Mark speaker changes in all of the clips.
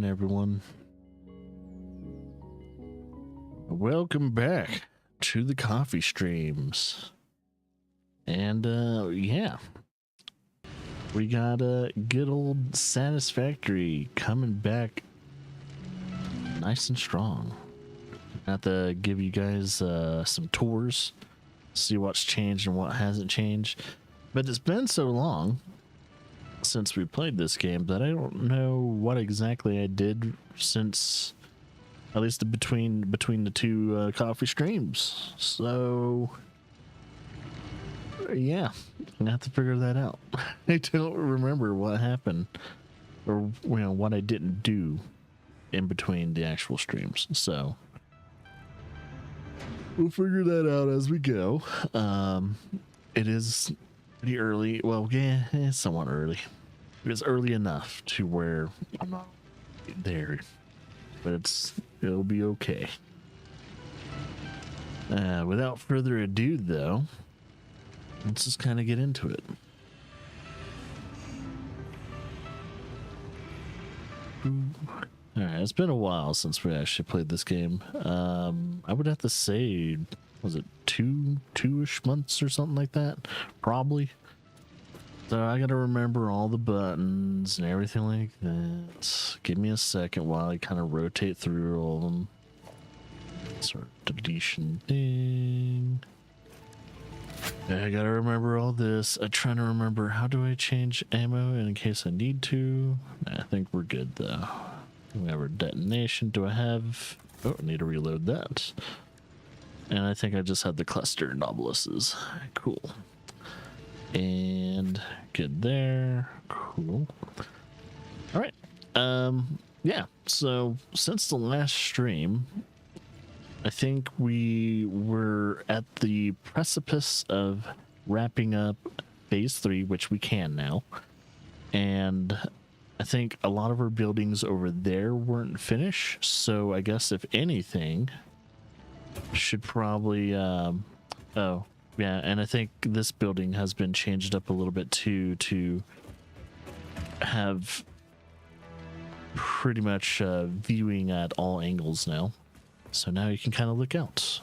Speaker 1: morning, everyone. Welcome back to the coffee streams. And yeah, we got a good old Satisfactory coming back nice and strong. Have to give you guys some tours, see what's changed and what hasn't changed. But it's been so long since we played this game that I don't know what exactly I did since, at least between the two coffee streams. So yeah, I'm gonna have to figure that out. I don't remember what happened, or what I didn't do in between the actual streams. So we'll figure that out as we go. It is pretty early. Well, yeah, it's somewhat early. It's early enough to where I'm not there, but it'll be okay. Without further ado, though, let's just kind of get into it. All right, it's been a while since we actually played this game. I would have to say, was it two-ish months or something like that? Probably. So I gotta remember all the buttons and everything like that. Give me a second while I kind of rotate through all of them. Sort of deletion thing. I gotta remember all this. I'm trying to remember, how do I change ammo in case I need to? I think we're good though. We have our detonation. Do I have... Oh, I need to reload that. And I think I just had the cluster nobeluses. Cool. And good there. Cool. All right. Yeah, so since the last stream, I think we were at the precipice of wrapping up phase 3, which we can now. And I think a lot of our buildings over there weren't finished, so I guess if anything, should probably oh yeah, and I think this building has been changed up a little bit too, to have pretty much viewing at all angles now. So now you can kind of look out,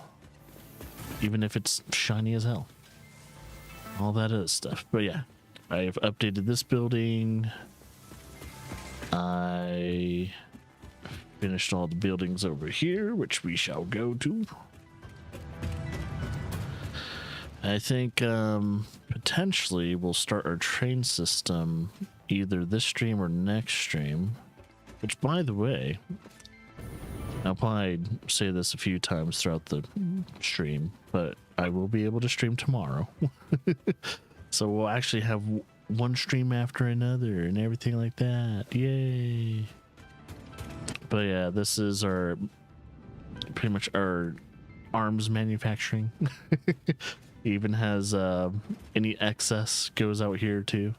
Speaker 1: even if it's shiny as hell. All that other stuff. But yeah, I've updated this building. I finished all the buildings over here, which we shall go to. I think potentially we'll start our train system either this stream or next stream, which, by the way, I'll probably say this a few times throughout the stream, but I will be able to stream tomorrow. So we'll actually have one stream after another and everything like that. Yay. But yeah, this is our pretty much our arms manufacturing. Even has any excess goes out here too,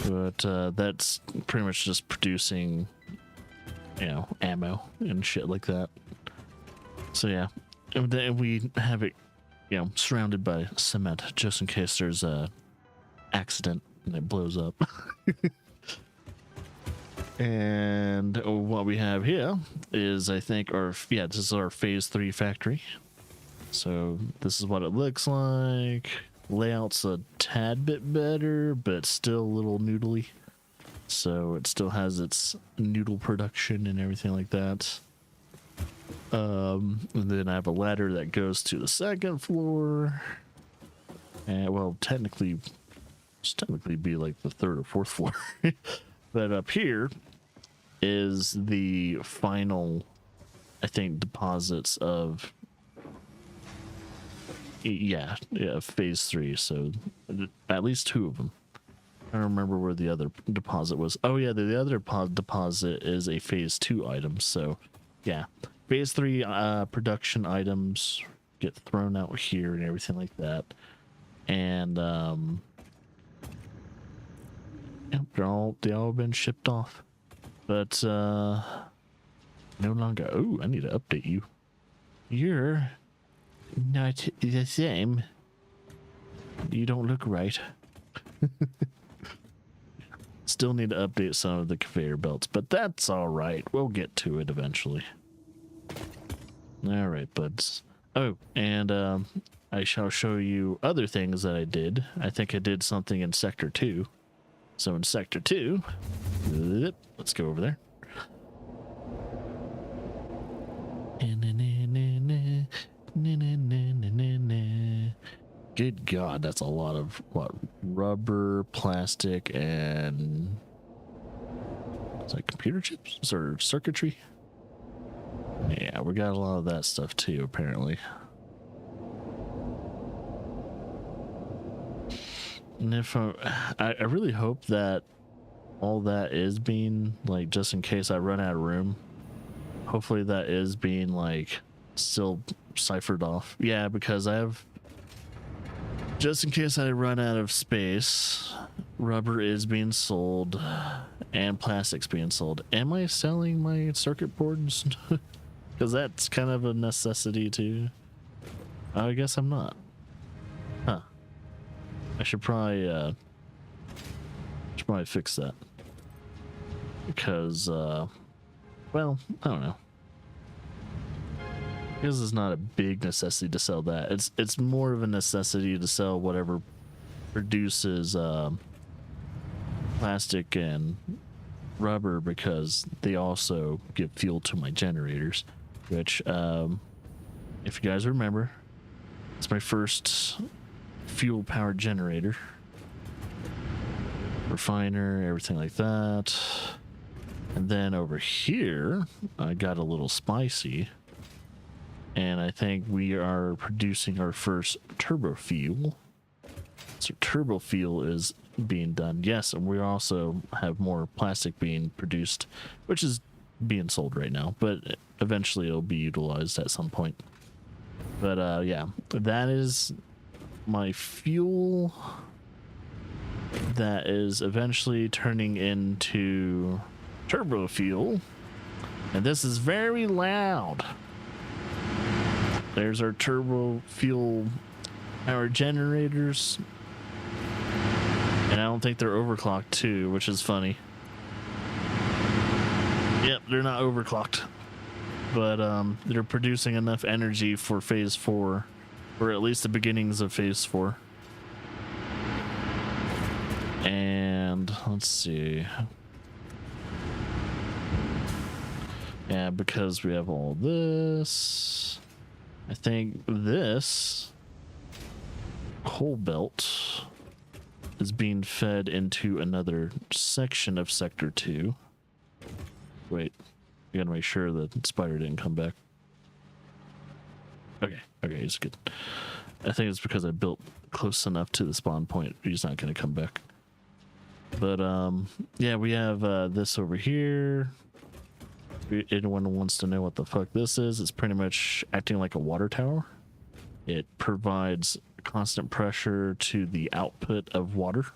Speaker 1: but that's pretty much just producing, ammo and shit like that. So yeah, and then we have it, surrounded by cement just in case there's a accident and it blows up. And what we have here is, I think, this is our phase 3 factory. So this is what it looks like. Layout's a tad bit better, but still a little noodly. So it still has its noodle production and everything like that. And then I have a ladder that goes to the second floor. And well, technically be like the third or fourth floor. But up here is the final, I think, deposits of phase 3. So at least 2 of them. I don't remember where the other deposit was. Oh yeah, the other deposit is a phase 2 item. So yeah, phase 3 production items get thrown out here and everything like that. And yeah, they all been shipped off, but no longer. Oh, I need to update you. You're not the same. You don't look right. Still need to update some of the conveyor belts, but that's all right. We'll get to it eventually. All right, buds. Oh, and I shall show you other things that I did. I think I did something in Sector 2. So in Sector 2, let's go over there. Good God, that's a lot of what, rubber, plastic, and it's like computer chips or circuitry. Yeah, we got a lot of that stuff too, apparently. And if I really hope that all that is being like, just in case I run out of room, hopefully that is being like still ciphered off. Yeah, because I have, just in case I run out of space, rubber is being sold and plastic's being sold. Am I selling my circuit boards? Because that's kind of a necessity too. I guess I'm not. Huh. I should probably fix that. Because, well, I don't know. Because it's not a big necessity to sell that. It's more of a necessity to sell whatever produces plastic and rubber, because they also give fuel to my generators, which, if you guys remember, it's my first fuel powered generator, refiner, everything like that. And then over here I got a little spicy, and I think we are producing our first turbo fuel. So turbo fuel is being done. Yes, and we also have more plastic being produced, which is being sold right now, but eventually it'll be utilized at some point. But yeah, that is my fuel that is eventually turning into turbo fuel. And this is very loud. There's our turbo fuel, our generators. And I don't think they're overclocked too, which is funny. Yep, they're not overclocked. But they're producing enough energy for phase 4, or at least the beginnings of phase 4. And let's see. Yeah, because we have all this, I think this coal belt is being fed into another section of Sector 2. Wait, you gotta make sure that the spider didn't come back. Okay, it's good. I think it's because I built close enough to the spawn point. He's not gonna come back. But yeah, we have this over here. If anyone wants to know what the fuck this is, it's pretty much acting like a water tower. It provides constant pressure to the output of water,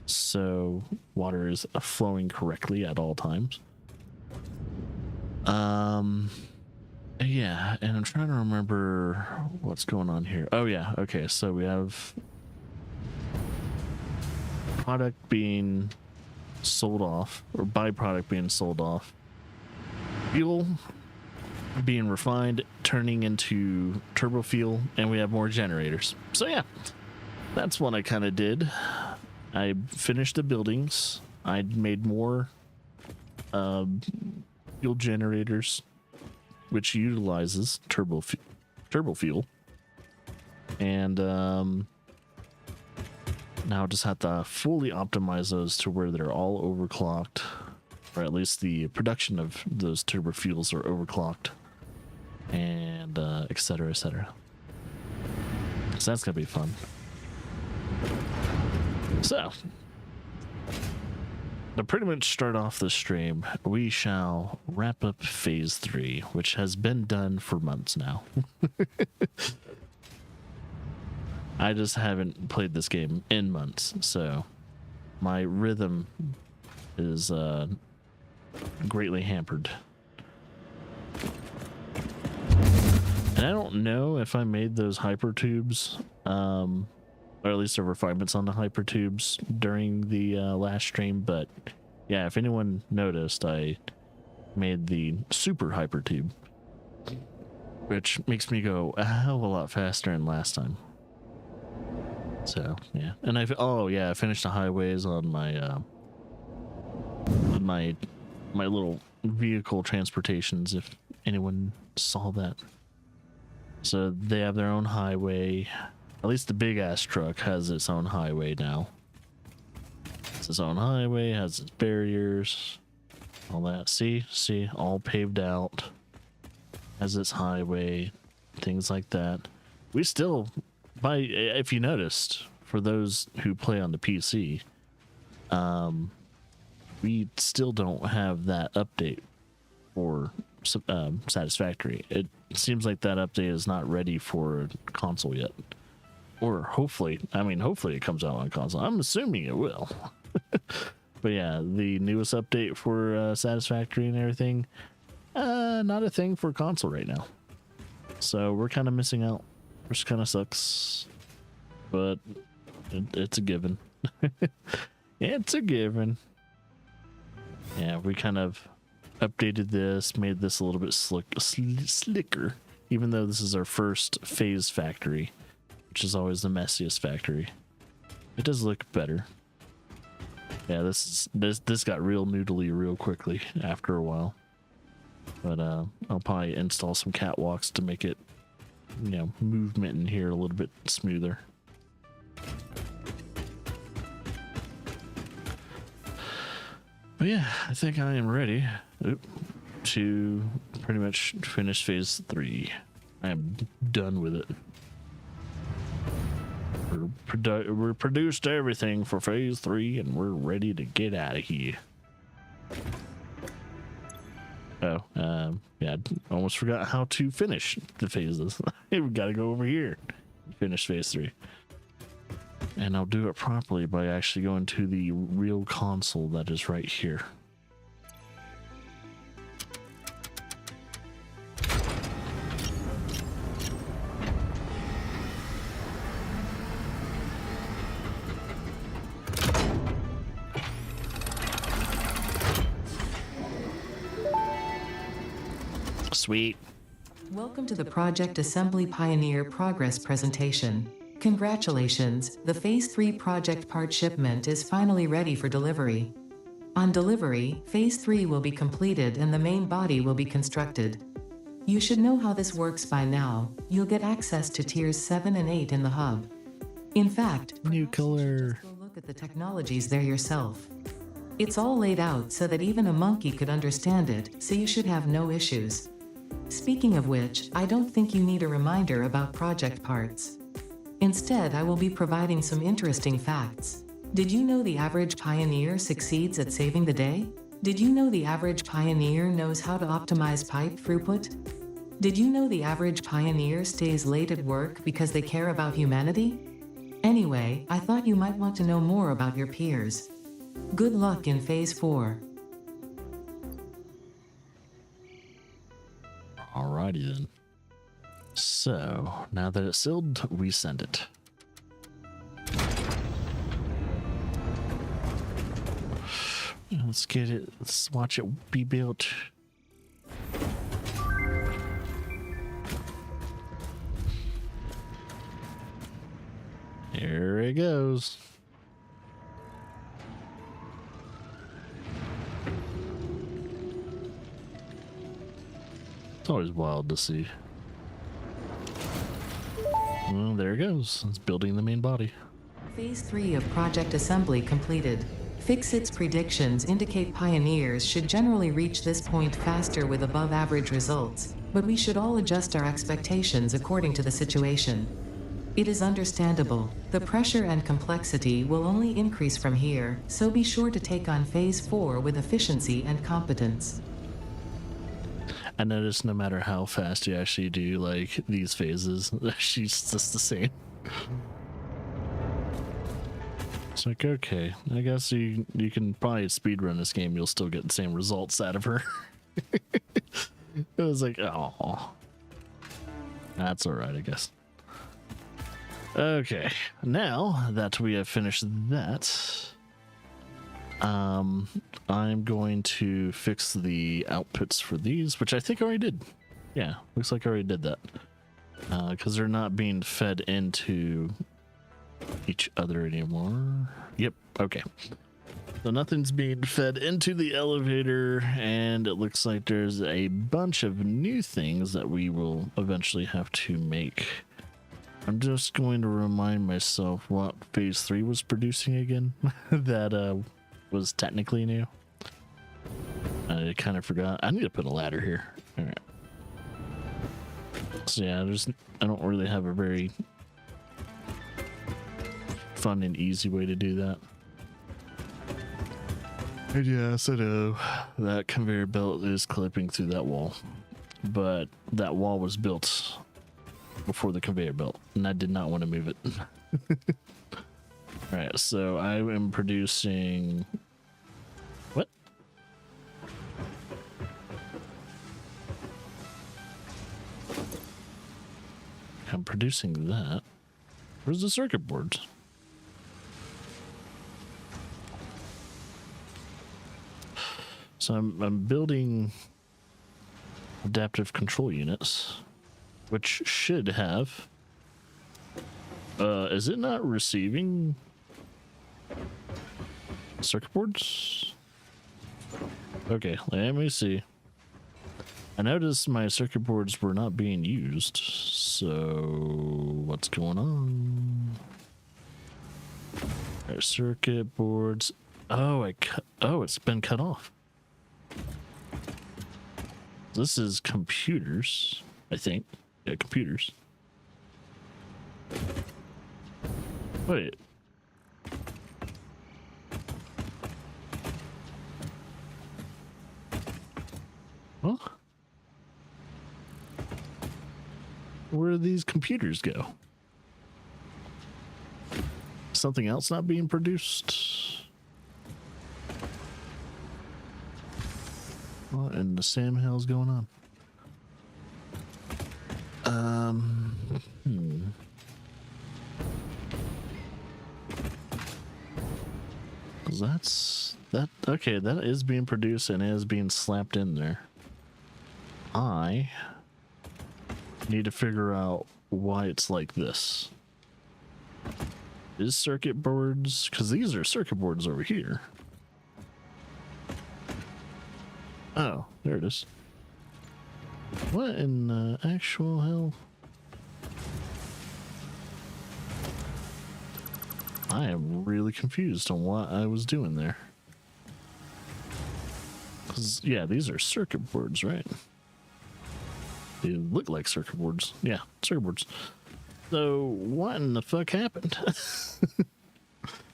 Speaker 1: so water is flowing correctly at all times. Yeah, and I'm trying to remember what's going on here. Oh yeah, okay, so we have product being sold off, or byproduct being sold off, fuel being refined, turning into turbo fuel, and we have more generators. So yeah, that's what I kind of did. I finished the buildings. I made more fuel generators, which utilizes turbo fuel, and now just have to fully optimize those to where they're all overclocked, or at least the production of those turbo fuels are overclocked, and etc, etc. So that's gonna be fun. So to pretty much start off the stream, we shall wrap up phase 3, which has been done for months now. I just haven't played this game in months, so my rhythm is greatly hampered. And I don't know if I made those hyper tubes or at least the refinements on the hypertubes during the last stream. But yeah, if anyone noticed, I made the super hypertube, which makes me go a hell of a lot faster than last time. So yeah, and I finished the highways on my my little vehicle transportations, if anyone saw that. So they have their own highway. At least the big ass truck has its own highway now. It's its own highway, has its barriers, all that. See, all paved out. Has its highway, things like that. We still, if you noticed, for those who play on the PC, we still don't have that update for Satisfactory. It seems like that update is not ready for console yet. Or hopefully it comes out on console. I'm assuming it will. But yeah, the newest update for Satisfactory and everything, not a thing for console right now. So we're kind of missing out, which kind of sucks. But it's a given. It's a given. Yeah, we kind of updated this, made this a little bit slicker, even though this is our first phase factory, which is always the messiest factory. It does look better. Yeah, this got real noodly real quickly after a while. But I'll probably install some catwalks to make it, movement in here a little bit smoother. But yeah, I think I am ready to pretty much finish phase 3. I am done with it. We're produced everything for phase 3 and we're ready to get out of here. Oh, yeah, I almost forgot how to finish the phases. We gotta go over here and finish phase 3. And I'll do it properly by actually going to the real console that is right here. Sweet.
Speaker 2: Welcome to the Project Assembly Pioneer Progress presentation. Congratulations, the Phase 3 project part shipment is finally ready for delivery. On delivery, Phase 3 will be completed and the main body will be constructed. You should know how this works by now. You'll get access to tiers 7 and 8 in the hub. In fact,
Speaker 1: new color.
Speaker 2: Go look at the technologies there yourself. It's all laid out so that even a monkey could understand it, so you should have no issues. Speaking of which, I don't think you need a reminder about project parts. Instead, I will be providing some interesting facts. Did you know the average pioneer succeeds at saving the day? Did you know the average pioneer knows how to optimize pipe throughput? Did you know the average pioneer stays late at work because they care about humanity? Anyway, I thought you might want to know more about your peers. Good luck in Phase 4.
Speaker 1: Alrighty then. So, now that it's sealed, we send it. Let's get it, let's watch it be built. Here it goes. It's always wild to see. Well, there it goes. It's building the main body.
Speaker 2: Phase 3 of project assembly completed. Fixit's predictions indicate pioneers should generally reach this point faster with above average results, but we should all adjust our expectations according to the situation. It is understandable. The pressure and complexity will only increase from here, so be sure to take on Phase 4 with efficiency and competence.
Speaker 1: I noticed no matter how fast you actually do like these phases, she's just the same. It's like, okay, I guess you can probably speedrun this game, you'll still get the same results out of her. It was like, oh, that's alright, I guess. Okay, now that we have finished that, I'm going to fix the outputs for these, which I think I already did. Yeah, looks like I already did that. Because they're not being fed into each other anymore. Yep, okay. So nothing's being fed into the elevator, and it looks like there's a bunch of new things that we will eventually have to make. I'm just going to remind myself what phase 3 was producing again. That was technically new. I kind of forgot. I need to put a ladder here. All right. So yeah, I don't really have a very fun and easy way to do that. And yes, I know that conveyor belt is clipping through that wall, but that wall was built before the conveyor belt, and I did not want to move it. All right, so I am producing what? I'm producing that. Where's the circuit board? So I'm building adaptive control units, which should have. Is it not receiving circuit boards? Okay, let me see. I noticed my circuit boards were not being used, so what's going on? Our circuit boards. Oh, it's been cut off. This is computers, I think. Yeah, computers. Wait. Huh? Where do these computers go? Something else not being produced? What in the Sam hell's going on? Okay, that is being produced and is being slapped in there. I need to figure out why it's like this. Is circuit boards, because these are circuit boards over here. Oh, there it is. What in the actual hell? I am really confused on what I was doing there. Because, yeah, these are circuit boards, right? They look like circuit boards. Yeah, circuit boards. So, what in the fuck happened?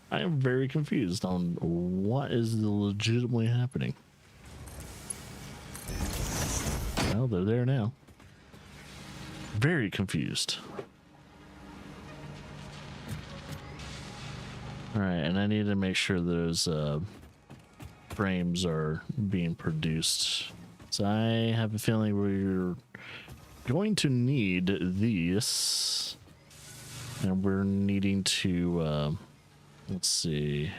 Speaker 1: I am very confused on what is legitimately happening. Well, they're there now. Very confused. Alright, and I need to make sure those frames are being produced. So I have a feeling we're going to need these. And we're needing to, let's see.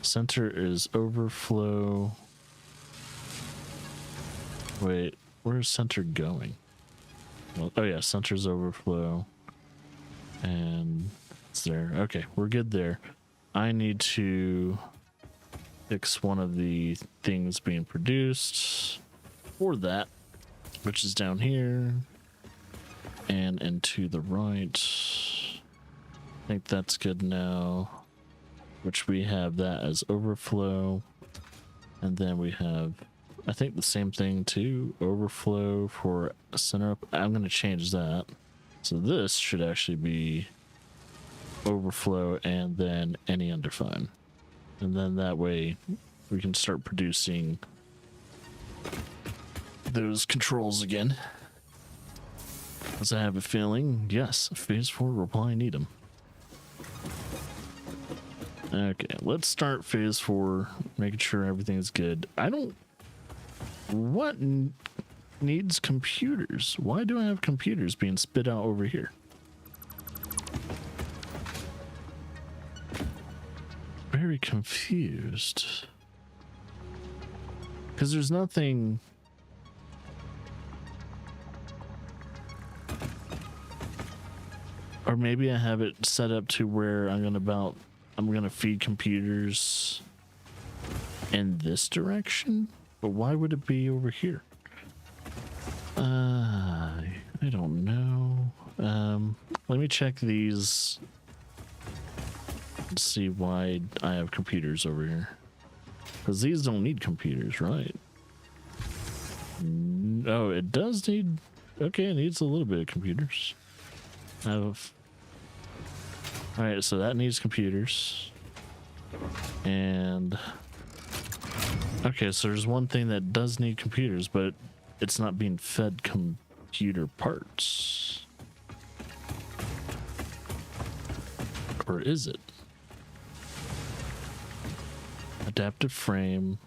Speaker 1: Center is overflow. Wait, where's center going? Well, oh yeah, center's overflow. And it's there. Okay, we're good there. I need to fix one of the things being produced for that, which is down here and into the right. I think that's good now, which we have that as overflow. And then we have, I think, the same thing too, overflow for center up. I'm going to change that. So this should actually be overflow and then any undefined. And then that way we can start producing those controls again. As I have a feeling, yes, phase 4 will probably need them. Okay, let's start phase 4, making sure everything's good. What needs computers? Why do I have computers being spit out over here? very confused. Because there's nothing... Or maybe I have it set up to where I'm gonna feed computers in this direction? But why would it be over here? I don't know. Let me check these. Let's see why I have computers over here. Because these don't need computers, right? Oh, it does need... Okay, it needs a little bit of computers. Alright, so that needs computers. And... Okay, so there's one thing that does need computers, but it's not being fed computer parts. Or is it? Adaptive frame.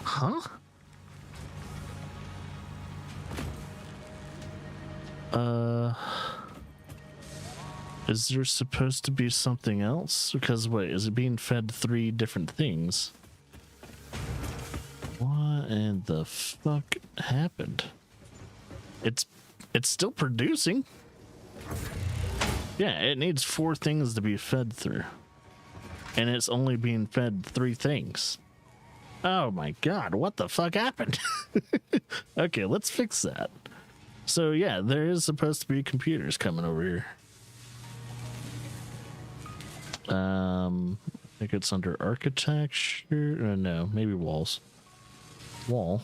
Speaker 1: Huh? Is there supposed to be something else? Because wait, is it being fed 3 different things? What in the fuck happened? It's still producing. Yeah, it needs 4 things to be fed through. And it's only being fed 3 things. Oh my god, what the fuck happened? Okay, let's fix that. So yeah, there is supposed to be computers coming over here. I think it's under architecture. No, maybe walls. Wall.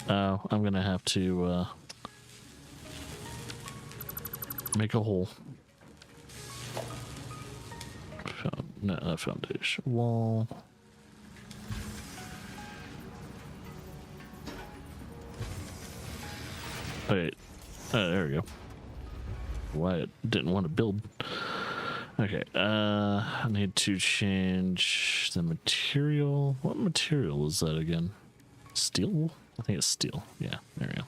Speaker 1: Oh, I'm gonna have to make a hole. No, not foundation. Wall. Wait. Oh, there we go. Why it didn't want to build. Okay, I need to change the material. What material is that again? Steel? I think it's steel. Yeah, there we go.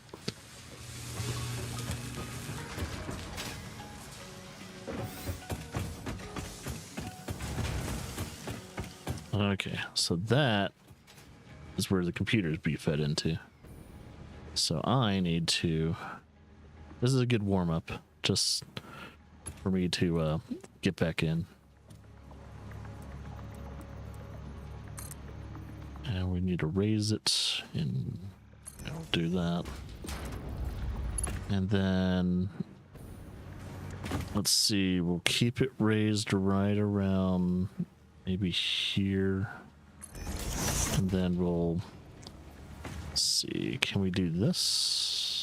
Speaker 1: Okay, so that is where the computers be fed into. So I need to... This is a good warm-up, just for me to get back in. And we need to raise it, and I'll do that. And then, let's see, we'll keep it raised right around maybe here. And then we'll see, can we do this?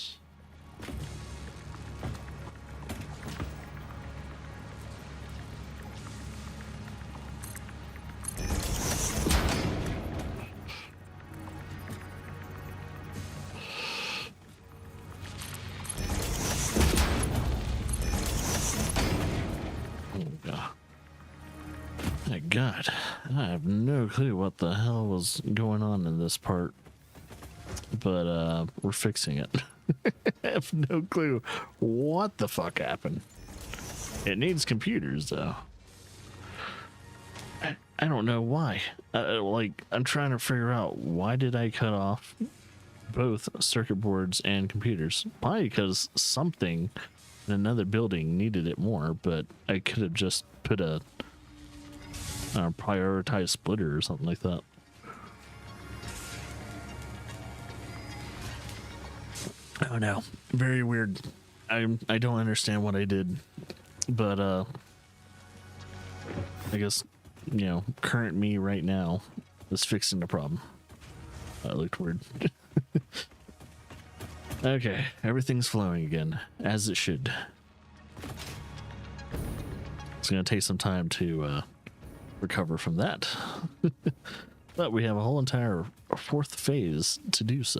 Speaker 1: My God, I have no clue what the hell was going on in this part, but we're fixing it. I have no clue what the fuck happened. It needs computers though. I don't know why. Like, I'm trying to figure out, why did I cut off both circuit boards and computers? Probably because something in another building needed it more, but I could have just put a prioritized splitter or something like that. Oh no, very weird. I don't understand what I did, but I guess, you know, current me right now is fixing the problem. That looked weird. Okay, everything's flowing again, as it should. It's gonna take some time to recover from that. But we have a whole entire 4th phase to do so.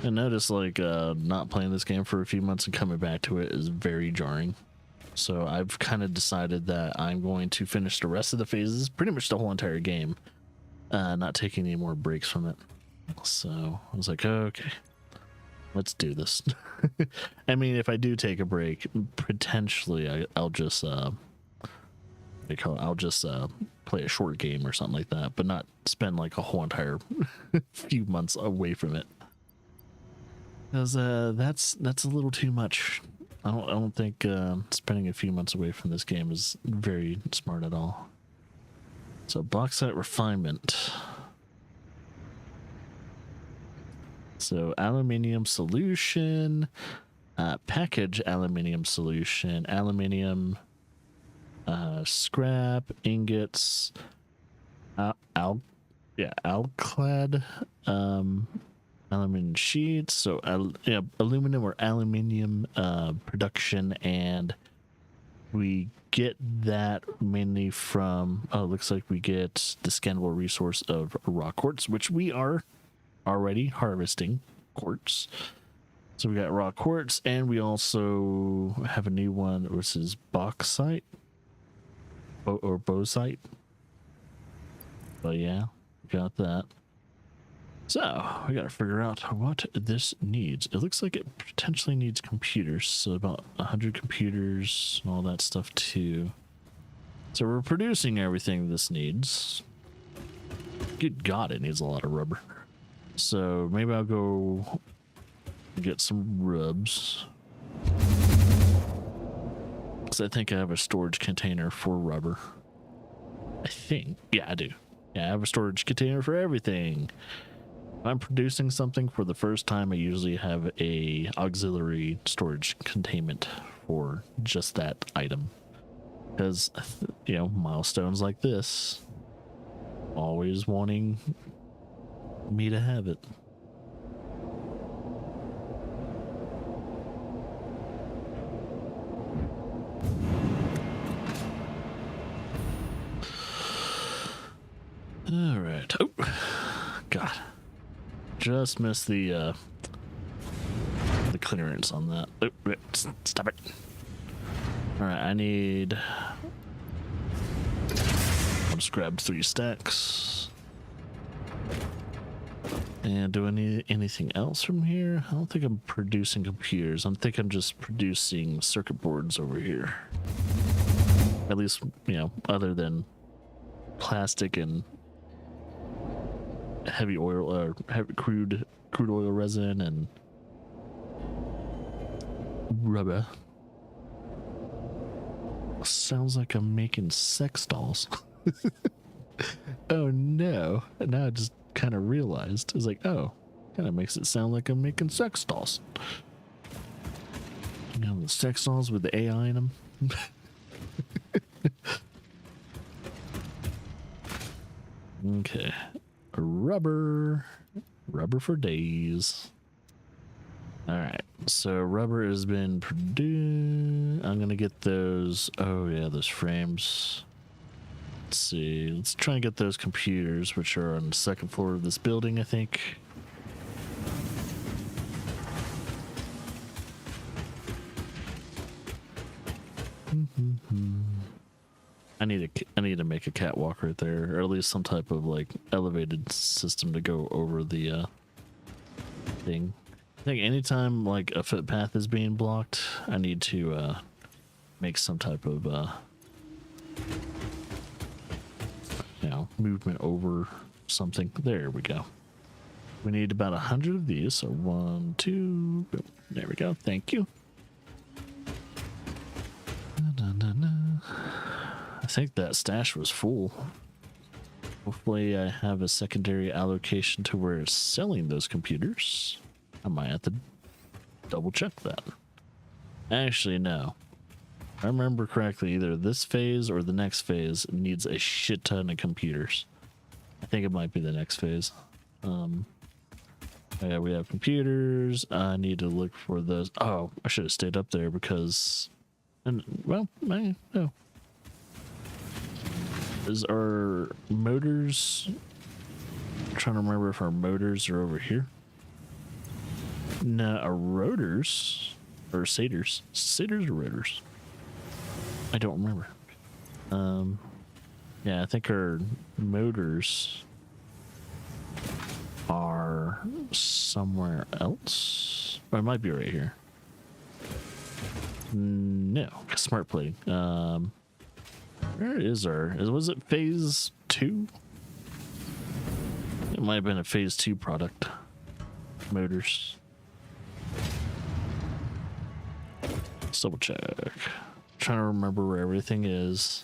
Speaker 1: And notice, like, not playing this game for a few months and coming back to it is very jarring. So I've kind of decided that I'm going to finish the rest of the phases, pretty much the whole entire game, not taking any more breaks from it. So I was like, okay, Let's do this. I mean, if I do take a break, potentially I'll just I'll just play a short game or something like that, but not spend like a whole entire few months away from it. Because that's a little too much. I don't think spending a few months away from this game is very smart at all. So bauxite refinement. So aluminium solution, package aluminium solution, aluminium scrap, ingots, alclad, aluminum sheets. So aluminum or aluminium production, and we get that mainly from, looks like we get the scannable resource of raw quartz, which we are already harvesting quartz. So we got raw quartz, and we also have a new one, which is bauxite or bauxite. But yeah, we got that. So we got to figure out what this needs. It looks like it potentially needs computers, so about 100 computers and all that stuff too. So we're producing everything this needs. Good God, it needs a lot of rubber. So maybe I'll go get some rubs, because I think I have a storage container for rubber. I think, yeah, I do. Yeah, I have a storage container for everything. If I'm producing something for the first time, I usually have a auxiliary storage containment for just that item, because milestones like this, always wanting me to have it. All right. Oh, God. Just missed the clearance on that. Oh, wait, stop it. All right, I need... I'll just grab 3 stacks. And do I need anything else from here? I don't think I'm producing computers. I think I'm just producing circuit boards over here. At least, other than plastic and heavy oil or heavy crude oil resin and rubber. Sounds like I'm making sex dolls. Oh no. Now I just kind of realized. It's like, oh, kind of makes it sound like I'm making sex dolls. The sex dolls with the AI in them. Okay. Rubber for days. All right, so rubber has been produced. I'm gonna get those. Oh yeah, those frames. Let's see, let's try and get those computers, which are on the 2nd floor of this building, I think. I need to make a catwalk right there, or at least some type of like elevated system to go over the thing. I think anytime like a footpath is being blocked, I need to make some type of movement over something. There we go. We need about 100 of these. So 1, 2, boom. There we go. Thank you. I think that stash was full. Hopefully I have a secondary allocation to where it's selling those computers. I might have to double check that. Actually, no. If I remember correctly, either this phase or the next phase needs a shit ton of computers. I think it might be the next phase. Yeah, we have computers. I need to look for those. Oh, I should have stayed up there because... well, no. Is our motors... I'm trying to remember if our motors are over here. No, our rotors... Or satyrs. Satyrs or rotors? I don't remember. Yeah, I think our motors are somewhere else. Or it might be right here. No, smart plating. Where is our? Was it phase 2? It might have been a phase 2 product. Motors. Let's double check. Trying to remember where everything is.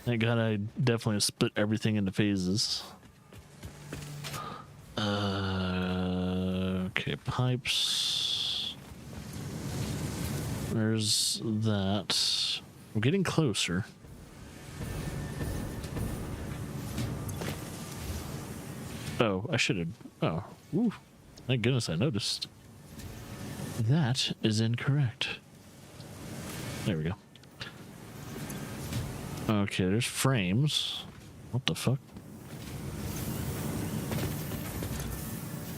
Speaker 1: Thank God I definitely split everything into phases. Okay, pipes. There's that. We're getting closer. Oh, I should have. Oh, ooh. Thank goodness I noticed. That is incorrect. There we go. Okay, there's frames. What the fuck?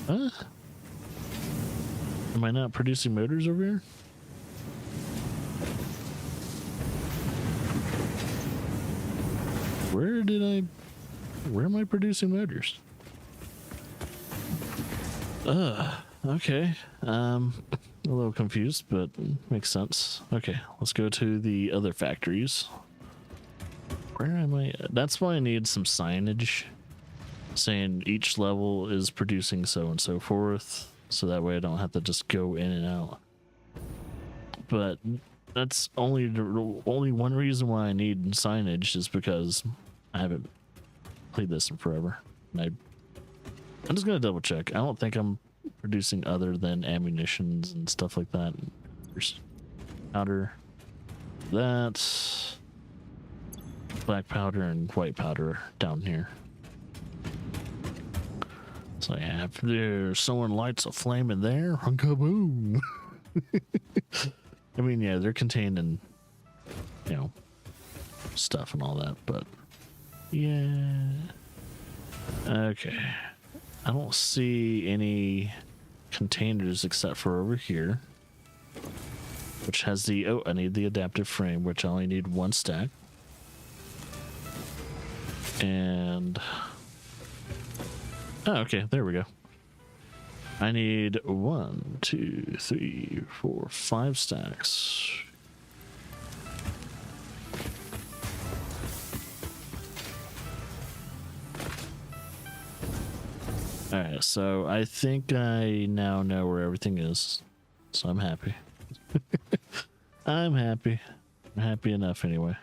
Speaker 1: Huh? Am I not producing motors over here? Where am I producing motors? Okay. A little confused, but makes sense. Okay, let's go to the other factories. Where am I? That's why I need some signage saying each level is producing so and so forth, so that way I don't have to just go in and out. But that's only one reason why I need signage is because I haven't played this in forever. And I'm just gonna double check. I don't think I'm producing other than ammunitions and stuff like that. There's powder, that black powder and white powder down here. So yeah, if there's someone lights a flame in there, kaboom. I mean, yeah, they're contained in, you know, stuff and all that, but yeah. Okay. I don't see any containers except for over here, which has the, oh, I need the adaptive frame, which I only need 1 stack. And, oh, okay, there we go. I need 1, 2, 3, 4, 5 stacks. Alright, so I think I now know where everything is. So I'm happy. I'm happy. I'm happy enough anyway.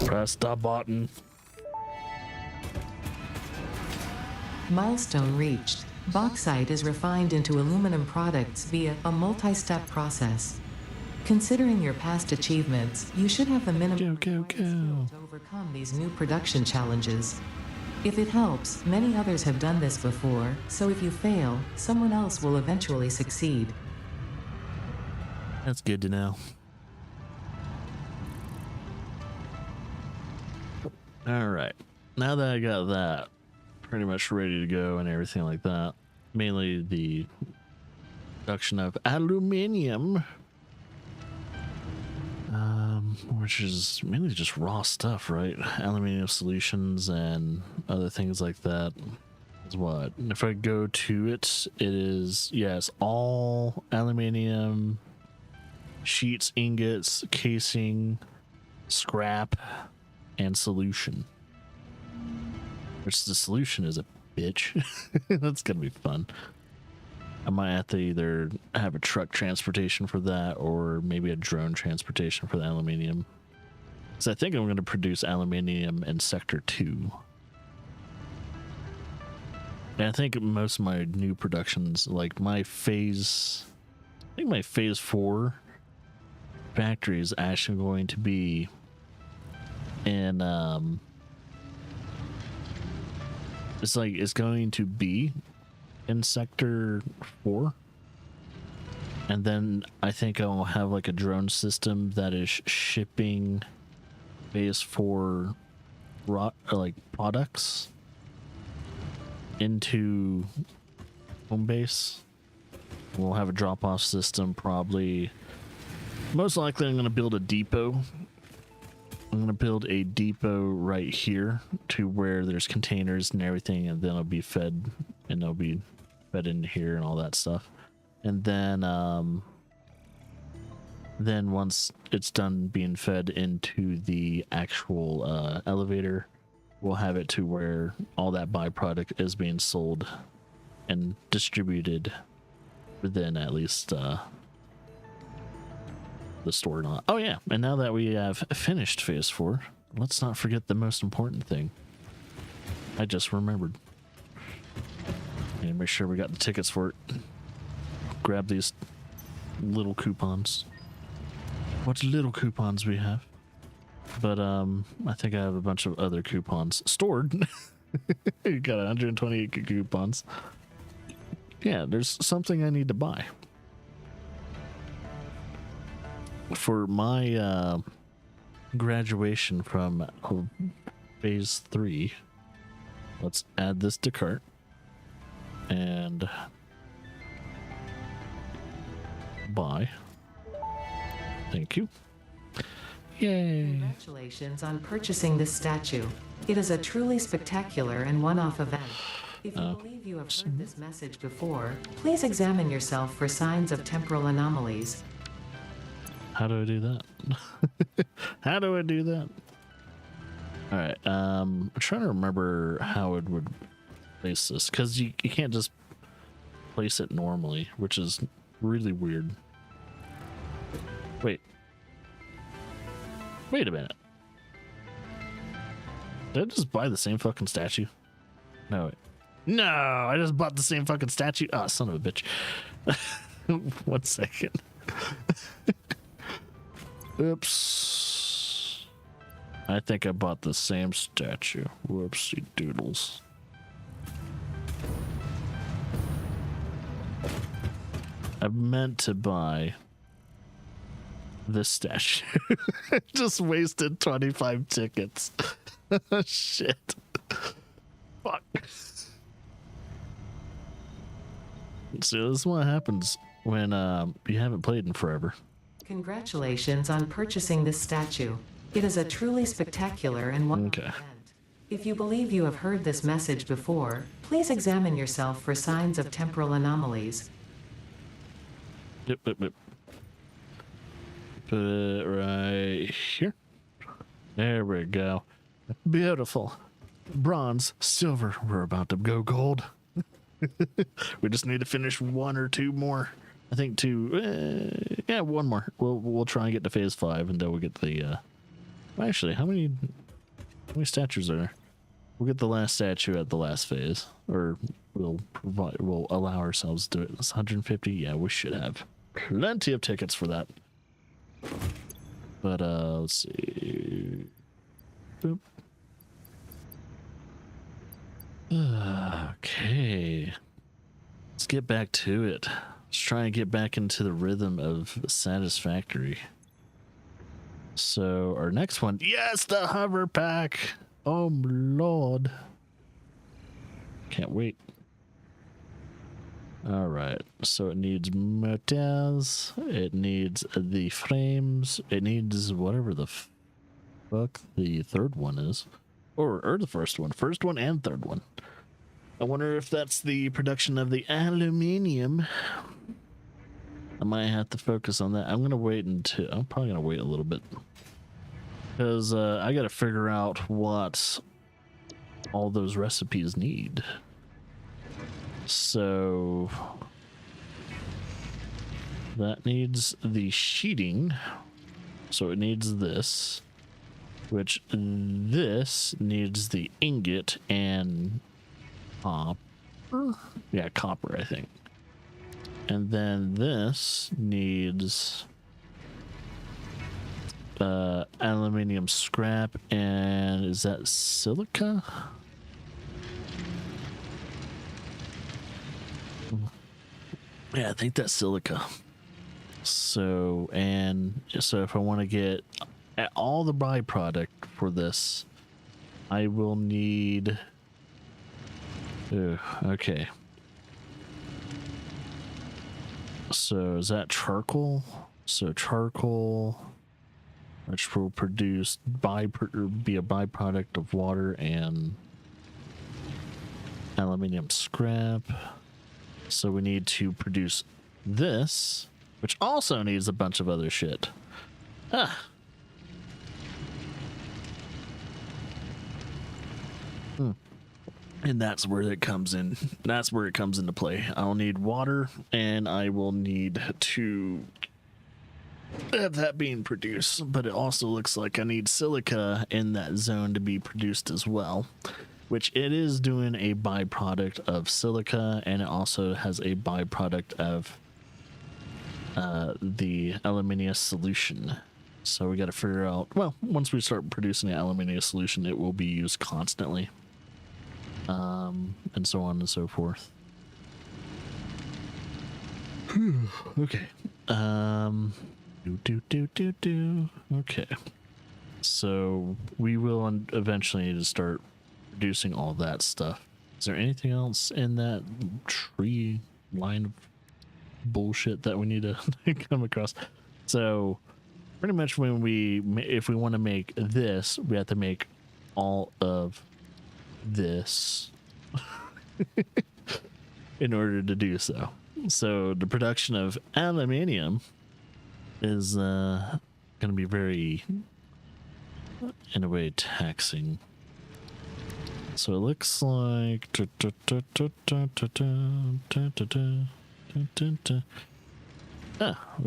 Speaker 1: Press the button.
Speaker 2: Milestone reached. Bauxite is refined into aluminum products via a multi-step process. Considering your past achievements, you should have the minimum skill to overcome these new production challenges. If it helps, many others have done this before, so if you fail, someone else will eventually succeed.
Speaker 1: That's good to know. All right, now that I got that pretty much ready to go and everything like that, mainly the production of aluminium, which is mainly just raw stuff, right? Aluminium solutions and other things like that is what. If I go to it, it is, yes, all aluminium sheets, ingots, casing, scrap, and solution. Which the solution is a bitch. That's gonna be fun. I might have to either have a truck transportation for that or maybe a drone transportation for the aluminium. Because I think I'm going to produce aluminium in Sector 2. And I think most of my new productions, like my phase, I think my phase 4 factory is actually going to be in, it's going to be in Sector 4. And then I think I'll have like a drone system that is shipping phase 4 like products into home base. We'll have a drop-off system probably. Most likely I'm going to build a depot. I'm going to build a depot right here to where there's containers and everything, and then it'll be fed, and they'll be fed in here and all that stuff. And then once it's done being fed into the actual elevator, we'll have it to where all that byproduct is being sold and distributed within at least the store. Not. Oh yeah, and now that we have finished phase 4, let's not forget the most important thing. I just remembered. And make sure we got the tickets for it. Grab these little coupons. What little coupons we have. But I think I have a bunch of other coupons stored. You got 128 coupons. Yeah, there's something I need to buy. For my graduation from phase 3, let's add this to cart. And buy. Thank you. Yay.
Speaker 2: Congratulations on purchasing this statue. It is a truly spectacular and one-off event. If you believe you have heard this message before, please examine yourself for signs of temporal anomalies.
Speaker 1: How do I do that? How do I do that? Alright, I'm trying to remember how it would place this, because you can't just place it normally, which is really weird. Wait a minute. Did I just buy the same fucking statue? No, wait. No, I just bought the same fucking statue. Ah, oh, son of a bitch. 1 second. Oops. I think I bought the same statue. Whoopsie doodles. I meant to buy this statue. Just wasted 25 tickets. Shit. Fuck. So this is what happens when you haven't played in forever.
Speaker 2: Congratulations on purchasing this statue. It is a truly spectacular and one-off event. If you believe you have heard this message before, please examine yourself for signs of temporal anomalies.
Speaker 1: Yep. Put it right here. There we go. Beautiful. Bronze, silver. We're about to go gold. We just need to finish 1 or 2 more. I think 2. Yeah, 1 more. We'll try and get to phase 5, and then we'll get the. Actually, how many statues are there? We'll get the last statue at the last phase, or we'll allow ourselves to do it. It's 150. Yeah, we should have plenty of tickets for that. But let's see. Boop. Okay. Let's get back to it. Let's try and get back into the rhythm of Satisfactory. So our next one, yes, the hover pack. Oh Lord. Can't wait. All right, so it needs motels, it needs the frames, it needs whatever the fuck the third one is, or the first one and third one. I wonder if that's the production of the aluminium. I might have to focus on that. I'm probably gonna wait a little bit, because I gotta figure out what all those recipes need. So that needs the sheeting, so it needs this, which this needs the ingot and copper. Yeah, copper, I think. And then this needs aluminium scrap, and is that silica? Yeah, I think that's silica. So if I want to get all the byproduct for this, I will need okay. So is that charcoal? So charcoal, which will produce be a byproduct of water and aluminium scrap. So we need to produce this, which also needs a bunch of other shit. Ah. And that's where it comes in. That's where it comes into play. I'll need water, and I will need to have that being produced. But it also looks like I need silica in that zone to be produced as well, which it is doing a byproduct of silica, and it also has a byproduct of the aluminium solution. So we got to figure out, well, once we start producing the aluminium solution, it will be used constantly. And so on and so forth. Okay. Okay. So we will eventually need to start producing all that stuff. Is there anything else in that tree line of bullshit that we need to come across? So pretty much if we want to make this, we have to make all of this in order to do so. So the production of aluminium is going to be very, in a way, taxing. So it looks like we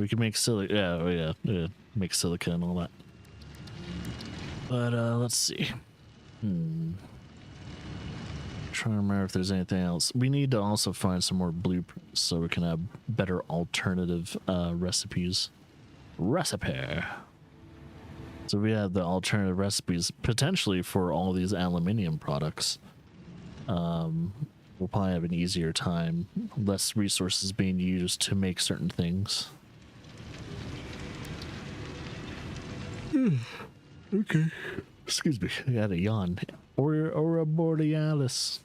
Speaker 1: can make silica. Yeah, make silica and all that. But let's see. Trying to remember if there's anything else. We need to also find some more blueprints so we can have better alternative recipes. So we have the alternative recipes potentially for all these aluminium products. We'll probably have an easier time, less resources being used to make certain things. Okay. Excuse me, I got a yawn. Aurora Borealis.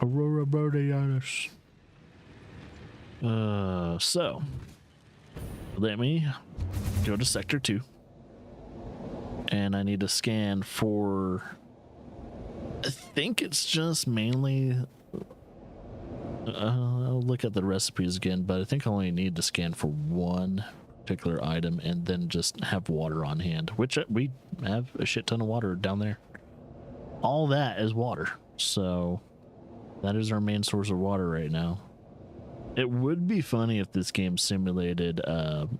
Speaker 1: Aurora Borealis. So let me go to Sector 2. And I need to scan for, I think it's just mainly, I'll look at the recipes again, but I think I only need to scan for one particular item and then just have water on hand, which we have a shit ton of water down there. All that is water. So that is our main source of water right now. It would be funny if this game simulated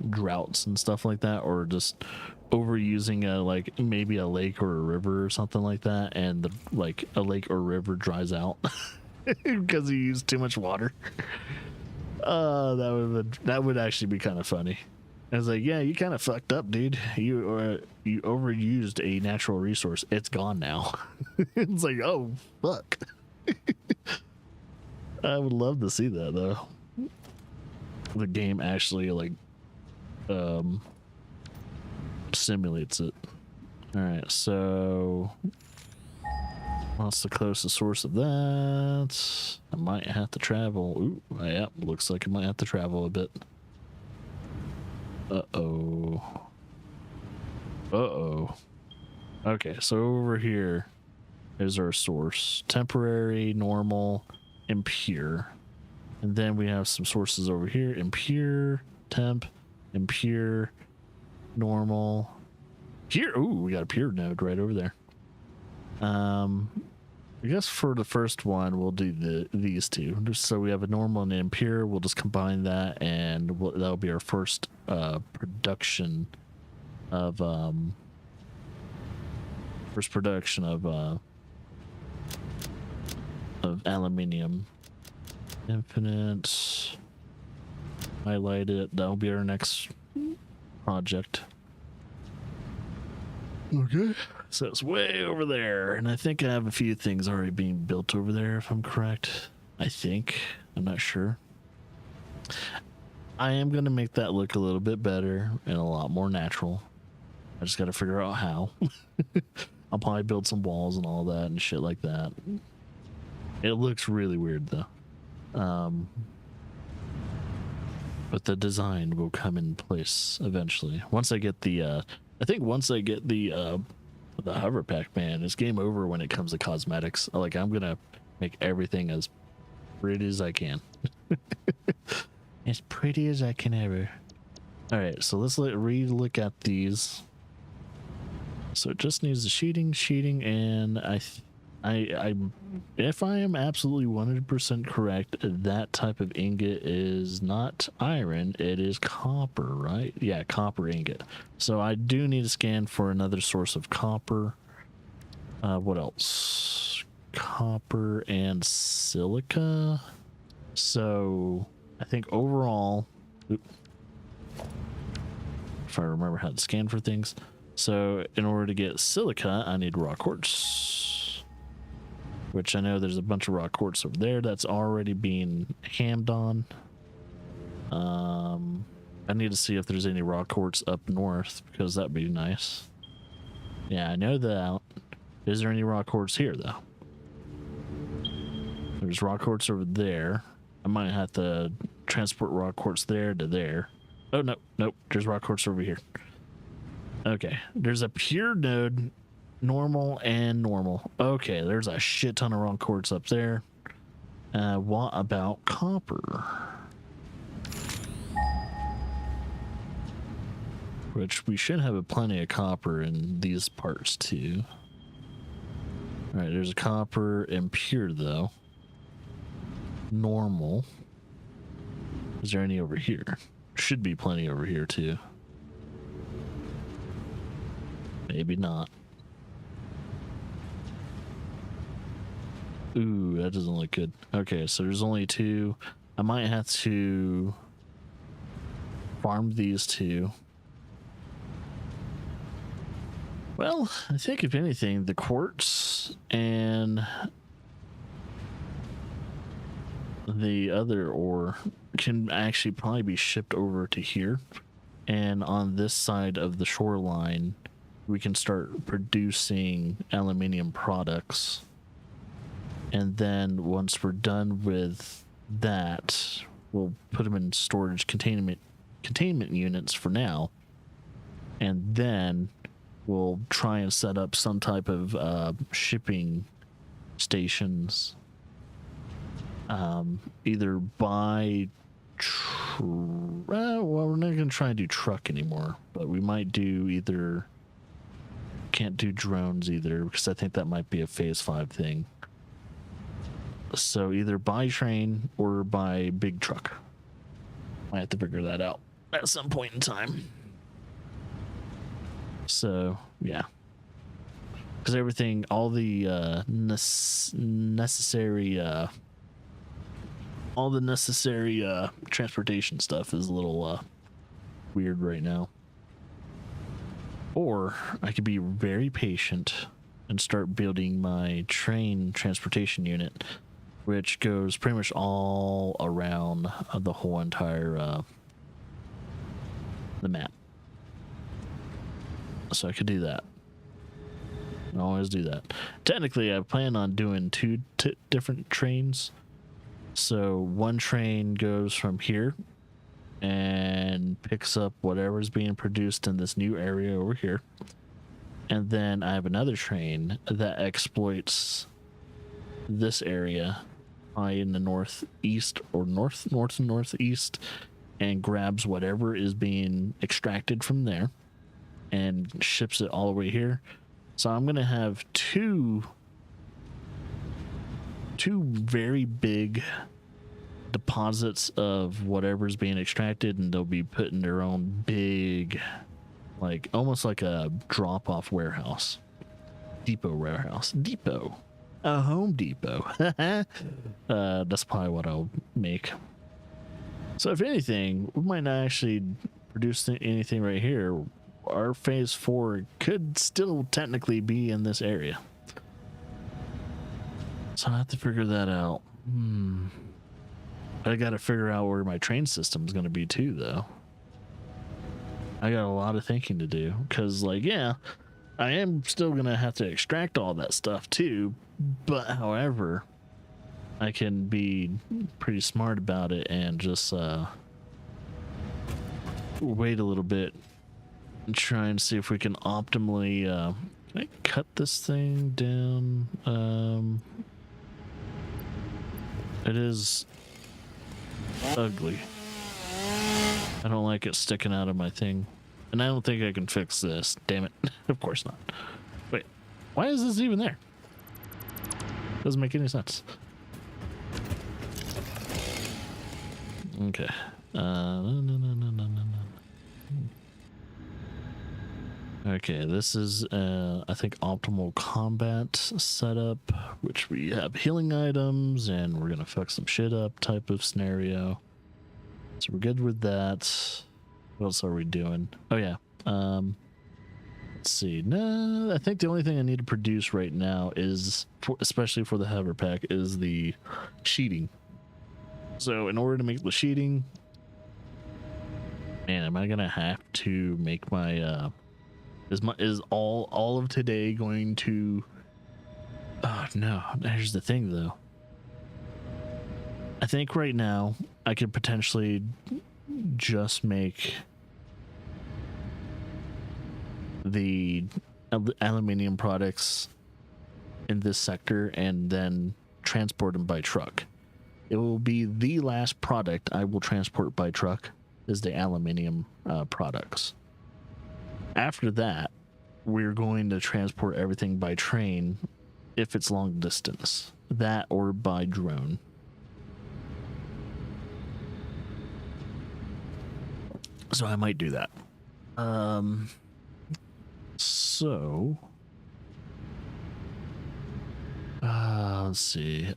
Speaker 1: droughts and stuff like that, or just overusing like maybe a lake or a river or something like that, and like a lake or river dries out because you used too much water. That would actually be kind of funny. I was like, yeah, you kind of fucked up, dude. You overused a natural resource. It's gone now. It's like, oh fuck. I would love to see that though. The game actually like simulates it. All right, so what's the closest source of that? I might have to travel. Ooh, yeah, looks like I might have to travel a bit. Uh-oh. Okay, so over here is our source. Temporary, normal, impure. And then we have some sources over here. Impure, temp, impure, normal. Here, ooh, we got a pure node right over there. I guess for the first one, we'll do these two. Just so we have a normal and an impure, we'll just combine that, and that'll be our first production of aluminium. Infinite. Highlight it. That'll be our next project. Okay. So it's way over there, and I think I have a few things already being built over there, if I'm correct. I think. I'm not sure. I am going to make that look a little bit better and a lot more natural. I just got to figure out how. I'll probably build some walls and all that and shit like that. It looks really weird, though. but the design will come in place eventually. Once I get the, I think once I get the hover pack, man, it's game over when it comes to cosmetics. Like, I'm gonna make everything as pretty as I can. As pretty as I can ever. All right, so let's re-look at these. So it just needs the sheeting, and I if I am absolutely 100% correct, that type of ingot is not iron, it is copper, right? Yeah, copper ingot. So I do need to scan for another source of copper. What else? Copper and silica. So I think overall, if I remember how to scan for things. So in order to get silica, I need raw quartz, which I know there's a bunch of raw quartz over there that's already being hammed on. I need to see if there's any raw quartz up north, because that'd be nice. Yeah, I know that. Is there any raw quartz here, though? There's raw quartz over there. I might have to transport raw quartz there to there. Oh, no, nope. There's raw quartz over here. Okay, there's a pure node, normal and normal. Okay, there's a shit ton of raw quartz up there. What about copper? Which we should have plenty of copper in these parts too. All right, there's a copper impure though. Normal. Is there any over here? Should be plenty over here too. Maybe not. Ooh, that doesn't look good. Okay, so there's only two. I might have to farm these two. Well, I think if anything, the quartz and the other ore can actually probably be shipped over to here. And on this side of the shoreline, we can start producing aluminium products. And then once we're done with that, we'll put them in storage containment units for now. And then we'll try and set up some type of shipping stations. Either by well, we're not going to try and do truck anymore, but we might do either. Can't do drones either, because I think that might be a phase 5 thing. So either by train or by big truck. I have to figure that out at some point in time. So yeah, because everything, all the necessary transportation stuff is a little weird right now. Or I could be very patient and start building my train transportation unit, which goes pretty much all around the whole entire the map. So I could do that. I always do that. Technically, I plan on doing two different trains. So one train goes from here and picks up whatever's being produced in this new area over here. And then I have another train that exploits this area high in the northeast or north and northeast and grabs whatever is being extracted from there and ships it all the way here. So I'm going to have two very big deposits of whatever's being extracted, and they'll be put in their own big, like almost like a drop-off warehouse, depot, a Home Depot. That's probably what I'll make. So if anything, we might not actually produce anything right here. Our phase 4 could still technically be in this area. So I have to figure that out. I got to figure out where my train system is going to be too, though. I got a lot of thinking to do, because, like, yeah, I am still going to have to extract all that stuff too, but however, I can be pretty smart about it and just wait a little bit and try and see if we can optimally can I cut this thing down. It is ugly. I don't like it sticking out of my thing, and I don't think I can fix this. Damn it. Of course not. Wait, why is this even there? Doesn't make any sense. Okay. No. Okay, this is I think optimal combat setup, which we have healing items and we're gonna fuck some shit up type of scenario. So we're good with that. What else are we doing? Oh yeah. Let's see. No, I think the only thing I need to produce right now is, especially for the hover pack, is the sheeting. So in order to make the sheeting, man, am I gonna have to make my is all of today going to? Oh no, here's the thing though. I think right now I could potentially just make the aluminium products in this sector and then transport them by truck. It will be the last product I will transport by truck is the aluminium products. After that, we're going to transport everything by train if it's long distance. That or by drone. So I might do that. Let's see.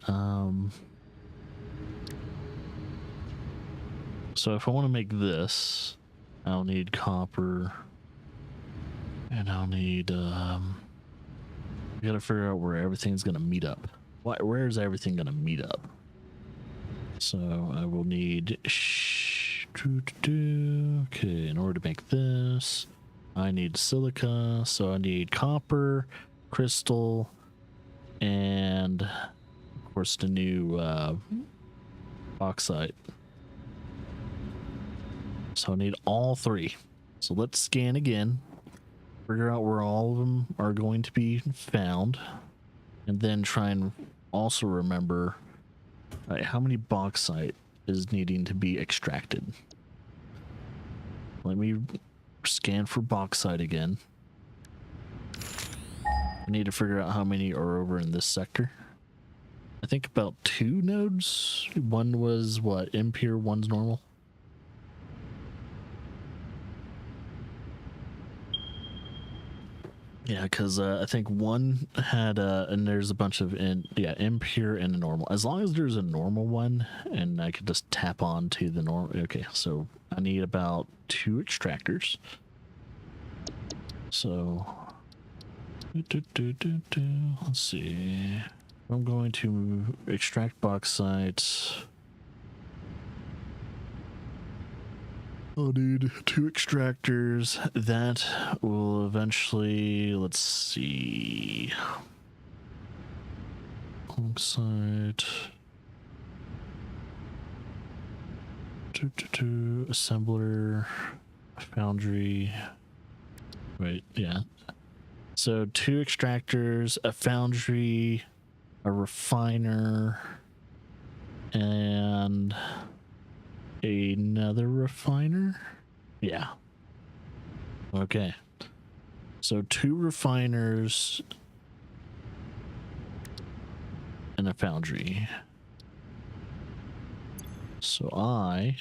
Speaker 1: So if I want to make this, I'll need copper, and I'll need I gotta figure out where everything's gonna meet up. Where is everything gonna meet up? So I will need okay, in order to make this, I need silica, so I need copper, crystal, and of course the new bauxite. So I need all three. So let's scan again, figure out where all of them are going to be found, and then try and also remember how many bauxite is needing to be extracted. Let me scan for bauxite again. I need to figure out how many are over in this sector. I think about 2 nodes. One was what, impure, one's normal. Yeah, because I think one had and there's a bunch of impure and a normal. As long as there's a normal one and I could just tap on to the normal. Okay, so I need about 2 extractors. So let's see. I'm going to extract bauxite. I'll need 2 extractors. That will eventually, let's see. Bauxite. Assembler. Foundry. Wait, yeah. So 2 extractors, a foundry, a refiner, and another refiner? Yeah. Okay. So 2 refiners and a foundry. So I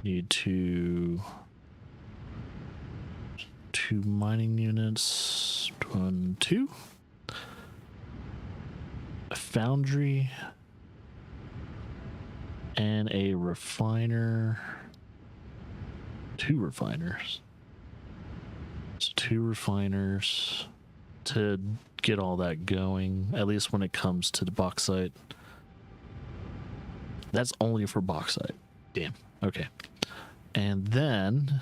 Speaker 1: need 2 mining units. 1, 2. A foundry and a refiner. 2 refiners. So 2 refiners to get all that going, at least when it comes to the bauxite. That's only for bauxite. Damn. Okay. And then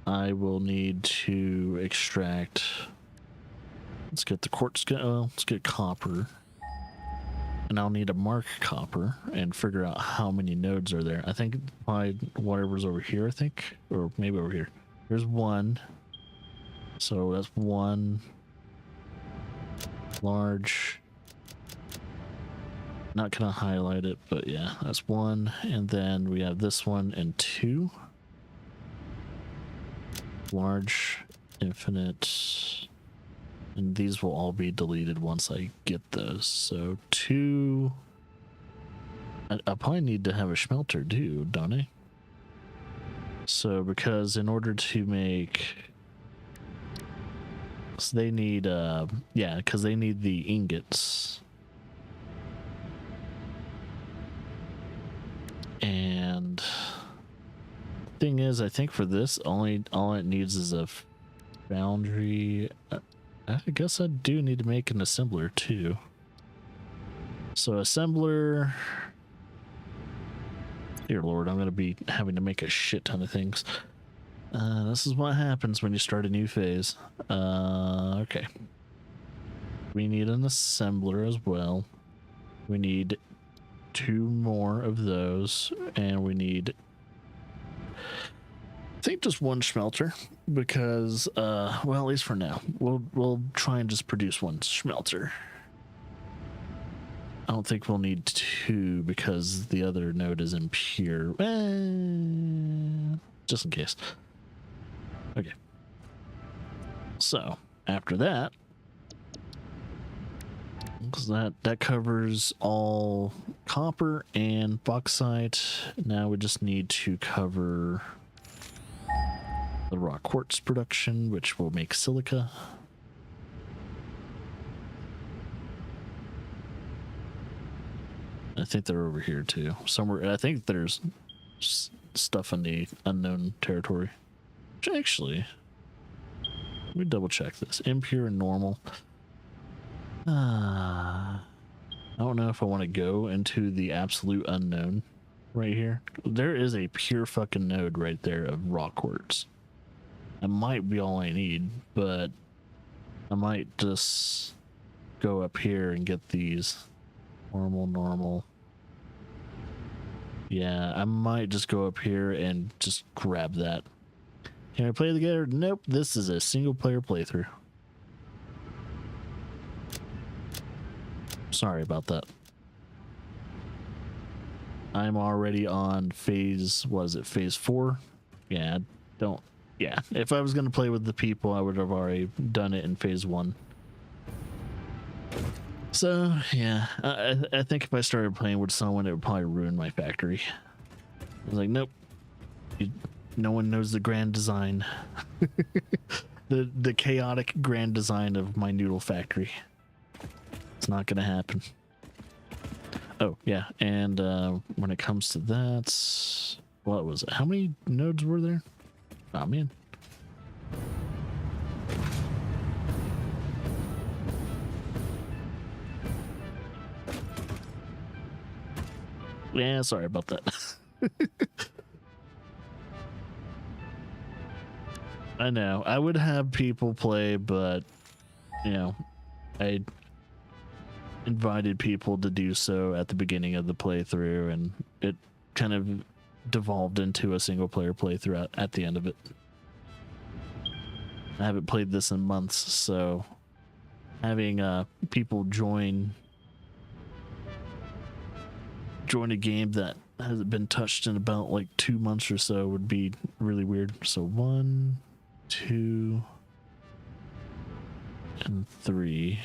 Speaker 1: I will need to extract. Let's get the quartz. Let's get copper. and I'll need to mark copper and figure out how many nodes are there. I think probably whatever's over here, I think, or maybe over here. There's one. So that's one large. Not gonna highlight it, but yeah, that's one. And then we have this one and two. Large, infinite. And these will all be deleted once I get those. So two. I probably need to have a smelter too, don't I? So because in order to make, so they need yeah, because they need the ingots. And thing is, I think for this all it needs is a foundry. I guess I do need to make an assembler too. So assembler, dear Lord, I'm gonna be having to make a shit ton of things. This is what happens when you start a new phase. Okay. We need an assembler as well. We need 2 more of those, and we need, I think, just 1 smelter, because well, at least for now we'll try and just produce 1 smelter. I don't think we'll need 2 because the other node is impure. Just in case. Okay. So after that, because that covers all copper and bauxite. Now we just need to cover the raw quartz production, which will make silica. I think they're over here too, somewhere. I think there's stuff in the unknown territory. Which actually, let me double check this. Impure and normal. I don't know if I want to go into the absolute unknown right here. There is a pure fucking node right there of raw quartz. That might be all I need, but I might just go up here and get these. Normal. Yeah, I might just go up here and just grab that. Can I play together? Nope, this is a single player playthrough. Sorry about that. I'm already on phase, what is it, phase 4? Yeah, if I was going to play with the people, I would have already done it in phase 1. So, yeah, I think if I started playing with someone, it would probably ruin my factory. I was like, nope. No one knows the grand design. the chaotic grand design of my noodle factory. It's not gonna happen. Oh yeah, and when it comes to that, what was it? How many nodes were there? Oh man. Yeah, sorry about that. I know. I would have people play, but you know, I invited people to do so at the beginning of the playthrough, and it kind of devolved into a single player playthrough at the end of it. I haven't played this in months, so having people join a game that hasn't been touched in about like 2 months or so would be really weird. So 1, 2, and 3.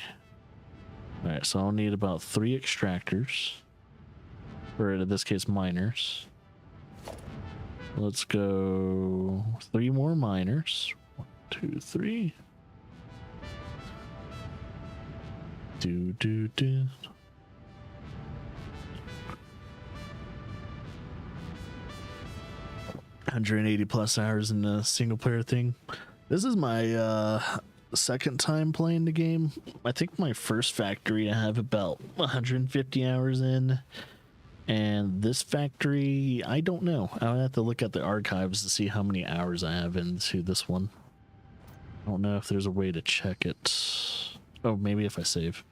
Speaker 1: All right, so I'll need about 3 extractors, or in this case miners. Let's go 3 more miners. 1, 2, 3. Do. 180 plus hours in a single player thing. This is my second time playing the game. I think my first factory I have about 150 hours in, and this factory I don't know. I'll have to look at the archives to see how many hours I have into this one. I don't know if there's a way to check it. Oh, maybe if I save.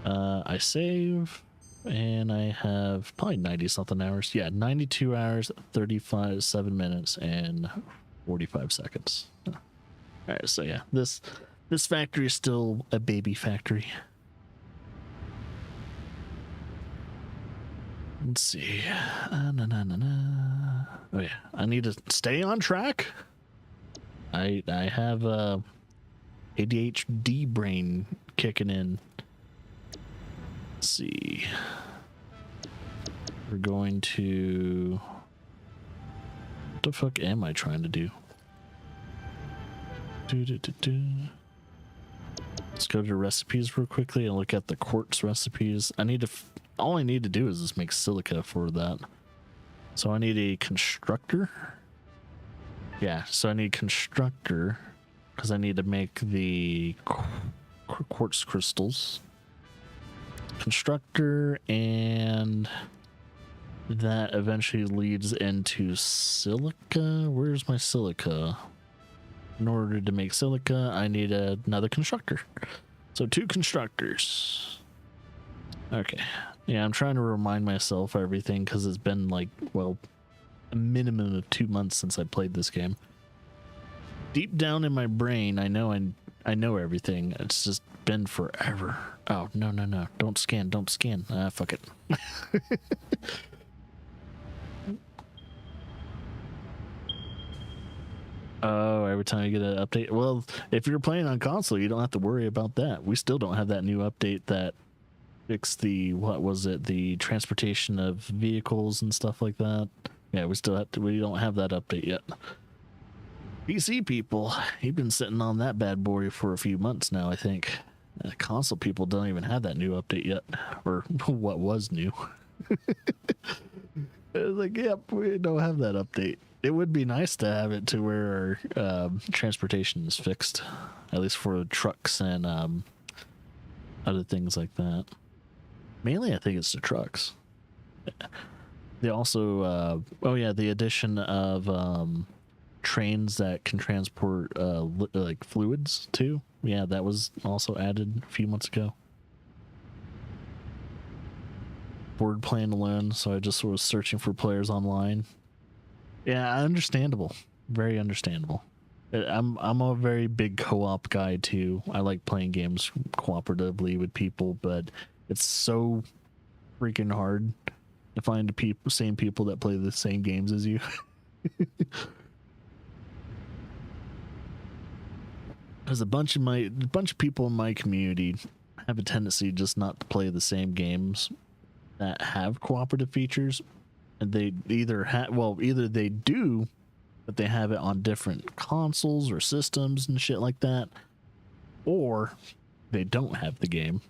Speaker 1: I save, and I have probably 90 something hours. Yeah, 92 hours, 7 minutes, and 45 seconds. All right, so yeah, this factory is still a baby factory. Let's see. Oh yeah, I need to stay on track. I have ADHD brain kicking in. Let's see. We're going to. What the fuck am I trying to do? Let's go to recipes real quickly and look at the quartz recipes. I need to. All I need to do is just make silica for that. So I need a constructor. Yeah, so I need constructor because I need to make the quartz crystals. Constructor, and that eventually leads into silica. Where's my silica? In order to make silica, I need another constructor. So 2 constructors. Okay. Yeah, I'm trying to remind myself everything because it's been like, well, a minimum of 2 months since I played this game. Deep down in my brain, I know everything. It's just been forever. Oh, no. Don't scan. Ah, fuck it. Oh, every time you get an update. Well, if you're playing on console, you don't have to worry about that. We still don't have that new update that fixed the, what was it, the transportation of vehicles and stuff like that. Yeah, we don't have that update yet. PC people, you've been sitting on that bad boy for a few months now, I think. Console people don't even have that new update yet, or what was new. It's like, yep, we don't have that update. It would be nice to have it to where our transportation is fixed, at least for trucks and other things like that. Mainly, I think it's the trucks. They also, oh yeah, the addition of trains that can transport like fluids too. Yeah, that was also added a few months ago. Board playing alone, so I just was searching for players online. Yeah, understandable. Very understandable. I'm a very big co-op guy too. I like playing games cooperatively with people, but it's so freaking hard to find the same people that play the same games as you. Because a bunch of people in my community have a tendency just not to play the same games that have cooperative features, and they either they do, but they have it on different consoles or systems and shit like that, or they don't have the game.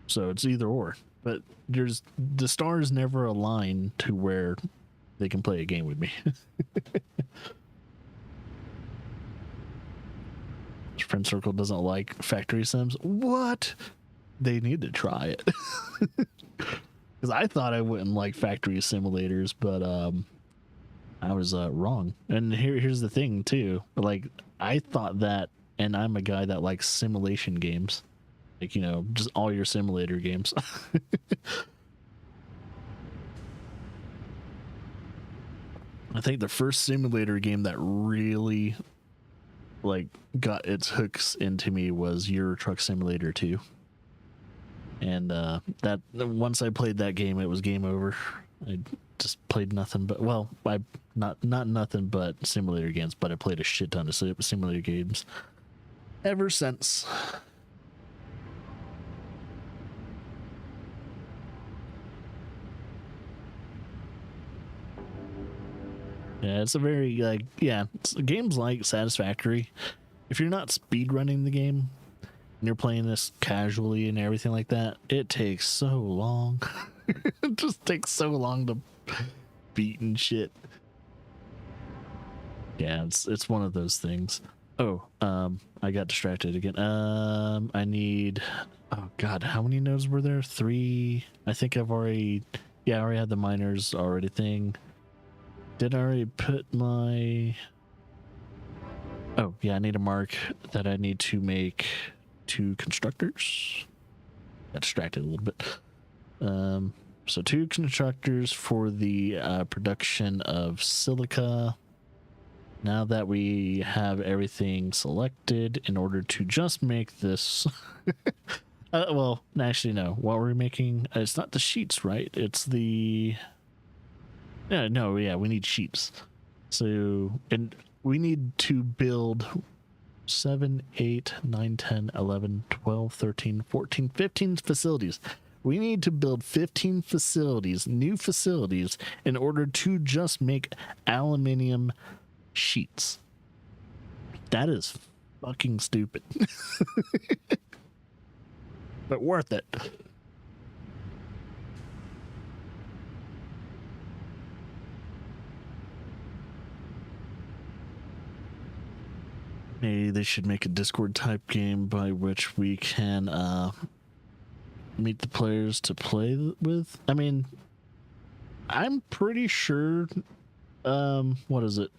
Speaker 1: So it's either or. But the stars never align to where they can play a game with me. Friend circle doesn't like factory sims. What? They need to try it. Because I thought I wouldn't like factory simulators, but I was wrong. And here's the thing too. Like, I thought that, and I'm a guy that likes simulation games, like, you know, just all your simulator games. I think the first simulator game that really like got its hooks into me was Euro Truck Simulator 2. And that once I played that game, it was game over. I just played nothing but, well, I not nothing but simulator games, but I played a shit ton of simulator games ever since. Yeah, it's a very, like, yeah, games like Satisfactory, if you're not speedrunning the game and you're playing this casually and everything like that, it takes so long. It just takes so long to beat and shit. Yeah, it's one of those things. Oh, I got distracted again. I need, oh god, how many nodes were there? 3. I think I've already, yeah, I already had the miners already thing. Did I already put my, oh yeah, I need a mark that I need to make 2 constructors. got distracted a little bit. So 2 constructors for the production of silica. Now that we have everything selected in order to just make this... well, actually, no. What we're making... it's not the sheets, right? It's the... Yeah, no, yeah, we need sheets. So, and we need to build 7, 8, 9, 10, 11, 12, 13, 14, 15 facilities. We need to build 15 facilities, new facilities, in order to just make aluminium sheets. That is fucking stupid. But worth it. Maybe they should make a Discord type game by which we can meet the players to play with. I mean, I'm pretty sure what is it?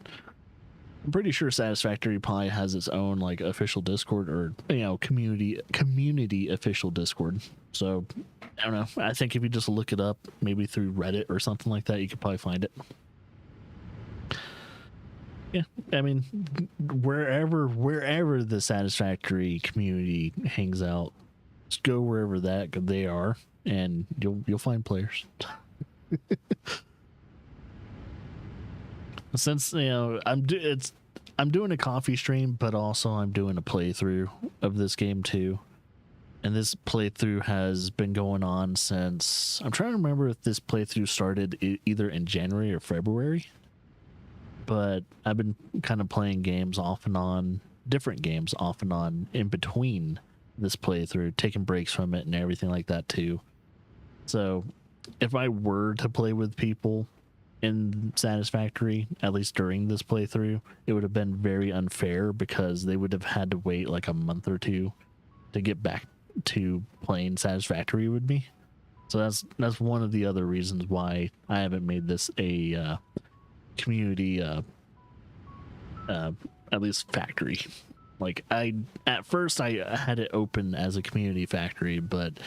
Speaker 1: I'm pretty sure Satisfactory probably has its own like official Discord, or community official Discord. So I don't know. I think if you just look it up, maybe through Reddit or something like that, you could probably find it. Yeah, I mean, wherever the Satisfactory community hangs out, just go wherever they are, and you'll find players. Since I'm doing a coffee stream, but also I'm doing a playthrough of this game too, and this playthrough has been going on since, I'm trying to remember if this playthrough started either in January or February. But I've been kind of playing games off and on, different games off and on in between this playthrough, taking breaks from it and everything like that too. So if I were to play with people in Satisfactory, at least during this playthrough, it would have been very unfair because they would have had to wait like a month or two to get back to playing Satisfactory with me. So that's one of the other reasons why I haven't made this a community at least factory. Like, at first I had it open as a community factory, but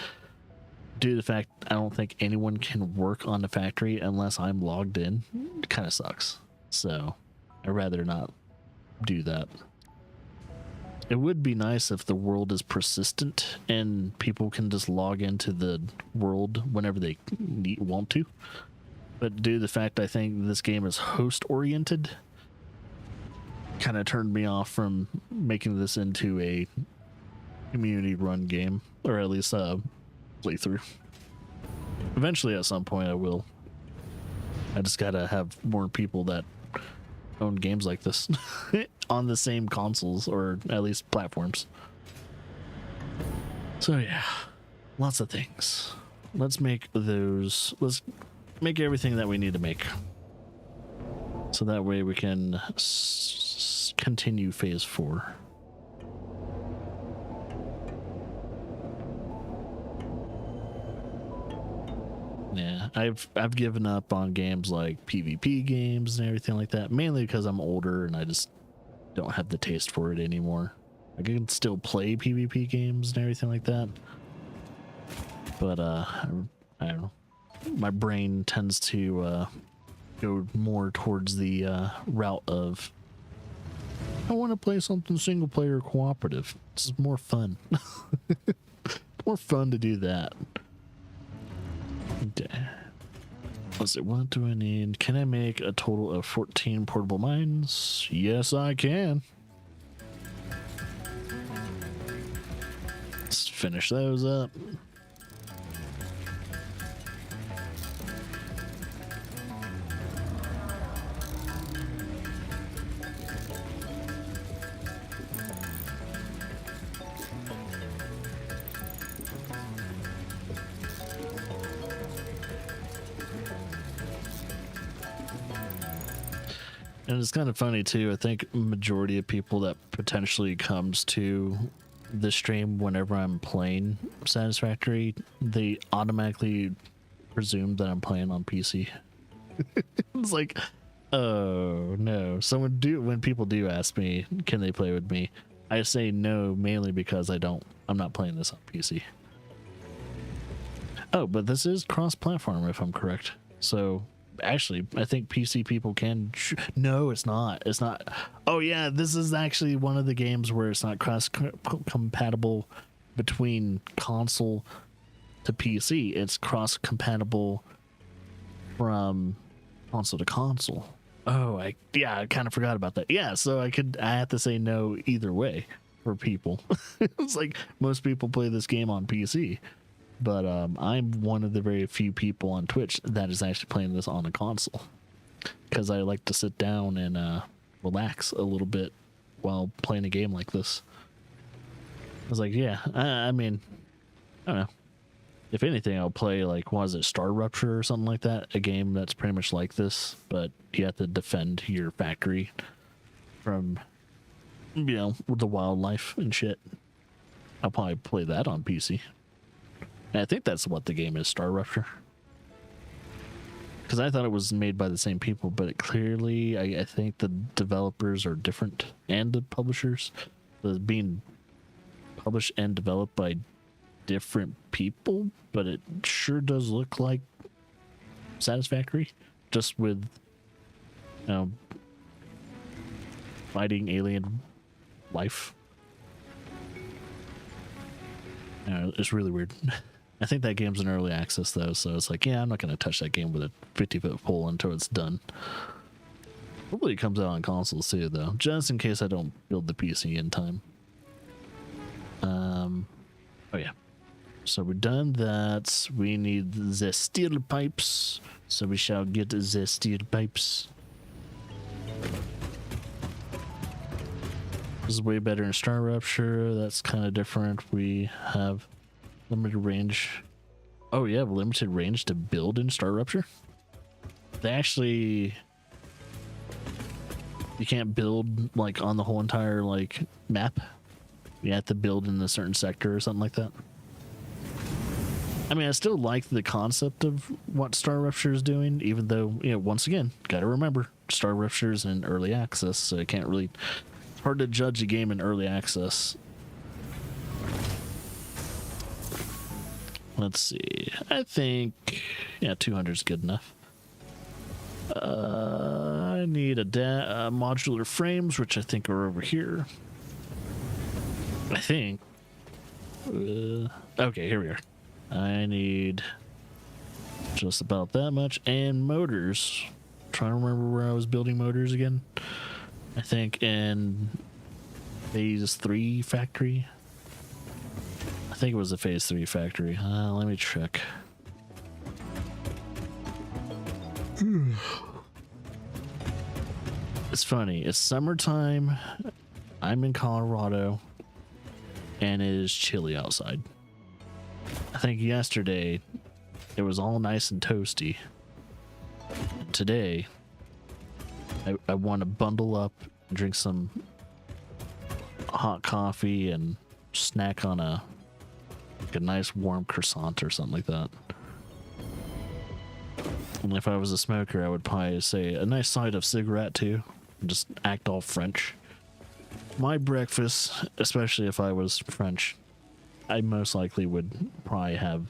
Speaker 1: due to the fact I don't think anyone can work on the factory unless I'm logged in, it kind of sucks. So I'd rather not do that. It would be nice if the world is persistent and people can just log into the world whenever they want to. But due to the fact I think this game is host-oriented, kind of turned me off from making this into a community-run game, or at least a playthrough. Eventually, at some point, I will. I just gotta have more people that own games like this on the same consoles, or at least platforms. So yeah, lots of things. Let's make everything that we need to make, so that way we can continue phase 4. Yeah, I've given up on games like PvP games and everything like that, mainly because I'm older and I just don't have the taste for it anymore. I can still play PvP games and everything like that, but I don't know. My brain tends to go more towards the route of, I want to play something single player cooperative. This is more fun. More fun to do that. Let's see, what do I need? Can I make a total of 14 portable mines? Yes, I can. Let's finish those up. And it's kind of funny too. I think majority of people that potentially comes to the stream whenever I'm playing Satisfactory, they automatically presume that I'm playing on PC. It's like, oh no. So when people do ask me, can they play with me? I say no, mainly because I'm not playing this on PC. Oh, but this is cross-platform if I'm correct. So actually, I think PC people can. No, it's not. It's not. Oh yeah, this is actually one of the games where it's not cross-compatible between console to PC. It's cross-compatible from console to console. Oh, I kind of forgot about that. Yeah, so I have to say no either way for people. It's like most people play this game on PC. But I'm one of the very few people on Twitch that is actually playing this on a console, because I like to sit down and relax a little bit while playing a game like this. I was like, yeah, I mean, I don't know. If anything, I'll play like, what is it, Star Rupture or something like that? A game that's pretty much like this, but you have to defend your factory from, the wildlife and shit. I'll probably play that on PC. And I think that's what the game is, Star Rupture. Because I thought it was made by the same people, but it clearly, I think the developers are different, and the publishers. It's being published and developed by different people, but it sure does look like Satisfactory, just with, fighting alien life. It's really weird. I think that game's in early access though, so it's like, yeah, I'm not going to touch that game with a 50-foot pole until it's done. Hopefully it comes out on consoles too, though, just in case I don't build the PC in time. Oh yeah. So we're done that. We need the steel pipes, so we shall get the steel pipes. This is way better in Star Rupture. That's kind of different. We have limited range. Oh yeah, limited range to build in Star Rupture. They actually, you can't build like on the whole entire like map. You have to build in a certain sector or something like that. I mean, I still like the concept of what Star Rupture is doing, even though, once again, gotta remember, Star Rupture is in early access, so I can't really, it's hard to judge a game in early access. Let's see. I think, 200 is good enough. I need a modular frames, which I think are over here. I think. Okay, here we are. I need just about that much. And motors. Trying to remember where I was building motors again. I think in phase 3 factory. I think it was a phase 3 factory. Let me check. It's funny. It's summertime. I'm in Colorado. And it is chilly outside. I think yesterday it was all nice and toasty. Today, I want to bundle up and drink some hot coffee and snack on a nice warm croissant or something like that. And if I was a smoker, I would probably say a nice side of cigarette too. And just act all French. My breakfast, especially if I was French, I most likely would probably have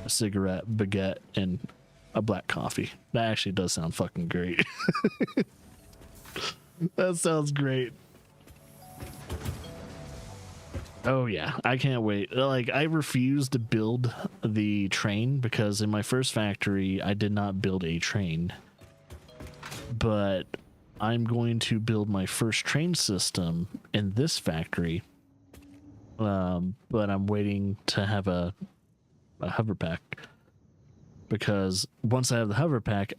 Speaker 1: a cigarette, baguette, and a black coffee. That actually does sound fucking great. That sounds great. Oh yeah, I can't wait. Like, I refuse to build the train because in my first factory, I did not build a train. But I'm going to build my first train system in this factory. But I'm waiting to have a hover pack, because once I have the hover pack,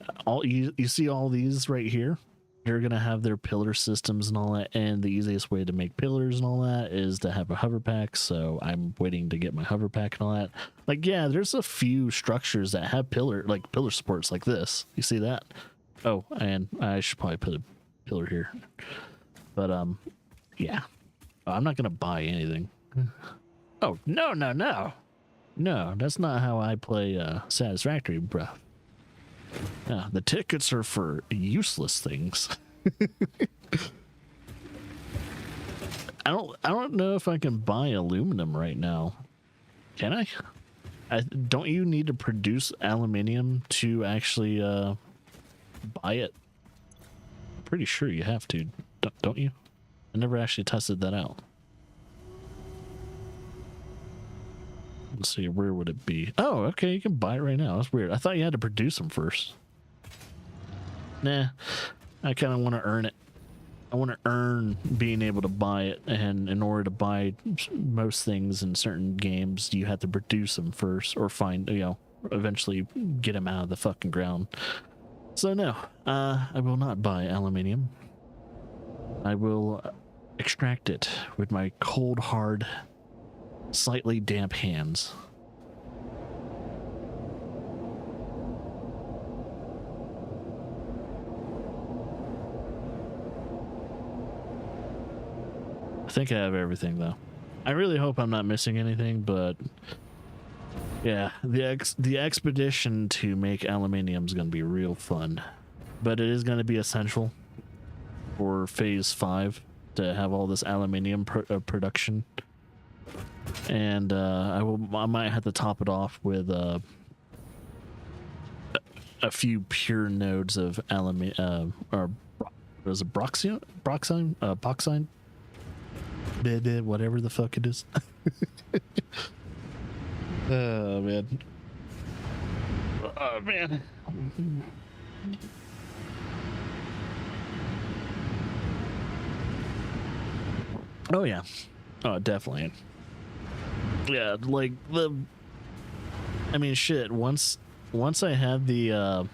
Speaker 1: you see all these right here, they're gonna have their pillar systems and all that, and the easiest way to make pillars and all that is to have a hover pack. So I'm waiting to get my hover pack and all that. Like, yeah, there's a few structures that have pillar supports like this. You see that? Oh, and I should probably put a pillar here. But yeah, I'm not gonna buy anything. Oh, no. No, that's not how I play Satisfactory, bruh. No, the tickets are for useless things. I don't know if I can buy aluminum right now. Can I? Don't you need to produce aluminium to actually buy it? I'm pretty sure you have to, don't you? I never actually tested that out. Let's see, where would it be? Oh, okay, you can buy it right now. That's weird. I thought you had to produce them first. Nah, I kind of want to earn it. I want to earn being able to buy it, and in order to buy most things in certain games, you have to produce them first, or find, you know, eventually get them out of the fucking ground. So no, I will not buy aluminium. I will extract it with my cold, hard, slightly damp hands. I think I have everything though. I really hope I'm not missing anything, but yeah, the expedition to make aluminium is going to be real fun, but it is going to be essential for phase 5 to have all this aluminium production, and I might have to top it off with a few pure nodes of aluminium, or was it bauxite, whatever the fuck it is. Oh man. Oh man. Oh yeah. Oh, definitely. Yeah, like I mean shit, once I had the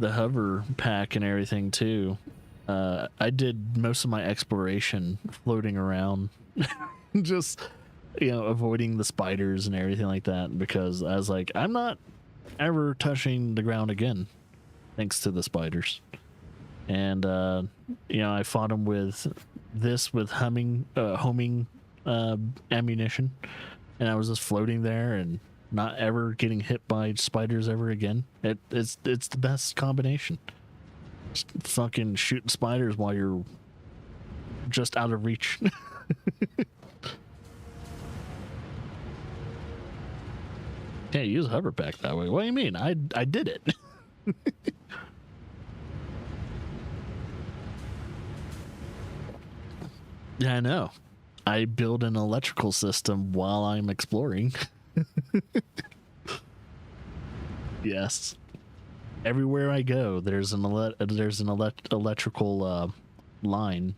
Speaker 1: hover pack and everything too, I did most of my exploration floating around, just, you know, avoiding the spiders and everything like that, because I was like, I'm not ever touching the ground again, thanks to the spiders. And you know, I fought them with homing ammunition, and I was just floating there and not ever getting hit by spiders ever again. It's the best combination. Just fucking shooting spiders while you're just out of reach. Can't use hoverpack that way. What do you mean? I did it. Yeah, I know. I build an electrical system while I'm exploring. Yes. Everywhere I go, there's an electrical line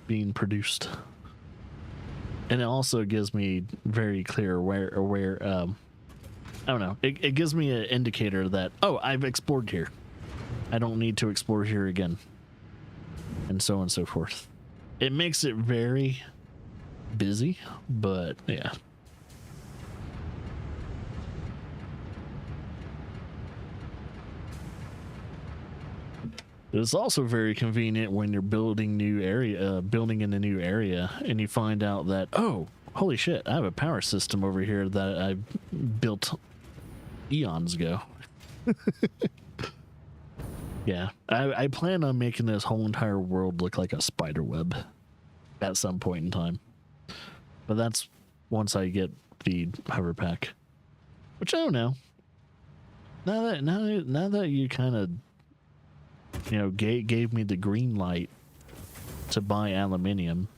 Speaker 1: being produced, and it also gives me very clear where I don't know. It gives me an indicator that, oh, I've explored here. I don't need to explore here again, and so on and so forth. It makes it very busy, but yeah. It's also very convenient when you're building in a new area, and you find out that, oh, holy shit, I have a power system over here that I built eons ago. Yeah, I plan on making this whole entire world look like a spider web at some point in time, but that's once I get the hover pack, which I don't know. Now that you kind of, you know, gave me the green light to buy aluminium,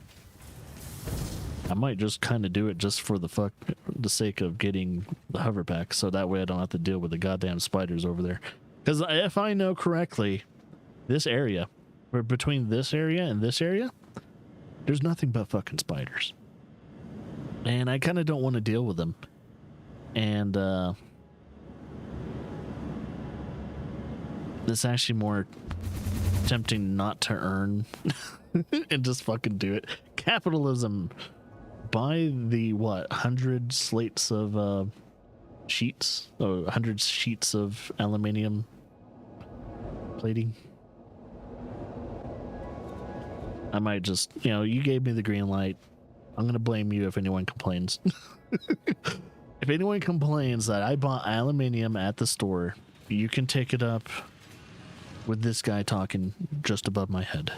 Speaker 1: I might just kind of do it just for the sake of getting the hover pack, so that way I don't have to deal with the goddamn spiders over there. Because if I know correctly, this area, or between this area and this area, there's nothing but fucking spiders, and I kind of don't want to deal with them. And it's actually more tempting not to earn and just fucking do it. Capitalism. Buy the 100 slates of sheets, 100 sheets of aluminium plating. I might just, you know, you gave me the green light. I'm gonna blame you if anyone complains. If anyone complains that I bought aluminium at the store, you can take it up with this guy talking just above my head.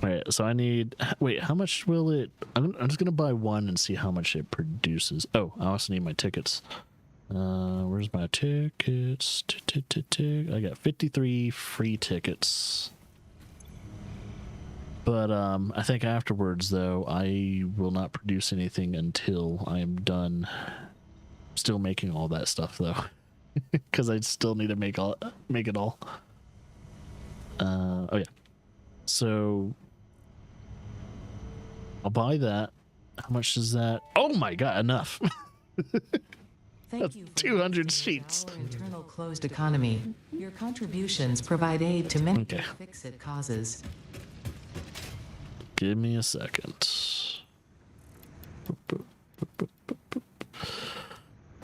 Speaker 1: All right, so I need. Wait, how much will it? I'm just gonna buy one and see how much it produces. Oh, I also need my tickets. Where's my tickets? I got 53 free tickets. But I think afterwards, though, I will not produce anything until I am done. Still making all that stuff, though, because I still need to make it all. Oh yeah. So I'll buy that. How much is that? Oh my god, enough. That's 200 sheets.
Speaker 2: Our internal closed economy. Your contributions provide aid to many
Speaker 1: Okay.
Speaker 2: fix-it causes.
Speaker 1: Give me a second.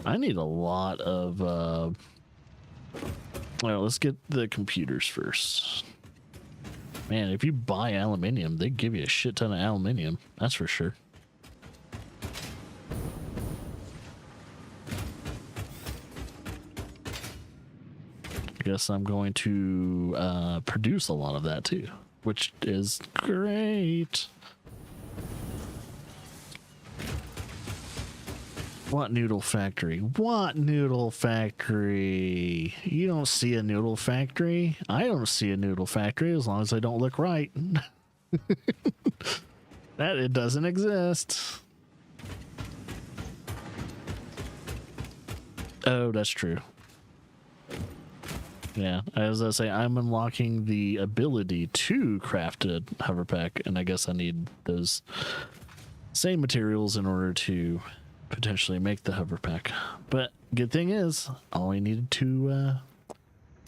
Speaker 1: I need a lot of well, let's get the computers first. Man, if you buy aluminium, they give you a shit ton of aluminium. That's for sure. I guess I'm going to produce a lot of that too, which is great. What noodle factory? What noodle factory? You don't see a noodle factory. I don't see a noodle factory as long as I don't look right. That it doesn't exist. Oh, that's true. Yeah, as I say, I'm unlocking the ability to craft a hover pack, and I guess I need those same materials in order to potentially make the hover pack. But good thing is, all I needed to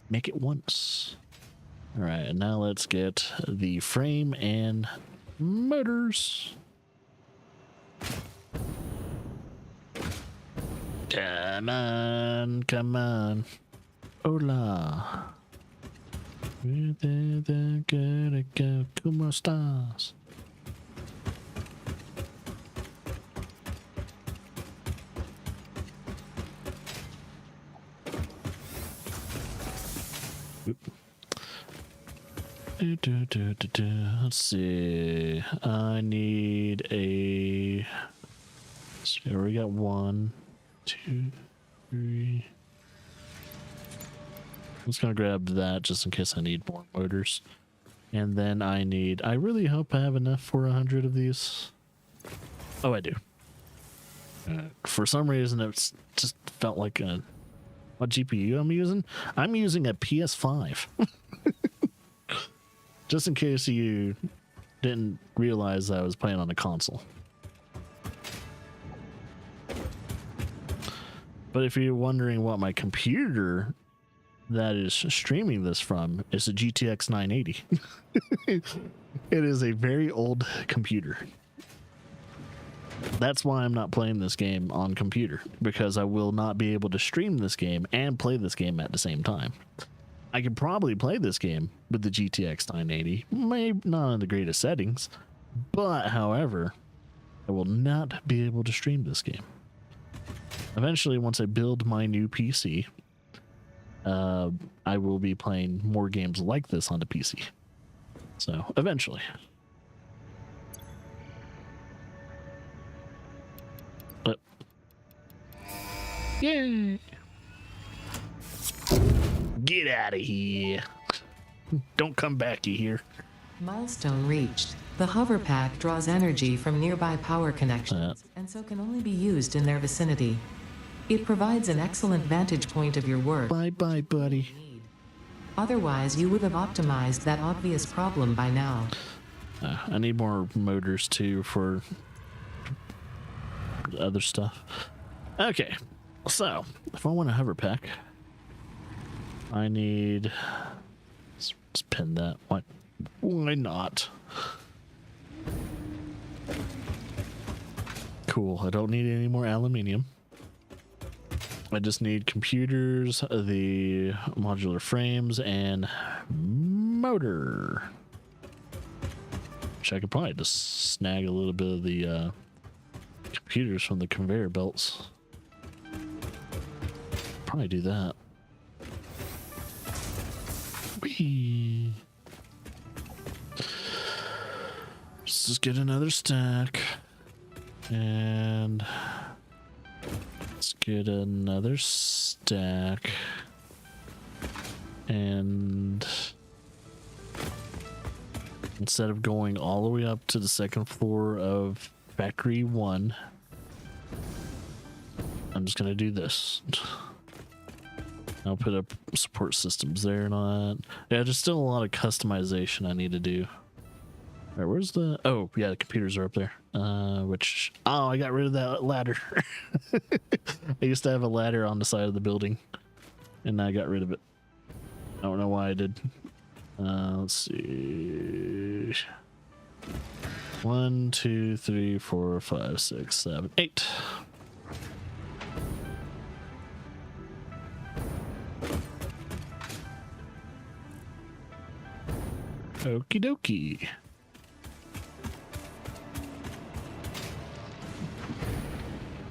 Speaker 1: make it once. All right, and now let's get the frame and motors. Come on, come on. Hola. Where the gotta go? Como estás? Let's see. I need a. So we got 1, 2, 3. I'm just gonna grab that just in case I need more motors. And then I really hope I have enough for 100 of these. Oh, I do. For some reason, it's just felt like what GPU I'm using. I'm using a PS5. Just in case you didn't realize I was playing on a console. But if you're wondering what my computer that is streaming this from, is a GTX 980. It is a very old computer. That's why I'm not playing this game on computer, because I will not be able to stream this game and play this game at the same time. I could probably play this game with the GTX 980, maybe not in the greatest settings, but however, I will not be able to stream this game. Eventually, once I build my new PC, I will be playing more games like this on the PC. So, eventually. But, yay! Get out of here. Don't come back, you hear?
Speaker 2: Milestone reached. The hover pack draws energy from nearby power connections, and so can only be used in their vicinity. It provides an excellent vantage point of your work.
Speaker 1: Bye-bye, buddy.
Speaker 2: Otherwise, you would have optimized that obvious problem by now.
Speaker 1: I need more motors, too, for other stuff. Okay, so, if I want a hover pack, I need... Let's pin that. Why not? Cool, I don't need any more aluminium. I just need computers, the modular frames, and motor. Which I could probably just snag a little bit of the computers from the conveyor belts. Probably do that. Whee! Let's just get another stack. And let's get another stack. And instead of going all the way up to the second floor of Factory 1, I'm just going to do this. I'll put up support systems there and all that. Yeah, there's still a lot of customization I need to do. All right, where's the... Oh, yeah, the computers are up there. Which... Oh, I got rid of that ladder. I used to have a ladder on the side of the building, and I got rid of it. I don't know why I did. Let's see. 1, 2, 3, 4, 5, 6, 7, 8. Okie dokie.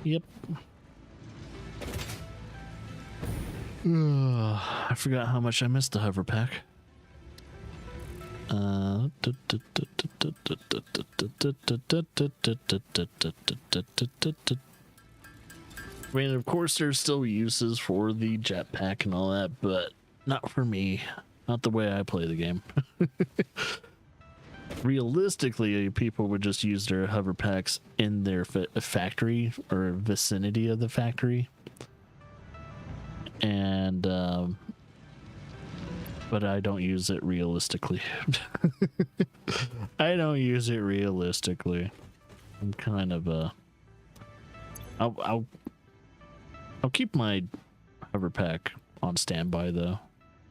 Speaker 1: Yep. I forgot how much I missed the hover pack. I mean, of course, there's still uses for the jetpack and all that, but not for me. Not the way I play the game. Realistically, people would just use their hover packs in their factory or vicinity of the factory. And, but I don't use it realistically. I don't use it realistically. I'm kind of I'll keep my hover pack on standby though,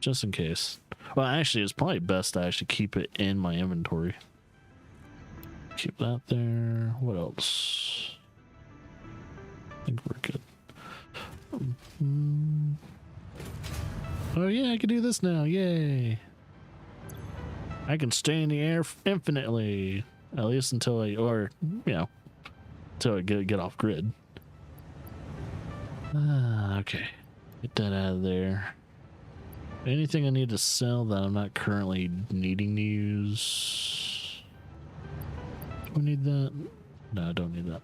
Speaker 1: just in case. Well, actually, it's probably best I actually keep it in my inventory. Keep that there. What else? I think we're good. Oh yeah, I can do this now. Yay. I can stay in the air infinitely. At least until I, or, you know, until I get off grid. Okay. Get that out of there. Anything I need to sell that I'm not currently needing to use? Do I need that? No, I don't need that.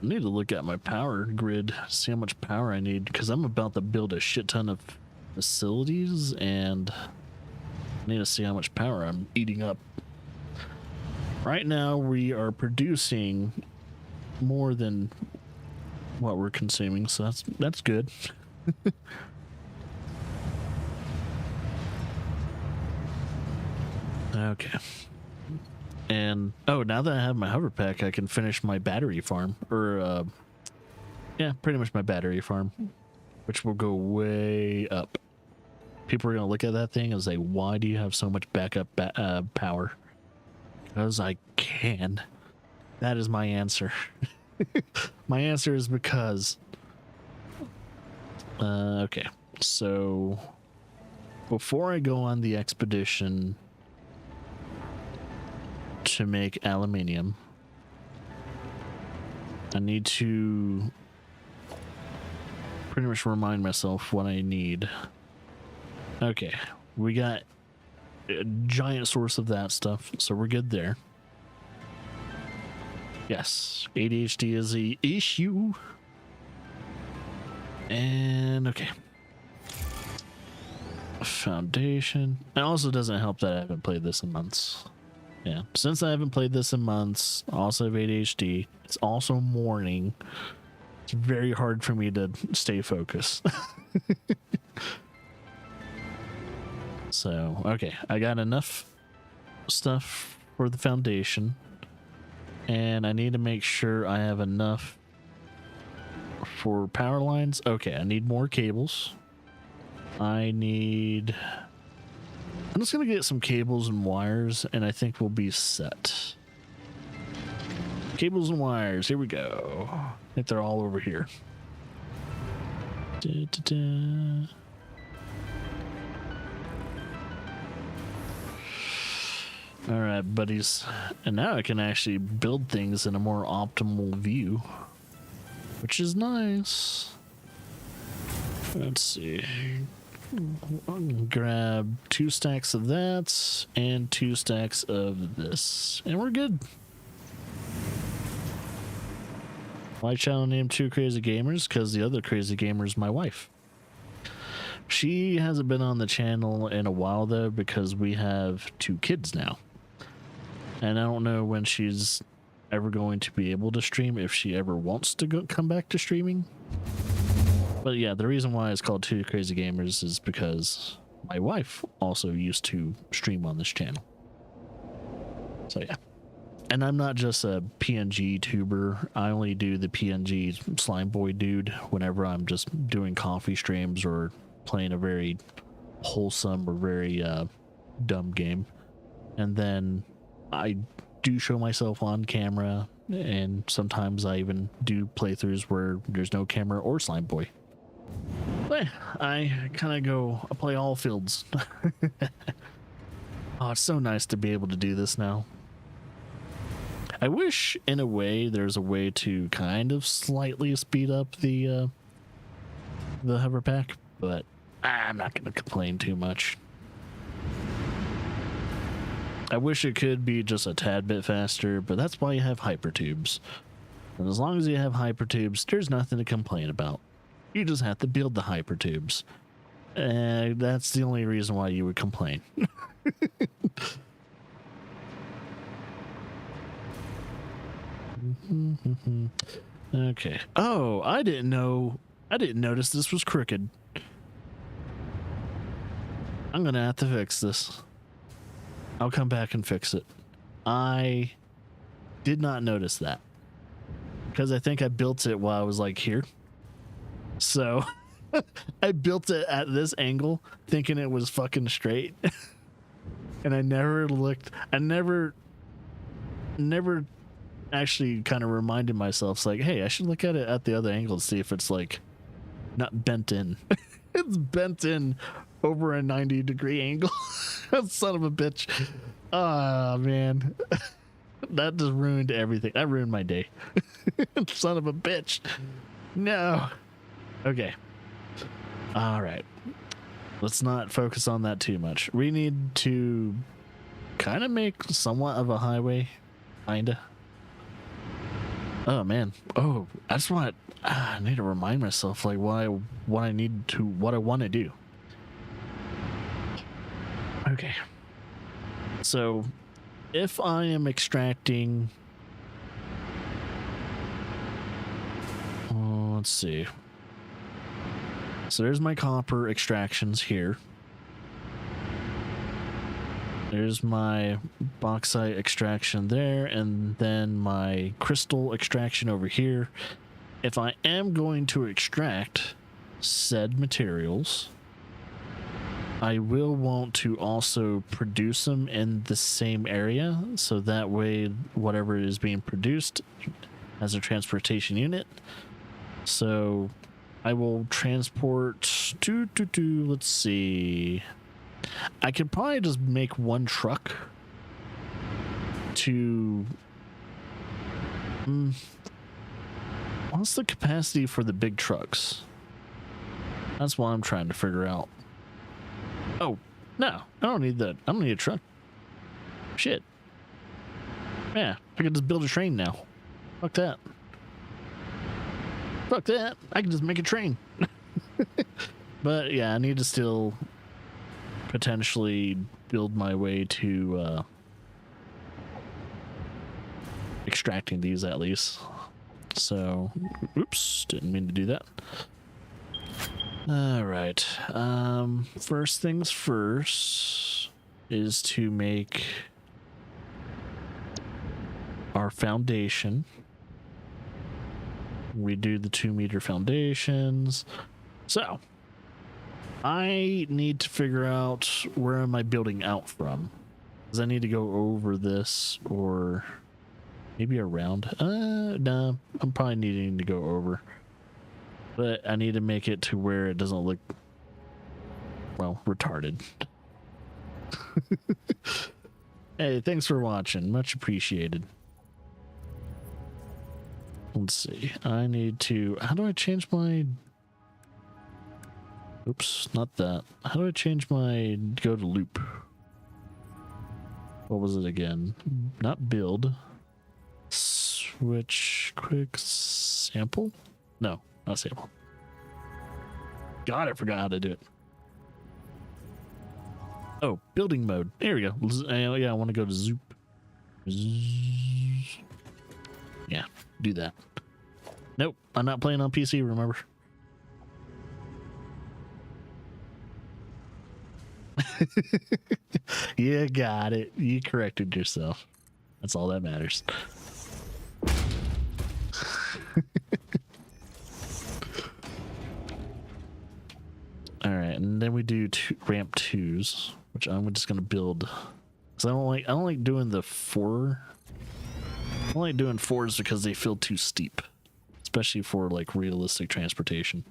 Speaker 1: I need to look at my power grid, see how much power I need, because I'm about to build a shit ton of facilities, and I need to see how much power I'm eating up. Right now, we are producing more than what we're consuming, so that's good. Okay. And oh, now that I have my hover pack, I can finish my battery farm, or yeah, pretty much my battery farm, which will go way up. People are gonna look at that thing and say, "Why do you have so much backup power?" Because I can. That is my answer. My answer is because. Okay, so before I go on the expedition to make aluminium, I need to pretty much remind myself what I need. Okay, we got a giant source of that stuff, so we're good there. Yes, ADHD is the issue. And okay. Foundation. It also doesn't help that I haven't played this in months. Yeah, since I haven't played this in months, I also have ADHD. It's also morning. It's very hard for me to stay focused. So, okay, I got enough stuff for the foundation, and I need to make sure I have enough for power lines. Okay, I need more cables. I'm just gonna get some cables and wires, and I think we'll be set. Cables and wires, here we go. I think they're all over here. All right, buddies. And now I can actually build things in a more optimal view, which is nice. Let's see. grab 2 stacks of that and 2 stacks of this, and we're good. My channel named Two Crazy Gamers because the other crazy gamer is my wife. She hasn't been on the channel in a while though because we have 2 kids now, and I don't know when she's ever going to be able to stream, if she ever wants to come back to streaming. But yeah, the reason why it's called Two Crazy Gamers is because my wife also used to stream on this channel. So yeah. And I'm not just a PNG tuber. I only do the PNG slime boy dude whenever I'm just doing coffee streams or playing a very wholesome or very dumb game. And then I do show myself on camera, and sometimes I even do playthroughs where there's no camera or slime boy. But I kind of go, I play all fields. Oh, it's so nice to be able to do this now. I wish, in a way, there's a way to kind of slightly speed up the hover pack, but I'm not going to complain too much. I wish it could be just a tad bit faster, but that's why you have hypertubes. And as long as you have hypertubes, there's nothing to complain about. You just have to build the hypertubes. And that's the only reason why you would complain. Okay. Oh, I didn't notice this was crooked. I'm gonna have to fix this. I'll come back and fix it. I did not notice that because I think I built it while I was like here. So I built it at this angle thinking it was fucking straight. And I never looked, I never actually kind of reminded myself, it's like, hey, I should look at it at the other angle to see if it's like not bent in. It's bent in over a 90-degree angle. Son of a bitch. Ah, man. That just ruined everything. That ruined my day. Son of a bitch. No. Okay. All right. Let's not focus on that too much. We need to kind of make somewhat of a highway. Kinda. Oh, man. Oh, I need to remind myself like what I want to do. Okay. So if I am extracting, let's see. So there's my copper extractions here. There's my bauxite extraction there, and then my crystal extraction over here. If I am going to extract said materials, I will want to also produce them in the same area, so that way whatever is being produced has a transportation unit. So I will transport let's see. I could probably just make one truck to what's the capacity for the big trucks? That's what I'm trying to figure out. Oh, no, I don't need that. I don't need a truck. Shit. Yeah, I can just build a train now. Fuck that. Fuck that. I can just make a train. But yeah, I need to still potentially build my way to extracting these at least. So, oops, didn't mean to do that. All right. First things first is to make our foundation. We do the 2-meter foundations. So I need to figure out where am I building out from, because I need to go over this or maybe around. No, I'm probably needing to go over. But I need to make it to where it doesn't look, well, retarded. Hey, thanks for watching. Much appreciated. Let's see. I need to... How do I change my... Oops, not that. How do I change my go to loop? What was it again? Not build. Switch quick sample? No, not sample. God, I forgot how to do it. Oh, building mode. There we go. Yeah, I want to go to Zoop. Yeah, do that. Nope, I'm not playing on PC, remember? You got it. You corrected yourself. That's all that matters. All right, and then we do ramp 2s, which I'm just gonna build. Cause I don't like doing the 4. I don't like doing 4s because they feel too steep, especially for like realistic transportation.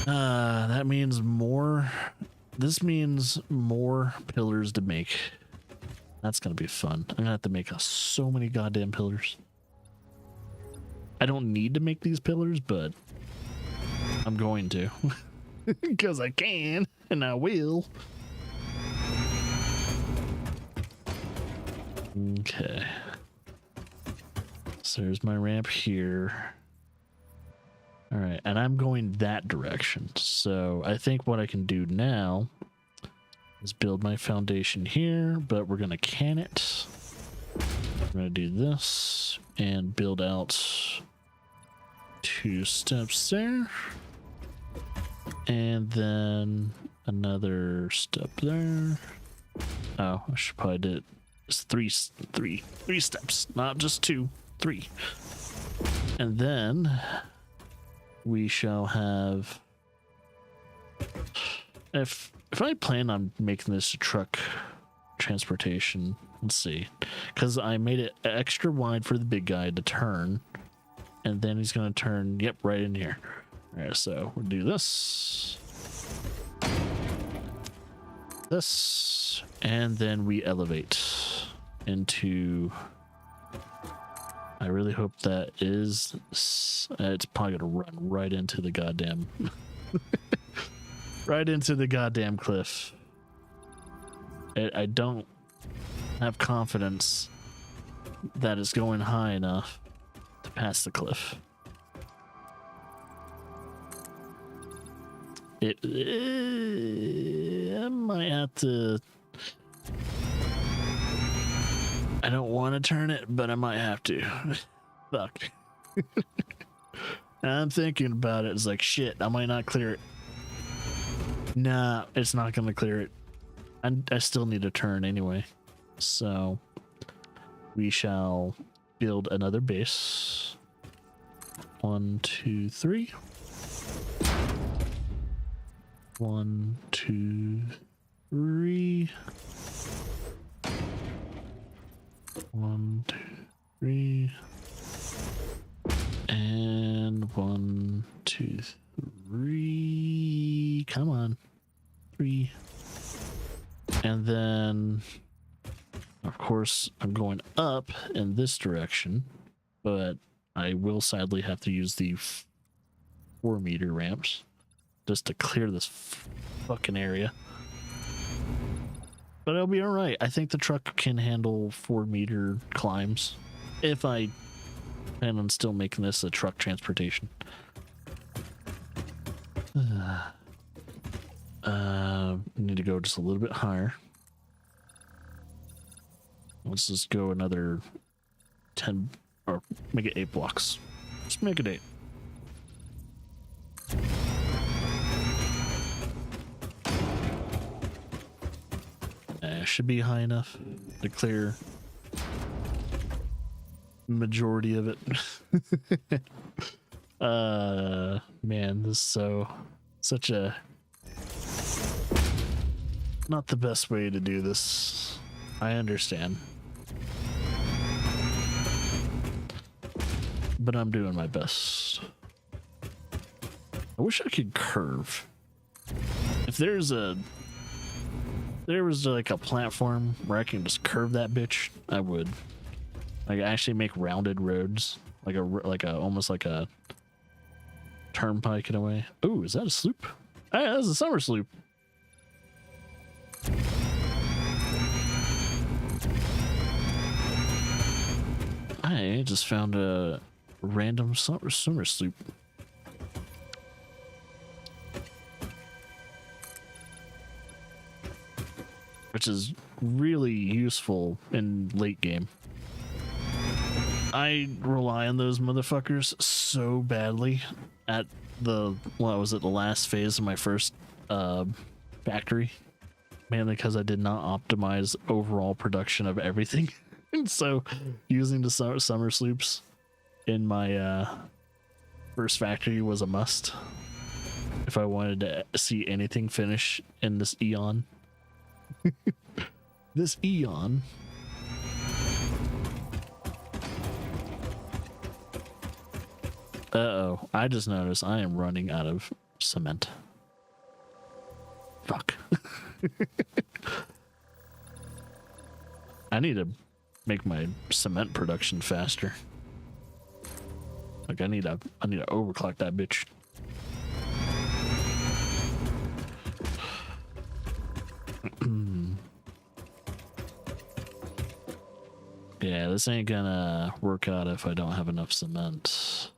Speaker 1: That means more. This means more pillars to make. That's gonna be fun. I'm gonna have to make so many goddamn pillars. I don't need to make these pillars, but I'm going to. Because I can, and I will. Okay. So there's my ramp here. All right, and I'm going that direction. So I think what I can do now is build my foundation here, but we're gonna can it. We're gonna do this and build out 2 steps there. And then another step there. Oh, I should probably do it. It's three steps, not just 2, 3. And then we shall have, if I plan on making this a truck transportation, let's see, because I made it extra wide for the big guy to turn, and then he's gonna turn, yep, right in here. All right, so we'll do this, and then we elevate into, I really hope that is, it's probably gonna run right into the goddamn, right into the goddamn cliff. I don't have confidence that it's going high enough to pass the cliff. I might have to, I don't want to turn it, but I might have to. Fuck. I'm thinking about it. It's like, shit, I might not clear it. Nah, it's not going to clear it. I still need to turn anyway. So we shall build another base. 1, 2, 3. 1, 2, 3. 1, 2, 3. And 1, 2, 3. Come on. 3. And then, of course, I'm going up in this direction, but I will sadly have to use the 4-meter ramps just to clear this fucking area. But it'll be all right. I think the truck can handle 4-meter climbs if I plan on still making this a truck transportation. Need to go just a little bit higher. Let's just go another 10, or make it 8 blocks. Just make it 8. Should be high enough to clear majority of it. Man, this is such a not the best way to do this. I understand, but I'm doing my best. I wish I could curve. If there was like a platform where I can just curve that bitch, I would. Like actually make rounded roads, like a almost like a turnpike in a way. Oh, is that a sloop? Ah, that's a summer sloop. I just found a random summer sloop. Which is really useful in late game. I rely on those motherfuckers so badly at the, what was it, the last phase of my first factory. Mainly because I did not optimize overall production of everything. And so using the summer sloops in my first factory was a must. If I wanted to see anything finish in this eon. This eon. Uh-oh, I just noticed I am running out of cement. Fuck. I need to make my cement production faster. Like I need to overclock that bitch. Yeah, this ain't gonna work out if I don't have enough cement.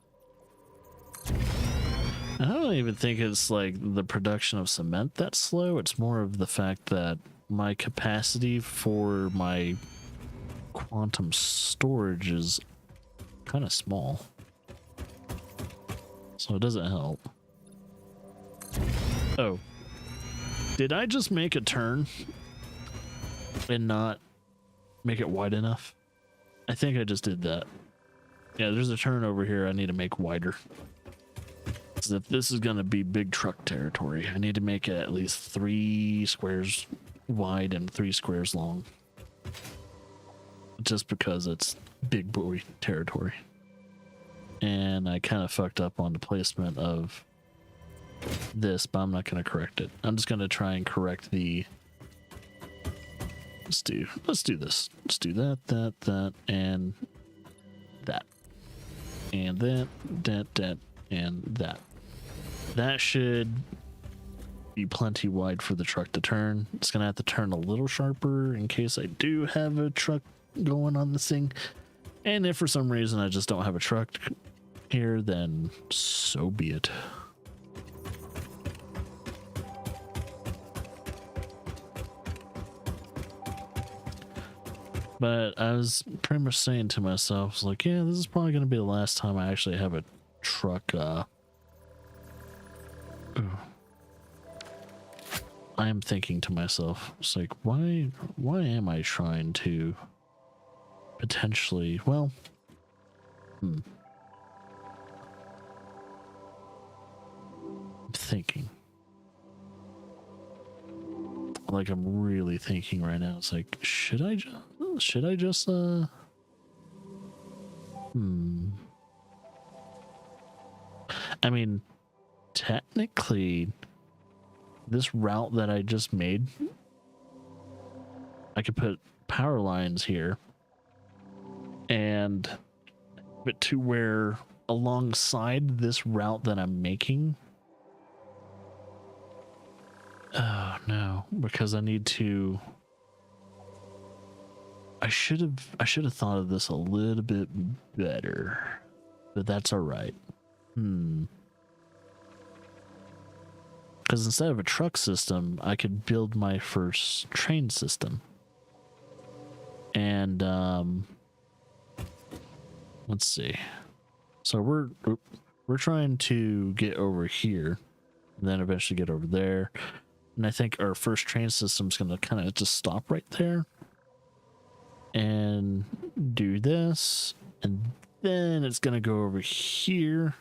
Speaker 1: I don't even think it's like the production of cement that's slow. It's more of the fact that my capacity for my quantum storage is kind of small. So it doesn't help. Oh. Did I just make a turn and not make it wide enough? I think I just did that. Yeah, there's a turn over here I need to make wider. So if this is going to be big truck territory, I need to make it at least 3 squares wide and 3 squares long. Just because it's big boy territory. And I kind of fucked up on the placement of this, but I'm not going to correct it. I'm just going to try and correct the... Let's do this. Let's do that, and that. And that, and that. That should be plenty wide for the truck to turn. It's going to have to turn a little sharper in case I do have a truck going on this thing. And if for some reason I just don't have a truck here, then so be it. But I was pretty much saying to myself, I was like, yeah, this is probably going to be the last time I actually have a truck. I am thinking to myself, it's like, why am I trying to potentially, well, I'm thinking. Like I'm really thinking right now. It's like, should I just I mean, technically this route that I just made, I could put power lines here and but to where alongside this route that I'm making. Oh no, because I need to. I should have thought of this a little bit better, but that's all right. Because instead of a truck system, I could build my first train system. And let's see. So we're trying to get over here, and then eventually get over there. And I think our first train system is going to kind of just stop right there and do this. And then it's going to go over here.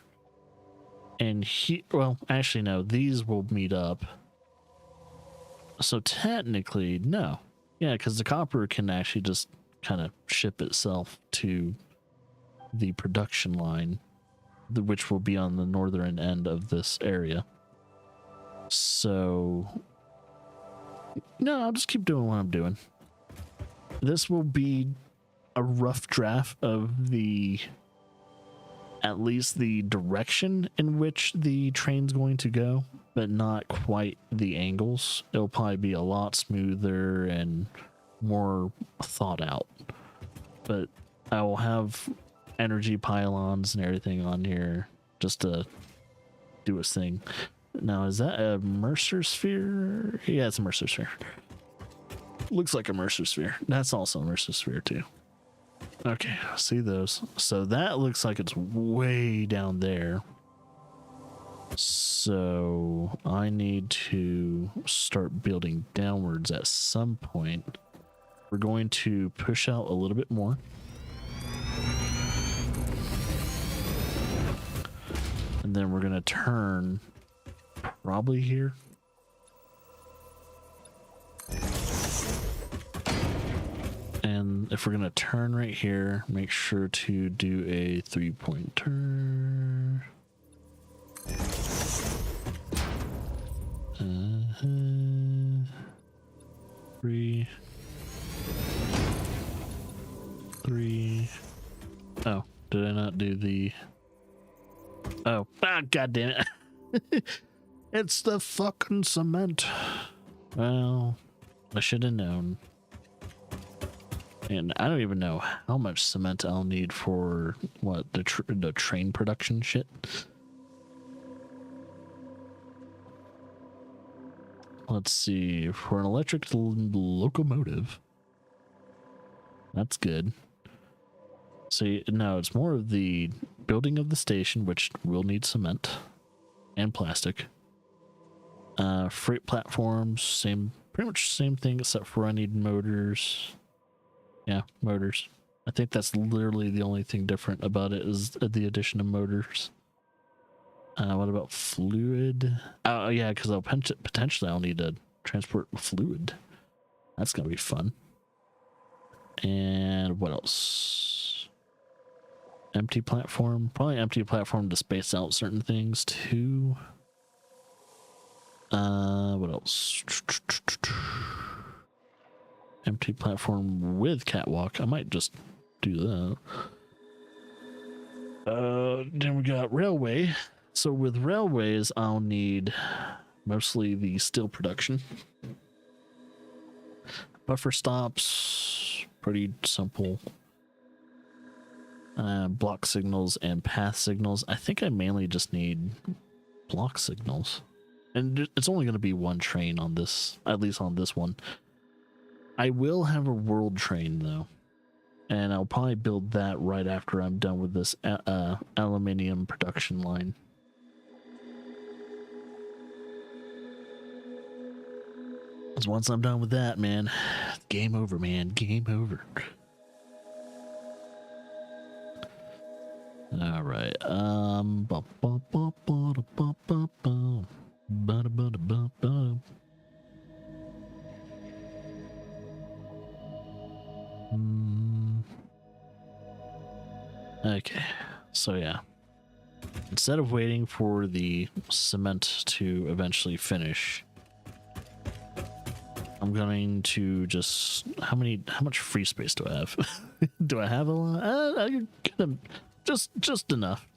Speaker 1: And well, actually, no, these will meet up. So technically, no. Yeah, because the copper can actually just kind of ship itself to the production line, which will be on the northern end of this area. So, no, I'll just keep doing what I'm doing. This will be a rough draft of the at least the direction in which the train's going to go, but not quite the angles. It'll probably be a lot smoother and more thought out. But I will have energy pylons and everything on here just to do its thing. Now, is that a Mercer sphere? Yeah, it's a Mercer sphere. Looks like a Mercer sphere. That's also a Mercer sphere too. Okay, I see those. So that looks like it's way down there. So I need to start building downwards at some point. We're going to push out a little bit more. And then we're going to turn probably here. And if we're going to turn right here, make sure to do a 3-point turn. Three. Oh, did I not do the... Oh, god damn it. It's the fucking cement. Well, I should have known. And I don't even know how much cement I'll need for what the train production shit. Let's see, for an electric locomotive. That's good. See, no, it's more of the building of the station, which will need cement and plastic. Freight platforms, pretty much same thing, except for I need motors. Yeah, motors. I think that's literally the only thing different about it is the addition of motors. What about fluid? Oh yeah, because potentially I'll need to transport fluid. That's gonna be fun. And what else? Empty platform. Probably empty platform to space out certain things too. What else? Empty platform with catwalk. I might just do that. Then we got railway. So with railways, I'll need mostly the steel production. Buffer stops, pretty simple. Block signals and path signals. I think I mainly just need block signals. And it's only going to be one train on this, at least on this one. I will have a world train though. And I'll probably build that right after I'm done with this aluminium production line. Because once I'm done with that, man, game over, man. Game over. All right. Okay. So yeah. Instead of waiting for the cement to eventually finish, I'm going to just how much free space do I have? Do I have a lot? I'm gonna just enough.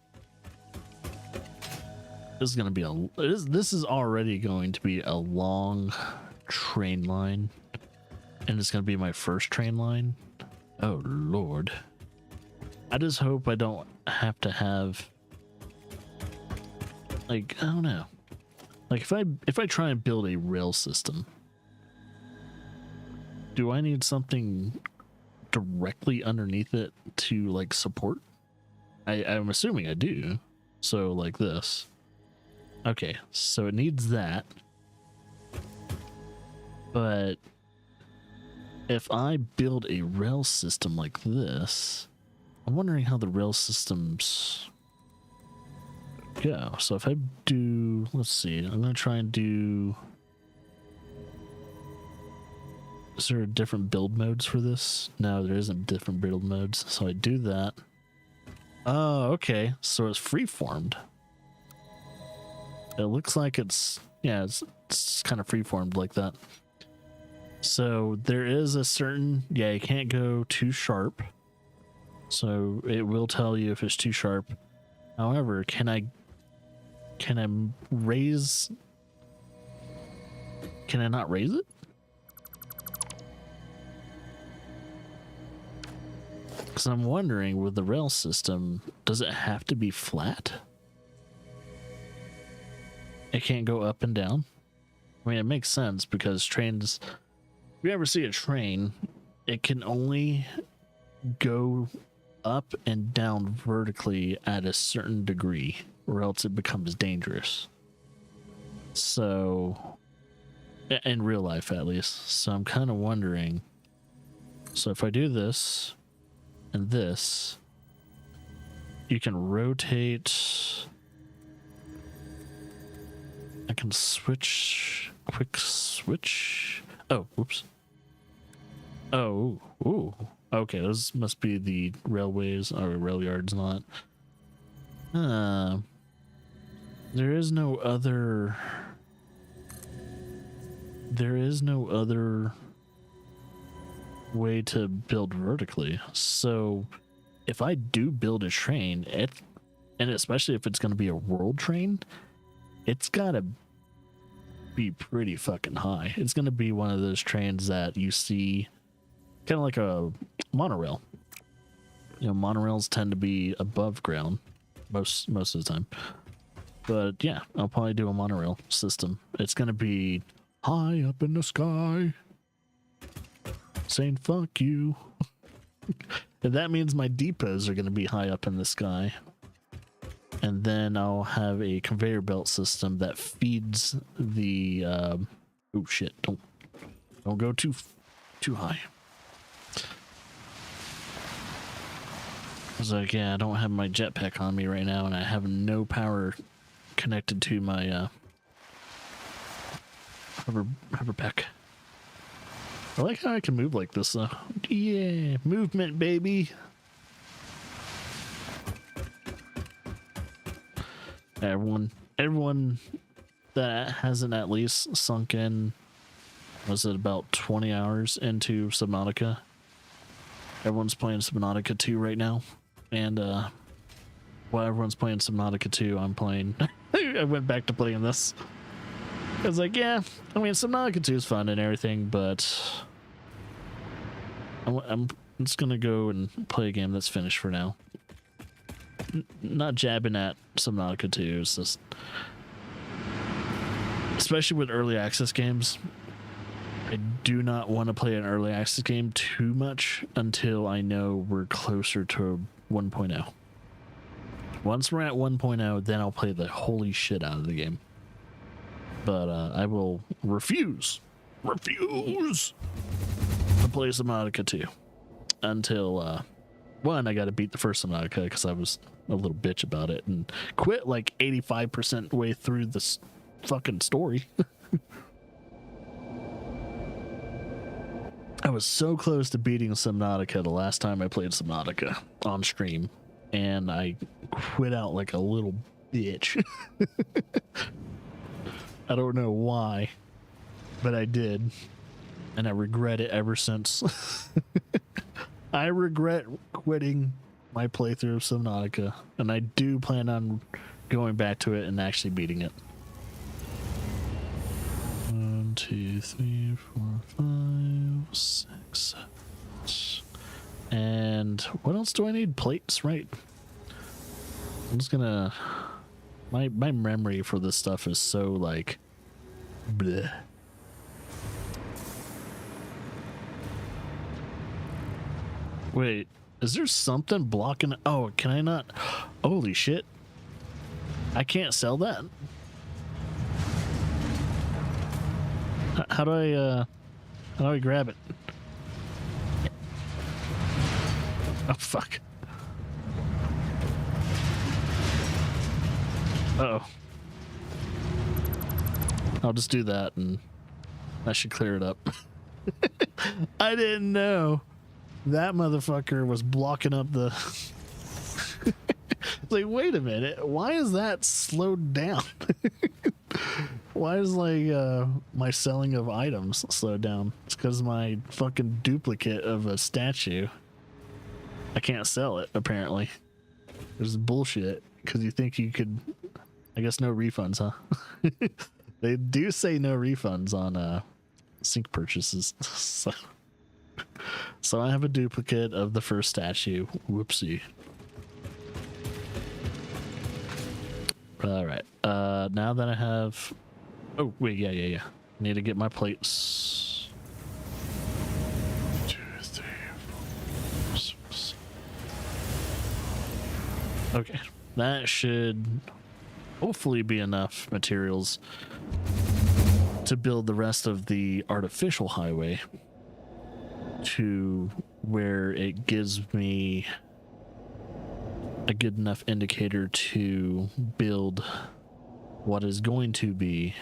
Speaker 1: This is gonna be this is already going to be a long train line, and it's gonna be my first train line. Oh Lord. I just hope I don't have to have, like, I don't know, like if I try and build a rail system, do I need something directly underneath it to like support? I'm assuming I do. So like this. Okay, so it needs that. But if I build a rail system like this, I'm wondering how the rail systems go. So if I do, let's see, I'm going to try and do, is there different build modes for this? No, there isn't different build modes. So I do that. Oh, okay. So it's freeformed. It looks like it's kind of freeformed like that. So there is a certain, you can't go too sharp. So it will tell you if it's too sharp. However, can I raise? Can I not raise it? Because I'm wondering, with the rail system, does it have to be flat? It can't go up and down? I mean, it makes sense because trains, if you ever see a train, it can only go up and down vertically at a certain degree, or else it becomes dangerous. So, in real life at least. So I'm kind of wondering, so if I do this and this, you can rotate. I can switch, quick switch. Oh, whoops. Oh, ooh. Okay, those must be the railways or rail yards, not. There is no other. There is no other way to build vertically. So, if I do build a train, and especially if it's going to be a world train, it's gotta be pretty fucking high. It's gonna be one of those trains that you see, kind of like a monorail. You know, monorails tend to be above ground most of the time. But yeah, I'll probably do a monorail system. It's gonna be high up in the sky, saying fuck you. And that means my depots are gonna be high up in the sky. And then I'll have a conveyor belt system that feeds the oh shit, don't go too high. I was like, yeah, I don't have my jetpack on me right now, and I have no power connected to my hoverpack. I like how I can move like this though. Yeah, movement, baby. Everyone that hasn't at least sunk in, was it about 20 hours into Subnautica? Everyone's playing Subnautica 2 right now, and while everyone's playing Subnautica 2, I'm playing. I went back to playing this. I was like, yeah, I mean, Subnautica 2 is fun and everything, but I'm just gonna go and play a game that's finished for now. Not jabbing at Subnautica 2, it's just, especially with early access games, I do not want to play an early access game too much until I know we're closer to 1.0. Once we're at 1.0, then I'll play the holy shit out of the game. But I will refuse to play Subnautica 2 until one, I got to beat the first Subnautica because I was a little bitch about it and quit like 85% way through this fucking story. I was so close to beating Subnautica the last time I played Subnautica on stream, and I quit out like a little bitch. I don't know why, but I did, and I regret it ever since. I regret quitting my playthrough of Subnautica, and I do plan on going back to it and actually beating it. 1, 2, 3, 4, 5, 6, 7. And what else do I need? Plates, right? I'm just gonna. My memory for this stuff is so like, bleh. Wait, is there something blocking? Oh, can I not? Holy shit. I can't sell that? How do I grab it? Oh, fuck. Uh-oh. I'll just do that and that should clear it up. I didn't know that motherfucker was blocking up the... It's like, wait a minute, why is that slowed down? Why is like my selling of items slowed down? It's because my fucking duplicate of a statue, I can't sell it apparently. There's bullshit. Because you think you could, I guess no refunds, huh? They do say no refunds on sync purchases. So I have a duplicate of the first statue. Whoopsie. All right. Now that I have, oh wait, yeah. Need to get my plates. 2, 3, 4, 6. Okay, that should hopefully be enough materials to build the rest of the artificial highway to where it gives me a good enough indicator to build what is going to be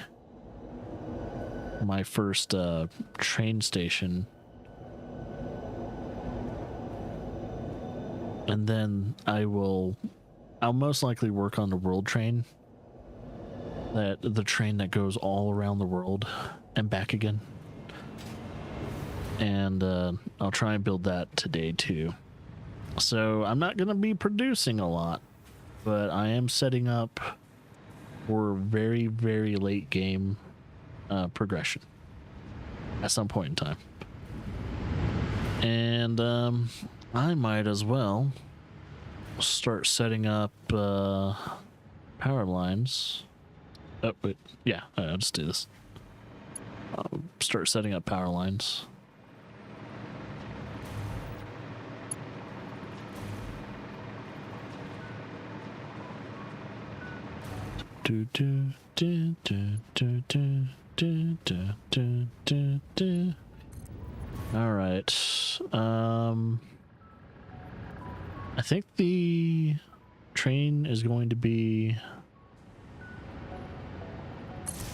Speaker 1: my first train station. And then I'll most likely work on the world train, the train that goes all around the world and back again. And I'll try and build that today too. So I'm not going to be producing a lot, but I am setting up for very, very late game progression at some point in time. And I might as well start setting up power lines. Oh, wait. Yeah, I'll just do this. I'll start setting up power lines. Do do do do do do do do do do. All right. I think the train is going to be,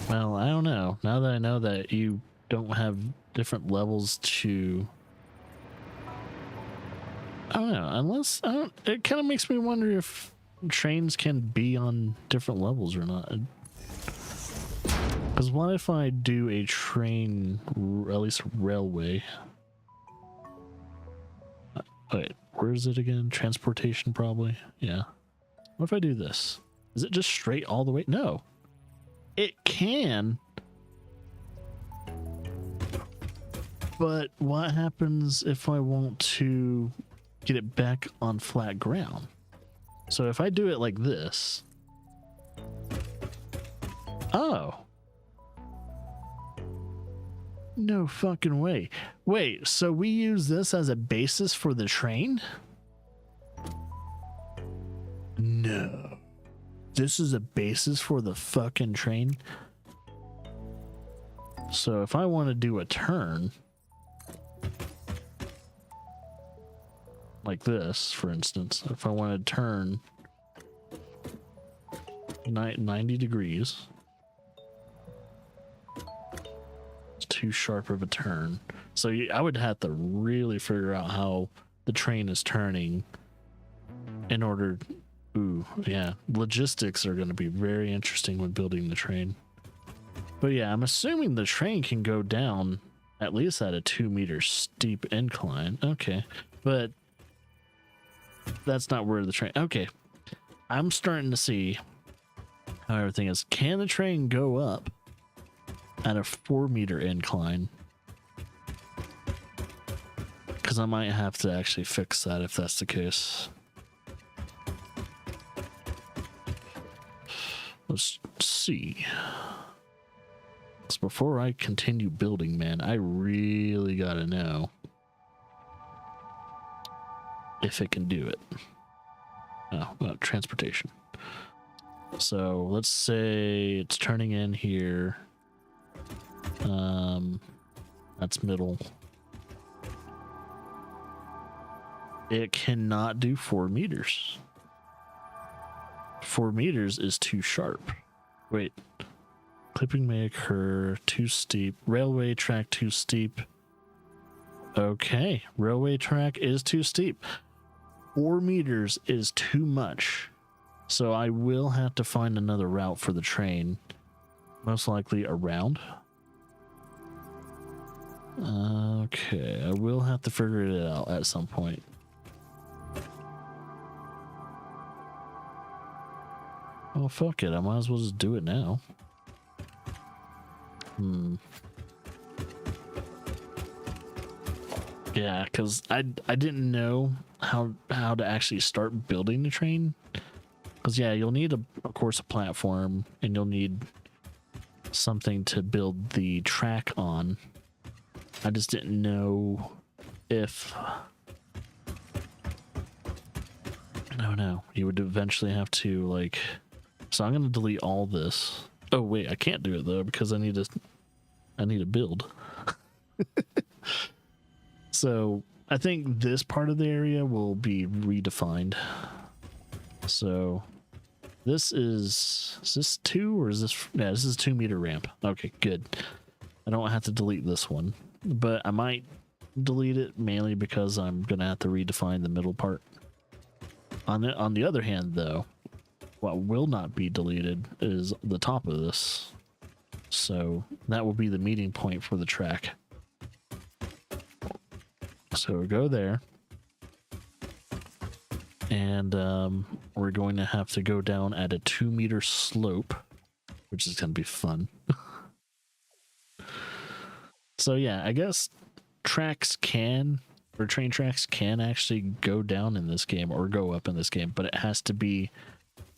Speaker 1: well, I don't know. Now that I know that you don't have different levels to, I don't know, unless, it kind of makes me wonder if trains can be on different levels or not. Because what if I do a train, or at least a railway? Wait, where is it again? Transportation, probably. Yeah. What if I do this? Is it just straight all the way? No. It can. But what happens if I want to get it back on flat ground? So if I do it like this. Oh. No fucking way. Wait, so we use this as a basis for the train? No. This is a basis for the fucking train? So if I want to do a turn like this, for instance, if I want to turn 90 degrees, it's too sharp of a turn. So I would have to really figure out how the train is turning in order. Ooh, yeah. Logistics are going to be very interesting when building the train. But yeah, I'm assuming the train can go down at least at a 2-meter steep incline. Okay. But that's not where the train. Okay. I'm starting to see how everything is. Can the train go up at a 4-meter incline? Because I might have to actually fix that if that's the case. Let's see. So before I continue building, man, I really gotta know if it can do it. Oh, well, transportation. So let's say it's turning in here. That's middle. It cannot do 4 meters. 4 meters is too sharp. Wait. Clipping may occur, too steep. Railway track too steep. Okay. Railway track is too steep. 4 meters is too much. So I will have to find another route for the train. Most likely around. Okay. I will have to figure it out at some point. Oh, fuck it. I might as well just do it now. Yeah, because I didn't know how to actually start building the train. Because, yeah, you'll need, of course, a platform, and you'll need something to build the track on. I just didn't know if... No, no. You would eventually have to, like... So I'm going to delete all this. Oh, wait, I can't do it, though, because I need to build. So I think this part of the area will be redefined. So this is this 2 or is this, yeah, this is 2 meter ramp. Okay, good. I don't have to delete this one, but I might delete it mainly because I'm gonna have to redefine the middle part. On the other hand, though, what will not be deleted is the top of this. So that will be the meeting point for the track. So go there, and we're going to have to go down at a 2 meter slope, which is going to be fun. So yeah, I guess train tracks can actually go down in this game or go up in this game, but it has to be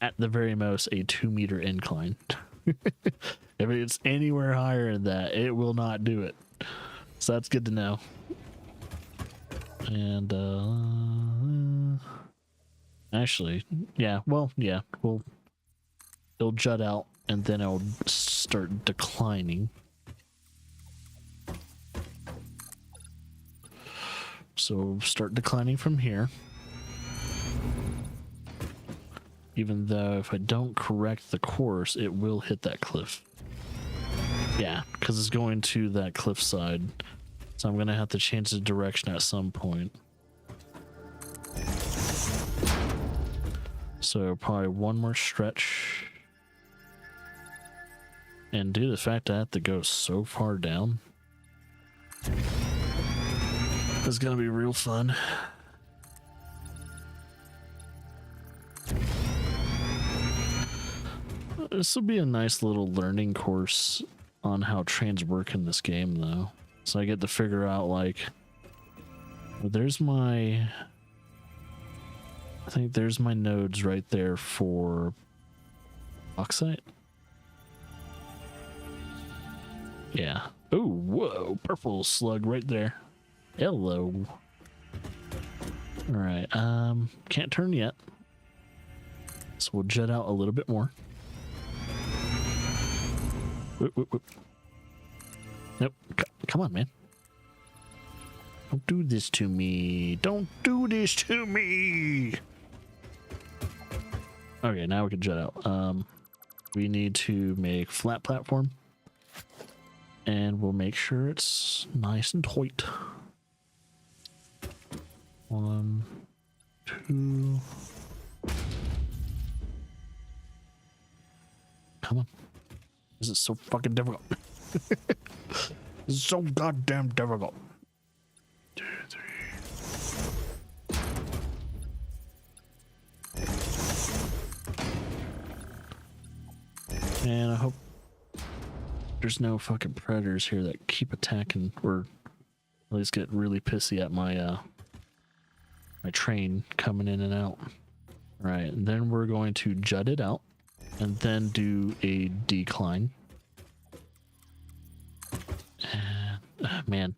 Speaker 1: at the very most a 2 meter incline. If it's anywhere higher than that, it will not do it. So that's good to know. And actually, yeah, well, yeah, it'll jut out and then it'll start declining. So start declining from here. Even though if I don't correct the course, it will hit that cliff. Yeah, because it's going to that cliff side. So I'm going to have to change the direction at some point. So probably one more stretch. And due to the fact I have to go so far down, it's going to be real fun. This will be a nice little learning course on how trains work in this game, though. So I get to figure out, like, there's my... I think there's my nodes right there for bauxite. Yeah. Oh, whoa, purple slug right there. Hello. All right, can't turn yet. So we'll jet out a little bit more. Whoop, whoop, whoop. Nope. Come on, man. Don't do this to me. Don't do this to me. Okay, now we can jet out. We need to make flat platform. And we'll make sure it's nice and tight. 1, 2. Come on. This is so fucking difficult. This is so goddamn difficult. 2, 3. And I hope there's no fucking predators here that keep attacking, or at least get really pissy at my my train coming in and out. All right, and then we're going to jut it out and then do a decline. And man,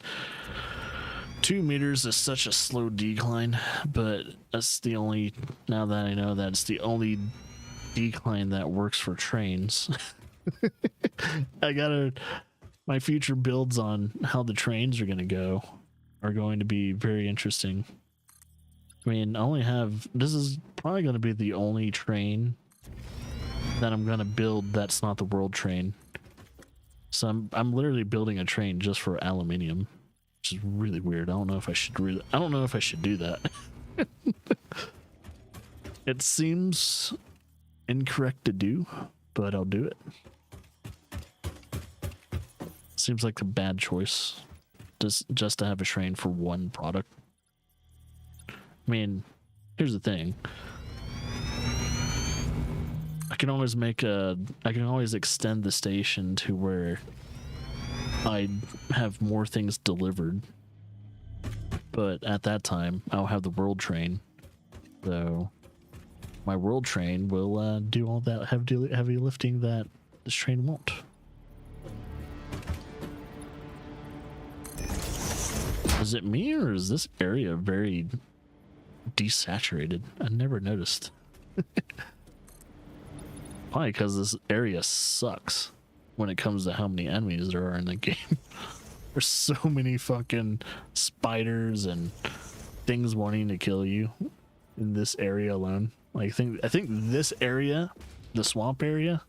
Speaker 1: 2 meters is such a slow decline, but that's the only, now that I know that, it's the only decline that works for trains. My future builds on how the trains are going to go are going to be very interesting. I mean, this is probably going to be the only train that I'm going to build that's not the world train. So I'm literally building a train just for aluminium, which is really weird. I don't know if I should do that. It seems incorrect to do, but I'll do it. Seems like a bad choice just to have a train for one product. I mean, here's the thing. I can always extend the station to where I have more things delivered. But at that time, I'll have the world train. So my world train will do all that heavy lifting that this train won't. Is it me, or is this area very desaturated? I never noticed. Probably because this area sucks when it comes to how many enemies there are in the game. There's so many fucking spiders and things wanting to kill you in this area alone. Like, I think this area, the swamp area,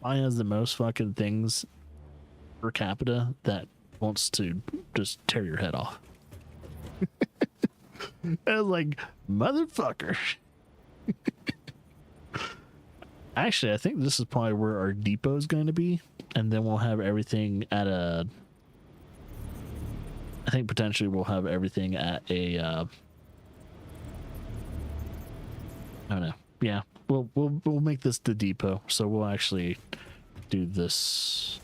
Speaker 1: probably has the most fucking things per capita that wants to just tear your head off. And I was like, motherfucker. Actually, I think this is probably where our depot is going to be, and then we'll have everything at a. I think potentially we'll have everything at a. I don't know. Yeah, we'll make this the depot, so we'll actually do this.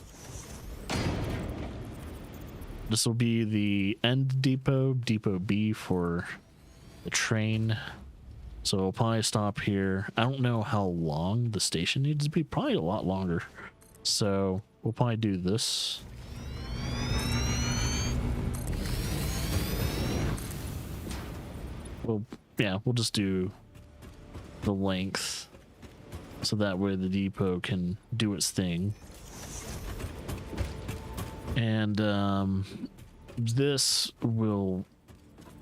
Speaker 1: This will be the end depot, depot B for the train. So we'll probably stop here. I don't know how long the station needs to be. Probably a lot longer. So we'll probably do this. Well, yeah, we'll just do the length. So that way the depot can do its thing. And this will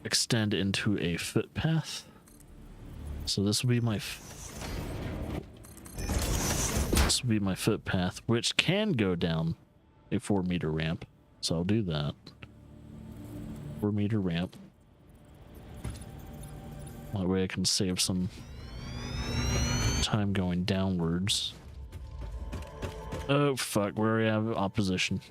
Speaker 1: extend into a footpath. So this will be my footpath, which can go down a 4-meter ramp. So I'll do that. 4-meter ramp. That way I can save some time going downwards. Oh fuck, we already have opposition.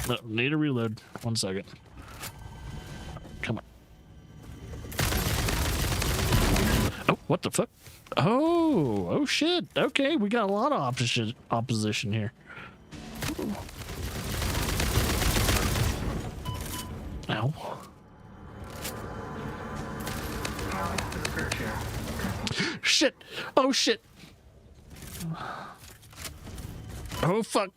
Speaker 1: No, need to reload. 1 second. Come on. Oh, what the fuck? Oh shit. Okay, we got a lot of opposition here. Ow. Shit. Oh shit. Oh fuck.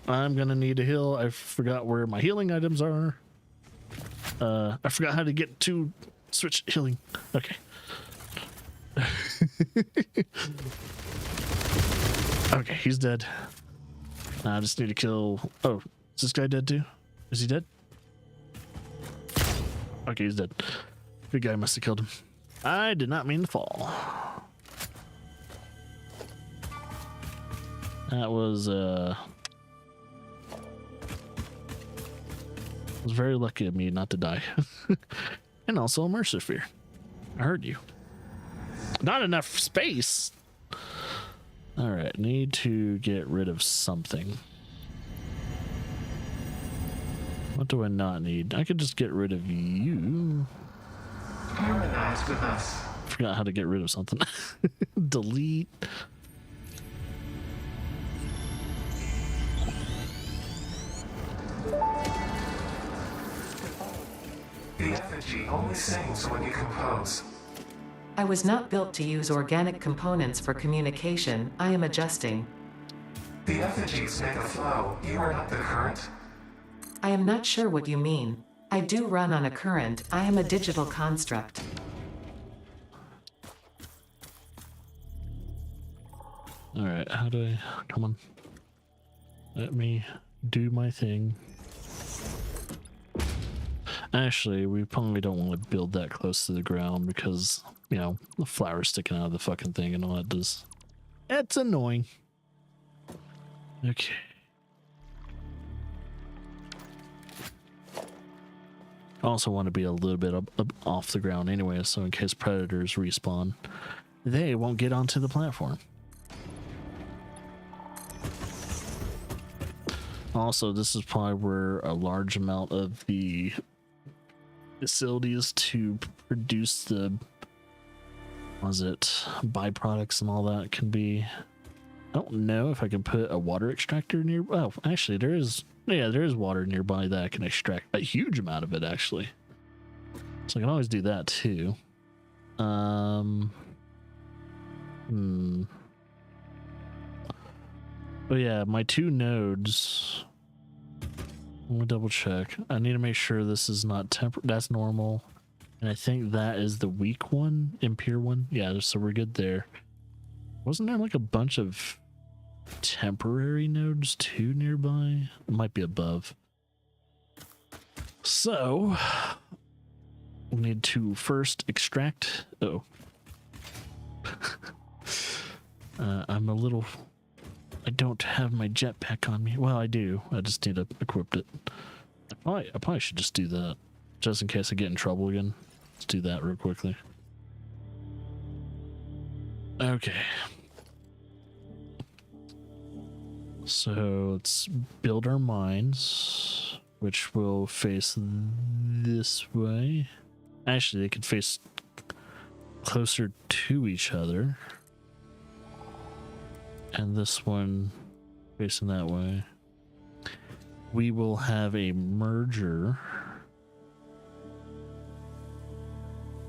Speaker 1: I'm gonna need a heal. I forgot where my healing items are. I forgot how to get to switch healing. Okay. Okay, he's dead. I just need to kill. Oh, is this guy dead too? Is he dead? Okay, he's dead. Big guy must have killed him. I did not mean to fall. That was was very lucky of me not to die. And also a Mercer Sphere. I heard you. Not enough space. All right, need to get rid of something. What do I not need? I could just get rid of you.
Speaker 3: Harmonize with us.
Speaker 1: Forgot how to get rid of something. Delete.
Speaker 3: The effigy only sings when you compose.
Speaker 2: I was not built to use organic components for communication. I am adjusting.
Speaker 3: The effigies make a flow. You are not the current.
Speaker 2: I am not sure what you mean. I do run on a current. I am a digital construct.
Speaker 1: All right, how do I... Come on. Let me do my thing. Actually, we probably don't want to build that close to the ground because, you know, the flower's sticking out of the fucking thing and all that does. It's annoying. Okay. I also want to be a little bit up off the ground anyway, so in case predators respawn, they won't get onto the platform. Also, this is probably where a large amount of the facilities to produce the, what was it, byproducts and all that can be. I don't know if I can put a water extractor near. Oh, actually, there is. Yeah, there is water nearby that I can extract a huge amount of it, actually. So I can always do that too. But yeah, my two nodes. Let me double check. I need to make sure this is not that's normal. And I think that is the weak one, impure one. Yeah, so we're good there. Wasn't there like a bunch of temporary nodes too nearby? It might be above. So we need to first extract. Oh. I'm a little. I don't have my jetpack on me. Well, I do. I just need to equip it. I probably should just do that, just in case I get in trouble again. Let's do that real quickly. Okay. So let's build our mines, which will face this way. Actually, they could face closer to each other. And this one facing that way. We will have a merger.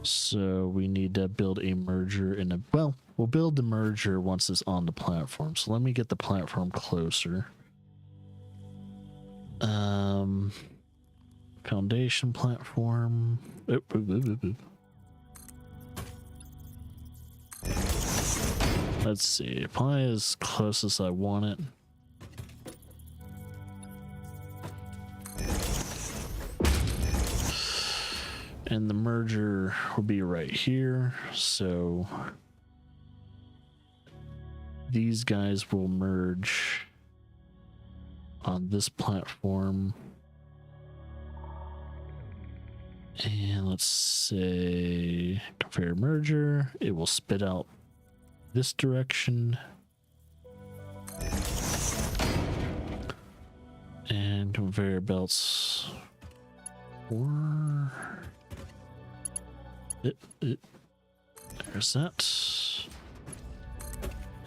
Speaker 1: So we need to build a merger in a, well, we'll build the merger once it's on the platform. So let me get the platform closer. Foundation platform. Let's see, probably as close as I want it. And the merger will be right here, so these guys will merge on this platform. And let's say configure merger, it will spit out this direction. And conveyor belts for there's that.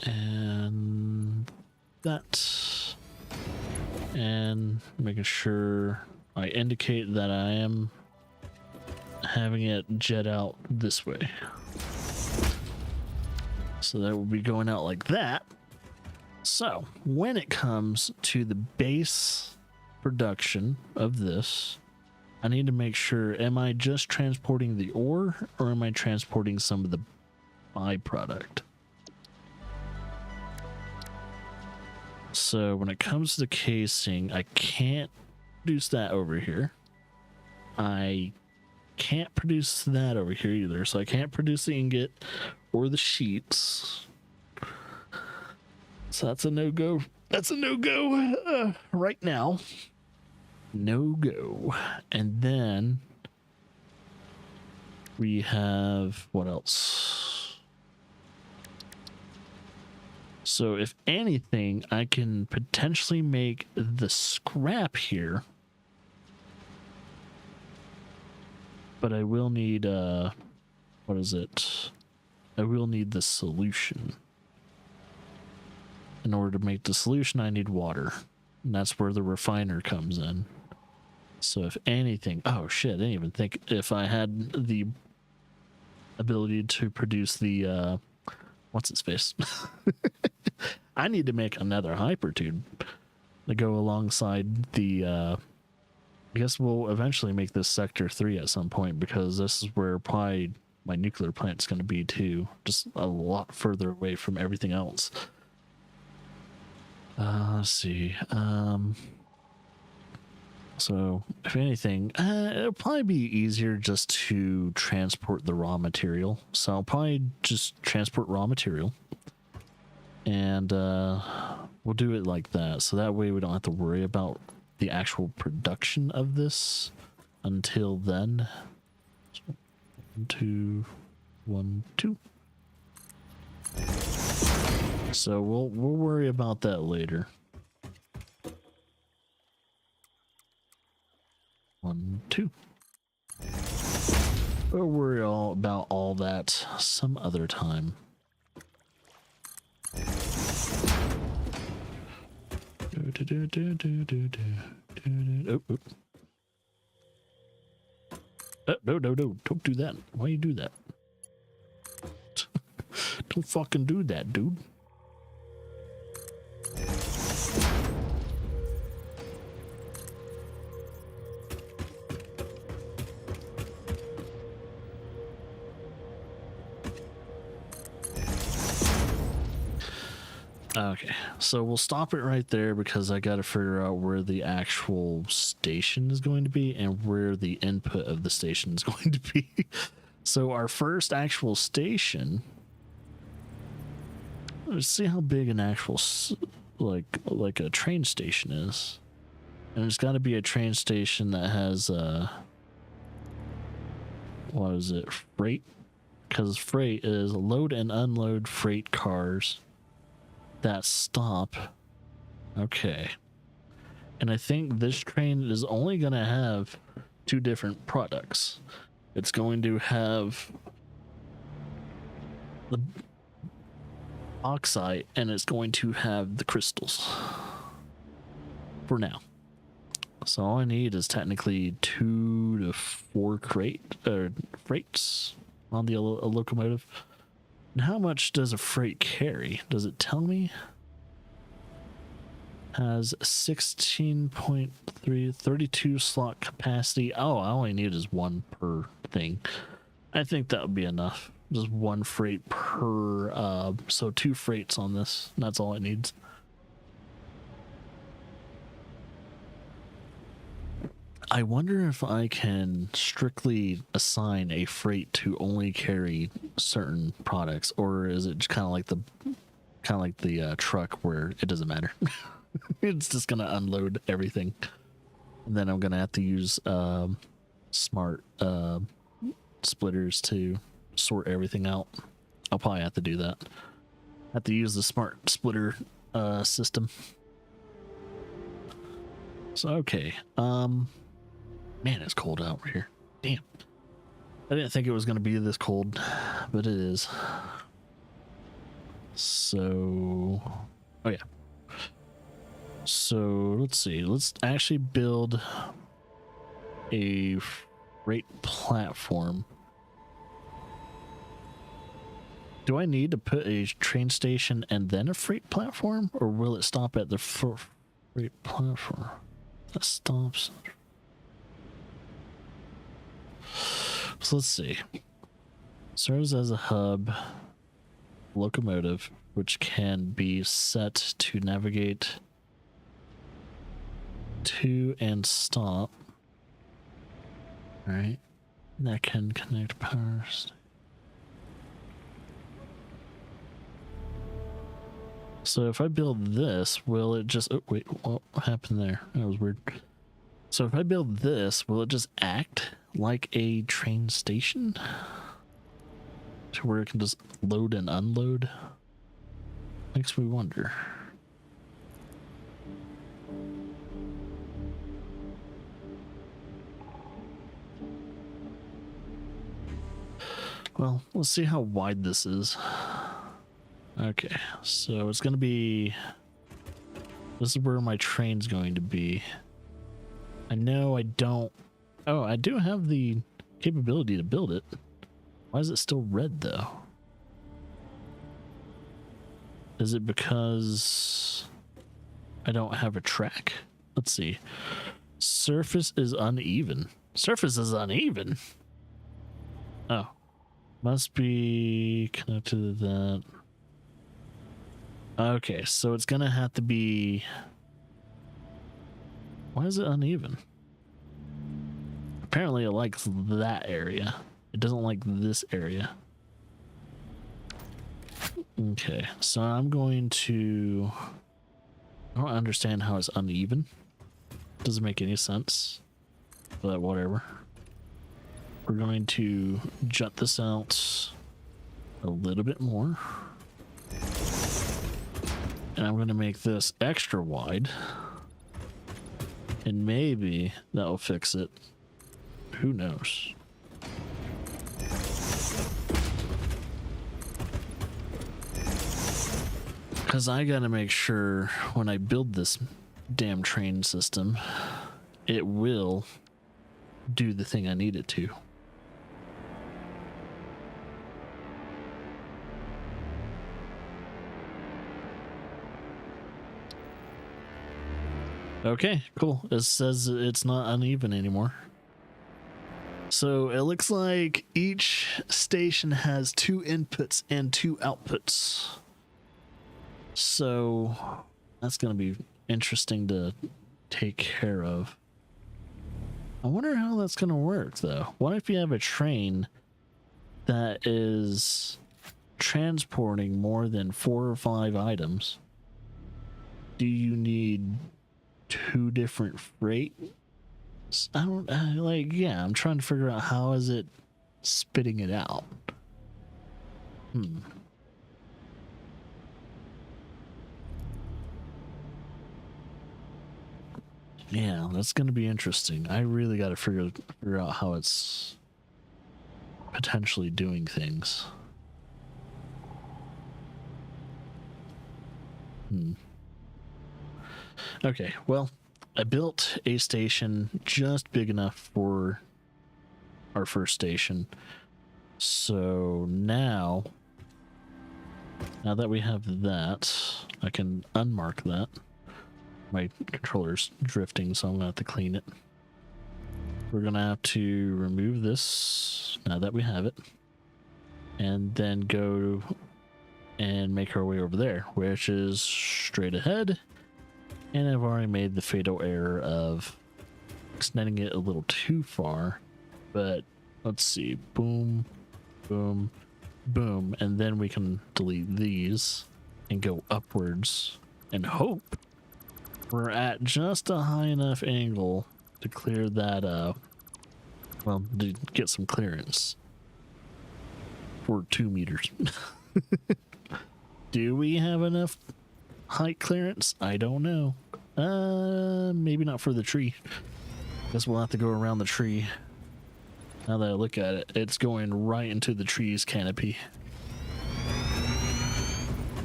Speaker 1: And that. And making sure I indicate that I am having it jet out this way. So that will be going out like that. So when it comes to the base production of this, I need to make sure, am I just transporting the ore or am I transporting some of the byproduct? So when it comes to the casing, I can't produce that over here. I can't produce that over here either. So I can't produce the ingot or the sheets. So that's a no-go. That's a no-go right now. No-go. And then we have, what else? So if anything, I can potentially make the scrap here. But I will need, what is it? I will need the solution. In order to make the solution, I need water. And that's where the refiner comes in. So if anything, oh shit, I didn't even think if I had the ability to produce the, what's its face? I need to make another hypertube to go alongside the, I guess we'll eventually make this Sector 3 at some point, because this is where probably my nuclear plant's going to be too. Just a lot further away from everything else. Let's see. So if anything, it'll probably be easier just to transport the raw material. So I'll probably just transport raw material. And we'll do it like that. So that way we don't have to worry about the actual production of this until then. So 1, 2, 1, 2. So we'll worry about that later. 1, 2. We'll worry all about all that some other time. No, don't do that. Why you do that? Don't fucking do that, dude. Okay, so we'll stop it right there because I got to figure out where the actual station is going to be and where the input of the station is going to be. So our first actual station, let's see how big an actual like a train station is. And it's got to be a train station that has what is it, freight? Because freight is load and unload freight cars that stop. Okay. And I think this train is only going to have two different products. It's going to have the oxide and it's going to have the crystals for now. So all I need is technically 2 to 4 freights on the locomotive. And how much does a freight carry? Does it tell me? Has 16.3, 32 slot capacity. Oh, I only need is 1 per thing. I think that would be enough. Just 1 freight per, so 2 freights on this. That's all it needs. I wonder if I can strictly assign a freight to only carry certain products, or is it kind of like the truck where it doesn't matter? It's just gonna unload everything, and then I'm gonna have to use smart splitters to sort everything out. I'll probably have to do that. Have to use the smart splitter system. So okay, man, it's cold out here. Damn. I didn't think it was going to be this cold, but it is. So, oh yeah. So, let's see. Let's actually build a freight platform. Do I need to put a train station and then a freight platform? Or will it stop at the freight platform? That stops. So let's see. Serves as a hub locomotive, which can be set to navigate to and stop. All right. That can connect power. So if I build this, will it just... Oh, wait, what happened there? That was weird. So if I build this, will it just act like a train station? To where it can just load and unload? Makes me wonder. Well, let's see how wide this is. Okay, so it's going to be... This is where my train's going to be. I know I don't... Oh, I do have the capability to build it. Why is it still red, though? Is it because I don't have a track? Let's see. Surface is uneven. Surface is uneven? Oh. Must be connected to that. Okay, so it's gonna have to be... Why is it uneven? Apparently it likes that area. It doesn't like this area. Okay, so I'm going to... I don't understand how it's uneven. Doesn't make any sense. But whatever. We're going to jut this out a little bit more. And I'm going to make this extra wide. And maybe that'll fix it. Who knows? Because I gotta make sure when I build this damn train system, it will do the thing I need it to. Okay, cool. It says it's not uneven anymore. So it looks like each station has 2 inputs and 2 outputs. So that's going to be interesting to take care of. I wonder how that's going to work, though. What if you have a train that is transporting more than 4 or 5 items? Do you need 2 different freight? I don't yeah, I'm trying to figure out how is it spitting it out. Yeah, that's going to be interesting. I really got to figure out how it's potentially doing things. Okay, well, I built a station just big enough for our first station. So now that we have that, I can unmark that. My controller's drifting, so I'm gonna have to clean it. We're gonna have to remove this now that we have it, and then go and make our way over there, which is straight ahead. And I've already made the fatal error of extending it a little too far, but let's see, boom, boom, boom, and then we can delete these and go upwards and hope we're at just a high enough angle to clear that, well, to get some clearance for 2 meters. Do we have enough height clearance? I don't know. Maybe not for the tree. Guess we'll have to go around the tree. Now that I look at it, it's going right into the tree's canopy.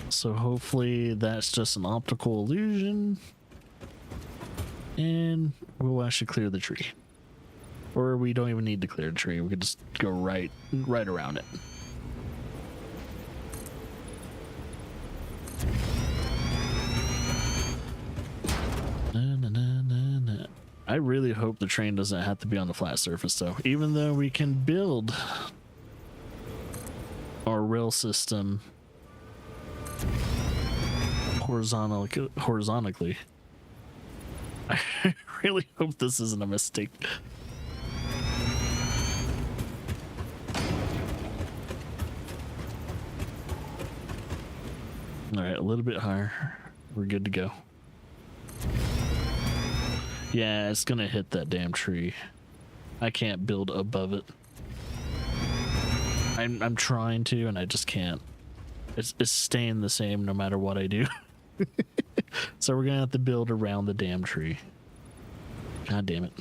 Speaker 1: So hopefully that's just an optical illusion, and we'll actually clear the tree. Or we don't even need to clear the tree. We could just go right around it. I really hope the train doesn't have to be on the flat surface, though. Even though we can build our rail system horizontally. I really hope this isn't a mistake. All right, a little bit higher. We're good to go. Yeah, it's gonna hit that damn tree. I can't build above it. I'm trying to, and I just can't. It's staying the same no matter what I do. So we're gonna have to build around the damn tree. God damn it.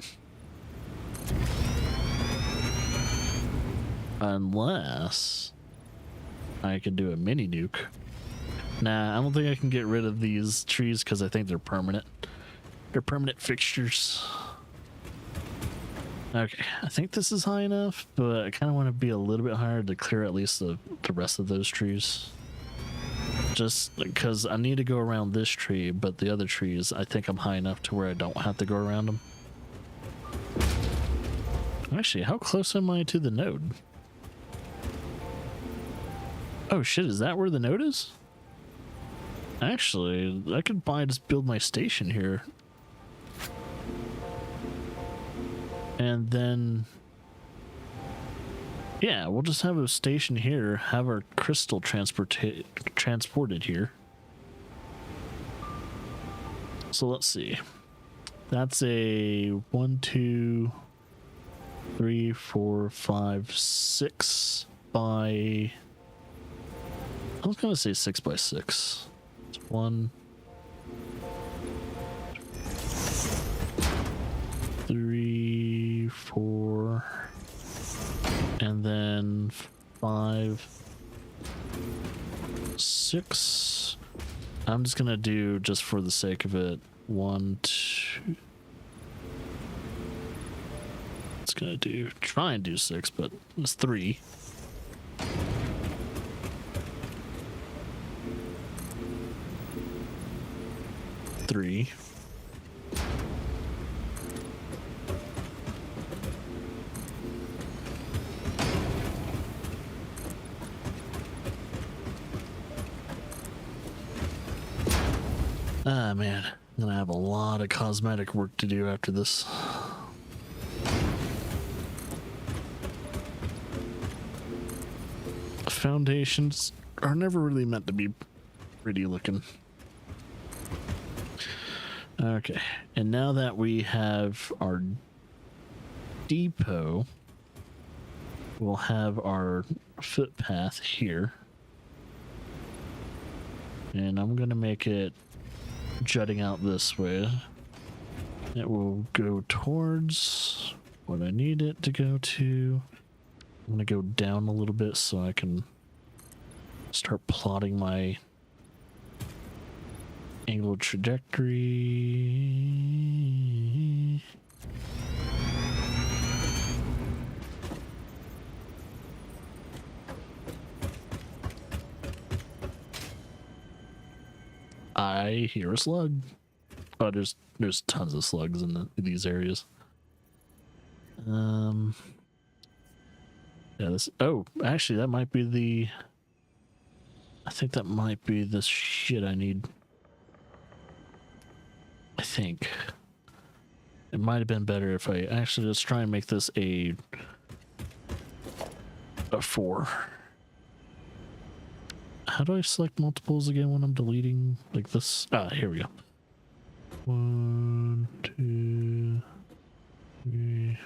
Speaker 1: Unless I could do a mini nuke. Nah, I don't think I can get rid of these trees because I think they're permanent. They're permanent fixtures. Okay, I think this is high enough, but I kind of want to be a little bit higher to clear at least the rest of those trees. Just because I need to go around this tree, but the other trees, I think I'm high enough to where I don't have to go around them. Actually, how close am I to the node? Oh shit, is that where the node is? Actually, I could probably just build my station here. And then, yeah, we'll just have a station here, have our crystal transported here. So let's see. That's a 1, 2, 3, 4, 5, 6 by... I was gonna say 6 by 6. It's 1, 3, 4, and then 5, 6, I'm just gonna do, just for the sake of it, 1, 2. It's gonna do, try and do 6, but it's 3. Three. Ah, man, I'm gonna have a lot of cosmetic work to do after this. Foundations are never really meant to be pretty looking. Okay, and now that we have our depot, we'll have our footpath here. And I'm gonna make it jutting out this way. It will go towards what I need it to go to. I'm gonna go down a little bit so I can start plotting my angled trajectory. I hear a slug. Oh, there's tons of slugs in these areas. Yeah, this. Oh, actually, that might be the. I think that might be the shit I need. I think it might have been better if I actually just try and make this a 4. How do I select multiples again when I'm deleting like this? Ah, here we go. 1, 2, 3.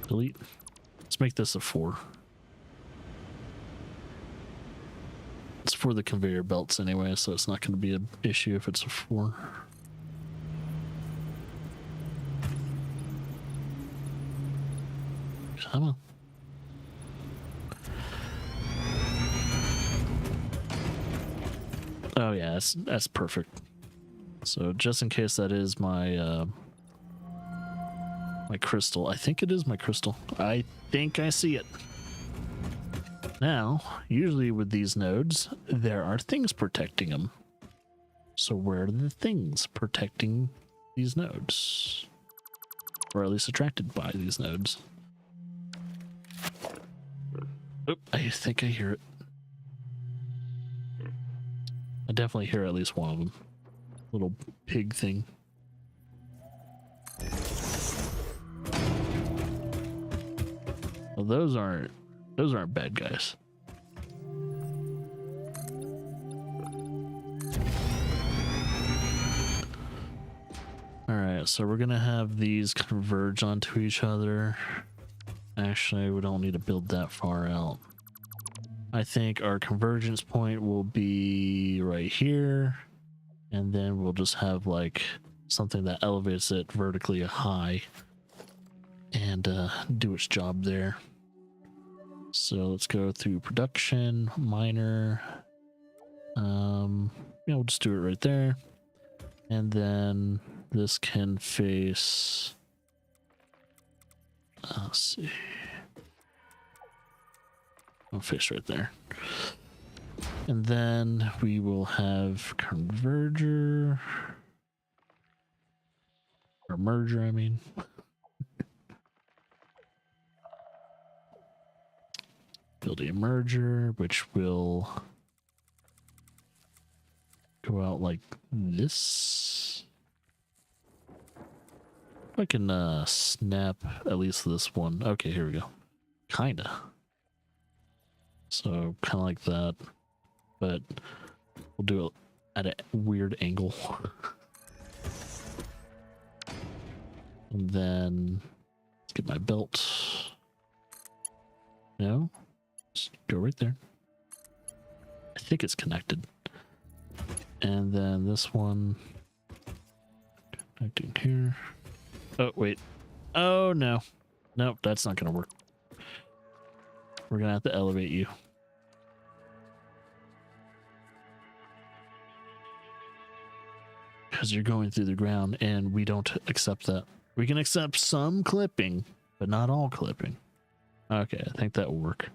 Speaker 1: Delete. Let's make this a 4. It's for the conveyor belts anyway, so it's not going to be an issue if it's a 4. Come on. Oh yeah, that's perfect. So just in case that is my my crystal. I think it is my crystal. I think I see it. Now, usually with these nodes, there are things protecting them. So where are the things protecting these nodes? Or at least attracted by these nodes? Oh, I think I hear it. I definitely hear at least one of them. Little pig thing. Well, those aren't bad guys. All right, so we're gonna have these converge onto each other. Actually, we don't need to build that far out. I think our convergence point will be right here, and then we'll just have like something that elevates it vertically high and do its job there. So let's go through production, miner. We'll just do it right there, and then this can face. Let's see. I'll face right there. And then we will have converger. Or merger, I mean. Build a merger, which will go out like this. I can snap at least this one. Okay, here we go. Kinda. So kind of like that, but we'll do it at a weird angle. And then let's get my belt. No, just go right there. I think it's connected. And then this one connecting here. Oh, wait. Oh, no. Nope, that's not going to work. We're going to have to elevate you. because you're going through the ground, and we don't accept that. We can accept some clipping, but not all clipping. Okay, I think that will work.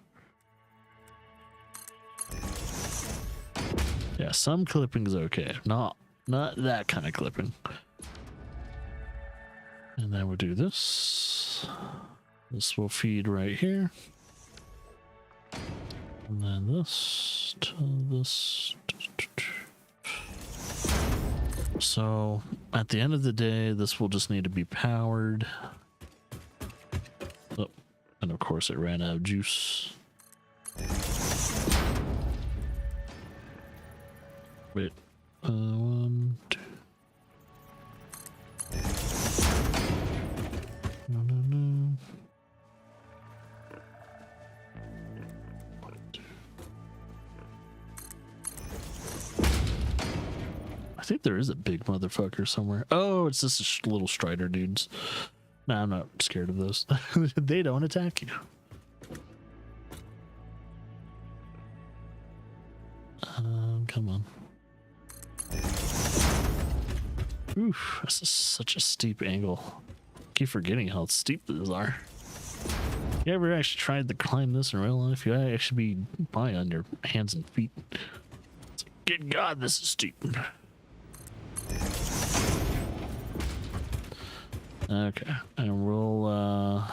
Speaker 1: Yeah, some clipping is okay. Not that kind of clipping. And then we'll do this. This will feed right here. And then this to this. So at the end of the day, this will just need to be powered. Oh, and of course it ran out of juice. Wait, 1, 2. No. I think there is a big motherfucker somewhere. Oh, it's just little strider dudes. Nah, I'm not scared of those. They don't attack you. Come on. Oof, this is such a steep angle. I keep forgetting how steep these are. You ever actually tried to climb this in real life? You gotta actually be by on your hands and feet. It's like, good God, this is steep. Okay, and we'll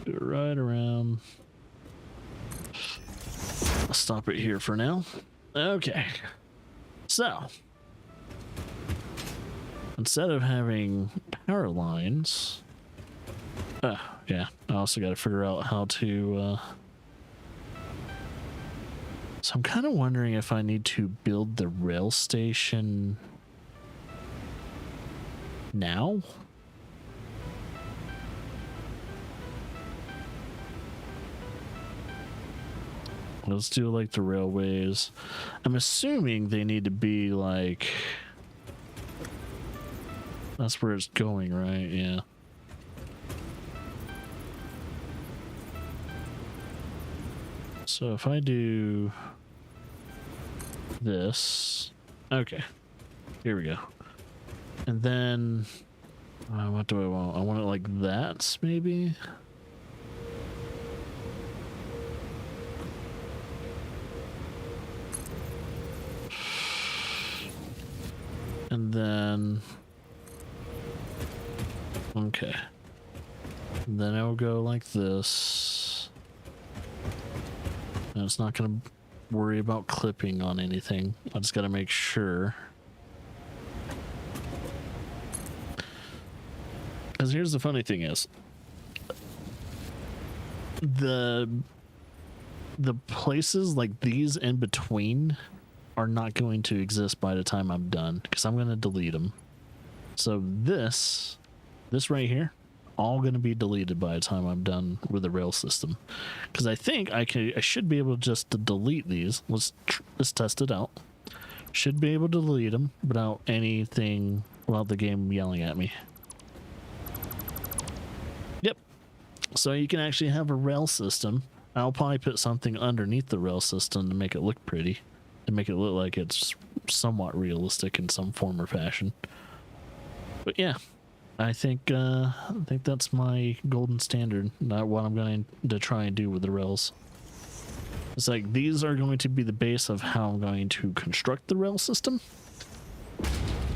Speaker 1: do it right around. I'll stop it here for now. Okay, so instead of having power lines, yeah, I also got to figure out how to. So I'm kind of wondering if I need to build the rail station now. Let's do like the railways. I'm assuming they need to be like, that's where it's going, right? Yeah. So if I do this, okay, here we go. And then what do I want? I want it like that, maybe. And then, okay. And then I'll go like this. And it's not going to worry about clipping on anything. I just got to make sure. Because here's the funny thing is, the places like these in between are not going to exist by the time I'm done, because I'm going to delete them. So this right here, all going to be deleted by the time I'm done with the rail system. Because I think I should be able just to delete these. Let's test it out. Should be able to delete them without anything, without the game yelling at me. Yep. So you can actually have a rail system. I'll probably put something underneath the rail system to make it look pretty, to make it look like it's somewhat realistic in some form or fashion. But yeah, I think that's my golden standard. Not what I'm going to try and do with the rails. It's like these are going to be the base of how I'm going to construct the rail system.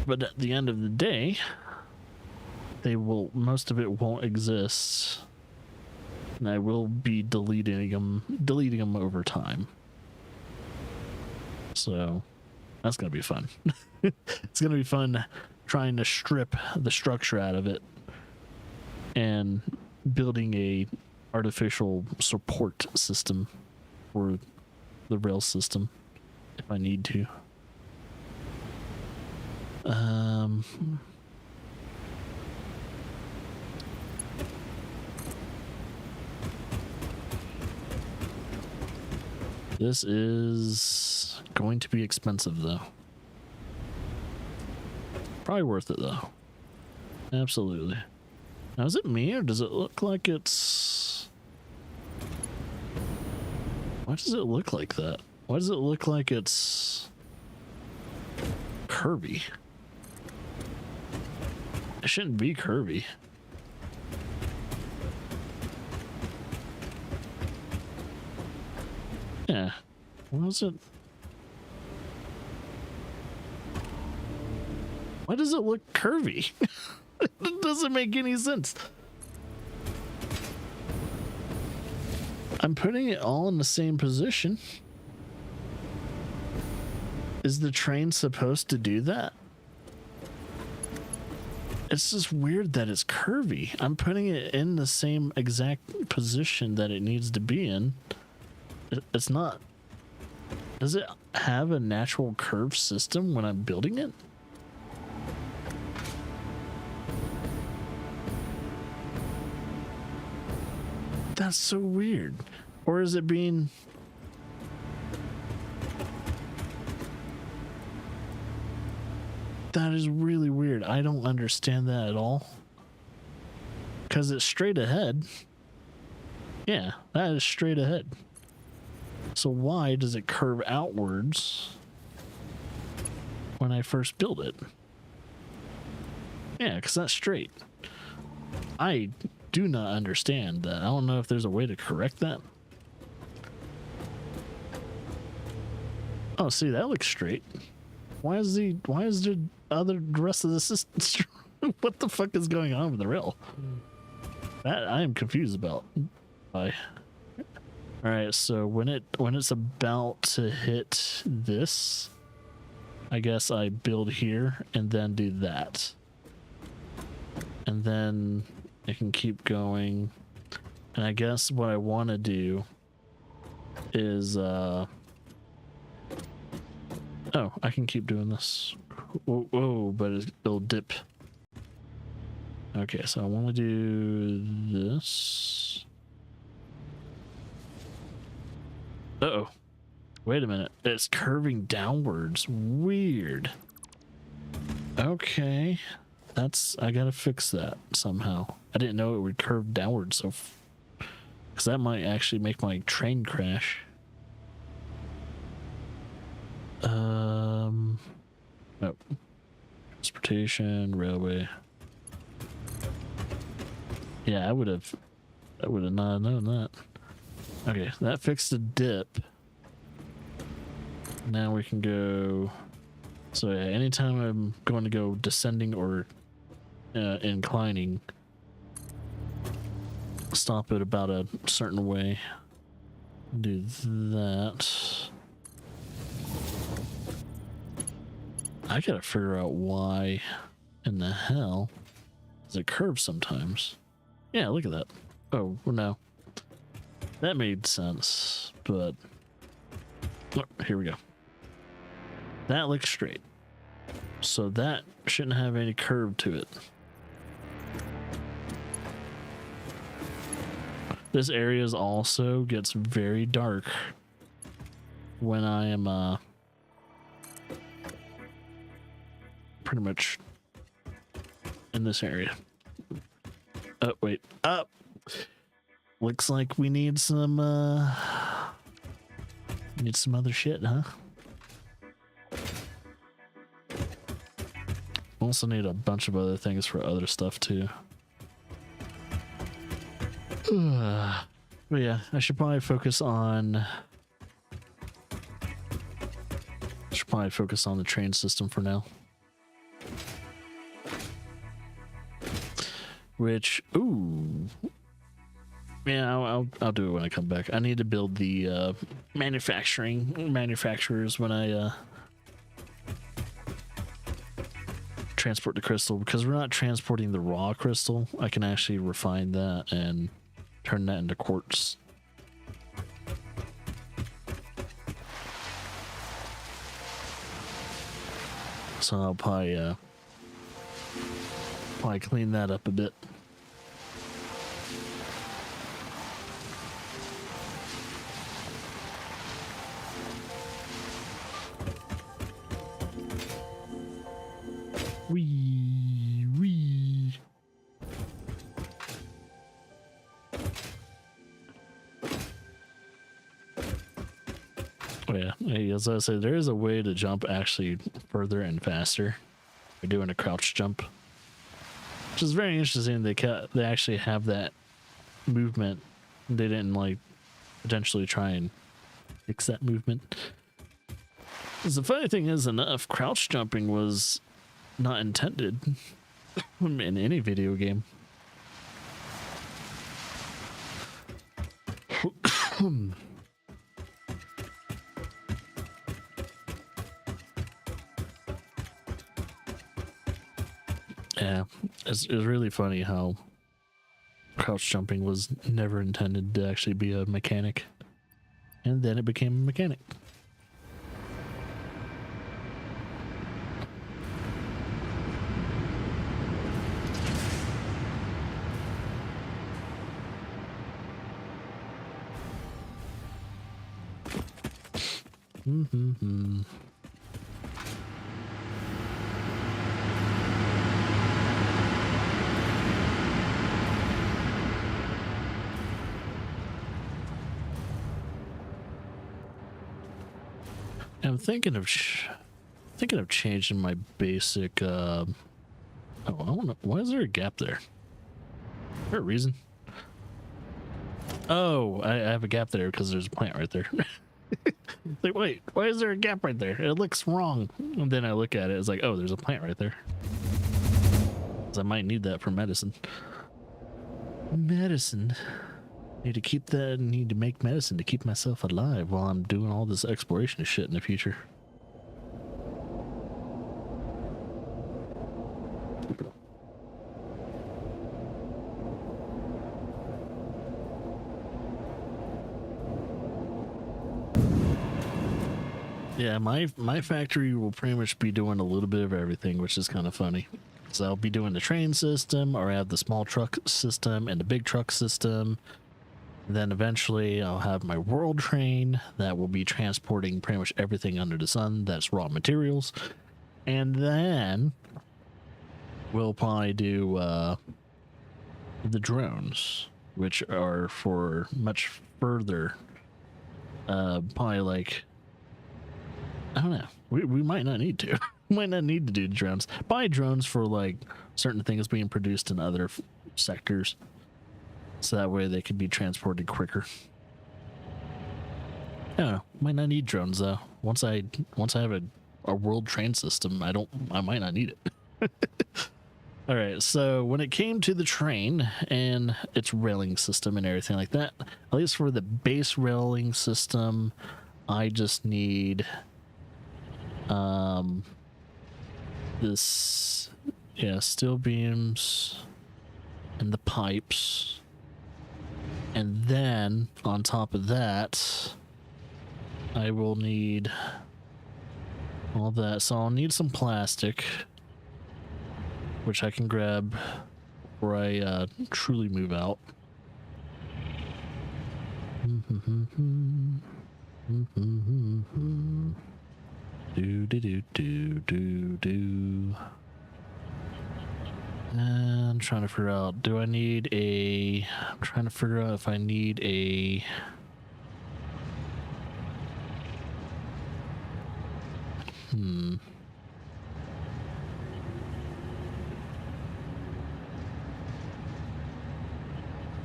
Speaker 1: But at the end of the day, most of it won't exist, and I will be deleting them over time. So that's gonna be fun. It's gonna be fun trying to strip the structure out of it and building a artificial support system for the rail system if I need to. This is going to be expensive though. Probably worth it though. Absolutely. Now is it me, or does it look like it's... Why does it look like that? Why does it look like it's Kirby? It shouldn't be curvy. Yeah. What was it? Why does it look curvy? It doesn't make any sense. I'm putting it all in the same position. Is the train supposed to do that? It's just weird that it's curvy. I'm putting it in the same exact position that it needs to be in. It's not. Does it have a natural curve system when I'm building it? That's so weird. Or is it being... That is really weird. I don't understand that at all. Because it's straight ahead. Yeah, that is straight ahead. So why does it curve outwards when I first build it? Yeah, because that's straight. I do not understand that. I don't know if there's a way to correct that. Oh, see, that looks straight. Why is the rest of the system? What the fuck is going on with the rail? That I am confused about. Bye. All right, so when it's about to hit this, I guess I build here and then do that, and then it can keep going. And I guess what I want to do is oh, I can keep doing this. Whoa, but it'll dip. Okay, so I want to do this. Uh-oh. Wait a minute. It's curving downwards. Weird. Okay. I gotta fix that somehow. I didn't know it would curve downwards, so... Because that might actually make my train crash. Nope. Transportation, railway. Yeah, I would have not known that. Okay, that fixed the dip. Now we can go. So yeah, anytime I'm going to go descending or inclining, stop it about a certain way. Do that. I gotta figure out why in the hell does it curve sometimes. Yeah, look at that. Oh, no. That made sense, but... Oh, here we go. That looks straight. So that shouldn't have any curve to it. This area also gets very dark when I am pretty much in this area. Oh, wait. Up. Looks like we need some other shit, huh? Also need a bunch of other things for other stuff too. But yeah, I should probably focus on the train system for now. Which, ooh, yeah, I'll do it when I come back. I need to build the manufacturers when I transport the crystal, because we're not transporting the raw crystal. I can actually refine that and turn that into quartz. So I'll probably clean that up a bit. Wee. Oh yeah, hey, as I said, there is a way to jump actually further and faster. We're doing a crouch jump. which is very interesting. They actually have that movement. They didn't like potentially try and fix that movement. 'Cause the funny thing is, enough crouch jumping was not intended in any video game. Yeah, it's really funny how crouch jumping was never intended to actually be a mechanic, and then it became a mechanic. Mm-hmm. I'm thinking of changing my basic. Oh, I don't know. Why is there a gap there? Is there a reason? Oh, I have a gap there because there's a plant right there. Like, wait, why is there a gap right there? It looks wrong. And then I look at it, it's like, oh, there's a plant right there. 'Cause I might need that for medicine. Medicine. Need to make medicine to keep myself alive while I'm doing all this exploration shit in the future. Yeah, my factory will pretty much be doing a little bit of everything, which is kind of funny. So I'll be doing the train system, or I have the small truck system and the big truck system. Then eventually I'll have my world train that will be transporting pretty much everything under the sun that's raw materials. And then we'll probably do the drones, which are for much further, probably like, I don't know. We might not need to. We might not need to do drones. Buy drones for like certain things being produced in other sectors, so that way they can be transported quicker. I don't know. Might not need drones though. Once I have a world train system, I might not need it. All right. So when it came to the train and its railing system and everything like that, at least for the base railing system, I just need this, yeah, steel beams and the pipes, and then on top of that I will need all that. So I'll need some plastic, which I can grab before I truly move out. Do do do do do do. And I'm trying to figure out, I'm trying to figure out if I need a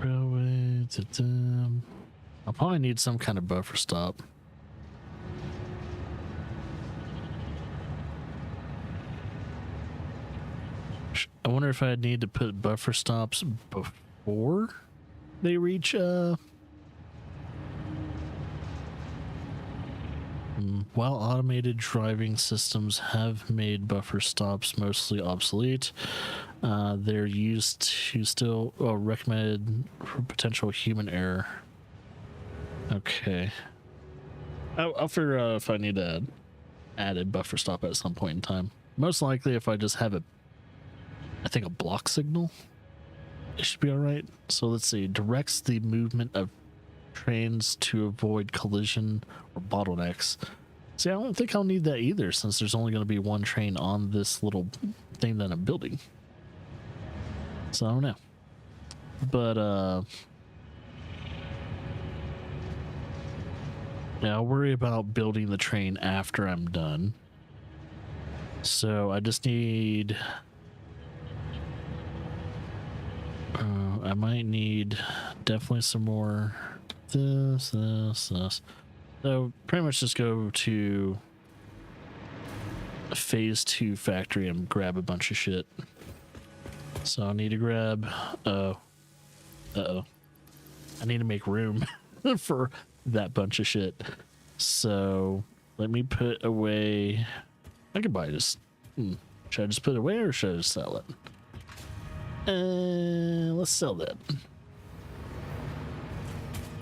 Speaker 1: railway to them. I'll probably need some kind of buffer stop. I wonder if I'd need to put buffer stops before they reach while automated driving systems have made buffer stops mostly obsolete, they're used to still recommended for potential human error. Okay. I'll figure out if I need to add a buffer stop at some point in time. Most likely if I just have I think a block signal, it should be all right. So let's see, directs the movement of trains to avoid collision or bottlenecks. See, I don't think I'll need that either, since there's only going to be one train on this little thing that I'm building. So I don't know. But yeah, I'll worry about building the train after I'm done. So I just need I might need definitely some more this. So pretty much just go to phase 2 factory and grab a bunch of shit. So I need to grab I need to make room for that bunch of shit. So let me put away. I could buy this. Should I just put it away or should I just sell it? Let's sell that.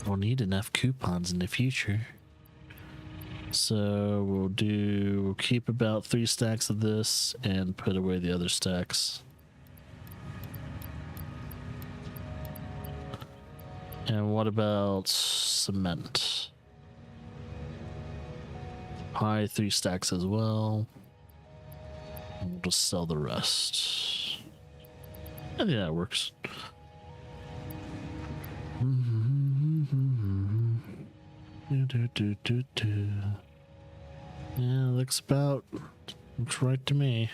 Speaker 1: We'll need enough coupons in the future. So we'll keep about 3 stacks of this and put away the other stacks. And what about cement? Buy 3 stacks as well. And we'll just sell the rest. I think that works. Yeah, looks right to me.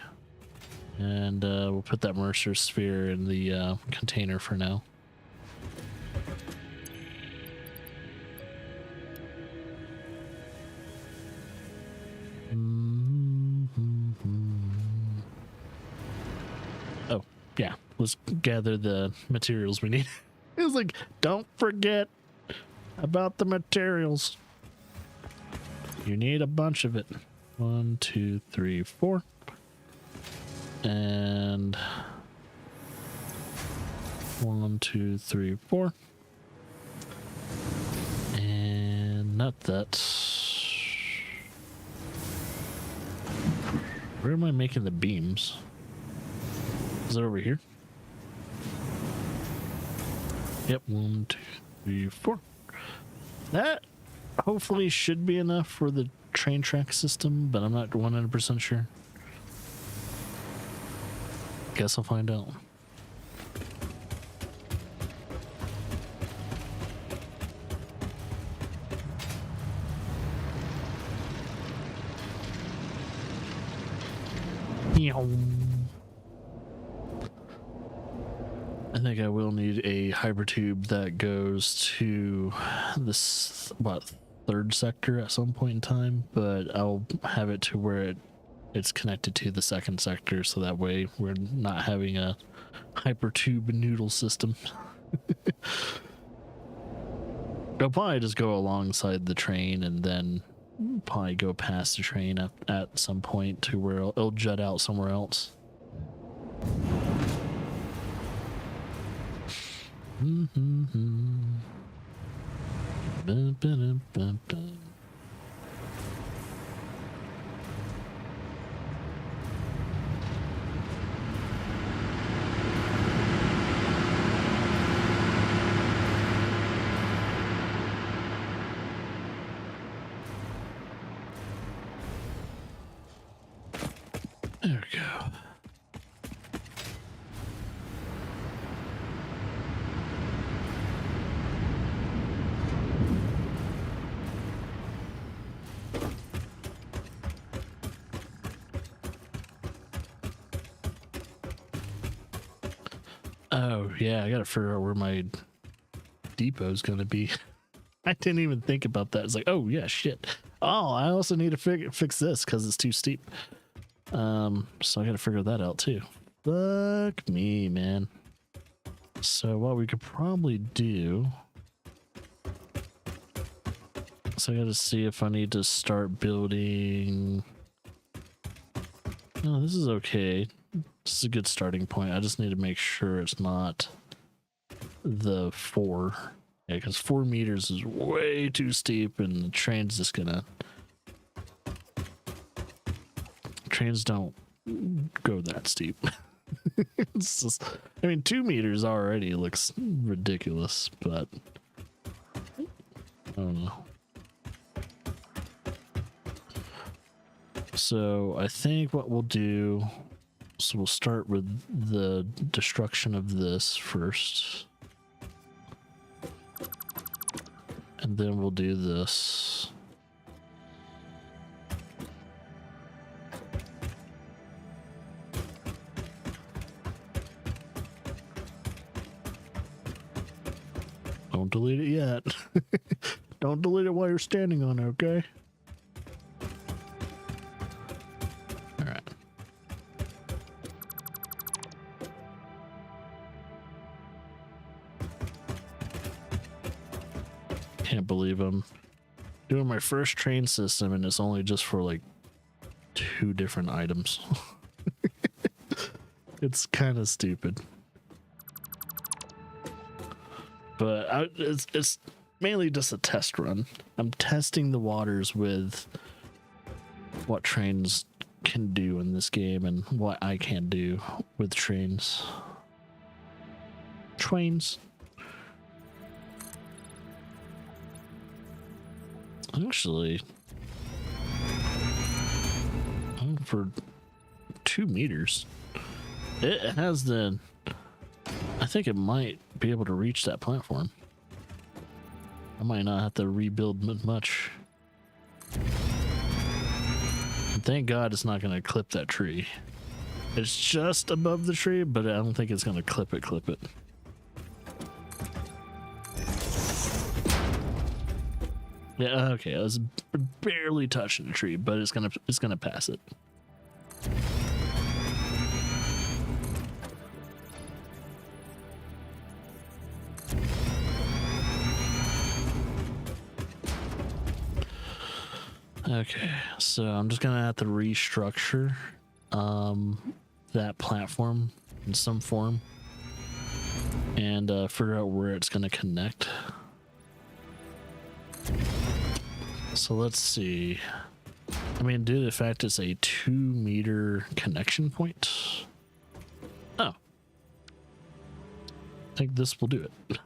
Speaker 1: And we'll put that Mercer sphere in the container for now. Oh, yeah. Let's gather the materials we need. It was like, don't forget about the materials. You need a bunch of it. 1, 2, 3, 4. And 1, 2, 3, 4. And not that. Where am I making the beams? Is it over here? Yep, 1, 2, 3, 4. That hopefully should be enough for the train track system, but I'm not 100% sure. Guess I'll find out. I think I will need a hypertube that goes to this, what, 3rd sector at some point in time, but I'll have it to where it's connected to the 2nd sector, so that way we're not having a hypertube noodle system. I'll probably just go alongside the train and then probably go past the train at some point to where it'll jut out somewhere else. There we go. Oh, yeah, I gotta figure out where my depot's gonna be. I didn't even think about that. It's like, oh, yeah, shit. Oh, I also need to fix this because it's too steep. So I gotta figure that out too. Fuck me, man. So what we could probably do... So I gotta see if I need to start building... No, this is okay. This is a good starting point. I just need to make sure it's not the 4. Yeah, because 4 meters is way too steep and the train's just gonna... Trains don't go that steep. It's just, I mean, 2 meters already looks ridiculous, but I don't know. So I think what we'll do, so we'll start with the destruction of this first. And then we'll do this. Don't delete it yet. Don't delete it while you're standing on it, okay? Alright. Can't believe I'm doing my first train system and it's only just for like 2 different items. It's kind of stupid. But it's mainly just a test run. I'm testing the waters with what trains can do in this game and what I can do with trains. Actually, for 2 meters, it has the... I think it might be able to reach that platform. I might not have to rebuild much. And thank God it's not going to clip that tree. It's just above the tree, but I don't think it's going to clip it. Yeah, okay, I was barely touching the tree, but it's gonna pass it. Okay, so I'm just gonna have to restructure that platform in some form and figure out where it's gonna connect. So let's see. I mean, due to the fact it's a 2 meter connection point. Oh. I think this will do it.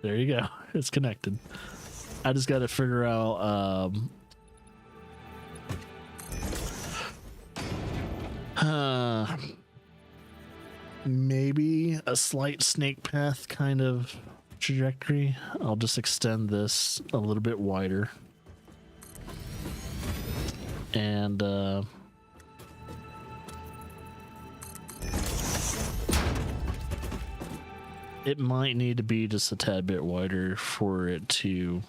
Speaker 1: There you go. It's connected. I just got to figure out maybe a slight snake path kind of trajectory. I'll just extend this a little bit wider. And it might need to be just a tad bit wider for it to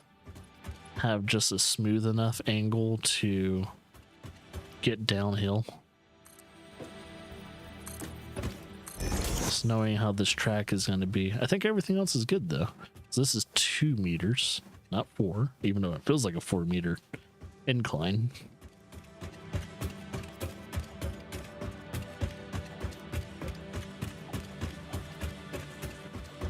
Speaker 1: have just a smooth enough angle to get downhill. Just knowing how this track is going to be. I think everything else is good though. So this is 2 meters, not 4, even though it feels like a 4 meter incline.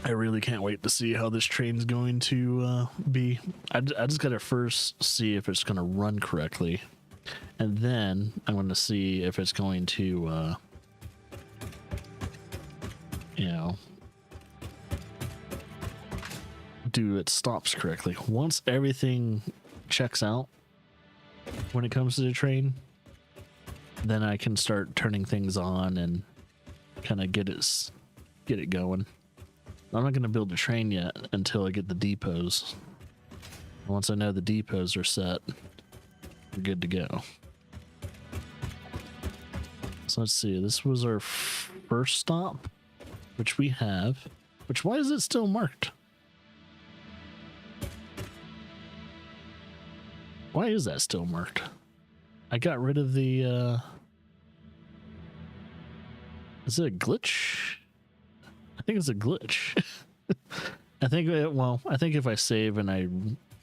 Speaker 1: I really can't wait to see how this train's going to be. I just gotta first see if it's gonna run correctly, and then I'm gonna see if it's going to, you know, do its stops correctly. Once everything checks out when it comes to the train, then I can start turning things on and kind of get it going. I'm not going to build a train yet until I get the depots. Once I know the depots are set, we're good to go. So let's see, this was our first stop, which we have. Why is it still marked? Why is that still marked? I got rid of the, is it a glitch? I think it's a glitch. I think if I save and I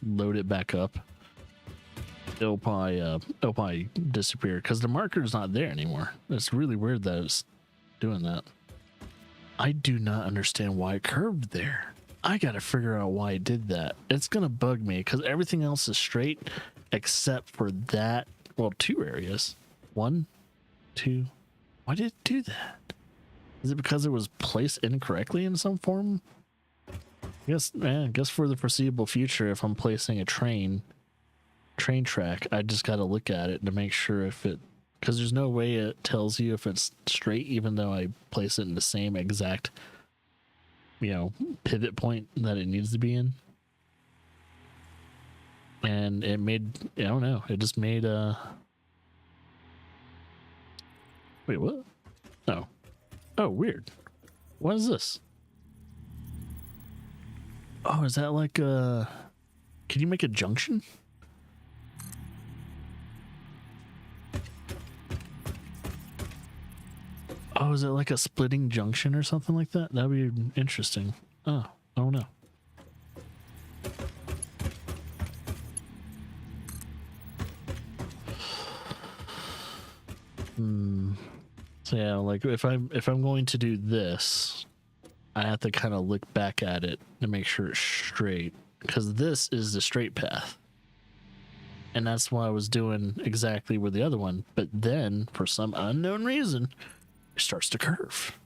Speaker 1: load it back up, it'll probably disappear because the marker's not there anymore. It's really weird that it's doing that. I do not understand why it curved there. I gotta figure out why it did that. It's gonna bug me because everything else is straight except for that. Well, 2 areas. 1, 2. Why did it do that? Is it because it was placed incorrectly in some form? I guess for the foreseeable future, if I'm placing a train track, I just got to look at it to make sure if it, because there's no way it tells you if it's straight, even though I place it in the same exact, pivot point that it needs to be in. And it made, I don't know, it just made wait, what? Oh, weird. What is this? Oh, is that like a... Can you make a junction? Oh, is it like a splitting junction or something like that? That'd be interesting. Oh, I don't know. So yeah, like if I'm going to do this, I have to kind of look back at it to make sure it's straight, because this is the straight path. And that's why I was doing exactly with the other one. But then, for some unknown reason, it starts to curve.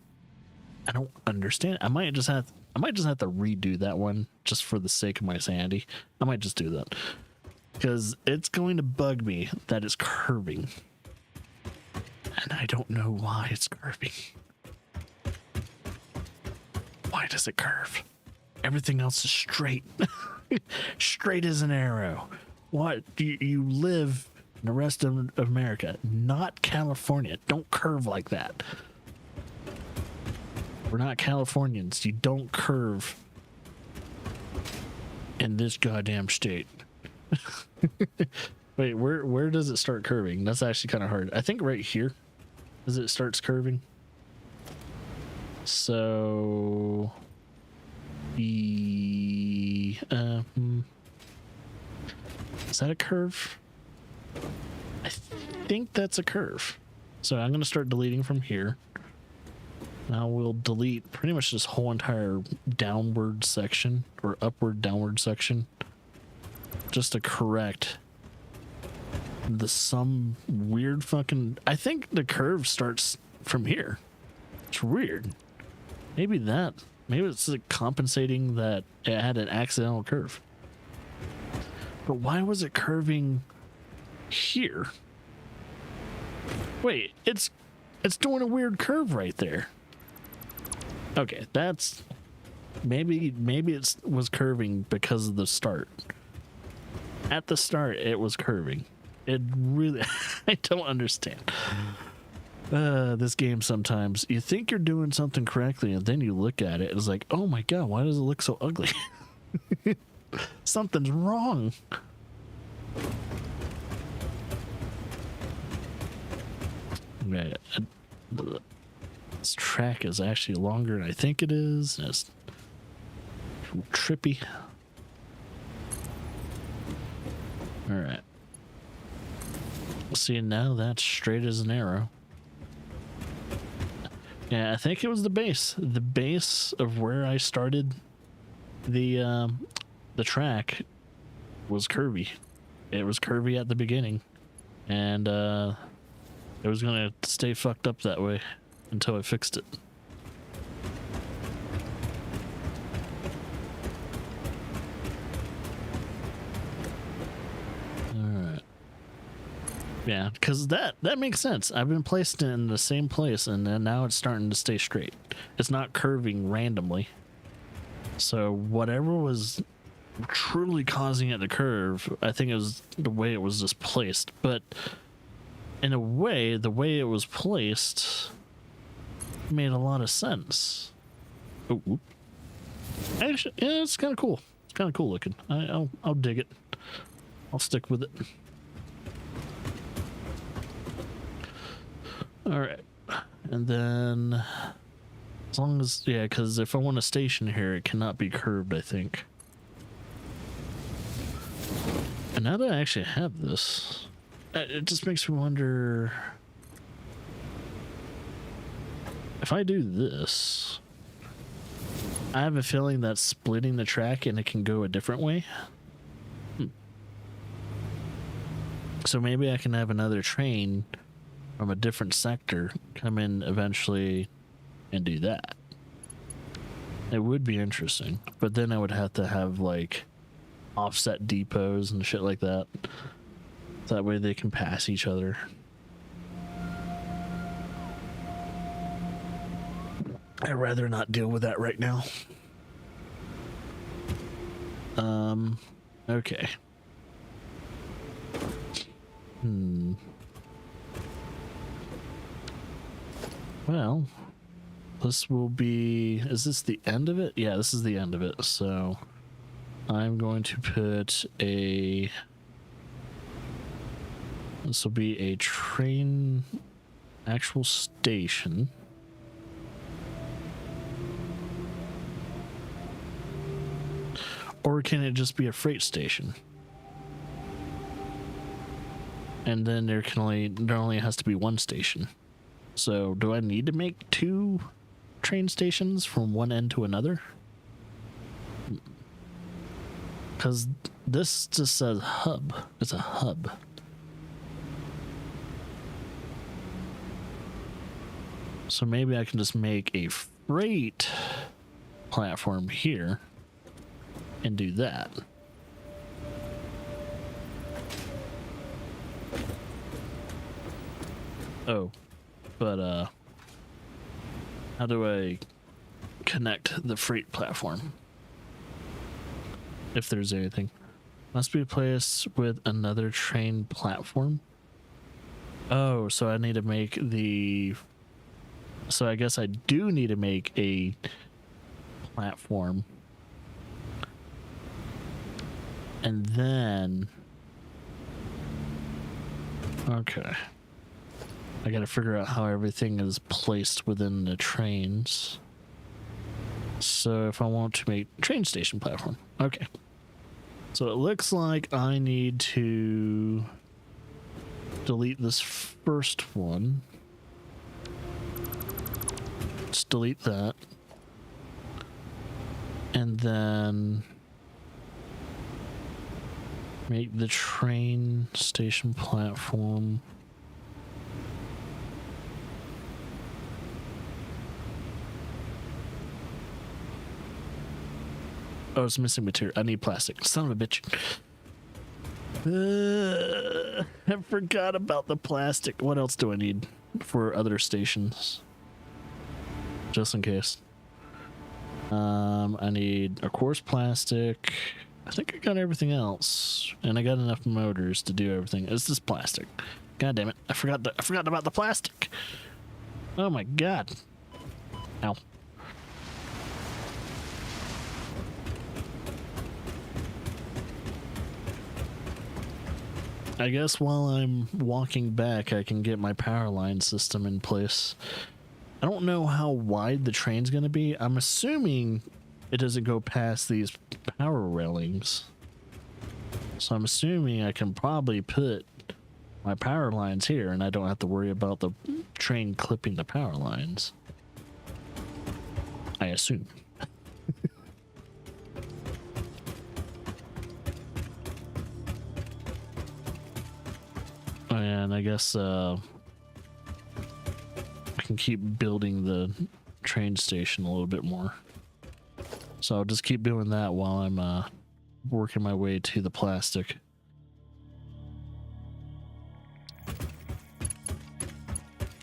Speaker 1: I don't understand. I might just have to redo that one just for the sake of my sanity. I might just do that, because it's going to bug me that it's curving, and I don't know why it's curving. Why does it curve? Everything else is straight. Straight as an arrow. What? You live in the rest of America, not California. Don't curve like that. We're not Californians. You don't curve in this goddamn state. Wait, where does it start curving? That's actually kind of hard. I think right here as it starts curving. So is that a curve? I think that's a curve. So I'm going to start deleting from here. Now we'll delete pretty much this whole entire downward section, or upward downward section, just to correct some weird fucking... I think the curve starts from here. It's weird. Maybe it's like compensating that it had an accidental curve. But why was it curving here? Wait, it's doing a weird curve right there. Okay, that's maybe it was curving because of the start. At the start, it was curving. It really, I don't understand. This game sometimes, you think you're doing something correctly, and then you look at it, it's like, oh my god, why does it look so ugly? Something's wrong. Okay, this track is actually longer than I think it is. It's trippy. All right. See, now that's straight as an arrow. Yeah, I think it was the base. The base of where I started the track was curvy. It was curvy at the beginning, and it was gonna stay fucked up that way until I fixed it. Alright. Yeah, because that makes sense. I've been placed in the same place, and then now it's starting to stay straight. It's not curving randomly. So whatever was truly causing it to curve, I think it was the way it was just placed. But in a way, the way it was placed made a lot of sense. Oh, actually, yeah, it's kind of cool. It's kind of cool looking. I'll dig it. I'll stick with it. All right, and then as long as, yeah, because if I want to station here, it cannot be curved, I think. And now that I actually have this, it just makes me wonder if I do this. I have a feeling that's splitting the track and it can go a different way. So maybe I can have another train from a different sector come in eventually and do that. It would be interesting, but then I would have to have like offset depots and shit like that. That way they can pass each other. I'd rather not deal with that right now. Okay. Well, this will be... Is this the end of it? Yeah, this is the end of it, so I'm going to put a... This will be a train actual station. Or can it just be a freight station? And then there only has to be one station. So do I need to make 2 train stations from one end to another? Because this just says hub. It's a hub. So maybe I can just make a freight platform here and do that. Oh, but how do I connect the freight platform? If there's anything. Must be placed with another train platform. Oh, so I need to make the... So I guess I do need to make a platform. And then... Okay. I gotta figure out how everything is placed within the trains. So if I want to make train station platform. Okay. So it looks like I need to delete this first one. Let's delete that. And then make the train station platform. Oh, it's missing material. I need plastic. Son of a bitch. I forgot about the plastic. What else do I need for other stations? Just in case. I need a coarse plastic. I think I got everything else, and I got enough motors to do everything. It's just plastic. God damn it! I forgot about the plastic. Oh my god! Ow. I guess while I'm walking back, I can get my power line system in place. I don't know how wide the train's gonna be. I'm assuming it doesn't go past these power railings. So I'm assuming I can probably put my power lines here and I don't have to worry about the train clipping the power lines. I assume. And I guess I can keep building the train station a little bit more. So I'll just keep doing that while I'm working my way to the plastic.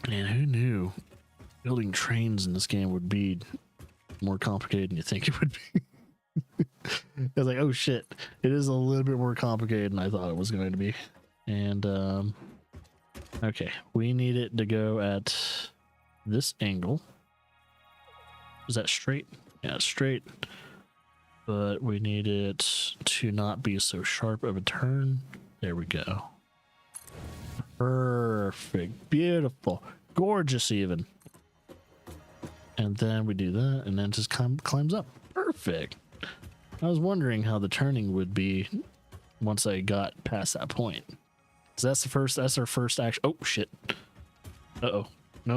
Speaker 1: And who knew building trains in this game would be more complicated than you think it would be? I was like, oh shit, it is a little bit more complicated than I thought it was going to be. And okay, we need it to go at this angle. Is that straight? Yeah, it's straight. But we need it to not be so sharp of a turn. There we go. Perfect. Beautiful. Gorgeous even. And then we do that and then just climbs up. Perfect. I was wondering how the turning would be once I got past that point. So that's our first action. Oh shit. Uh-oh. No.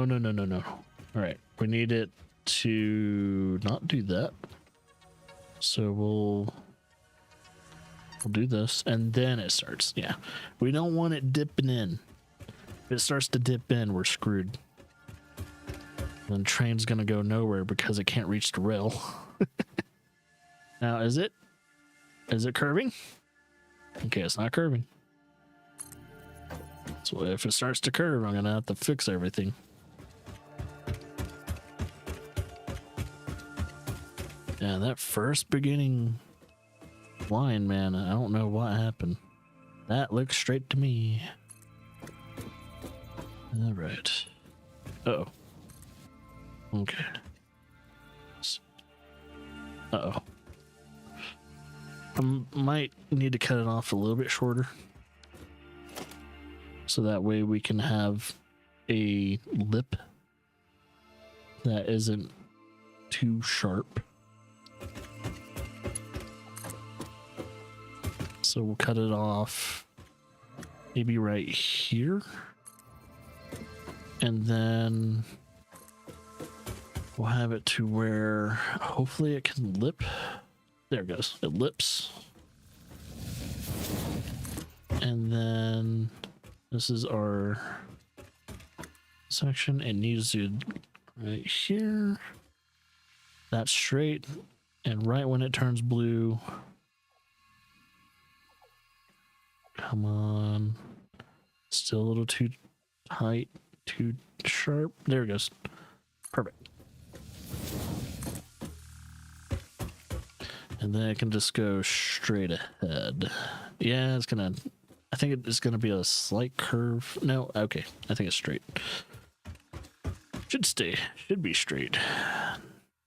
Speaker 1: All right. We need it to not do that. So we'll do this and then it starts. Yeah. We don't want it dipping in. If it starts to dip in, we're screwed. Then the train's gonna go nowhere because it can't reach the rail. Now, is it curving? Okay, it's not curving. So if it starts to curve, I'm gonna have to fix everything. Yeah, that first beginning line, man, I don't know what happened. That looks straight to me. All right. Uh-oh. Okay. Uh-oh. I might need to cut it off a little bit shorter. So that way we can have a lip that isn't too sharp. So we'll cut it off maybe right here. And then we'll have it to where hopefully it can lip. There it goes. It lips. And then this is our section. It needs to right here. That's straight. And right when it turns blue, come on. Still a little too tight, too sharp. There it goes. Perfect. And then I can just go straight ahead. Yeah, it's gonna, I think it's gonna be a slight curve. No, okay. I think it's straight. Should be straight.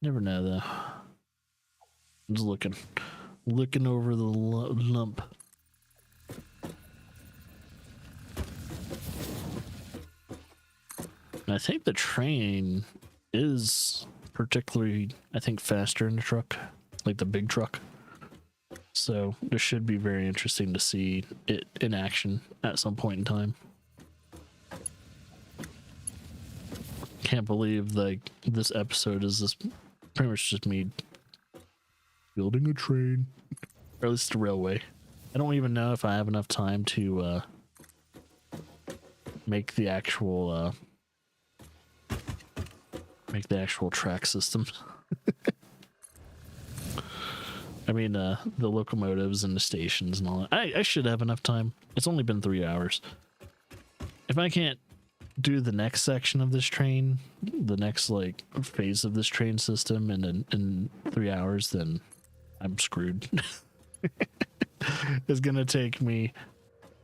Speaker 1: Never know though. I'm just looking over the lump. And I think the train is particularly, I think, faster in the truck, like the big truck. So this should be very interesting to see it in action at some point in time. Can't believe like this episode is this pretty much just me building a train, or at least a railway. I don't even know if I have enough time to make the actual track system. I mean, the locomotives and the stations and all that. I should have enough time. It's only been 3 hours. If I can't do the next section of this train, the next like phase of this train system in 3 hours, then I'm screwed. It's gonna take me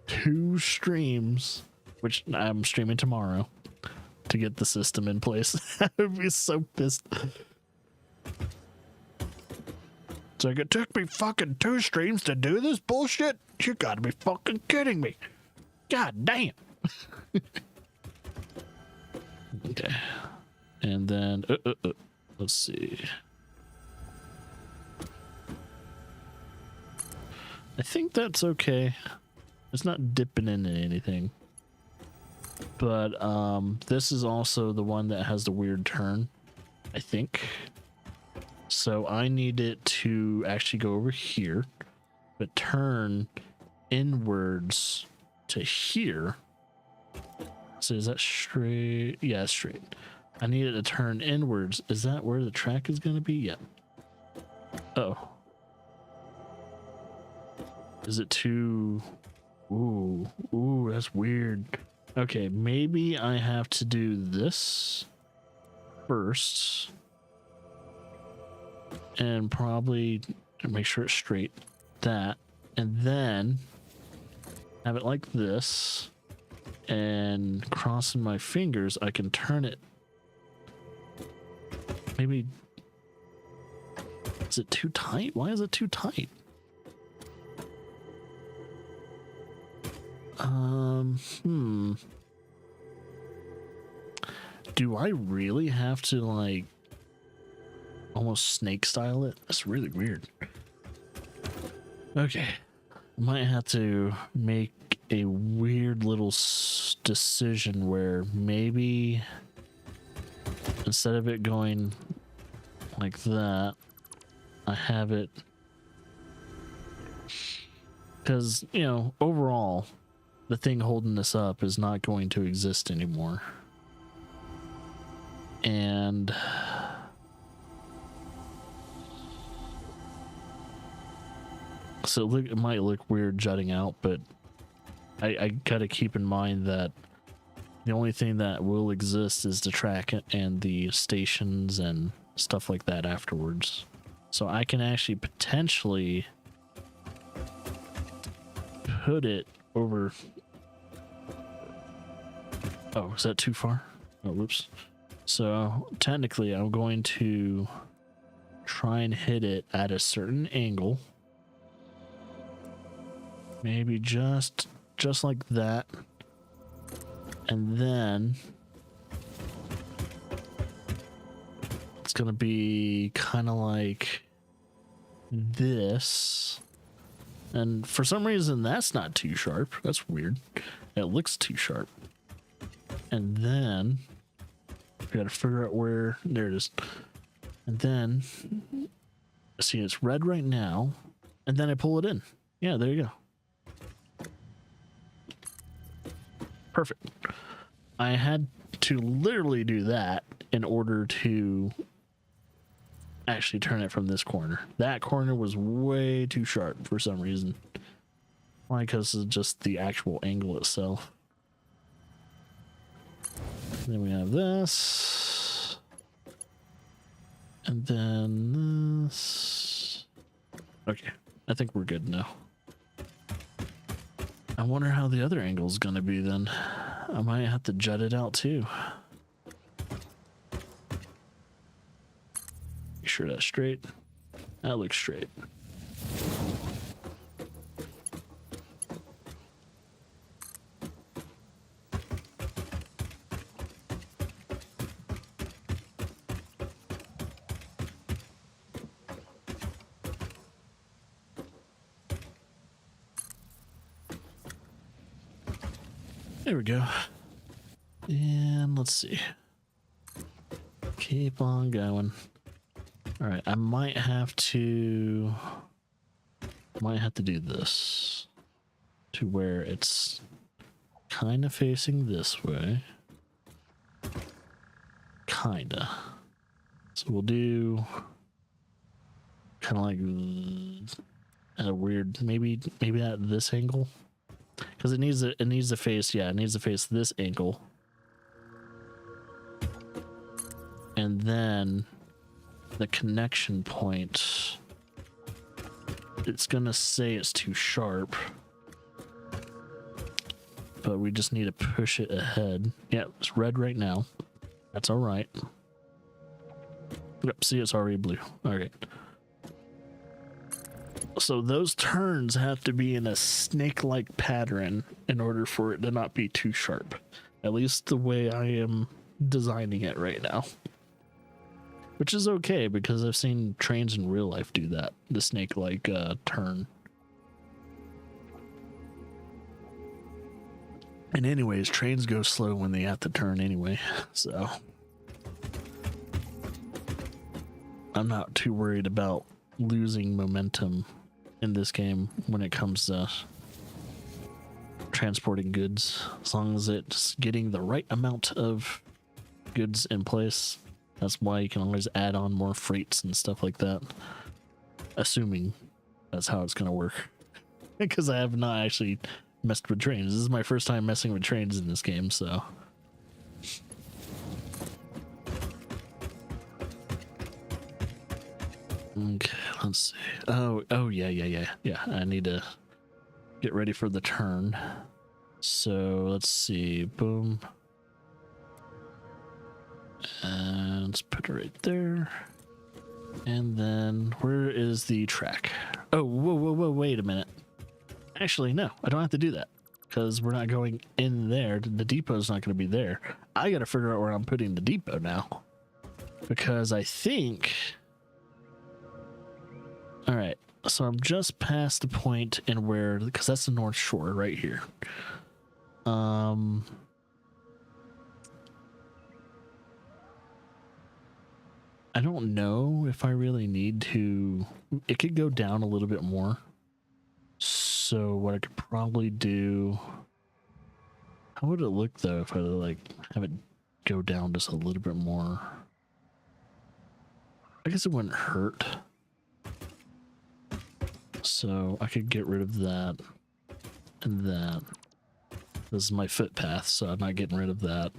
Speaker 1: 2 streams, which I'm streaming tomorrow, to get the system in place. I would be so pissed. It's like, it took me fucking 2 streams to do this bullshit? You gotta be fucking kidding me. God damn. Okay. And then, let's see. I think that's okay. It's not dipping into anything. But this is also the one that has the weird turn, I think. So I need it to actually go over here, but turn inwards to here. So is that straight? Yeah, straight. I need it to turn inwards. Is that where the track is going to be? Yep. Oh. Is it too... Ooh, that's weird. Okay, maybe I have to do this first. And probably make sure it's straight. That. And then have it like this. And crossing my fingers, I can turn it. Maybe. Is it too tight? Why is it too tight? Do I really have to like almost snake style it? That's really weird. Okay. Might have to make a weird little decision where maybe instead of it going like that, I have it, because, you know, overall the thing holding this up is not going to exist anymore. And so it might look weird jutting out, but I gotta keep in mind that the only thing that will exist is the track and the stations and stuff like that afterwards. So I can actually potentially put it over. Oh, is that too far? Oh, whoops. So technically I'm going to try and hit it at a certain angle. Maybe just like that. And then it's gonna be kind of like this. And for some reason that's not too sharp. That's weird. It looks too sharp. And then we gotta figure out where, there it is. And then see, it's red right now, and then I pull it in. Yeah, there you go. Perfect. I had to literally do that in order to actually turn it from this corner. That corner was way too sharp for some reason. Why? Because it's just the actual angle itself. Then we have this. And then this. Okay, I think we're good now. I wonder how the other angle is going to be then. I might have to jut it out too. Make sure that's straight. That looks straight. There we go. And let's see. Keep on going. All right, I might have to do this to where it's kind of facing this way. Kinda. So we'll do kind of like at a weird, maybe at this angle. Because it needs to face, yeah, it needs to face this angle. And then the connection point, it's gonna say it's too sharp. But we just need to push it ahead. Yeah, it's red right now. That's all right. Yep, see, it's already blue. All right. So those turns have to be in a snake-like pattern in order for it to not be too sharp. At least the way I am designing it right now. Which is okay, because I've seen trains in real life do that. The snake-like turn. And anyways, trains go slow when they have to turn anyway, so I'm not too worried about losing momentum in this game when it comes to transporting goods, as long as it's getting the right amount of goods in place. That's why you can always add on more freights and stuff like that, assuming that's how it's gonna work. Because I have not actually messed with trains. This is my first time messing with trains in this game, so okay, let's see. Oh yeah. I need to get ready for the turn. So let's see. Boom. And let's put it right there. And then where is the track? Oh, whoa, wait a minute. Actually, no, I don't have to do that because we're not going in there. The depot's not going to be there. I got to figure out where I'm putting the depot now, because I think, all right, so I'm just past the point in where, because that's the North Shore right here. I don't know if I really need to. It could go down a little bit more. So what I could probably do, how would it look though if I like have it go down just a little bit more? I guess it wouldn't hurt. So I could get rid of that and that. This is my footpath, so I'm not getting rid of that.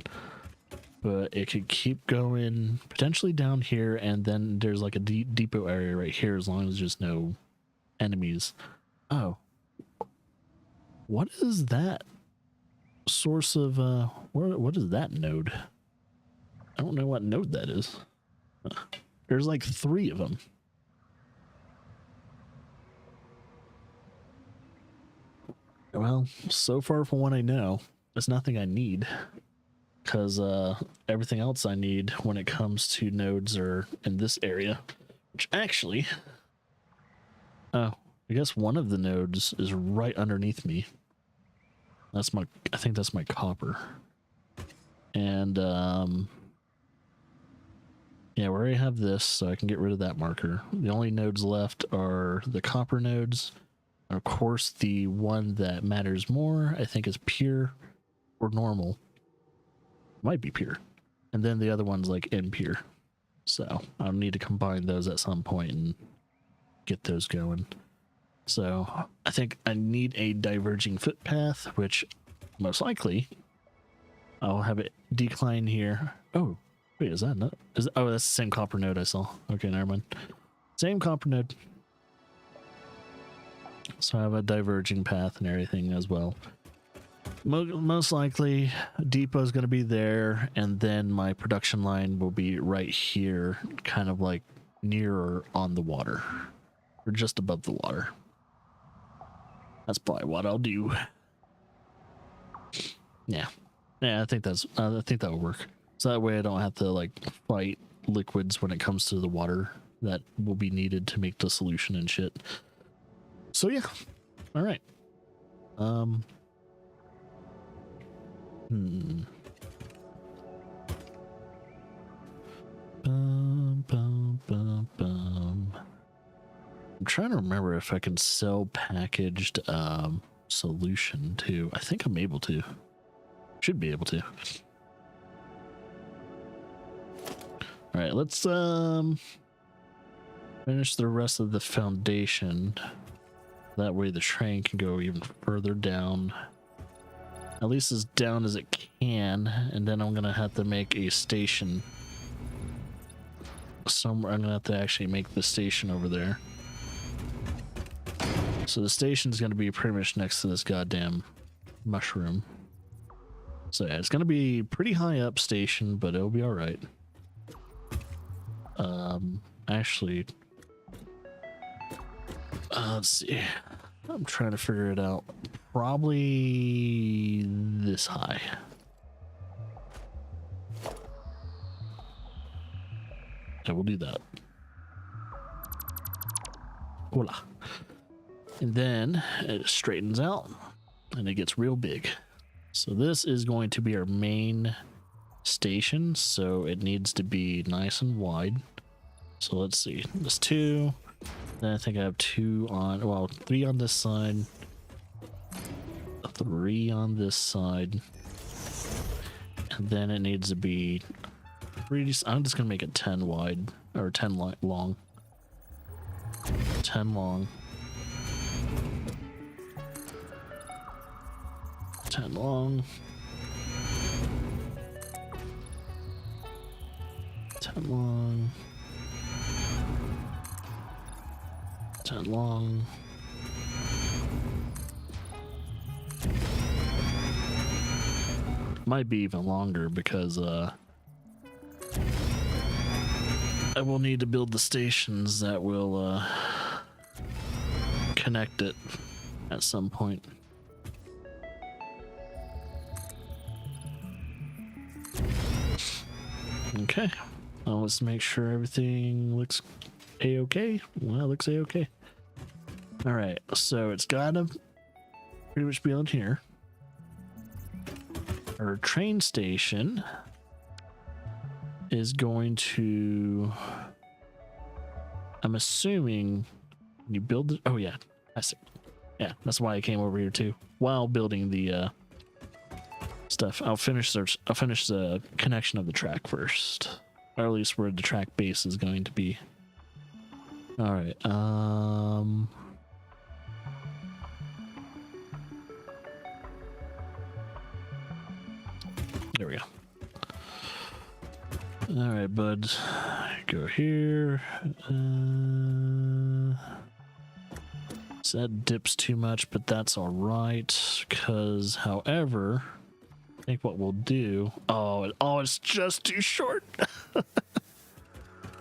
Speaker 1: But it could keep going potentially down here, and then there's like a depot area right here, as long as there's no enemies. Oh, what is that source of what is that node? I don't know what node that is. There's like 3 of them. Well, so far from what I know, there's nothing I need. Because everything else I need when it comes to nodes are in this area. Which actually... Oh, I guess one of the nodes is right underneath me. That's my... I think that's my copper. And, yeah, we already have this, so I can get rid of that marker. The only nodes left are the copper nodes. And of course, the one that matters more, I think, is pure or normal. Might be pure. And then the other one's like impure. So I'll need to combine those at some point and get those going. So I think I need a diverging footpath, which most likely I'll have it decline here. Oh, wait, is that not? Oh, that's the same copper node I saw. Okay, never mind. Same copper node. So I have a diverging path and everything as well. Most likely, depot is going to be there, and then my production line will be right here, kind of like nearer on the water, or just above the water. That's probably what I'll do. Yeah, I think that will work. So that way I don't have to like fight liquids when it comes to the water that will be needed to make the solution and shit. So yeah, all right. Bum, bum, bum, bum. I'm trying to remember if I can sell packaged solution too. I think I'm able to. Should be able to. All right, let's finish the rest of the foundation. That way the train can go even further down. At least as down as it can, and then I'm gonna have to make a station somewhere. I'm gonna have to actually make the station over there. So the station's gonna be pretty much next to this goddamn mushroom. So yeah, it's gonna be pretty high up station, but it'll be all right. Actually, let's see. I'm trying to figure it out. Probably this high. I will do that. Voila. And then it straightens out and it gets real big. So this is going to be our main station. So it needs to be nice and wide. So let's see. There's 2. Then I think I have 2 on, well, 3 on this side. 3 on this side. And then it needs to be pretty, I'm just gonna make it 10 wide, or 10 long. 10 long. 10 long. 10 long. 10 long. Might be even longer because I will need to build the stations that will connect it at some point. Okay, well, let's make sure everything looks a-okay. Well, it looks a-okay. All right, so it's gotta pretty much be on here. Our train station is going to, I'm assuming you build it. Oh yeah, I see. Yeah, that's why I came over here too while building the stuff. I'll finish the connection of the track first, or at least where the track base is going to be. All right. There we go. All right, bud. Go here. So that dips too much, but that's all right. Because, however, I think what we'll do. Oh, it's just too short.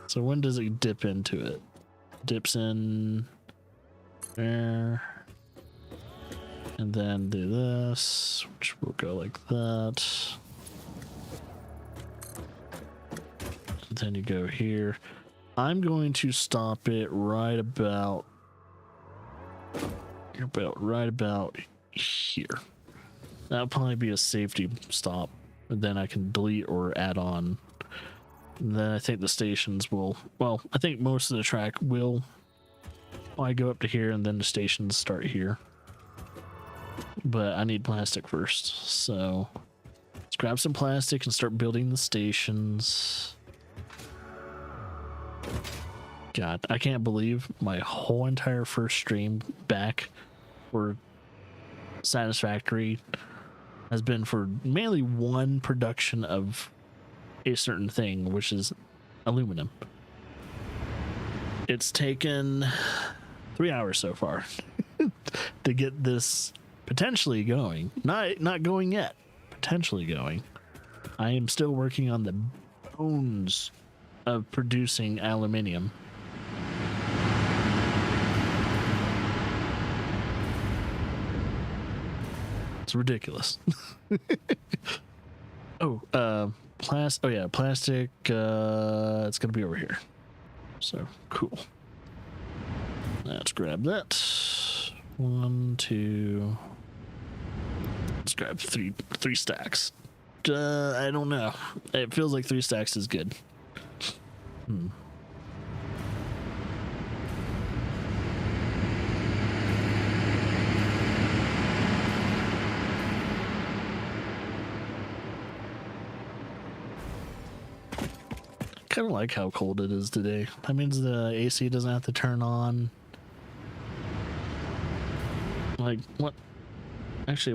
Speaker 1: So when does it dip into it? Dips in there. And then do this, which will go like that. And then you go here. I'm going to stop it right about here. That'll probably be a safety stop. And then I can delete or add on. And then I think the stations will, well, I think most of the track will. I go up to here and then the stations start here. But I need plastic first. So let's grab some plastic and start building the stations. God, I can't believe my whole entire first stream back for Satisfactory has been for mainly one production of a certain thing, which is aluminum. It's taken 3 hours so far to get this potentially going. Not going yet, potentially going. I am still working on the bones of producing aluminium. It's ridiculous. Oh yeah, plastic. It's gonna be over here. So cool. Let's grab that. 1, 2. Let's grab three stacks. I don't know. It feels like 3 stacks is good. Kind of like how cold it is today. That means the AC doesn't have to turn on. Like, what? Actually,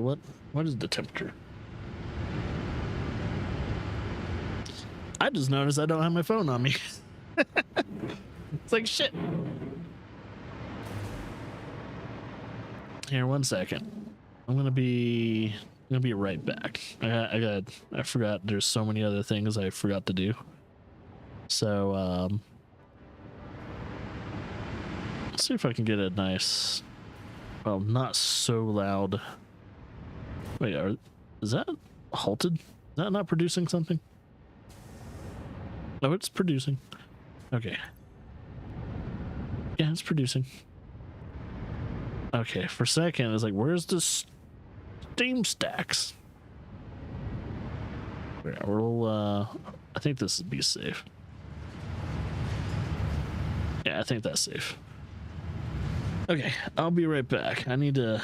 Speaker 1: what is the temperature? I just noticed I don't have my phone on me. It's like, shit. Here, 1 second. I'm gonna be right back. I forgot there's so many other things I forgot to do. So, let's see if I can get a nice, well, not so loud. Wait, is that halted? Is that not producing something? Oh, it's producing. Okay. Yeah, it's producing. Okay, for a second, it's like, where's the steam stacks? Yeah, I think this would be safe. Yeah, I think that's safe. Okay, I'll be right back. I need to,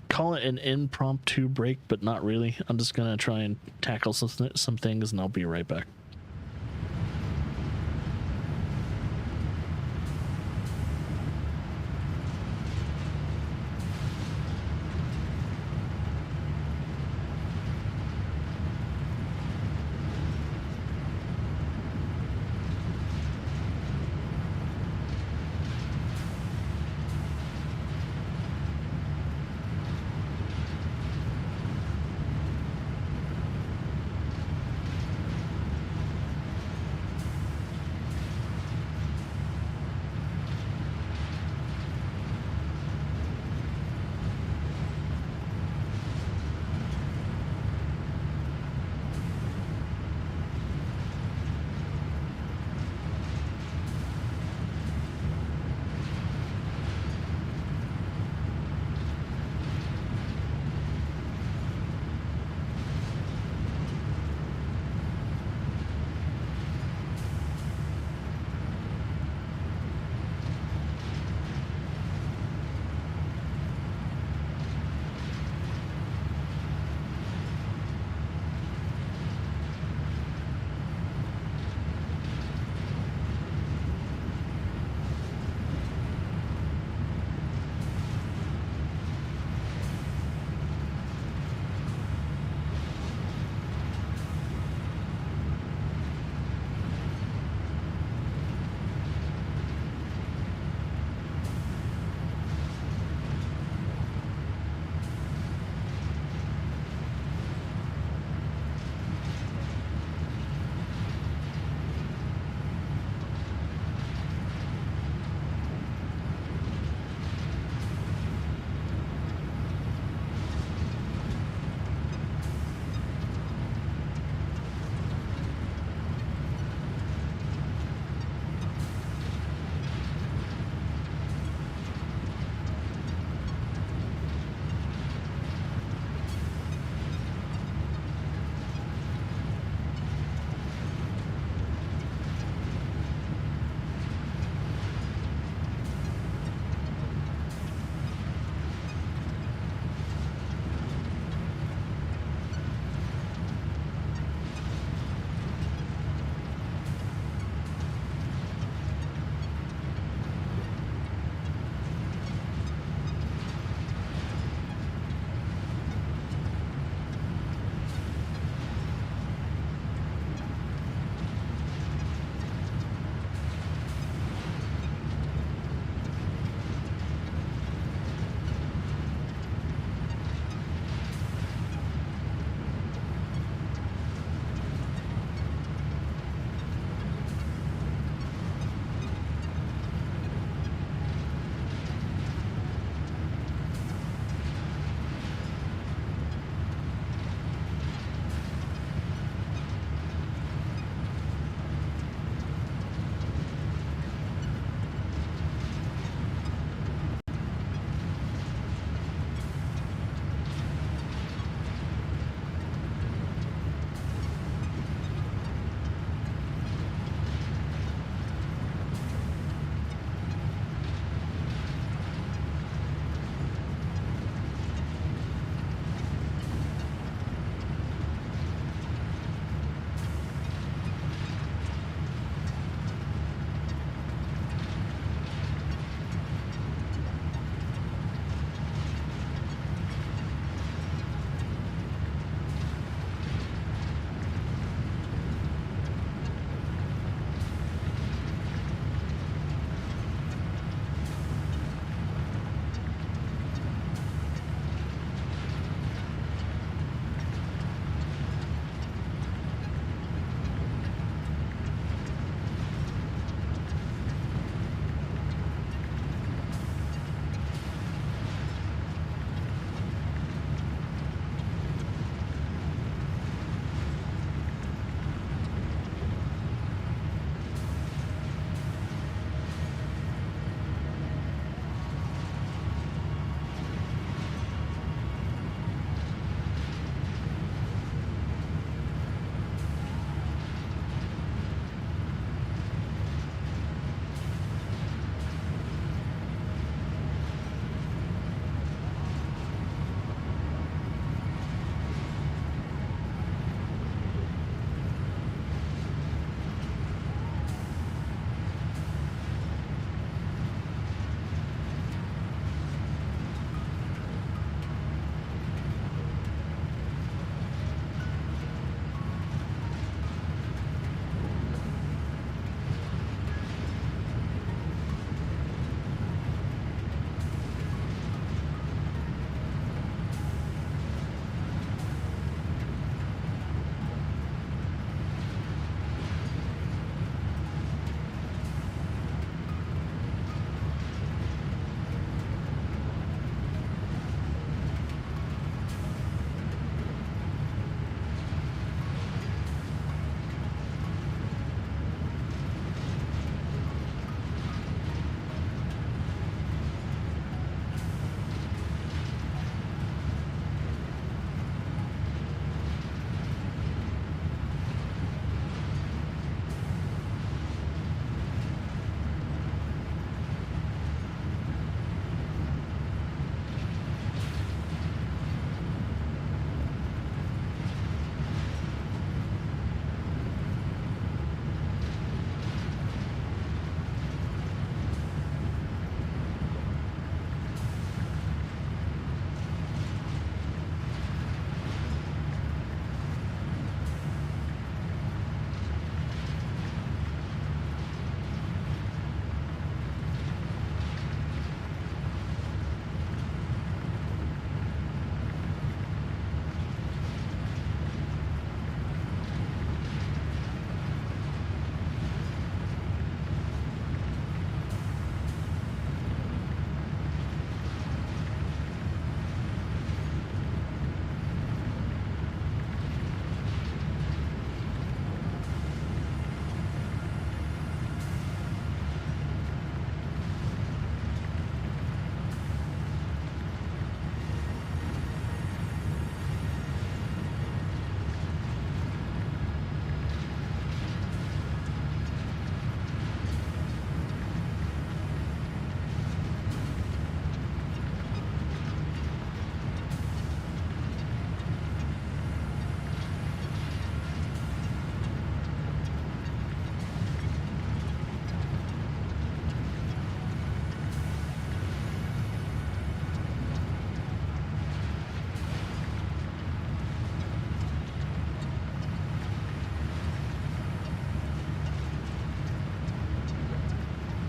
Speaker 1: call it an impromptu break, but not really. I'm just gonna try and tackle some things, and I'll be right back.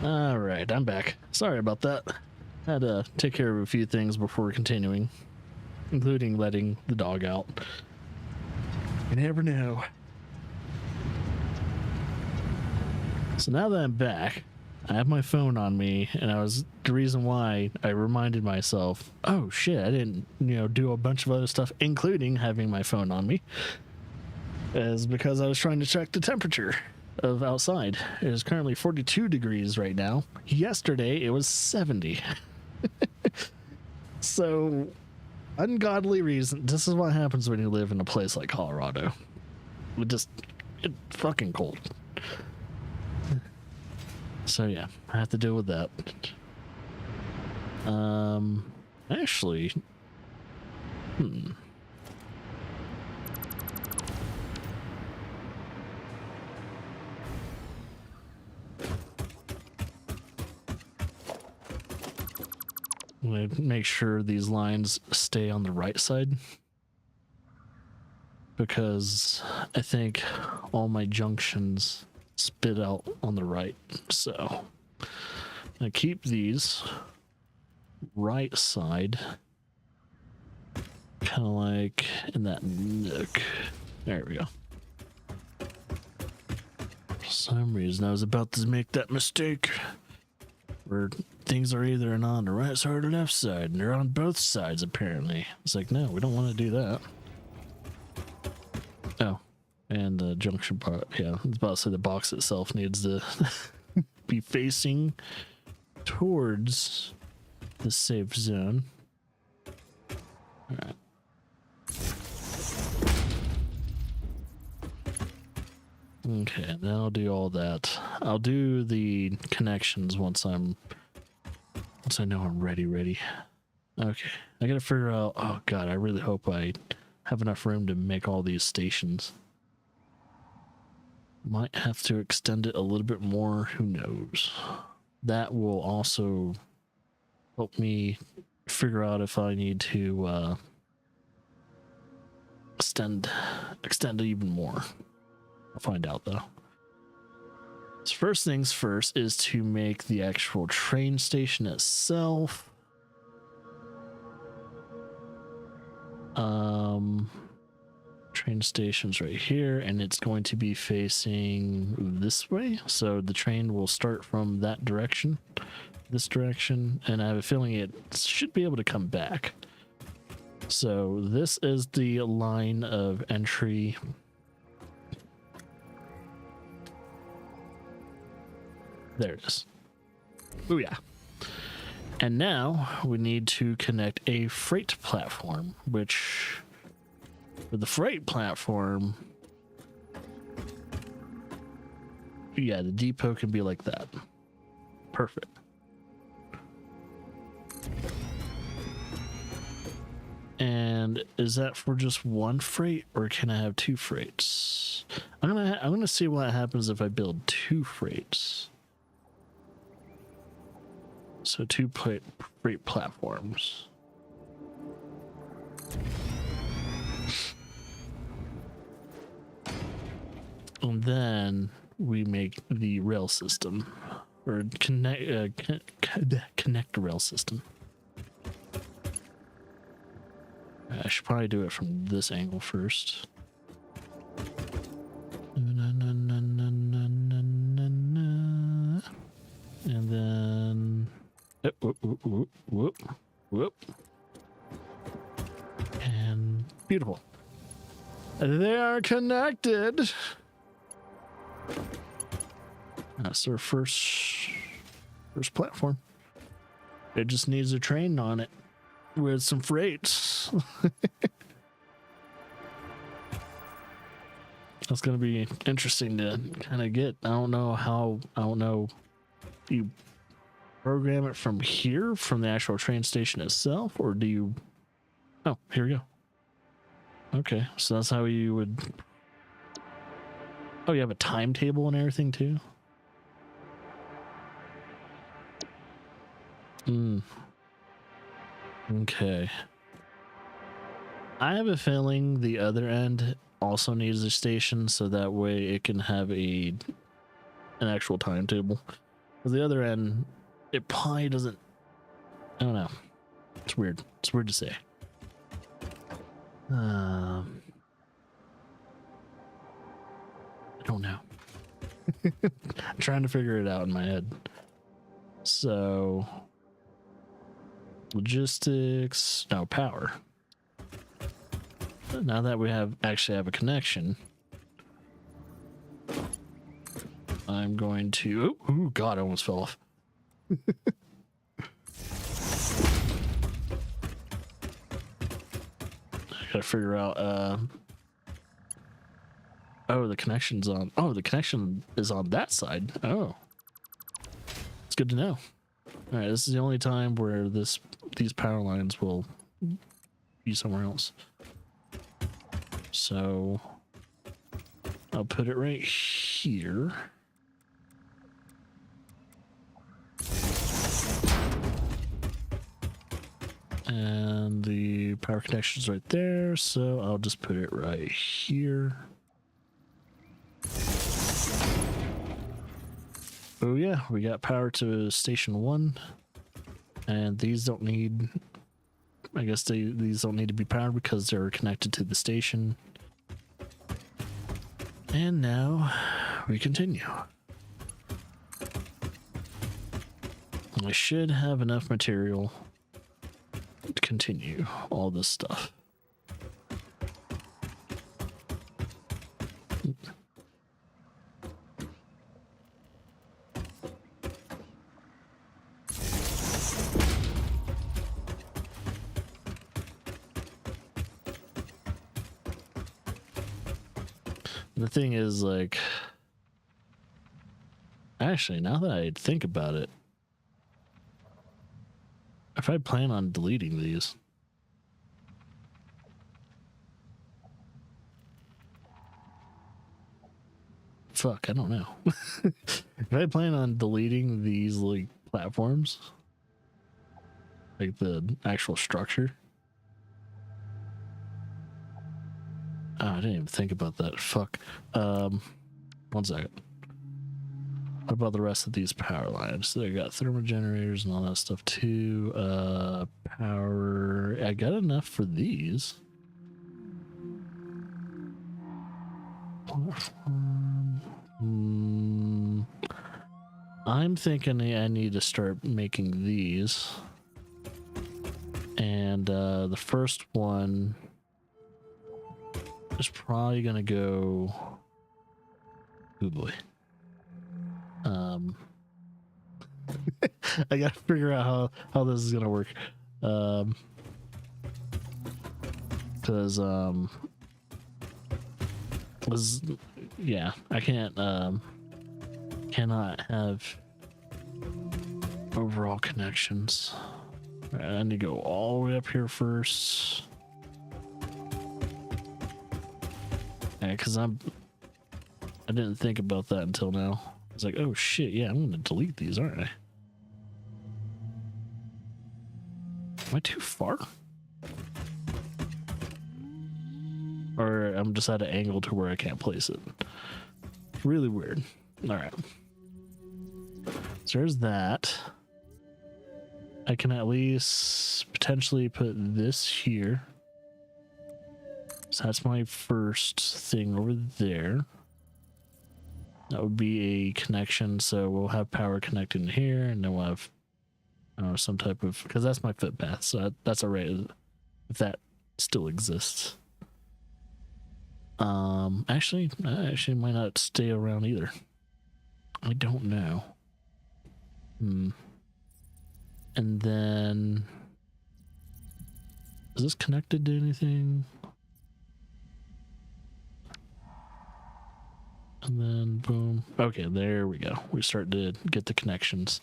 Speaker 1: All right, I'm back. Sorry about that. Had to take care of a few things before continuing, including letting the dog out. You never know. So now that I'm back, I have my phone on me, and the reason why I reminded myself, oh shit, I didn't, do a bunch of other stuff, including having my phone on me, is because I was trying to check the temperature of outside. It is currently 42 degrees right now. Yesterday it was 70. So, ungodly reason. This is what happens when you live in a place like Colorado. It's fucking cold. So yeah, I have to deal with that. Actually, I'm gonna make sure these lines stay on the right side, because I think all my junctions spit out on the right. So I keep these right side kind of like in that nook. There we go. For some reason I was about to make that mistake where things are either on the right side or the left side, and they're on both sides apparently. It's like, no, we don't want to do that. Oh, and the junction part, yeah, I was about to say the box itself needs to be facing towards the safe zone. All right. Okay, then I'll do all that. I'll do the connections once I know I'm ready. Okay, I gotta figure out, oh god, I really hope I have enough room to make all these stations. Might have to extend it a little bit more, who knows. That will also help me figure out if I need to extend it even more. I'll find out though. So first things first is to make the actual train station itself. Train station's right here, and it's going to be facing this way, so the train will start from that direction, this direction, and I have a feeling it should be able to come back. So this is the line of entry. There it is. Oh yeah. And now we need to connect a freight platform, which with the freight platform, yeah, the depot can be like that. Perfect. And is that for just one freight, or can I have two freights? I'm gonna see what happens if I build two freights. So two freight platforms. And then we make the rail system, or connect the rail system. I should probably do it from this angle first. And then whoop. And beautiful. They are connected. That's our first platform. It just needs a train on it with some freights. That's gonna be interesting to kind of get. I don't know. You program it from here, from the actual train station itself, or do you? Oh, here we go. Okay, so that's how you would. Oh, you have a timetable and everything too? Okay. I have a feeling the other end also needs a station, so that way it can have an actual timetable. Because the other end, it probably doesn't. I don't know. It's weird. It's weird to say. I don't know. I'm trying to figure it out in my head. So, logistics, no power. Now that we actually have a connection, I'm going to. Oh God! I almost fell off. I gotta figure out. Oh, the connection's on. Oh, the connection is on that side. Oh, it's good to know. All right, this is the only time where these power lines will be somewhere else. So I'll put it right here. And the power connection's right there, so I'll just put it right here. Oh yeah, we got power to station 1. And these don't need, I guess these don't need to be powered because they're connected to the station. And now we continue. I should have enough material to continue all this stuff. The thing is, like, actually, now that I think about it, if I plan on deleting these, fuck, I don't know. If I plan on deleting these, like, platforms, like the actual structure. Oh, I didn't even think about that. Fuck. 1 second. What about the rest of these power lines? So they got thermal generators and all that stuff too. Power. I got enough for these. I'm thinking I need to start making these. And the first one is probably gonna go. Oh boy. I gotta figure out how this is gonna work. Because yeah, I cannot have overall connections. All right, I need to go all the way up here first. Yeah, because I didn't think about that until now. I was like, oh shit, yeah, I'm gonna delete these, aren't I? Am I too far? Or I'm just at an angle to where I can't place it. Really weird. Alright. So there's that. I can at least potentially put this here. So that's my first thing over there. That would be a connection, so we'll have power connected in here, and then we'll have, I don't know, some type of, because that's my footpath, so that's alright if that still exists. Actually, I might not stay around either. I don't know. And then, is this connected to anything? And then boom. Okay, there we go. We start to get the connections.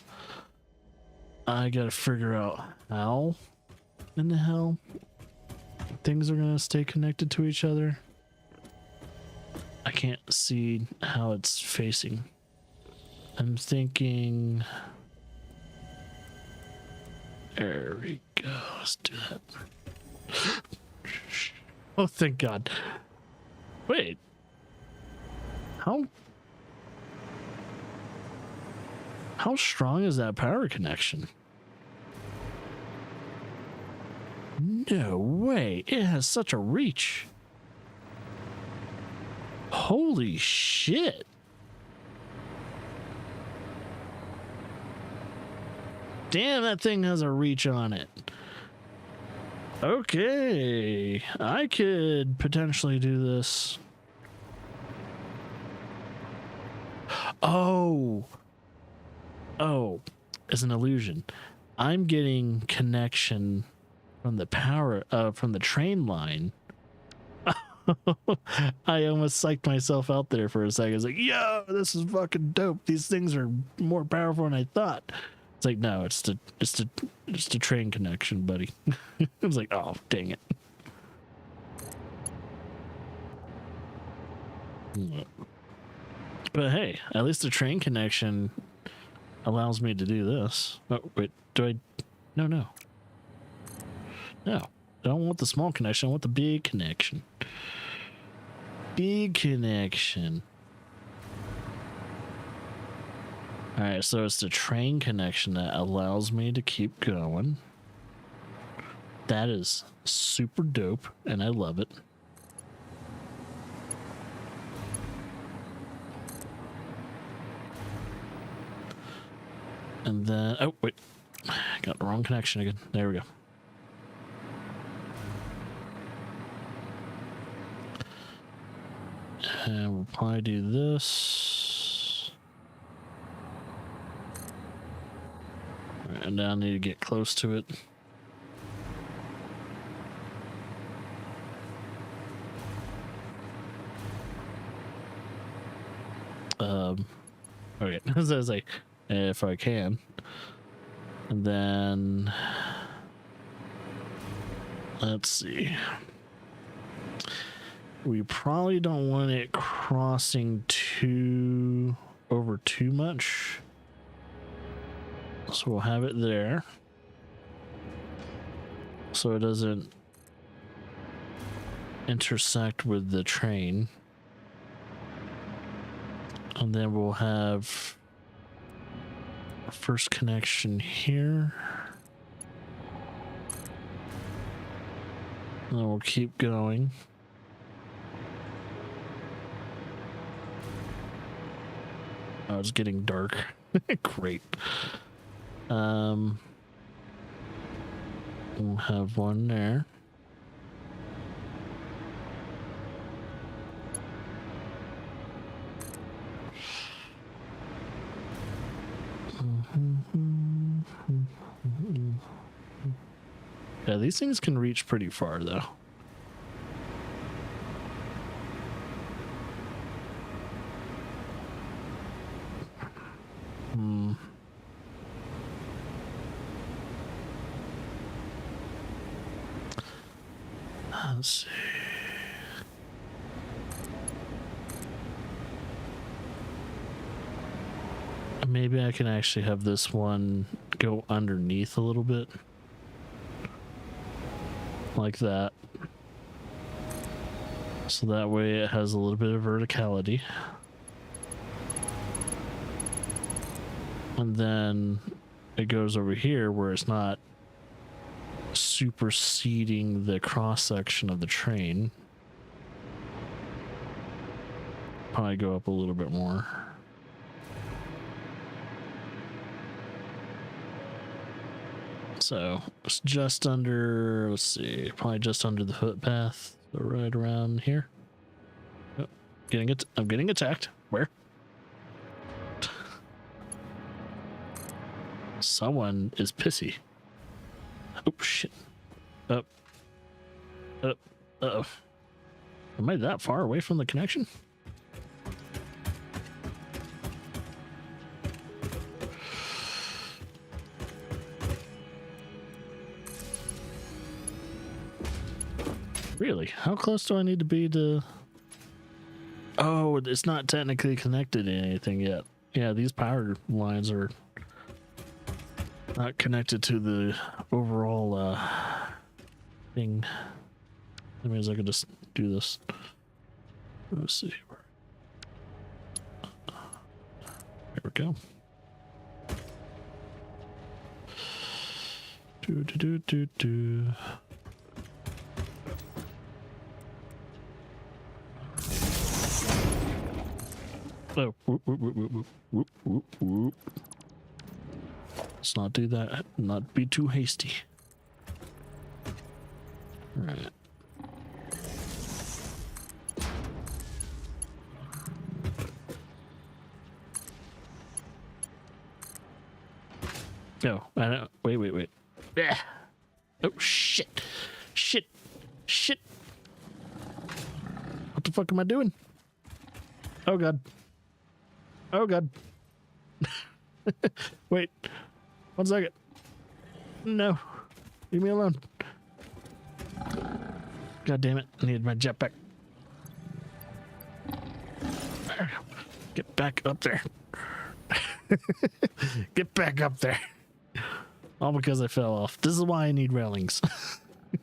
Speaker 1: I gotta figure out how in the hell things are gonna stay connected to each other. I can't see how it's facing. I'm thinking. There we go. Let's do that. Oh, thank God. Wait. How? How strong is that power connection? No way. It has such a reach. Holy shit. Damn, that thing has a reach on it. Okay. I could potentially do this. Oh. Oh, it's an illusion. I'm getting connection from the power from the train line. I almost psyched myself out there for a second. I was like, yo, this is fucking dope. These things are more powerful than I thought. It's like, no, it's the train connection, buddy. I was like, oh, dang it. But hey, at least the train connection allows me to do this. Oh, wait, do I? No. No. I don't want the small connection. I want the big connection. Big connection. All right, so it's the train connection that allows me to keep going. That is super dope, and I love it. And then, oh, wait. Got the wrong connection again. There we go. And we'll probably do this. All right, and now I need to get close to it. Okay, so I was like, if I can. And then let's see. We probably don't want it crossing over too much. So we'll have it there. So it doesn't intersect with the train. And then we'll have our first connection here. And then we'll keep going. Oh, it's getting dark. Great. We'll have one there. Yeah, these things can reach pretty far, though. Let's see. Maybe I can actually have this one go underneath a little bit. Like that. So that way it has a little bit of verticality. And then it goes over here where it's not superseding the cross section of the train. Probably go up a little bit more. So it's just under, let's see, probably just under the footpath, so right around here. Oh, I'm getting attacked. Where? Someone is pissy. Oh shit. Up. Uh-oh. Am I that far away from the connection? Really? How close do I need to be to... Oh, it's not technically connected to anything yet. Yeah, these power lines are not connected to the overall thing. That means I can just do this. Let's see. There we go. Do, do, do, do, do. Oh, whoop, whoop, whoop, whoop, whoop, whoop, whoop. Let's not do that. Not be too hasty. All right. No, I don't. Wait. Ah. Oh, shit. Shit. What the fuck am I doing? Oh, God. Wait. 1 second. No. Leave me alone. God damn it. I needed my jetpack. Get back up there. Get back up there. All because I fell off. This is why I need railings.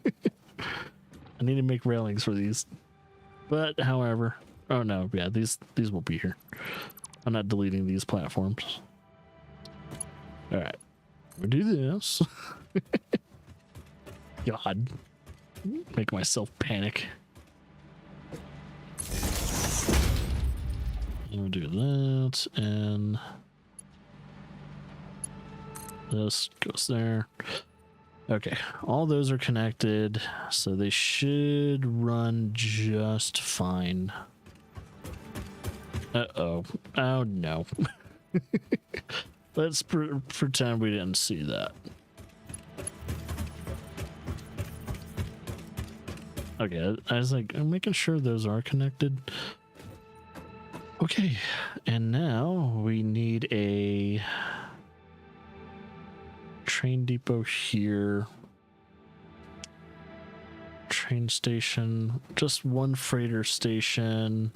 Speaker 1: I need to make railings for these. But, however, oh no, yeah, these will be here. I'm not deleting these platforms. All right, we'll do this. God, make myself panic. We'll do that, and this goes there. Okay, all those are connected, so they should run just fine. Uh-oh. Oh, no. Let's pretend we didn't see that. Okay, I was like, I'm making sure those are connected. Okay, and now we need a train depot here. Train station, just one freighter station.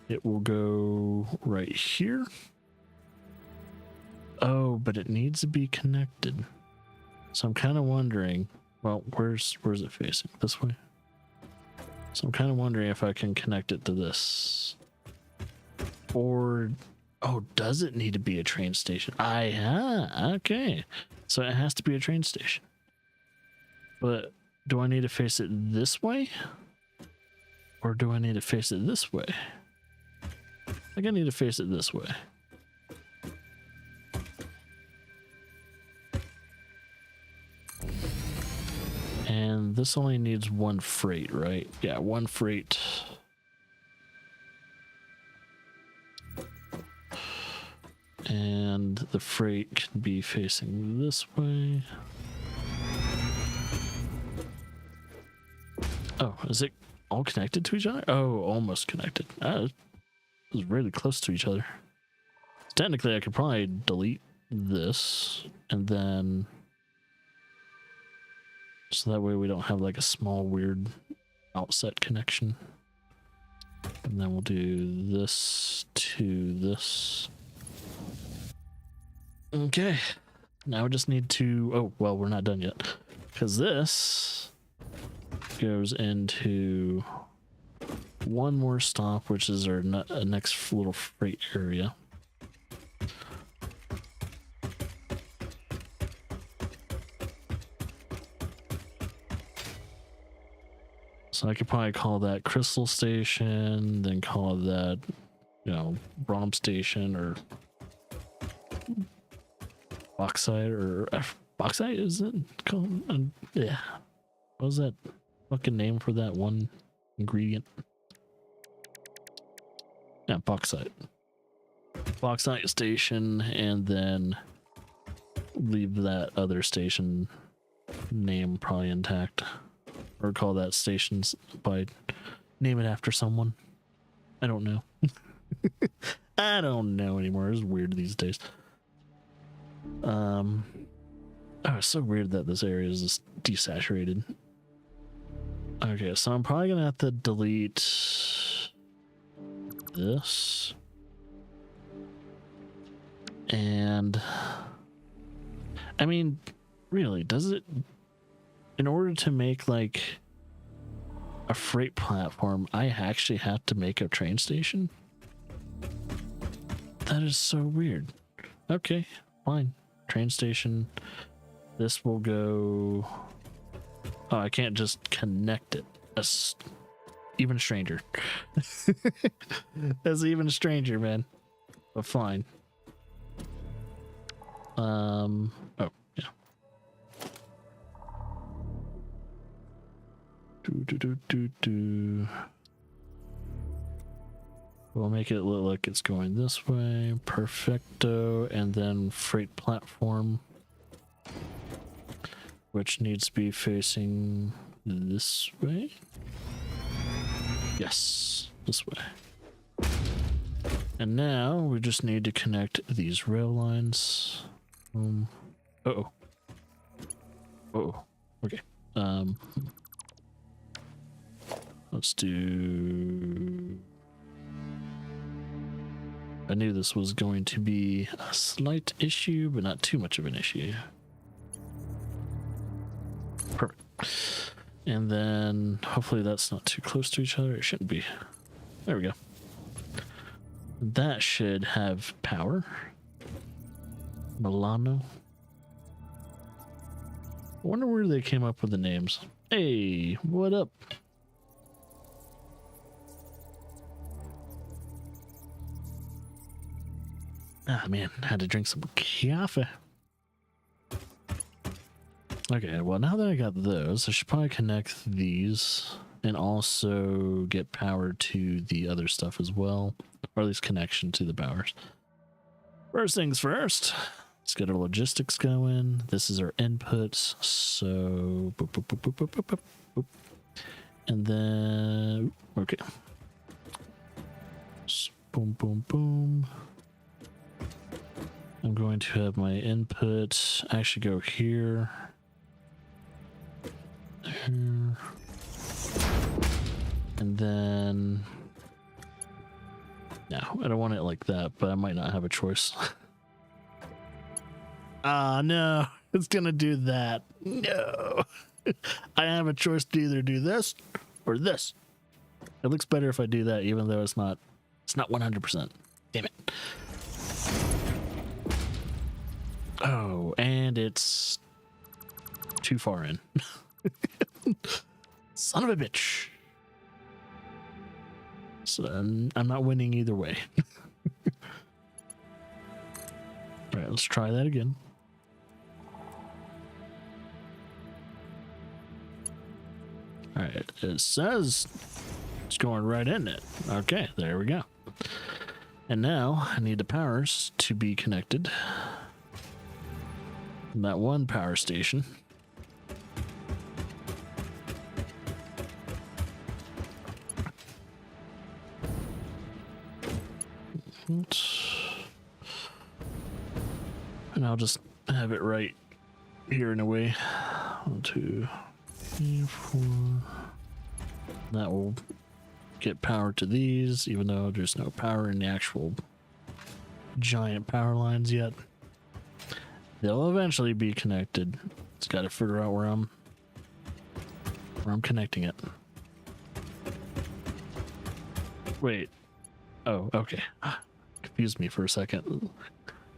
Speaker 1: It will go right here. Oh, but it needs to be connected. So I'm kind of wondering, well, where's it facing? This way? So I'm kind of wondering if I can connect it to this. Or, oh, does it need to be a train station? Okay. So it has to be a train station. But do I need to face it this way? Or do I need to face it this way? I think I need to face it this way. And this only needs one freight, right? Yeah, one freight. And the freight can be facing this way. Oh, is it all connected to each other? Oh, almost connected. It was really close to each other. Technically, I could probably delete this and then... So that way we don't have like a small weird outset connection. And then we'll do this to this. Okay. Now we just need to... Oh, well, we're not done yet. Because this goes into one more stop, which is our next little freight area. So I could probably call that Crystal Station, then call that, you know, Brom Station or Bauxite or Bauxite, is it called? Yeah. What was that fucking name for that one ingredient? Yeah, Bauxite. Bauxite Station, and then leave that other station name probably intact. Or call that stations by name it after someone. I don't know. I don't know anymore. It's weird these days. Oh, it's so weird that this area is just desaturated. Okay, so I'm probably gonna have to delete this. And I mean, really, does it? In order to make like a freight platform, I actually have to make a train station? That is so weird. Okay, fine. Train station. This will go. Oh, I can't just connect it. That's even stranger. That's even stranger, man. But fine. Oh, yeah. Do. We'll make it look like it's going this way. Perfecto. And then freight platform, which needs to be facing this way. Yes, this way. And now we just need to connect these rail lines. Uh-oh. Uh-oh. Okay. Let's do... I knew this was going to be a slight issue, but not too much of an issue. Perfect. And then hopefully that's not too close to each other. It shouldn't be. There we go. That should have power. Milano. I wonder where they came up with the names. Hey, what up? Ah, man, I had to drink some coffee. Okay, well, now that I got those, I should probably connect these and also get power to the other stuff as well, or at least connection to the powers. First things first, let's get our logistics going. This is our inputs, so boop, boop, boop, boop, boop, boop, boop, boop. And then, okay. Boom, boom, boom. I'm going to have my input actually go here. Here. And then... No, I don't want it like that, but I might not have a choice. Ah, no. It's gonna do that. No. I have a choice to either do this or this. It looks better if I do that, even though it's not 100%. Damn it. Oh, and it's too far in. Son of a bitch. So I'm not winning either way. All right, let's try that again. All right, it says it's going right in it. Okay, there we go. And now I need the powers to be connected. That one power station. And I'll just have it right here in a way. 1, 2, 3, 4. That will get power to these, even though there's no power in the actual giant power lines yet. They'll eventually be connected. Just got to figure out where I'm connecting it. Wait. Oh, okay. Confused me for a second.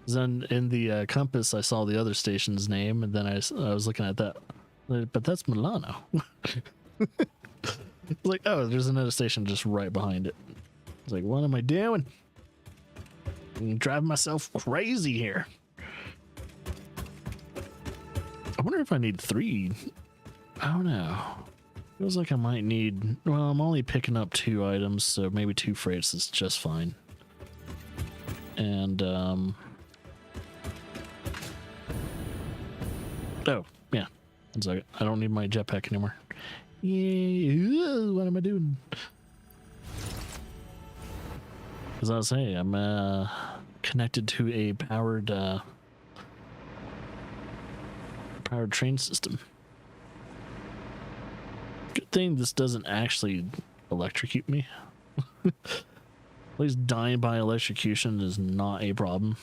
Speaker 1: Then in the compass, I saw the other station's name, and then I was looking at that. But that's Milano. Like, oh, there's another station just right behind it. It's like, what am I doing? I'm driving myself crazy here. I wonder if I need 3. I don't know. Feels like I might need... Well, I'm only picking up 2 items, so maybe 2 freights is just fine. And, oh, yeah. It's like, I don't need my jetpack anymore. Yeah, what am I doing? As I was saying, I'm connected to a powered train system. Good thing this doesn't actually electrocute me. At least dying by electrocution is not a problem.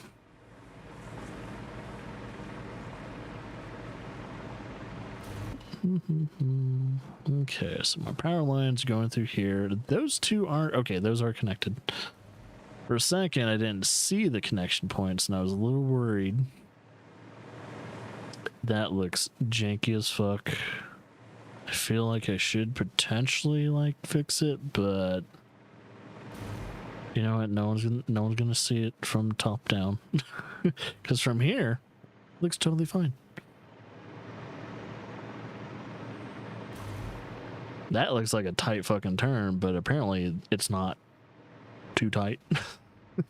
Speaker 1: Okay, so my power lines going through here. Those two aren't... Okay, those are connected. For a second, I didn't see the connection points, and I was a little worried. That looks janky as fuck. I feel like I should potentially like fix it, but you know what? No one's gonna see it from top down, because from here, it looks totally fine. That looks like a tight fucking turn, but apparently it's not too tight.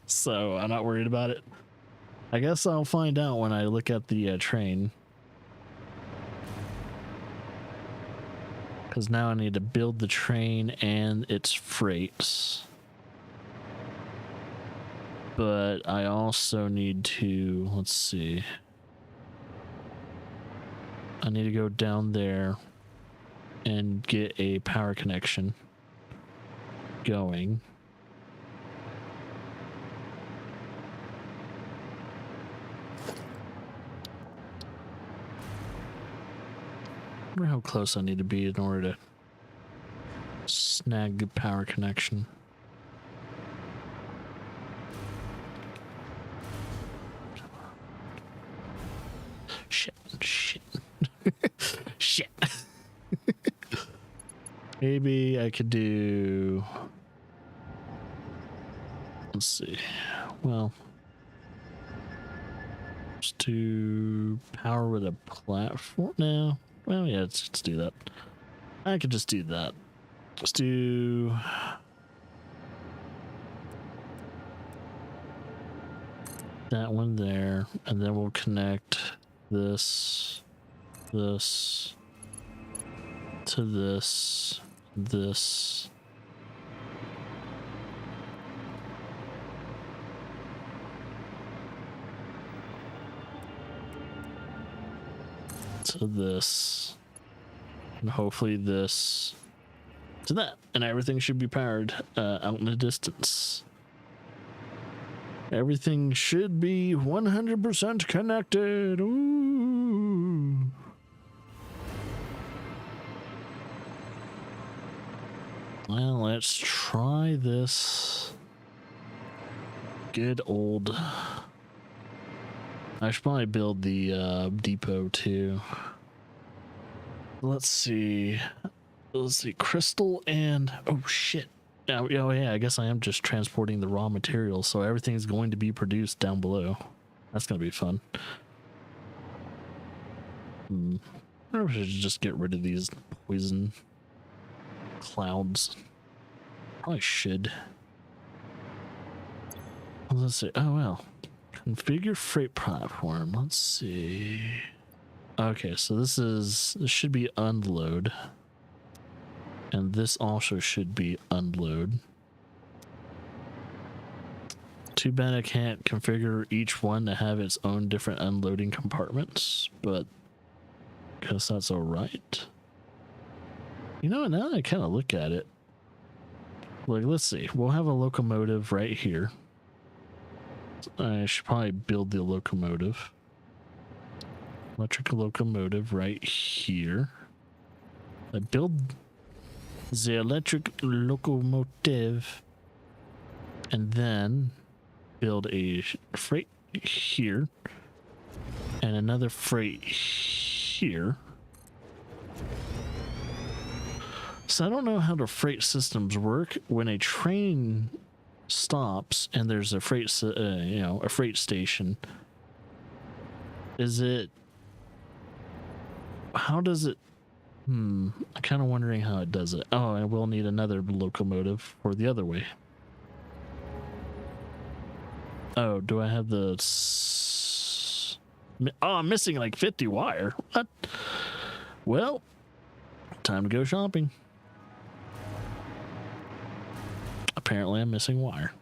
Speaker 1: So I'm not worried about it. I guess I'll find out when I look at the train. Because now I need to build the train and its freights. But I also need to, let's see. I need to go down there and get a power connection going. I wonder how close I need to be in order to snag the power connection. Shit. Shit. Maybe I could do, let's see, well, let's do power with a platform now. Well, yeah, let's do that. I could just do that. Let's do that one there, and then we'll connect this to this, to this, and hopefully this to that, and everything should be powered out in the distance. Everything should be 100% connected. Ooh. Well, let's try this. Good old. I should probably build the depot too. Let's see. Crystal and oh shit. Oh yeah, I guess I am just transporting the raw materials, so everything's going to be produced down below. That's gonna be fun. I wonder if I should just get rid of these poison clouds. Probably should. Let's see. Oh well. Configure freight platform. Let's see. Okay, so this should be unload. And this also should be unload. Too bad I can't configure each one to have its own different unloading compartments, but I guess that's alright. You know, now that I kind of look at it, like, let's see, we'll have a locomotive right here. I should probably build the locomotive. Electric locomotive right here. I build the electric locomotive and then build a freight here and another freight here. So I don't know how the freight systems work when a train stops and there's a freight a freight station. Is it, how does it, I'm kind of wondering how it does it. Oh, I will need another locomotive for the other way. Oh, do I have the oh, I'm missing like 50 wire. What? Well, time to go shopping. Apparently I'm missing wire.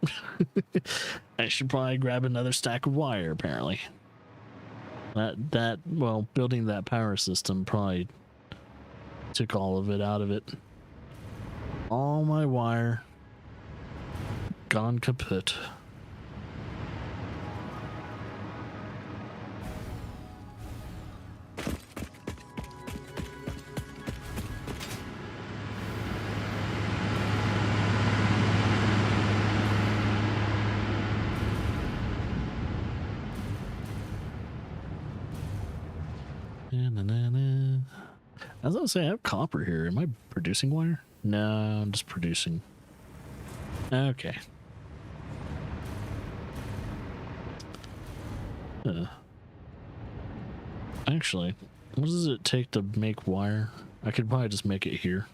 Speaker 1: I should probably grab another stack of wire, apparently. Well, building that power system probably took all of it out of it. All my wire gone kaput. Na-na-na-na. I was gonna say, I have copper here. Am I producing wire? No, I'm just producing. Okay. Actually, what does it take to make wire? I could probably just make it here.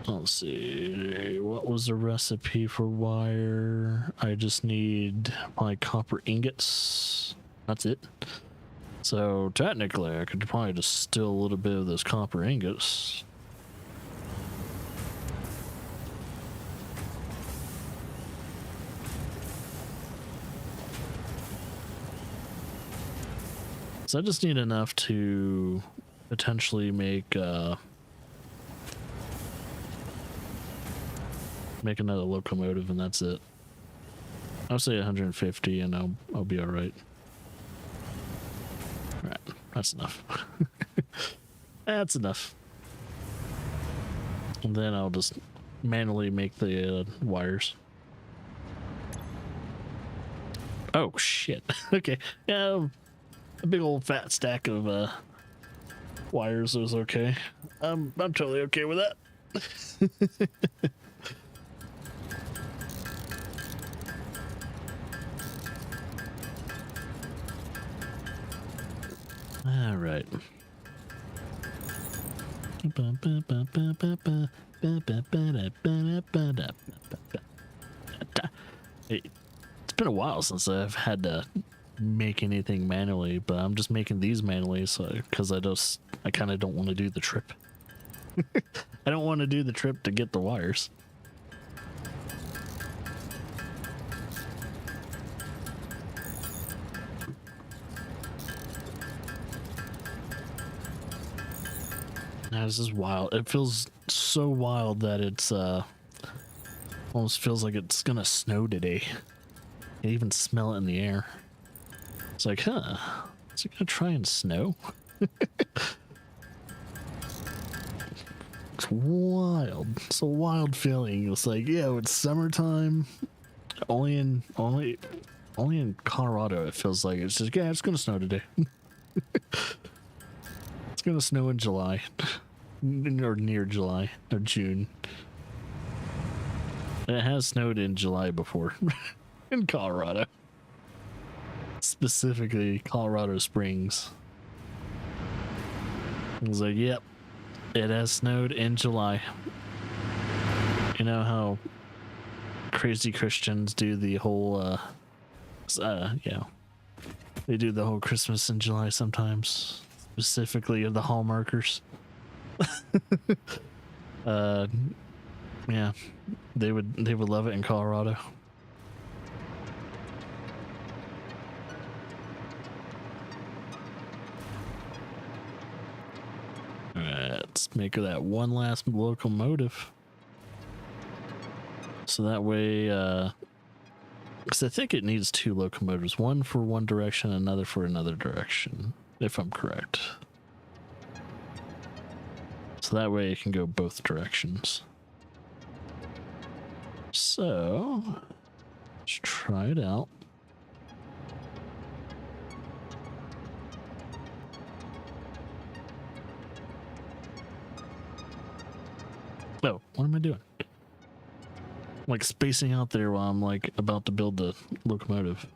Speaker 1: Let's see, what was the recipe for wire? I just need my copper ingots. That's it. So technically, I could probably just steal a little bit of those copper ingots. So I just need enough to potentially make another locomotive, and that's it. I'll say 150 and I'll be all right. All right, that's enough. That's enough. And then I'll just manually make the wires. Oh shit. Okay. Yeah, a big old fat stack of wires is okay. I'm totally okay with that. All right. Hey, it's been a while since I've had to make anything manually, but I'm just making these manually, so because I kind of don't want to do the trip. I don't want to do the trip to get the wires. Now, this is wild. It feels so wild that it's almost feels like it's gonna snow today. I can even smell it in the air. It's like, huh, is it gonna try and snow? It's wild. It's a wild feeling. It's like, yeah, it's summertime. Only in Colorado it feels like it's just, yeah, it's gonna snow today. It's gonna snow in July. Or near July or June. It has snowed in July before. In Colorado. Specifically Colorado Springs. I was like, yep, it has snowed in July. You know how crazy Christians do the whole yeah, they do the whole Christmas in July sometimes, specifically of the Hallmarkers. Yeah, they would love it in Colorado. Let's make that one last locomotive. So that way, because I think it needs two locomotives, one for one direction, another for another direction, if I'm correct. So that way it can go both directions. So let's try it out. Oh, what am I doing? I'm like spacing out there while I'm like about to build the locomotive.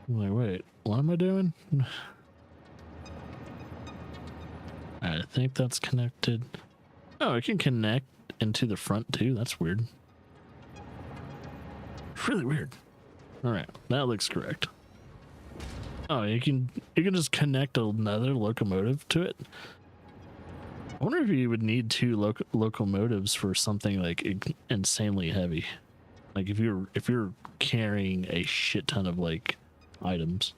Speaker 1: I'm like, wait, what am I doing? I think that's connected. Oh, it can connect into the front too. That's weird. Really weird. All right, that looks correct. Oh, you can just connect another locomotive to it. I wonder if you would need two locomotives for something like insanely heavy. Like if you're carrying a shit ton of like items.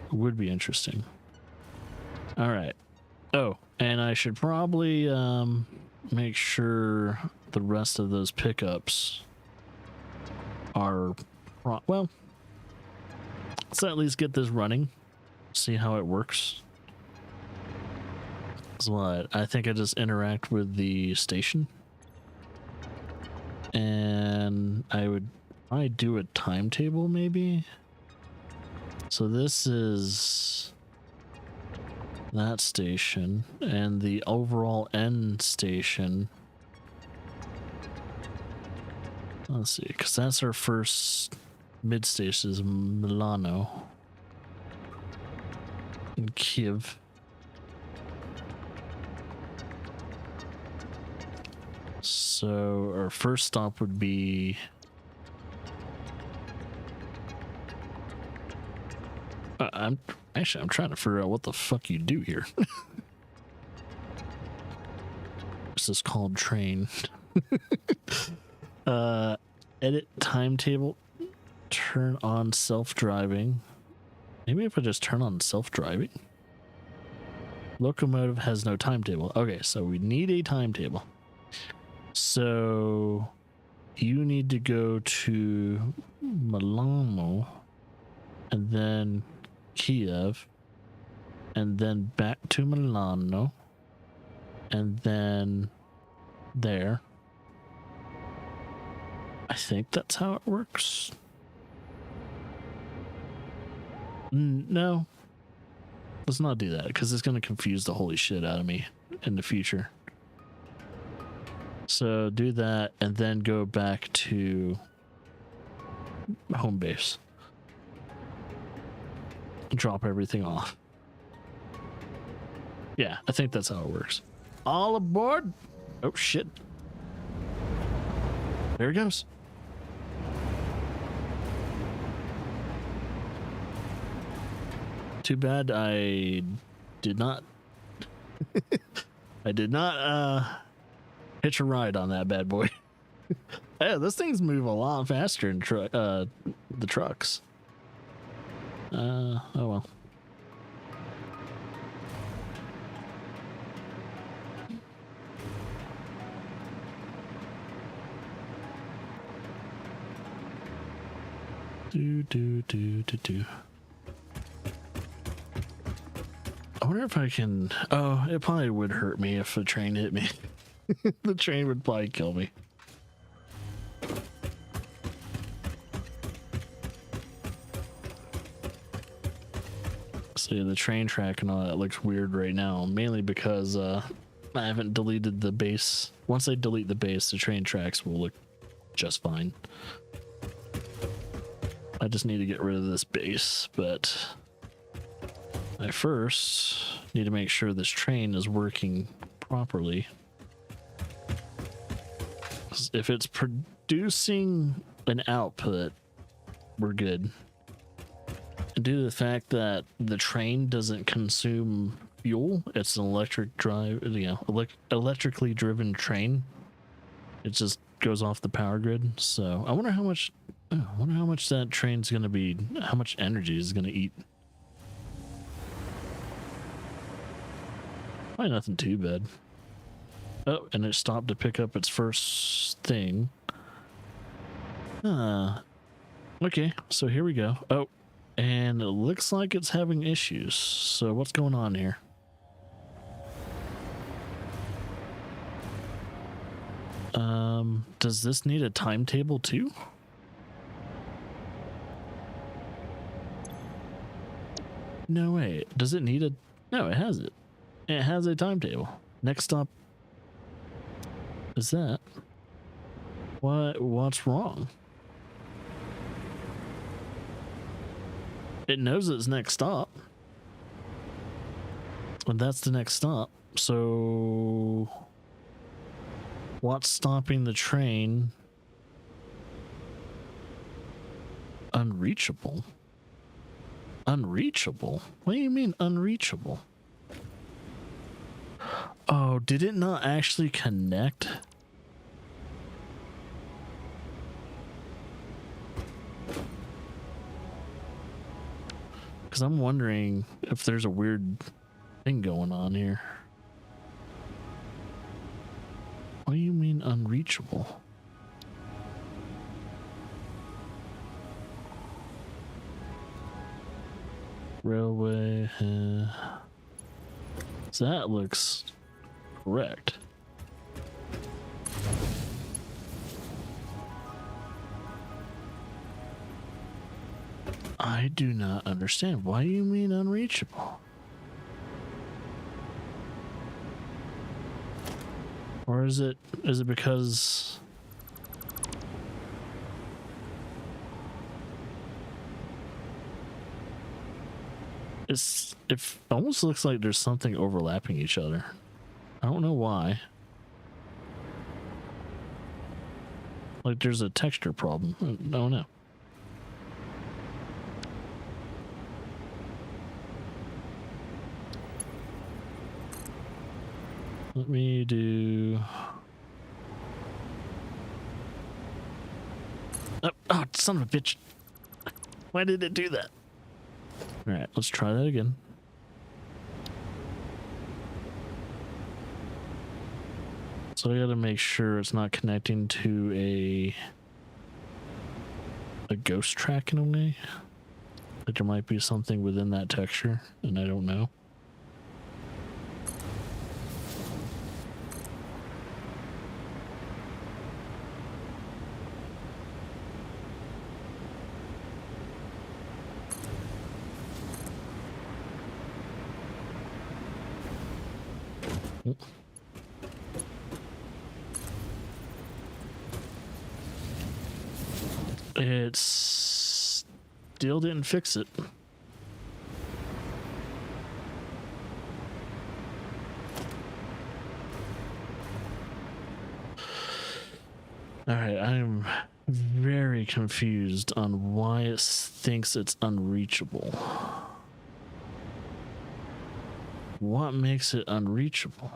Speaker 1: It would be interesting. All right. Oh, and I should probably make sure the rest of those pickups are well, let's at least get this running, see how it works. That's what I think. I just interact with the station, and I do a timetable maybe. So this is that station, and the overall end station. Let's see, because that's our first mid station is Milano and Kiev. So our first stop would be I'm trying to figure out what the fuck you do here. This is called train. Edit timetable, turn on self-driving. Maybe if I just turn on self-driving. Locomotive has no timetable. Okay, so we need a timetable. So you need to go to Milano and then Kiev and then back to Milano and then there. I think that's how it works. No, let's not do that because it's going to confuse the holy shit out of me in the future. So do that and then go back to home base. Drop everything off. Yeah, I think that's how it works. All aboard. Oh shit. There it goes. Too bad I did not I did not hitch a ride on that bad boy. Yeah, those things move a lot faster than the trucks. Oh well. Do. I wonder if I can. Oh, it probably would hurt me if the train hit me. The train would probably kill me. See, the train track and all that looks weird right now, mainly because I haven't deleted the base. Once I delete the base, the train tracks will look just fine. I just need to get rid of this base, but I first need to make sure this train is working properly. 'Cause if it's producing an output, we're good. And due to the fact that the train doesn't consume fuel, it's an electric drive, electrically driven train. It just goes off the power grid. So I wonder how much that train's gonna be, how much energy is gonna eat. Probably nothing too bad. Oh, and it stopped to pick up its first thing. Okay, so here we go. Oh, and it looks like it's having issues. So what's going on here? Does this need a timetable too? No way. Does it need a... No, it has it. It has a timetable. Next stop is that. What's wrong? It knows its next stop. And that's the next stop. So what's stopping the train? Unreachable. Unreachable? What do you mean unreachable? Oh, did it not actually connect? Because I'm wondering if there's a weird thing going on here. What do you mean unreachable? Railway. So that looks correct. I do not understand. Why do you mean unreachable? Or is it because it almost looks like there's something overlapping each other. I don't know why. Like there's a texture problem. I don't know. Let me do... Oh, son of a bitch. Why did it do that? Alright, let's try that again. So I gotta make sure it's not connecting to a ghost track in a way. Like there might be something within that texture, and I don't know. It still didn't fix it. Alright, I'm very confused on why it thinks it's unreachable. What makes it unreachable?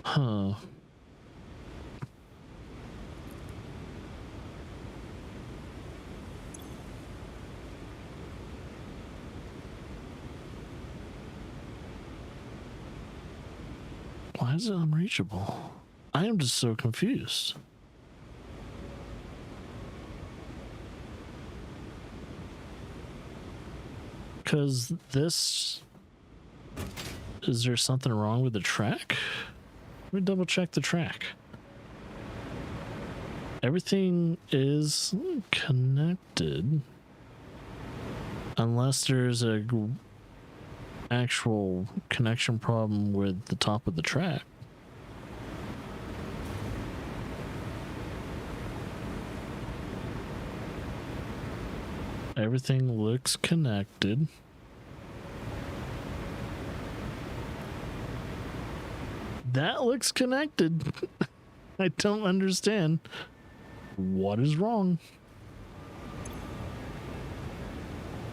Speaker 1: Huh. Why is it unreachable? I am just so confused. Because this... Is there something wrong with the track? Let me double check the track. Everything is connected. Unless there's a actual connection problem with the top of the track. Everything looks connected. That looks connected. I don't understand what is wrong.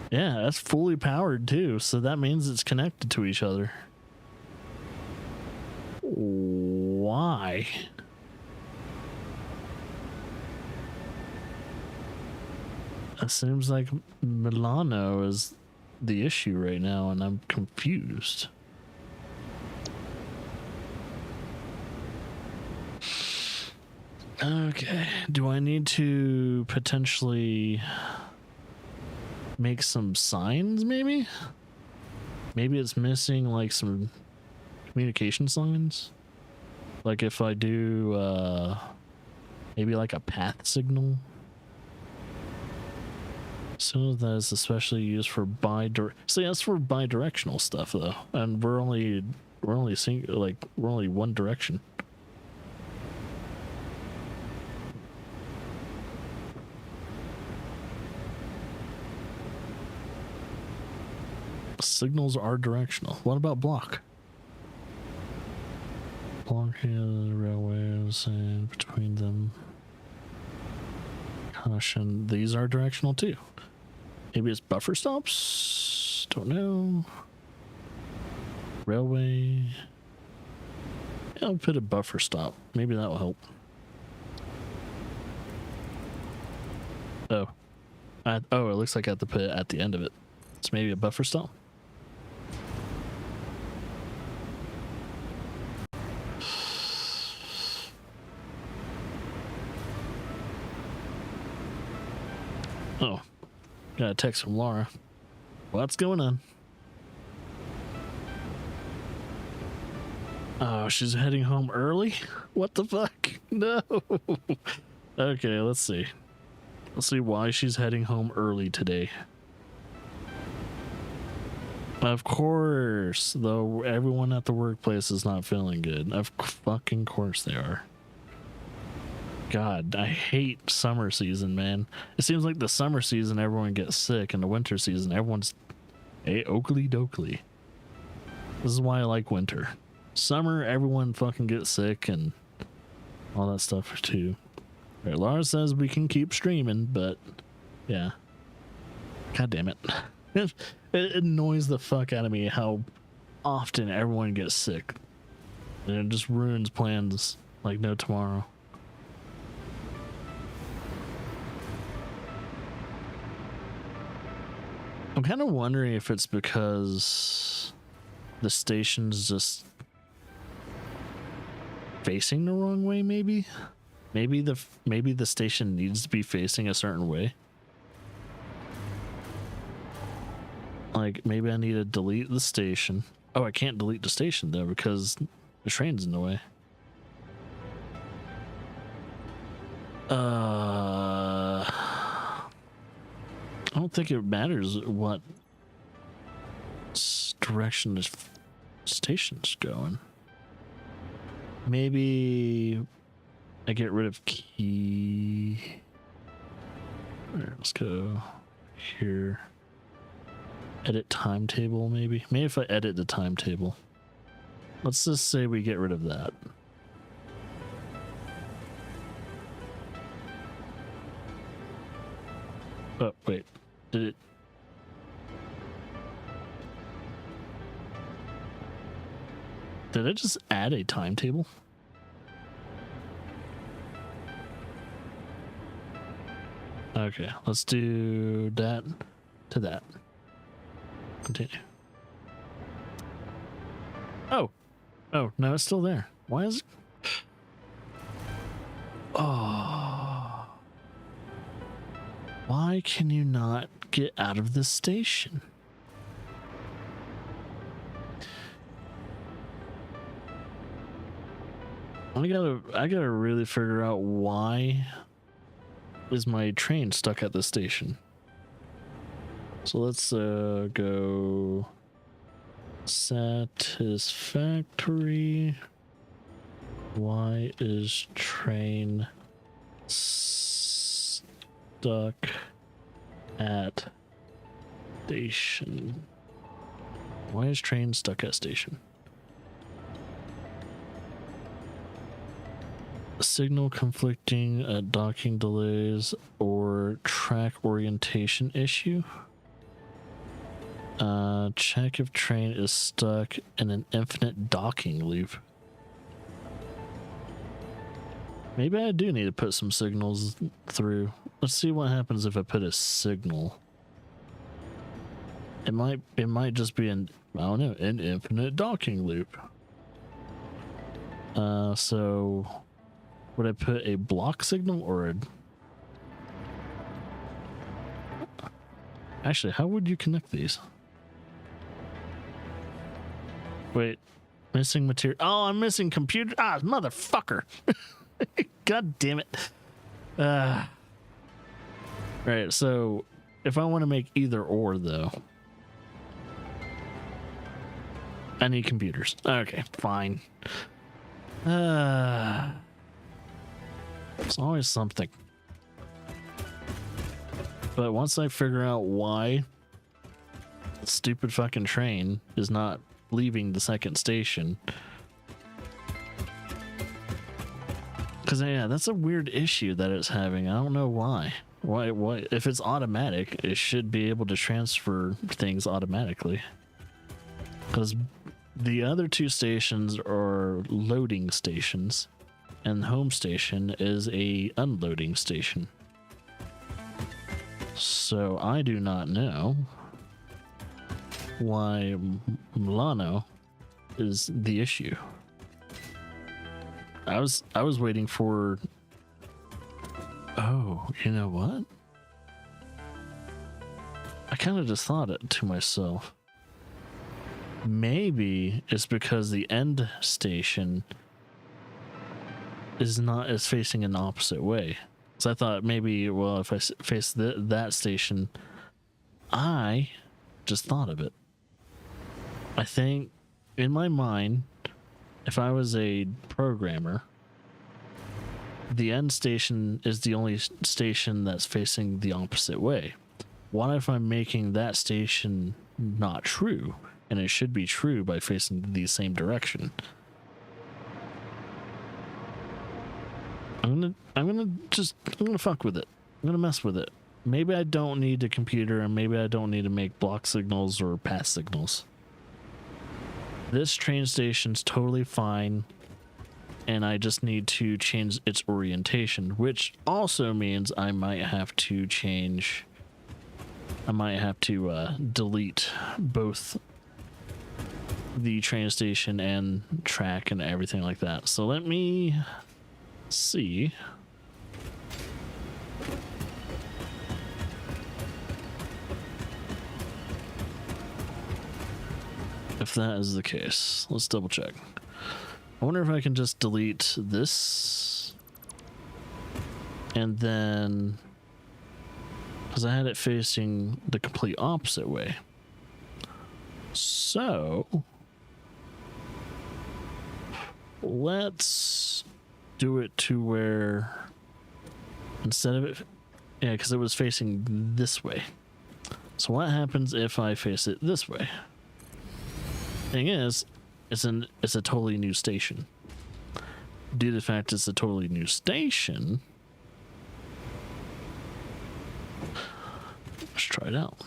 Speaker 1: Yeah, that's fully powered too, so that means it's connected to each other. Why? It seems like Milano is the issue right now, and I'm confused. Okay, do I need to potentially make some signs, maybe? Maybe it's missing like some communication signs? Like if I do maybe like a path signal? So that is especially used for see, that's for bi-directional stuff though, and we're only one direction. Signals are directional. What about block? Block here, the railways, and between them. Caution. These are directional too. Maybe it's buffer stops? Don't know. Railway. Yeah, I'll put a buffer stop. Maybe that will help. Oh. Oh, it looks like I have to put it at the end of it. It's maybe a buffer stop. Oh. Got a text from Laura. What's going on? Oh, she's heading home early? What the fuck? No. Okay, let's see. Let's see why she's heading home early today. Of course, though everyone at the workplace is not feeling good. Of fucking course they are. God, I hate summer season, man. It seems like the summer season everyone gets sick, and the winter season everyone's oakley dokley. This is why I like winter. Summer, everyone fucking gets sick and all that stuff too. Right, Laura says we can keep streaming, but yeah. God damn it. It annoys the fuck out of me how often everyone gets sick. And it just ruins plans like no tomorrow. I'm kind of wondering if it's because the station's just facing the wrong way, maybe the station needs to be facing a certain way. Like maybe I need to delete the station. Oh, I can't delete the station though because the train's in the way. I don't think it matters what direction the station's going. Maybe I get rid of key. Alright, let's go here. Edit timetable, maybe. Maybe if I edit the timetable. Let's just say we get rid of that. Oh, wait. Did it? Did I just add a timetable? Okay, let's do that to that. Continue. Oh, no, it's still there. Why is it? Oh, why can you not get out of this station? I gotta really figure out why is my train stuck at the station. So let's go Satisfactory. Why is train stuck at station? Why is train stuck at station? Signal conflicting, docking delays, or track orientation issue. Check if train is stuck in an infinite docking loop. Maybe I do need to put some signals through. Let's see what happens if I put a signal. It might just be an, I don't know, an infinite docking loop. So would I put a block signal or a... Actually, how would you connect these? Wait, missing material. Oh, I'm missing computer. Ah, motherfucker. God damn it. Right, so if I want to make either or though, I need computers. Okay, fine. It's always something. But once I figure out why the stupid fucking train is not leaving the second station, because yeah, that's a weird issue that it's having. I don't know why. Why? If it's automatic, it should be able to transfer things automatically. Because the other two stations are loading stations, and the home station is a unloading station. So I do not know why Milano is the issue. I was waiting for... Oh, you know what? I kind of just thought it to myself. Maybe it's because the end station is facing an opposite way. So I thought maybe, well, if I face that station, I just thought of it. I think in my mind, if I was a programmer, the end station is the only station that's facing the opposite way. What if I'm making that station not true, and it should be true by facing the same direction? I'm gonna fuck with it. I'm gonna mess with it. Maybe I don't need a computer, and maybe I don't need to make block signals or pass signals. This train station's totally fine, and I just need to change its orientation, which also means I might have to delete both the train station and track and everything like that. So let me see. If that is the case, let's double check. I wonder if I can just delete this, and then, because I had it facing the complete opposite way. So let's do it to where instead of it, yeah, because it was facing this way. So what happens if I face it this way? Thing is, it's a totally new station. Due to the fact it's a totally new station, let's try it out.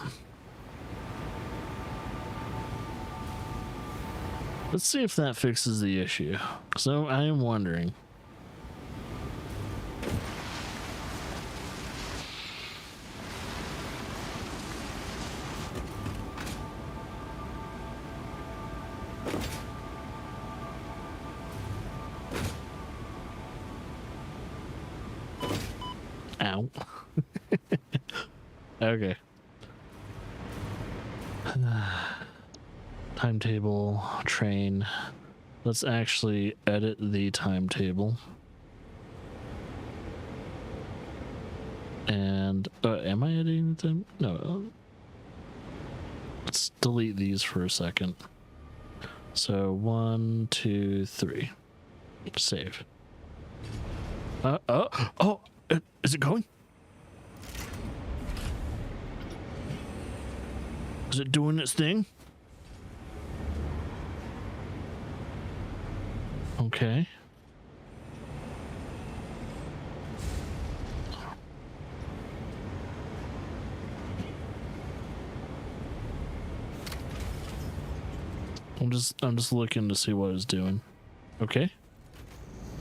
Speaker 1: Let's see if that fixes the issue. So I am wondering. Ow. Okay. Timetable, train. Let's actually edit the timetable. And am I editing them? No. Let's delete these for a second. So 1, 2, 3. Save. Oh, is it going? Is it doing its thing? Okay. I'm just looking to see what it's doing. Okay.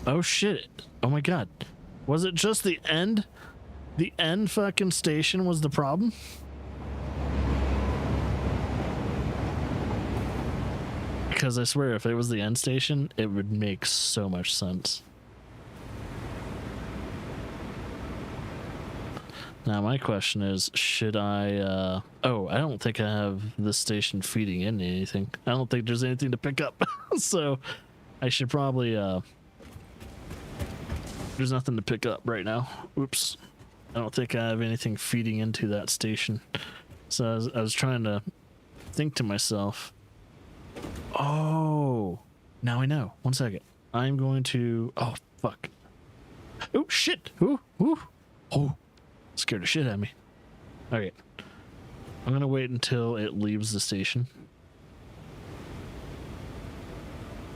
Speaker 1: Oh shit. Oh my god. Was it just the end? The end fucking station was the problem? Because I swear, if it was the end station, it would make so much sense. Now my question is, should I, oh, I don't think I have this station feeding into anything. I don't think there's anything to pick up. So I should probably, there's nothing to pick up right now. Oops. I don't think I have anything feeding into that station. So I was trying to think to myself, oh, now I know. 1 second. I'm going to, oh, fuck. Oh, shit. Ooh. Oh, scared the shit out of me. Okay. I'm going to wait until it leaves the station.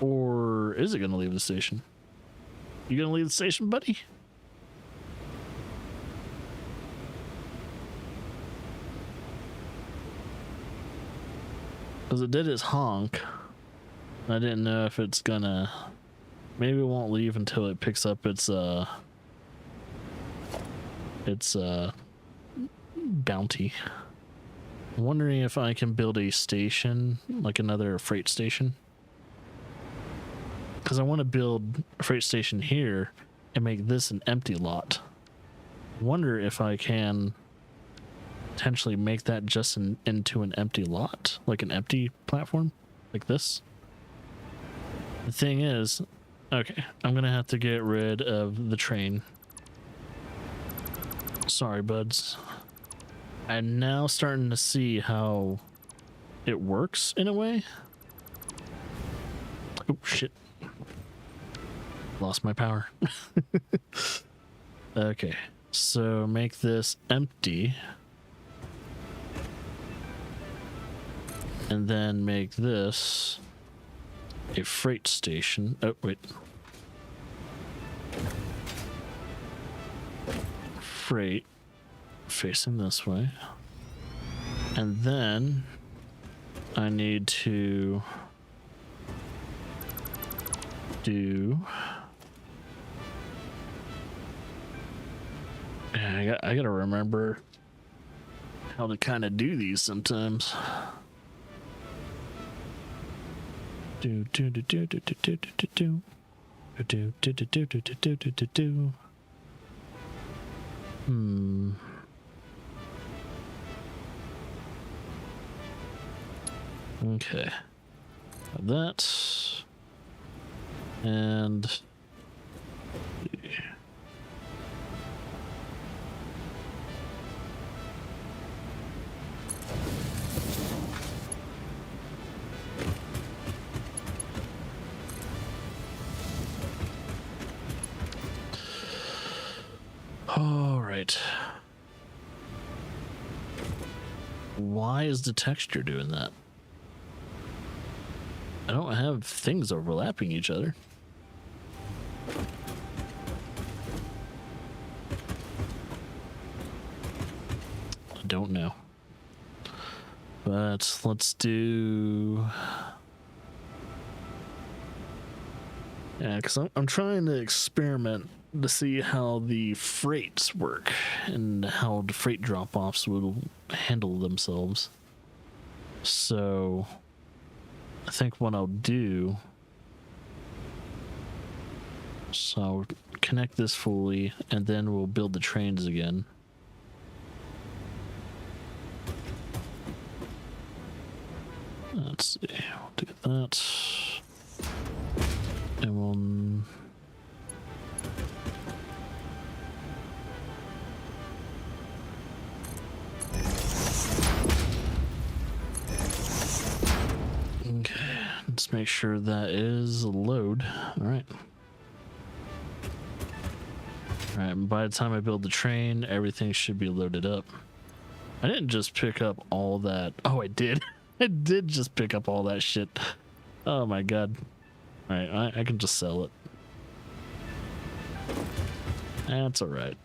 Speaker 1: Or is it going to leave the station? You going to leave the station, buddy? Because it did its honk. I didn't know if it's gonna... Maybe it won't leave until it picks up its bounty. I'm wondering if I can build a station, like another freight station. Because I want to build a freight station here and make this an empty lot. Wonder if I can potentially make that just into an empty lot, like an empty platform, like this. The thing is, okay, I'm gonna have to get rid of the train. Sorry, buds. I'm now starting to see how it works in a way. Oh, shit. Lost my power. Okay, so make this empty. And then make this a freight station. Oh, wait. Freight facing this way. And then I need to do... I gotta remember how to kind of do these sometimes. Do do do do do do do do do do do do do do do do do do. Okay. That and all right. Why is the texture doing that? I don't have things overlapping each other. I don't know. But let's do... Yeah, because I'm trying to experiment to see how the freights work and how the freight drop-offs will handle themselves. So I think what I'll do, so I'll connect this fully and then we'll build the trains again. Let's see, we'll do that. And we'll... Okay, let's make sure that is a load. Alright. Alright, by the time I build the train, everything should be loaded up. I didn't just pick up all that. Oh, I did. I did just pick up all that shit. Oh my god. Alright, I can just sell it. That's alright.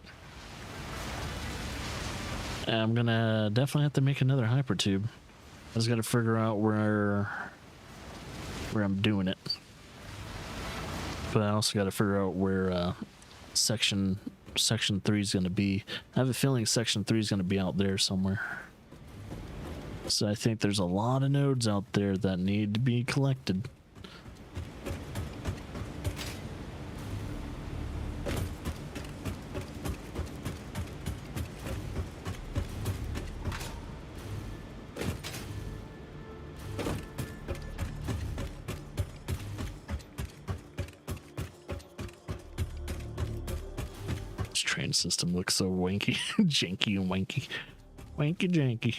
Speaker 1: I'm gonna definitely have to make another hypertube. I just gotta figure out where I'm doing it. But I also gotta figure out where section 3 is gonna be. I have a feeling section 3 is gonna be out there somewhere. So I think there's a lot of nodes out there that need to be collected. This train system looks so wanky, janky and wanky. Wanky janky.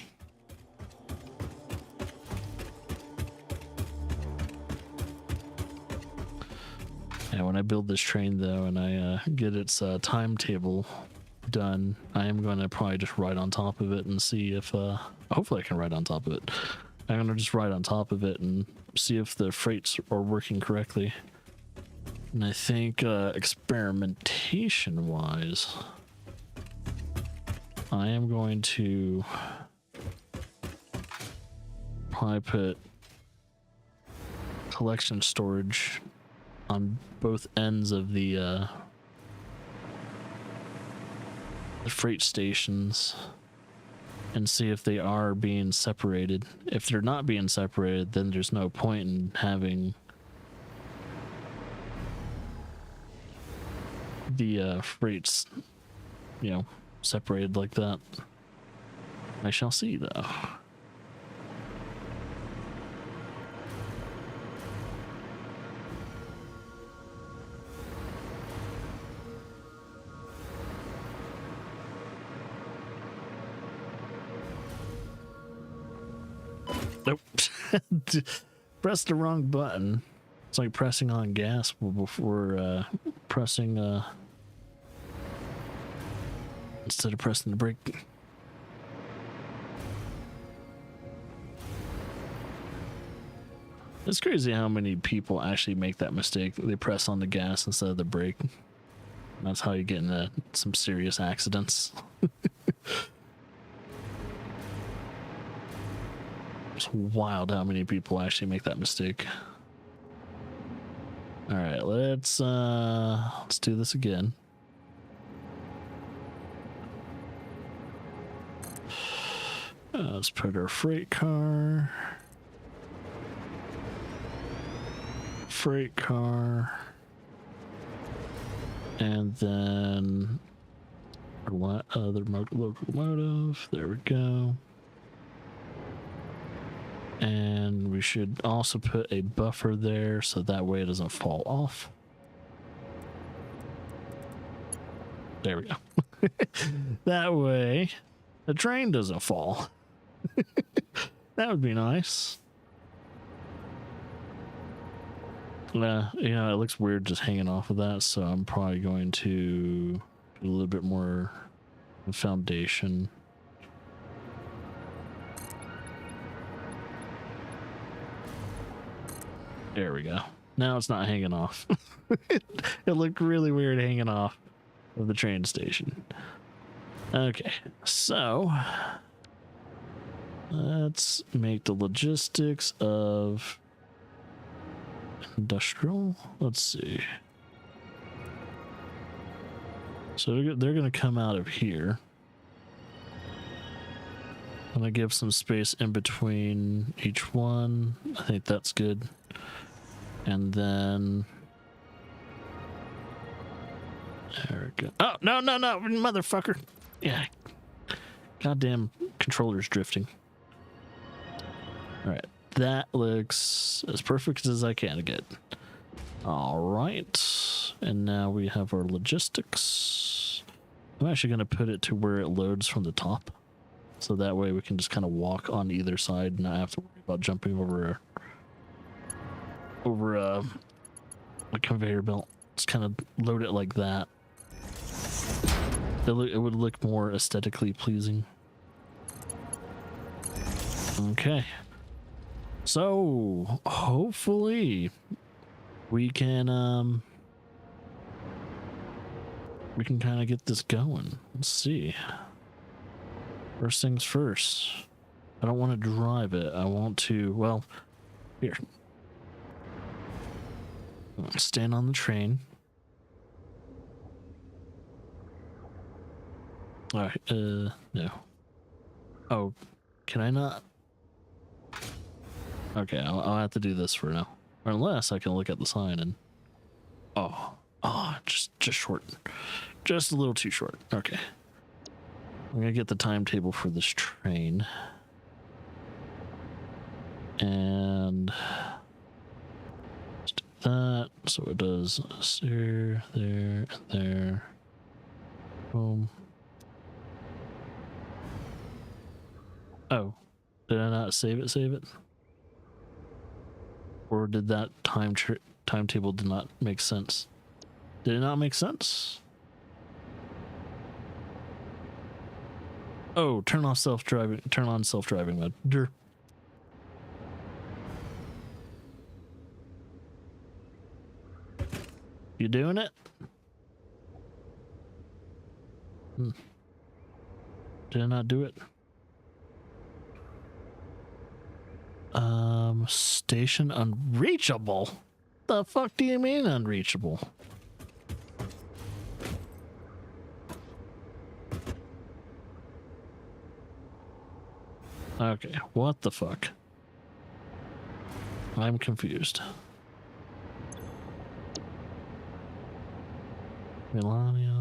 Speaker 1: Yeah, when I build this train though and I get its timetable done, I am going to probably just ride on top of it and see if hopefully I can ride on top of it. I'm going to just ride on top of it and see if the freights are working correctly. And I think experimentation wise, I am going to probably put collection storage on both ends of the freight stations and see if they are being separated. If they're not being separated, then there's no point in having the freights, you know, separated like that. I shall see, though. Nope. Press the wrong button. It's like pressing on gas before pressing instead of pressing the brake. It's crazy how many people actually make that mistake. They press on the gas instead of the brake. That's how you get into some serious accidents. It's wild how many people actually make that mistake. All right, let's do this again. Let's put our freight car. And then our other locomotive. There we go. And we should also put a buffer there so that way it doesn't fall off. There we go. That way the train doesn't fall. That would be nice. You know, it looks weird just hanging off of that, so I'm probably going to put a little bit more foundation. There we go. Now it's not hanging off. It looked really weird hanging off of the train station. Okay, so let's make the logistics of industrial. Let's see. So they're going to come out of here. I'm going to give some space in between each one. I think that's good. And then there we go. Oh, no, motherfucker. Yeah. Goddamn controller's drifting. All right. That looks as perfect as I can get. All right. And now we have our logistics. I'm actually going to put it to where it loads from the top. So that way we can just kind of walk on either side and not have to worry about jumping over a conveyor belt. Just kind of load it like that. It would look more aesthetically pleasing. Okay. So hopefully we can kind of get this going. Let's see. First things first. I don't want to drive it. I want to, well, here. Stand on the train. All right, no. Oh, can I not? Okay, I'll have to do this for now. Or unless I can look at the sign and... Oh, just short. Just a little too short. Okay. I'm gonna get the timetable for this train. And... let's do that. So it does here, there, and there. Boom. Oh, did I not save it? Or did that timetable did not make sense? Did it not make sense? Oh, turn on self-driving mode. Durr. You doing it? Did I not do it? Station unreachable? The fuck do you mean unreachable? Okay, what the fuck? I'm confused. Melania,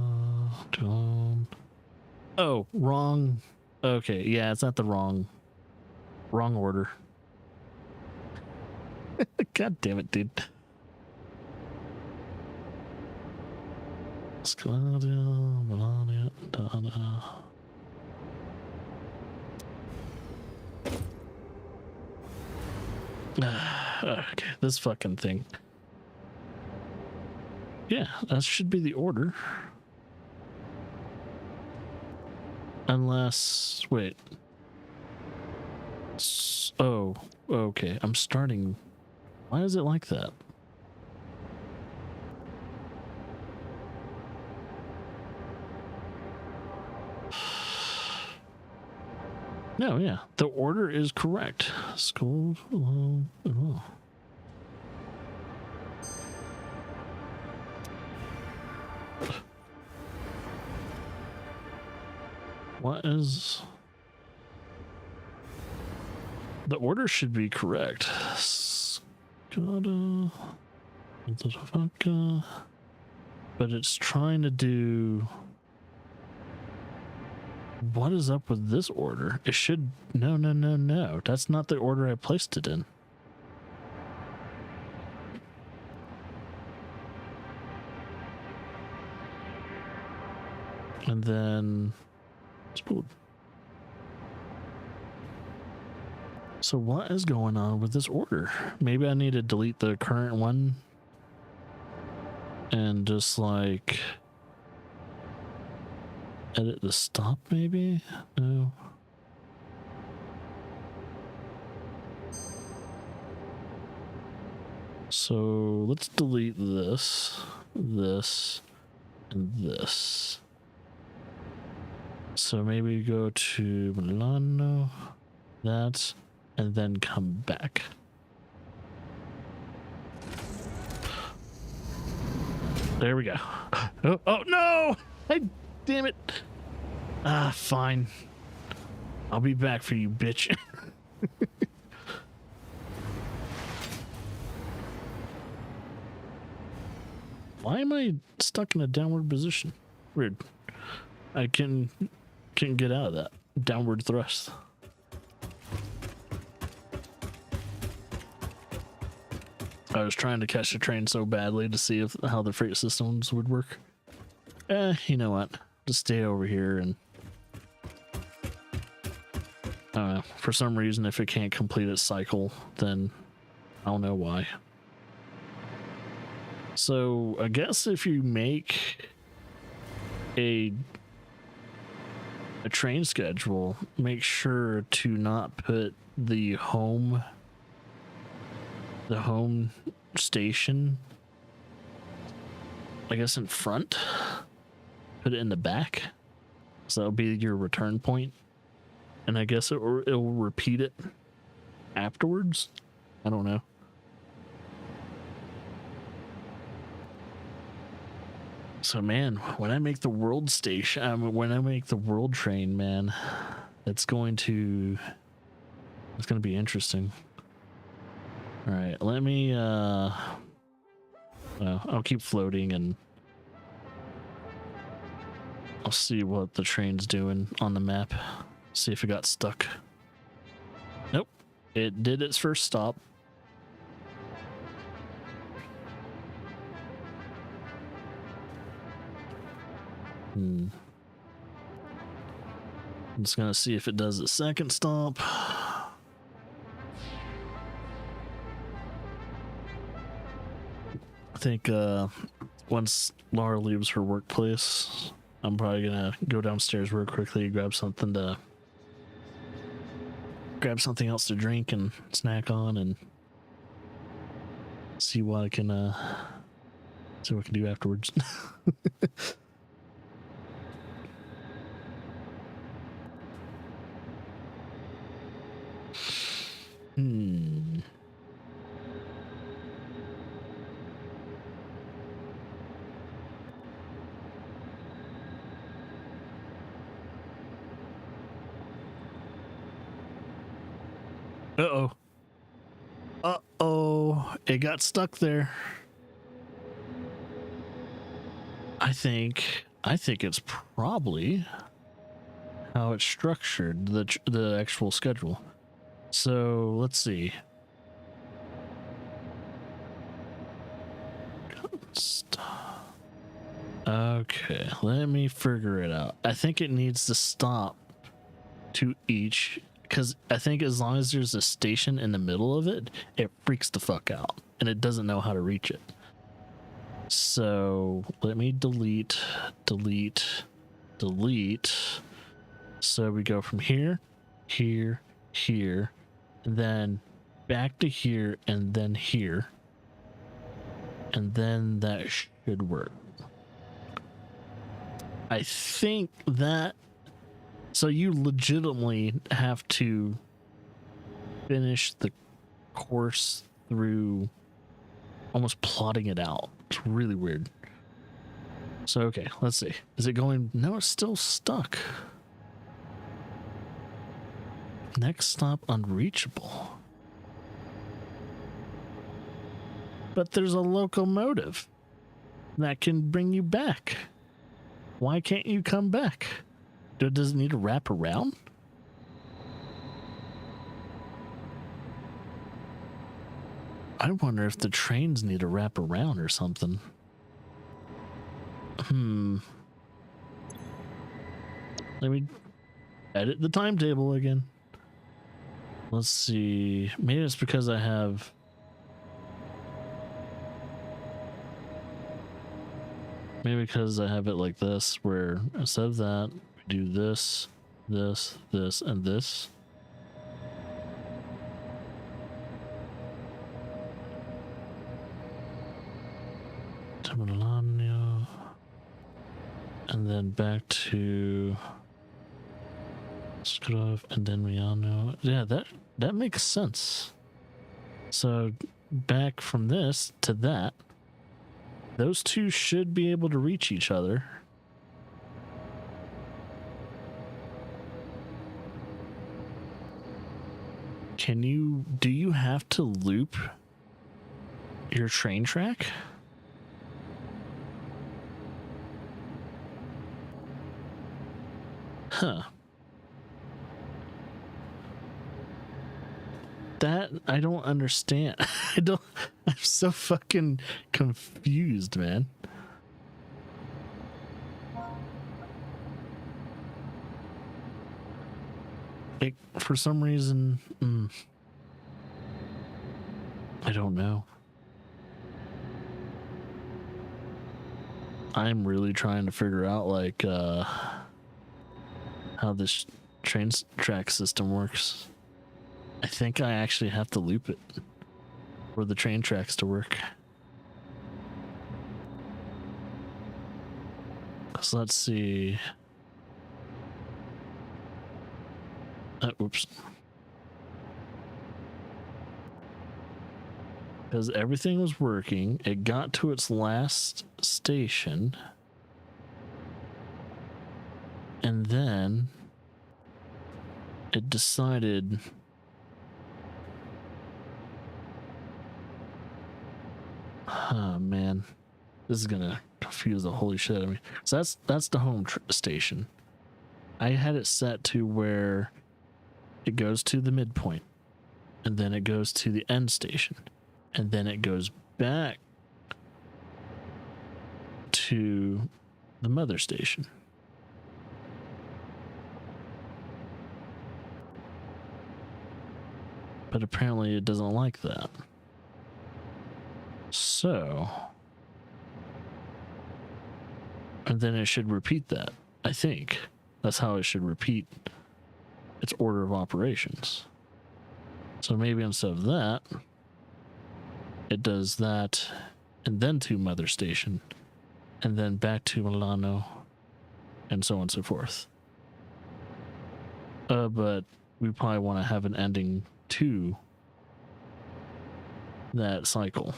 Speaker 1: John. Oh, wrong Okay, yeah, it's not the wrong order. God damn it, dude. Melania, Donna. Okay, this fucking thing. Yeah, that should be the order. Unless, wait. Oh, okay. I'm starting. Why is it like that? No, yeah. The order is correct. School. Oh. What is... The order should be correct. But it's trying to do... What is up with this order? It should... No. That's not the order I placed it in. And then... So what is going on with this order? Maybe I need to delete the current one and just like edit the stop maybe? No. So let's delete this, and this. So maybe go to Milano, that, and then come back. There we go. Oh no! Damn it. Ah, fine. I'll be back for you, bitch. Why am I stuck in a downward position? Weird. I can't get out of that downward thrust. I was trying to catch the train so badly to see how the freight systems would work. You know what? Just stay over here and... I don't know. For some reason, if it can't complete its cycle, then I don't know why. So, I guess if you make a train schedule, make sure to not put the home station, I guess, in front. Put it in the back, so that'll be your return point, and I guess it'll repeat it afterwards. I don't know. So man, when I make the world station, when I make the world train, man, it's going to be interesting. All right, let me I'll keep floating and I'll see what the train's doing on the map. See if it got stuck. Nope, it did its first stop. I'm just gonna see if it does the second stop. I think once Laura leaves her workplace, I'm probably gonna go downstairs real quickly, grab something else to drink and snack on, and see what I can do afterwards. Uh-oh, it got stuck there. I think it's probably how it's structured, the actual schedule. So let's see. Stop. Okay, let me figure it out. I think it needs to stop to each, because I think as long as there's a station in the middle of it, it freaks the fuck out and it doesn't know how to reach it. So let me delete. So we go from here, here, here, and then back to here, and then here. And then that should work. I think that... So you legitimately have to finish the course through almost plotting it out. It's really weird. So, okay, let's see. Is it going... No, it's still stuck. Next stop unreachable. But there's a locomotive that can bring you back. Why can't you come back? Does it need to wrap around? I wonder if the trains need to wrap around or something. Let me edit the timetable again. Let's see. Maybe it's because I have... Maybe because I have it like this, where instead of that, we do this, this, this, and this. And then back to Skrov, and then Riano. Yeah, that makes sense. So back from this to that. Those two should be able to reach each other. Do you have to loop your train track? Huh. That I don't understand. I'm so fucking confused, man. Like, for some reason, I don't know. I'm really trying to figure out, like, how this train track system works. I think I actually have to loop it for the train tracks to work. So let's see. Oops. Because everything was working, it got to its last station, and then it decided... Oh man, this is gonna confuse the holy shit out of me. So that's the home station. I had it set to where it goes to the midpoint, and then it goes to the end station, and then it goes back to the mother station. But apparently it doesn't like that. So, and then it should repeat that. I think that's how it should repeat its order of operations. So maybe instead of that, it does that and then to mother station and then back to Milano and so on and so forth. But we probably want to have an ending to that cycle.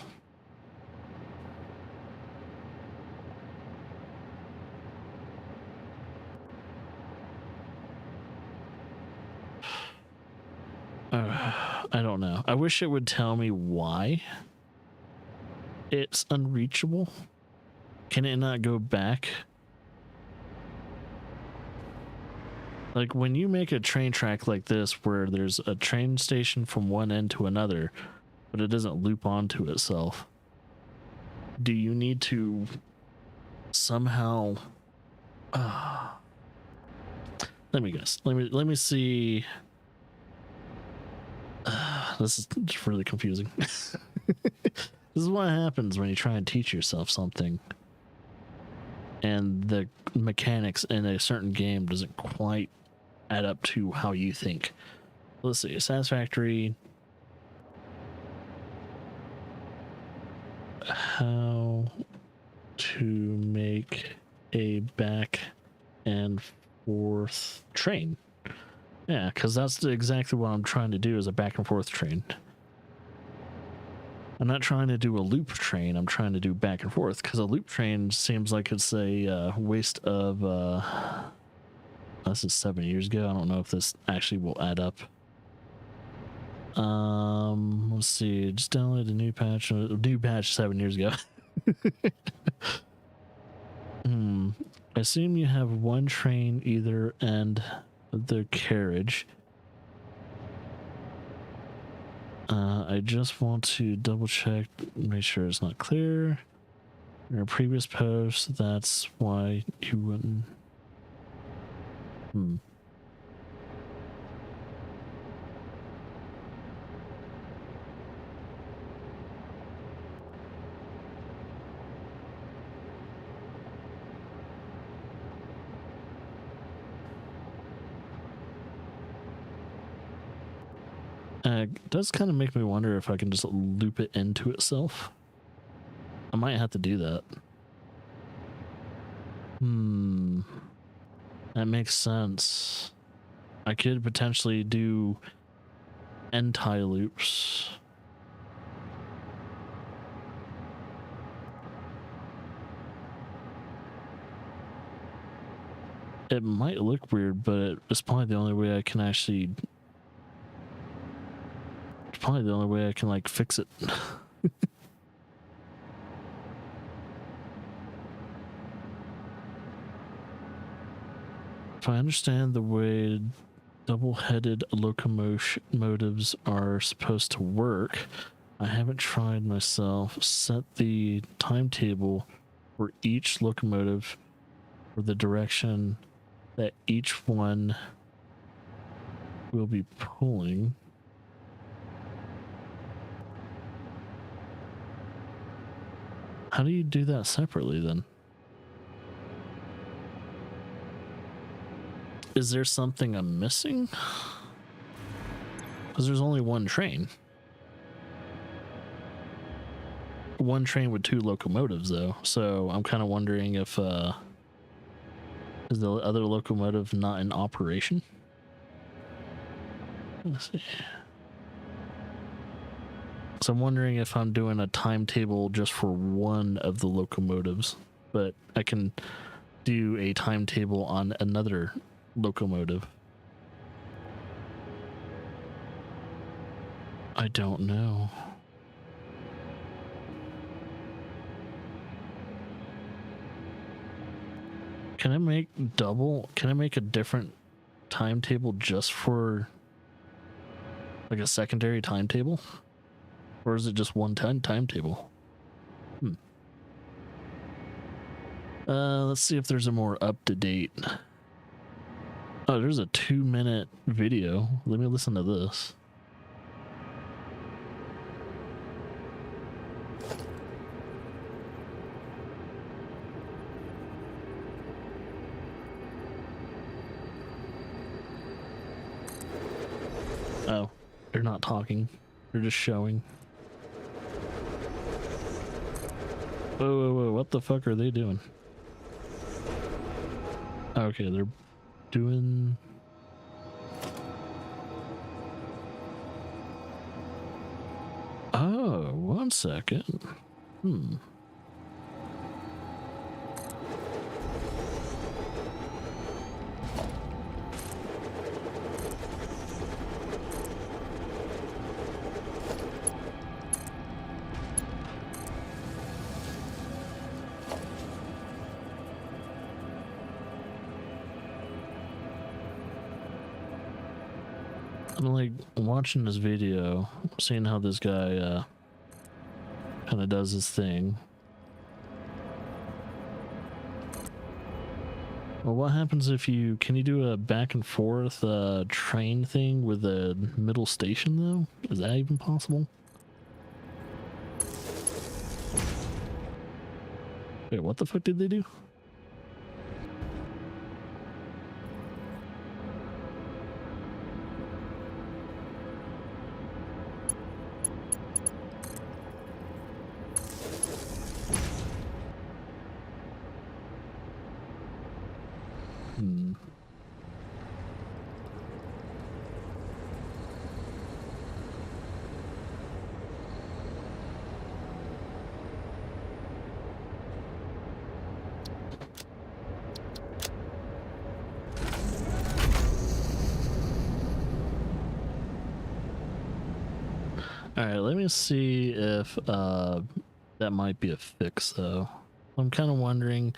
Speaker 1: I don't know. I wish it would tell me why it's unreachable. Can it not go back? Like when you make a train track like this where there's a train station from one end to another, but it doesn't loop onto itself, do you need to somehow let me guess. Let me see. This is just really confusing. This is what happens when you try and teach yourself something and the mechanics in a certain game doesn't quite add up to how you think. Let's see. Satisfactory. How to make a back and forth train. Yeah, because that's exactly what I'm trying to do, is a back and forth train. I'm not trying to do a loop train, I'm trying to do back and forth, because a loop train seems like it's a waste of this is 7 years ago. I don't know if this actually will add up. Let's see, just download a new patch 7 years ago. I assume you have one train either end of the carriage. I just want to double check, make sure it's not clear. In a previous post, that's why you wouldn't. It does kind of make me wonder if I can just loop it into itself. I might have to do that. That makes sense. I could potentially do anti-loops. It might look weird, but it's probably the only way I can actually... It's probably the only way I can, like, fix it. If I understand the way double-headed locomotives are supposed to work, I haven't tried myself. Set the timetable for each locomotive for the direction that each one will be pulling. How do you do that separately then? Is there something I'm missing? Because there's only one train. One train with two locomotives, though. So I'm kind of wondering if is the other locomotive not in operation? Let's see. So I'm wondering if I'm doing a timetable just for one of the locomotives, but I can do a timetable on another locomotive. I don't know. Can I make a different timetable just for like a secondary timetable? Or is it just one timetable? Let's see if there's a more up-to-date. Oh, there's a 2-minute video. Let me listen to this. Oh, they're not talking. They're just showing. Whoa, what the fuck are they doing? Okay, they're doing... Oh, 1 second. I'm like watching this video, seeing how this guy kind of does his thing. Well, what happens if you can you do a back and forth train thing with a middle station though? Is that even possible? Wait, what the fuck did they do? Alright, let me see if that might be a fix though. I'm kind of wondering,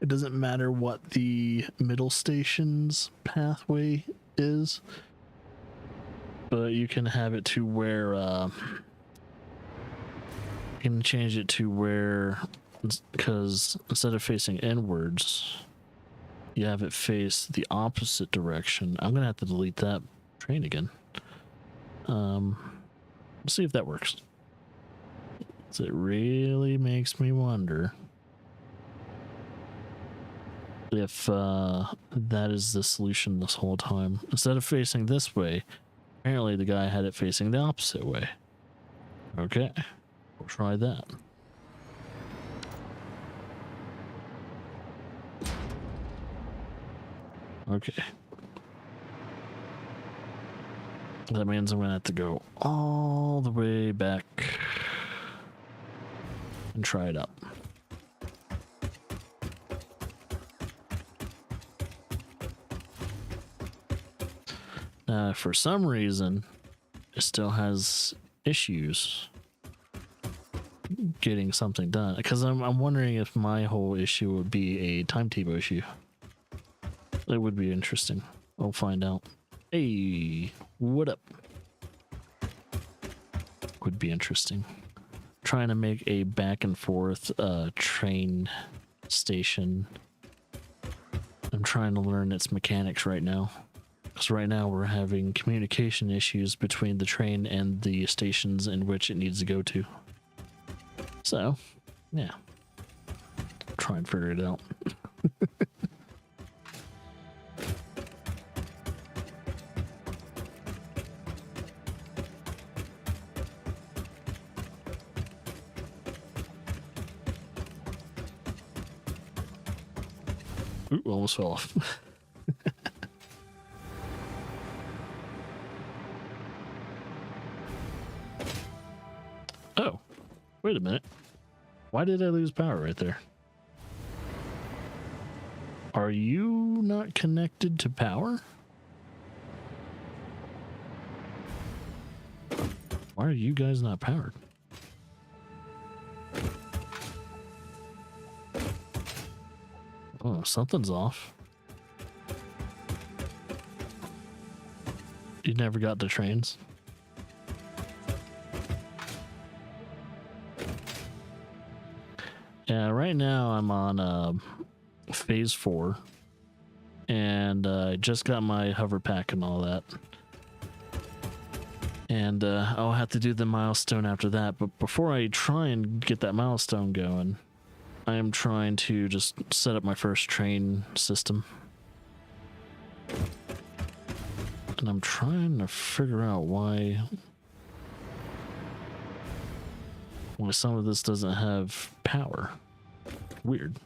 Speaker 1: it doesn't matter what the middle station's pathway is, but you can have it to where you can change it to where, because instead of facing inwards, you have it face the opposite direction. I'm gonna have to delete that train again. See if that works. It really makes me wonder if that is the solution this whole time. Instead of facing this way, apparently the guy had it facing the opposite way. Okay, we'll try that. Okay. That means I'm gonna have to go all the way back and try it up. Now, for some reason, it still has issues getting something done. Because I'm wondering if my whole issue would be a timetable issue. It would be interesting. I'll find out. Hey, what up? Would be interesting. Trying to make a back and forth train station. I'm trying to learn its mechanics right now. Because right now we're having communication issues between the train and the stations in which it needs to go to. So, yeah. Try and figure it out. Ooh, almost fell off. Oh, wait a minute. Why did I lose power right there? Are you not connected to power? Why are you guys not powered? Oh, something's off. You never got the trains? Yeah, right now I'm on phase 4. And I just got my hover pack and all that. And I'll have to do the milestone after that. But before I try and get that milestone going, I am trying to just set up my first train system. And I'm trying to figure out why some of this doesn't have power. Weird.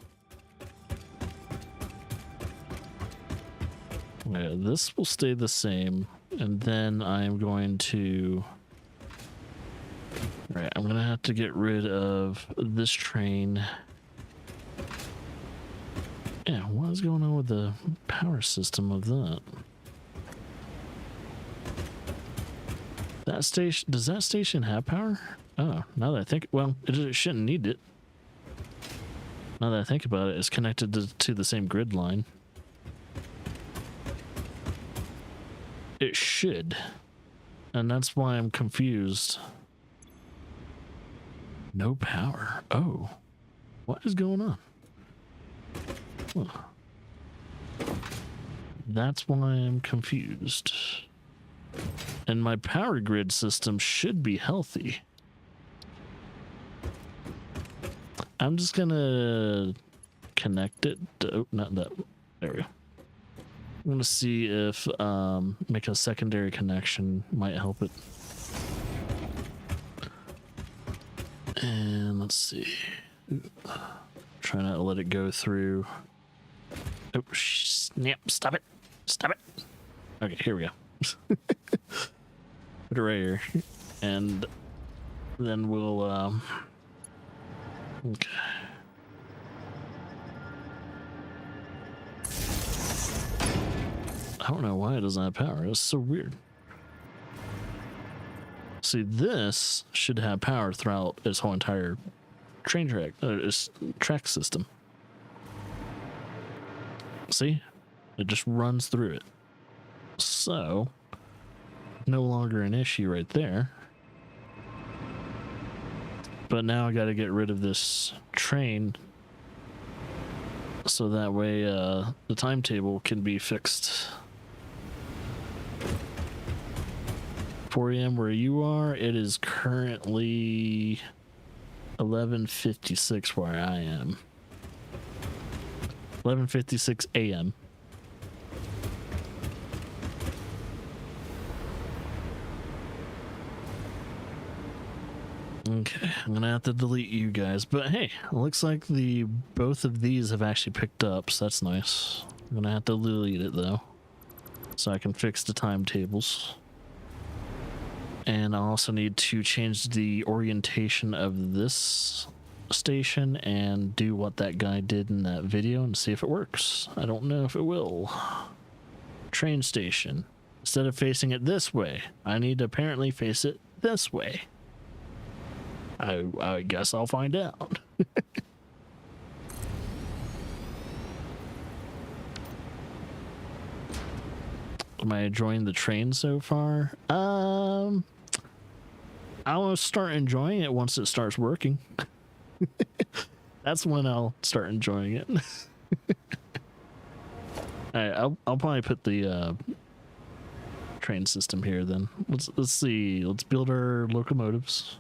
Speaker 1: Yeah, this will stay the same, and then I'm going to... Right, I'm gonna have to get rid of this train. Yeah, what is going on with the power system of that? That station, does that station have power? Oh, now that I think, well, it shouldn't need it. Now that I think about it, it's connected to the same grid line. It should. And that's why I'm confused. No power. Oh. What is going on? Huh. That's why I'm confused. And my power grid system should be healthy. I'm just gonna connect it to, oh, not that. There we go. I'm gonna see if make a secondary connection might help it. And let's see. Try not to let it go through. Oh, snap. Stop it. Stop it. Okay, here we go. Put it right here. And then we'll, okay. I don't know why it doesn't have power. It's so weird. See, this should have power throughout its whole entire train track, its track system. See? It just runs through it. So, no longer an issue right there. But now I got to get rid of this train so that way the timetable can be fixed. 4 a.m. where you are, it is currently 11:56 where I am. 11:56 a.m. Okay, I'm gonna have to delete you guys, but hey, it looks like both of these have actually picked up, so that's nice. I'm gonna have to delete it though, so I can fix the timetables. And I also need to change the orientation of this station and do what that guy did in that video and see if it works. I don't know if it will. Train station. Instead of facing it this way, I need to apparently face it this way. I guess I'll find out. Am I enjoying the train so far? I'll start enjoying it once it starts working. That's when I'll start enjoying it. Alright, I'll probably put the train system here then. Let's see. Let's build our locomotives.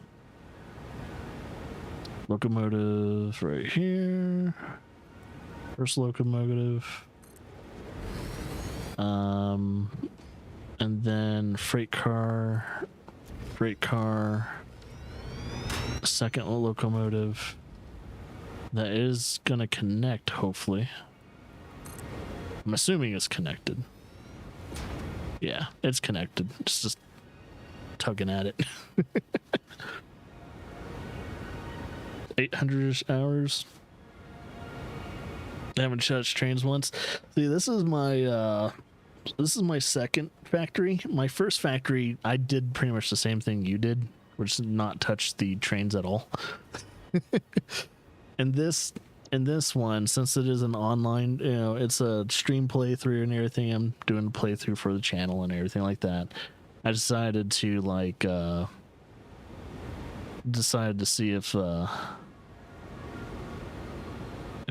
Speaker 1: Locomotive right here. First locomotive. And then freight car, second locomotive. That is gonna connect, hopefully. I'm assuming it's connected. Yeah, it's connected. It's just tugging at it. 800 hours. I haven't touched trains once. See, this is my second factory. My first factory, I did pretty much the same thing you did, which is not touch the trains at all. And this one, since it is an online, it's a stream playthrough and everything. I'm doing a playthrough for the channel and everything like that. I decided to see if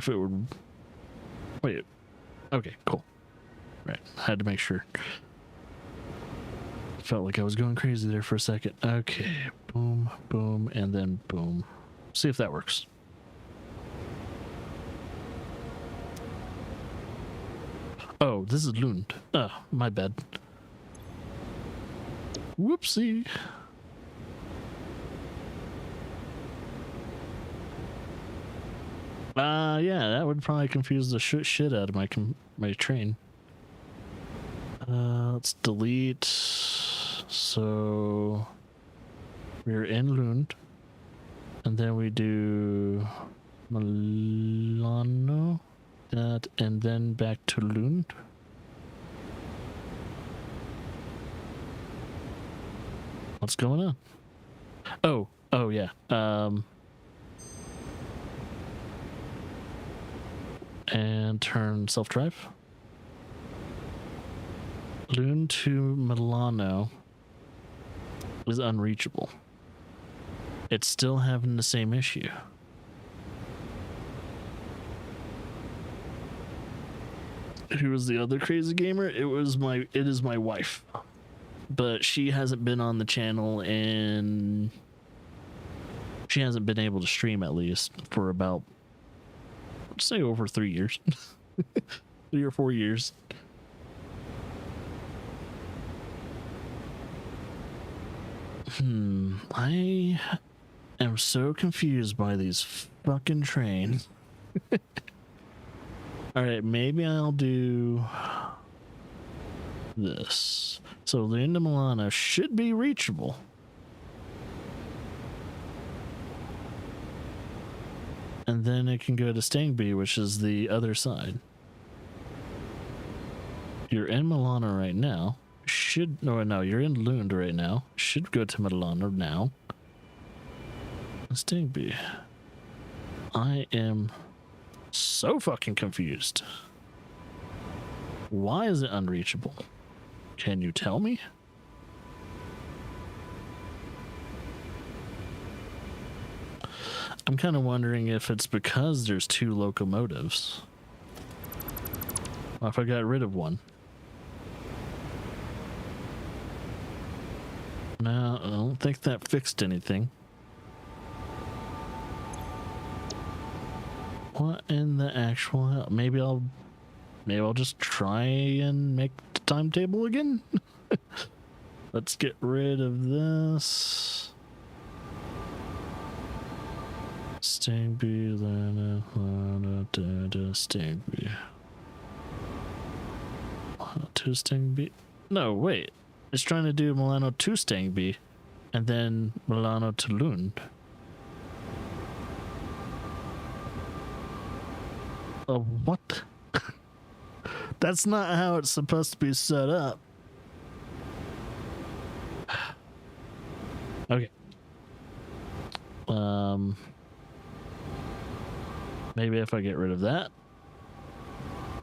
Speaker 1: it would. Wait. Okay, cool. Right, I had to make sure. Felt like I was going crazy there for a second. Okay, boom, boom, and then boom. See if that works. Oh, this is Lund. Oh, my bad. Whoopsie. Yeah, that would probably confuse the shit out of my train. Let's delete. So we're in Lund, and then we do Milano, that, and then back to Lund. What's going on? Oh yeah. And turn self-drive. Lund to Milano. is unreachable. It's still having the same issue. Who was the other crazy gamer? It is my wife. But she hasn't been on the channel and she hasn't been able to stream at least for about, let's say, over 3 years. 3 or 4 years. I am so confused by these fucking trains. Alright, maybe I'll do this. So Linda Milano should be reachable. And then it can go to Stangby, which is the other side. You're in Milano right now. No, you're in Lund right now. Should go to Milano now. Stangby. I am so fucking confused. Why is it unreachable? Can you tell me? I'm kind of wondering if it's because there's 2 locomotives. Well, if I got rid of one. No, I don't think that fixed anything. What in the actual hell? Maybe I'll just try and make the timetable again. Let's get rid of this. Stangby, Stangby. To Stangby. No, wait. It's trying to do Milano to Stangby and then Milano to Lund. Oh, what? That's not how it's supposed to be set up. Okay. Maybe if I get rid of that.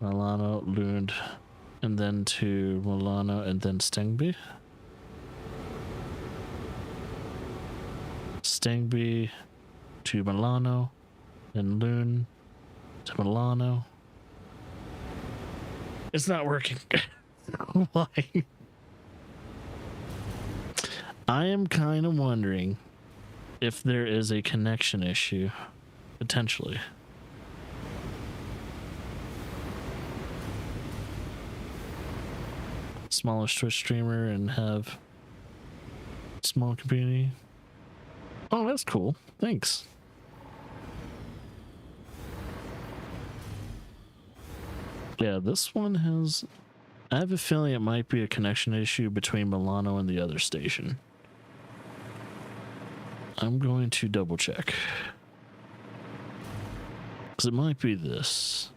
Speaker 1: Milano, Lund, and then to Milano, and then Stangby. Stangby to Milano, and Lund to Milano. It's not working. Why? I am kind of wondering if there is a connection issue, potentially. Smallest Twitch streamer and have small community. Oh, that's cool. Thanks. Yeah, this one has... I have a feeling it might be a connection issue between Milano and the other station. I'm going to double check. Because it might be this.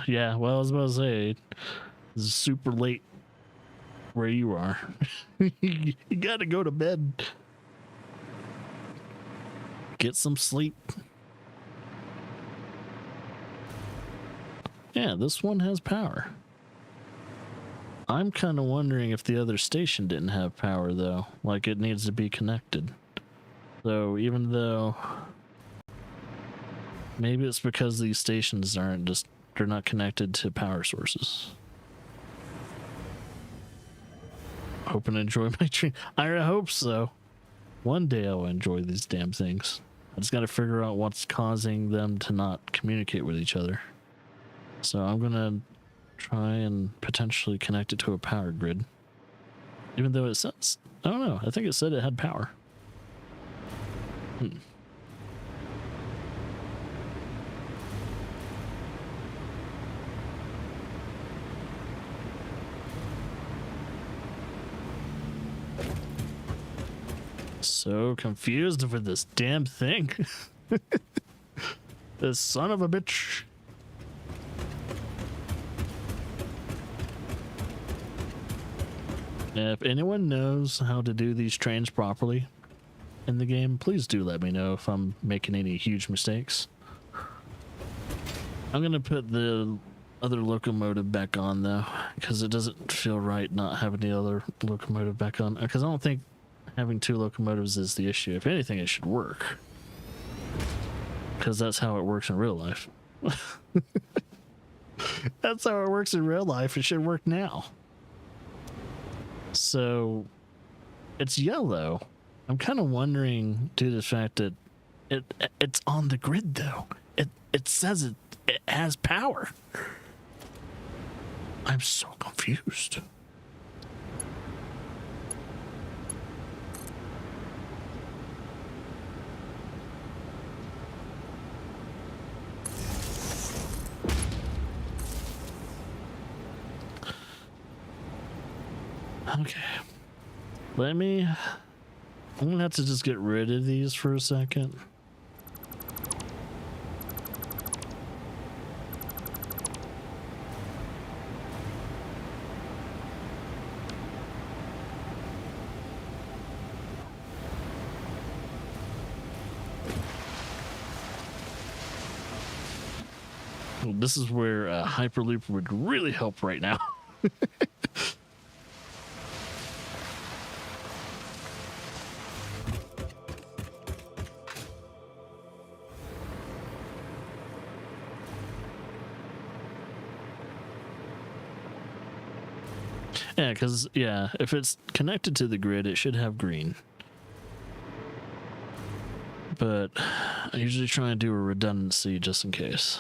Speaker 1: Yeah, well, I was about to say, it's super late where you are. You gotta go to bed. Get some sleep. Yeah, this one has power. I'm kind of wondering if the other station didn't have power, though. Like, it needs to be connected. So, even though... Maybe it's because these stations aren't just... They're not connected to power sources. Hope and enjoy my dream. I hope so. One day I'll enjoy these damn things. I just gotta figure out what's causing them to not communicate with each other. So I'm gonna try and potentially connect it to a power grid. Even though it says... I don't know. I think it said it had power. So confused with this damn thing. This son of a bitch. If anyone knows how to do these trains properly in the game, please do let me know if I'm making any huge mistakes. I'm gonna put the other locomotive back on though, because it doesn't feel right not having the other locomotive back on, because I don't think having two locomotives is the issue. If anything, it should work, because that's how it works in real life. That's how it works in real life. It should work now. So it's yellow. I'm kind of wondering, due to the fact that it's on the grid though. It says it has power. I'm so confused. Okay. I'm gonna have to just get rid of these for a second. This is where a Hyperloop would really help right now. Yeah, because, yeah, if it's connected to the grid, it should have green. But I usually try and do a redundancy just in case.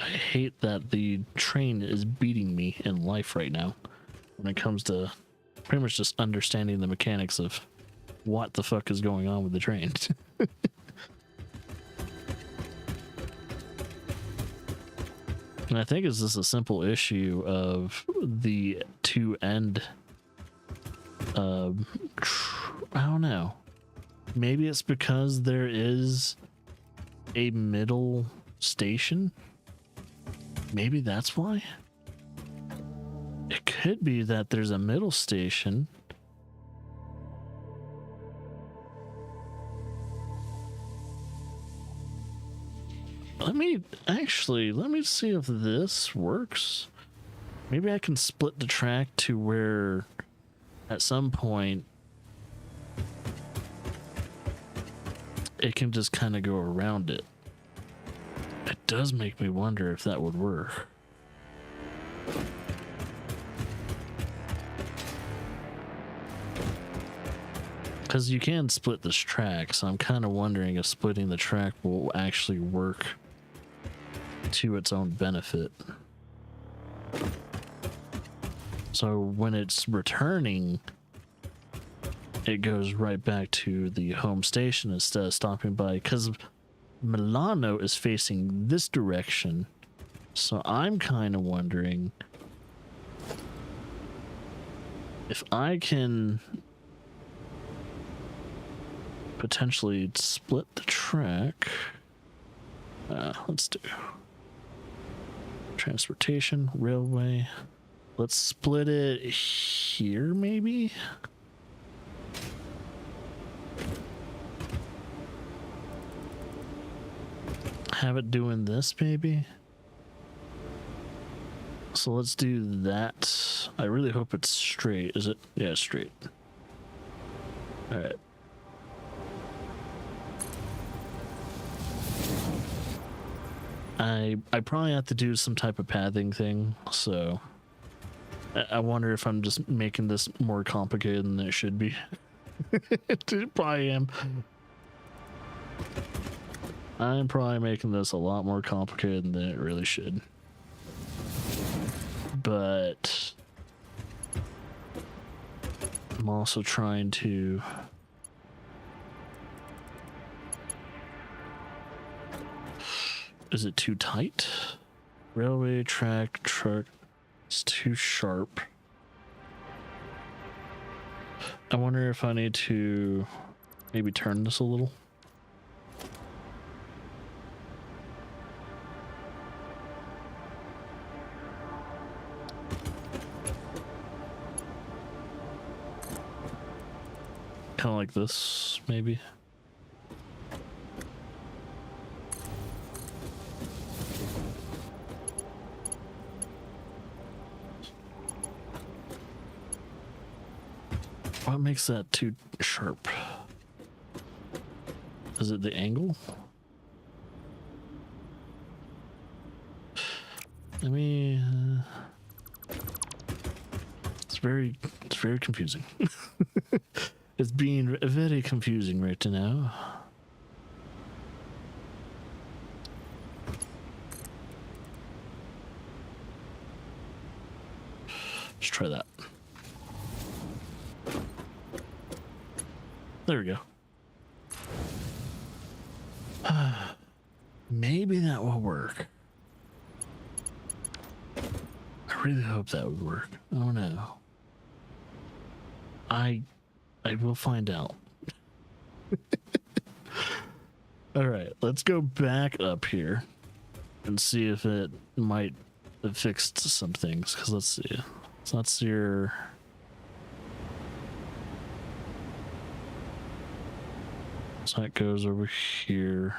Speaker 1: I hate that the train is beating me in life right now when it comes to pretty much just understanding the mechanics of what the fuck is going on with the train. And I think it's just a simple issue of the two end. I don't know. Maybe it's because there is a middle station. Maybe that's why. It could be that there's a middle station. Let me see if this works. Maybe I can split the track to where at some point it can just kind of go around it. It does make me wonder if that would work. Because you can split this track, so I'm kind of wondering if splitting the track will actually work to its own benefit. So when it's returning, it goes right back to the home station instead of stopping by, because Milano is facing this direction. So I'm kind of wondering if I can potentially split the track. Let's do transportation, railway. Let's split it here, maybe. Have it doing this, maybe. So let's do that. I really hope it's straight. Is it? Yeah, straight. All right. I probably have to do some type of pathing thing, so I wonder if I'm just making this more complicated than it should be. It probably am. I'm probably making this a lot more complicated than it really should. But I'm also trying to is it too tight? Railway track truck. It's too sharp. I wonder if I need to maybe turn this a little. kind of like this, maybe. What makes that too sharp? Is it the angle? I mean, it's very confusing. It's being very confusing right now. Let's try that. There we go. Maybe that will work. I really hope that would work. Oh no. I will find out. All right, let's go back up here and see if it might have fixed some things. Because let's see. So that's your... So that goes over here.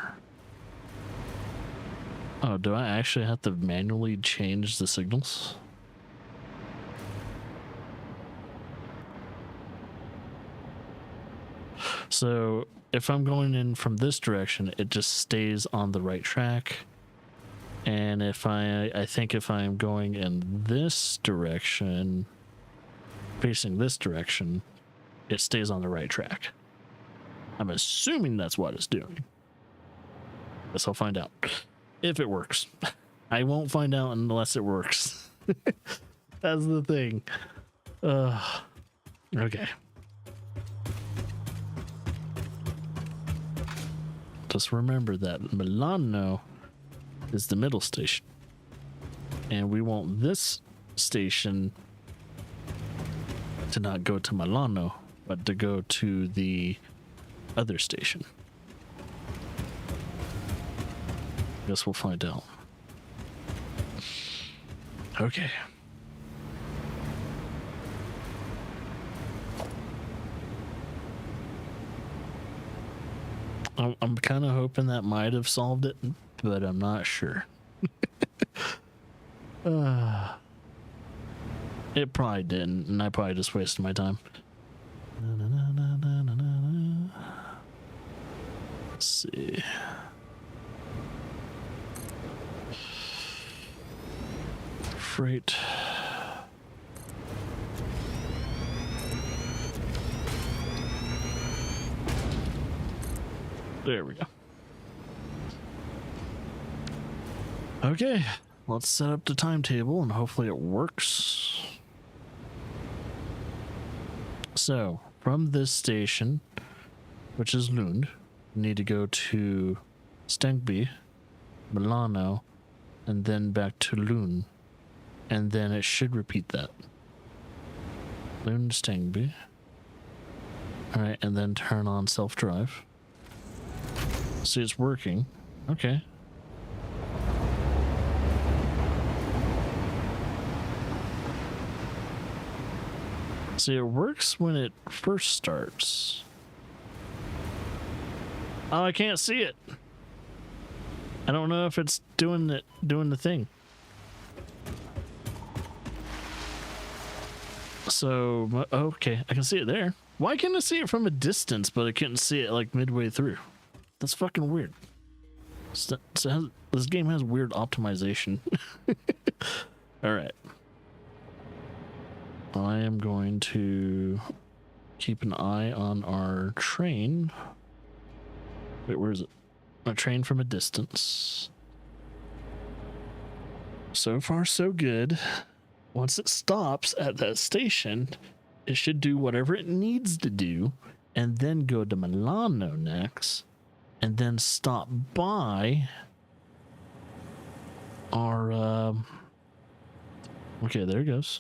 Speaker 1: Oh, do I actually have to manually change the signals? So if I'm going in from this direction, it just stays on the right track. And if I think if I'm going in this direction, facing this direction, it stays on the right track. I'm assuming that's what it's doing. Guess I'll find out if it works. I won't find out unless it works. That's the thing. Okay. Just remember that Milano is the middle station. And we want this station to not go to Milano, but to go to the other station. Guess we'll find out. Okay. I'm kind of hoping that might have solved it, but I'm not sure. It probably didn't, and I probably just wasted my time. Let's see. Freight. There we go. Okay, let's set up the timetable and hopefully it works. So, from this station, which is Lund, we need to go to Stengby, Milano, and then back to Lund. And then it should repeat that. Lund, Stengby. Alright, and then turn on self-drive. See, it's working. Okay. See, it works when it first starts. Oh, I can't see it. I don't know if it's doing the thing. So, okay, I can see it there. Why can't I see it from a distance, but I couldn't see it like midway through? That's fucking weird. This game has weird optimization. Alright. I am going to keep an eye on our train. Wait, where is it? A train from a distance. So far, so good. Once it stops at that station, it should do whatever it needs to do and then go to Milano next. And then stop by our, okay, there it goes.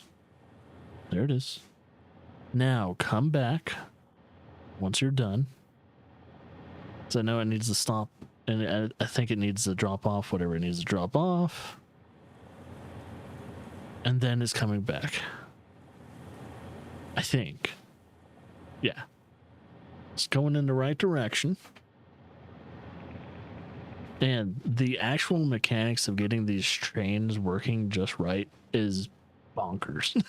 Speaker 1: There it is. Now, come back once you're done. So I know it needs to stop, and I think it needs to drop off whatever it needs to drop off. And then it's coming back. I think. Yeah. It's going in the right direction. And the actual mechanics of getting these trains working just right is bonkers.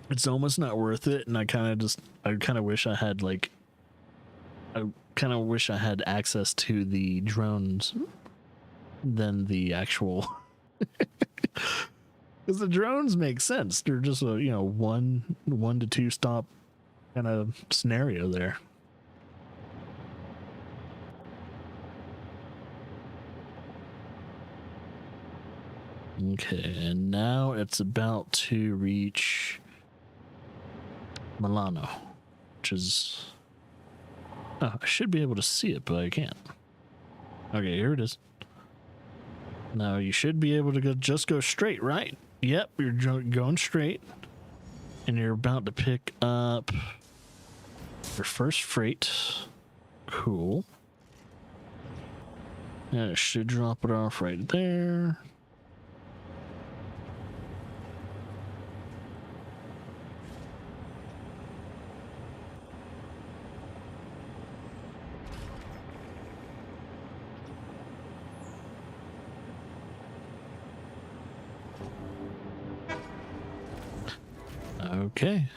Speaker 1: It's almost not worth it, and I kind of wish I had access to the drones than the actual. Because the drones make sense. They're just a one to two stop kind of scenario there. Okay, and now it's about to reach Milano, which is... Oh, I should be able to see it, but I can't. Okay, here it is. Now you should be able to just go straight, right? Yep, you're going straight. And you're about to pick up your first freight. Cool. And it should drop it off right there. Okay.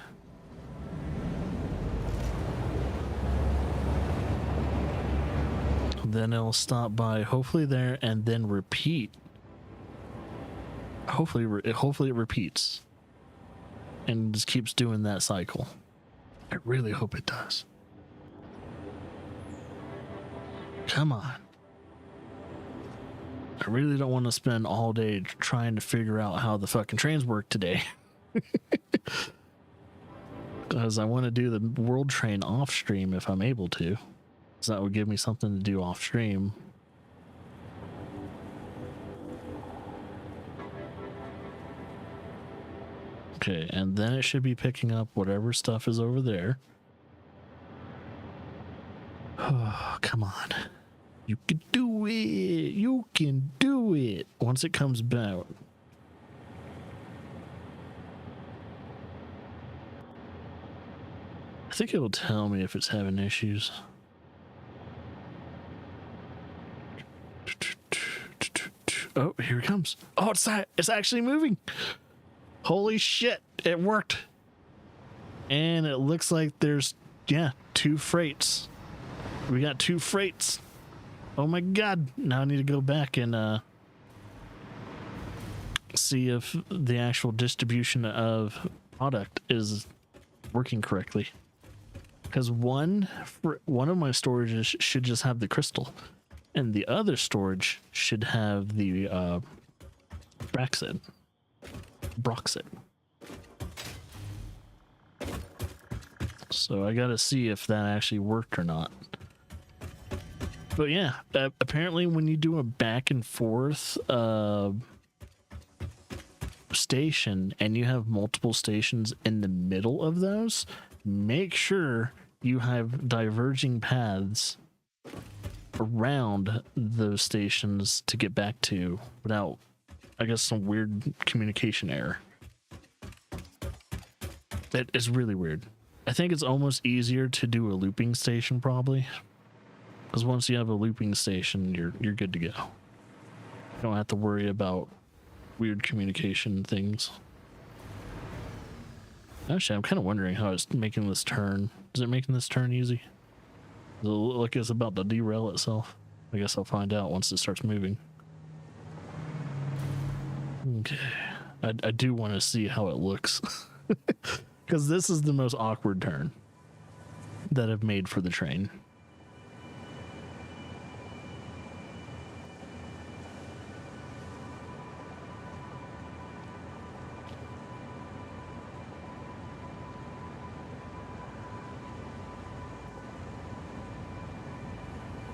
Speaker 1: Then it'll stop by hopefully there and then repeat. Hopefully it repeats and just keeps doing that cycle. I really hope it does. Come on. I really don't want to spend all day trying to figure out how the fucking trains work today. Because I want to do the world train off stream if I'm able to. So that would give me something to do off stream. Okay, and then it should be picking up whatever stuff is over there. Oh, come on. You can do it. You can do it. Once it comes back. I think it will tell me if it's having issues. Oh, here it comes. Oh, it's actually moving. Holy shit, it worked. And it looks like there's, two freights. We got two freights. Oh my god. Now I need to go back and see if the actual distribution of product is working correctly. Because one of my storages should just have the crystal, and the other storage should have the Broxid. So I gotta see if that actually worked or not. But yeah, apparently when you do a back and forth station and you have multiple stations in the middle of those, make sure you have diverging paths around those stations to get back to without, I guess, some weird communication error. That is really weird. I think it's almost easier to do a looping station probably, because once you have a looping station, you're good to go. You don't have to worry about weird communication things. Actually, I'm kind of wondering how it's making this turn. Is it making this turn easy? Does it look like it's about to derail itself? I guess I'll find out once it starts moving. Okay. I do want to see how it looks. Because this is the most awkward turn that I've made for the train.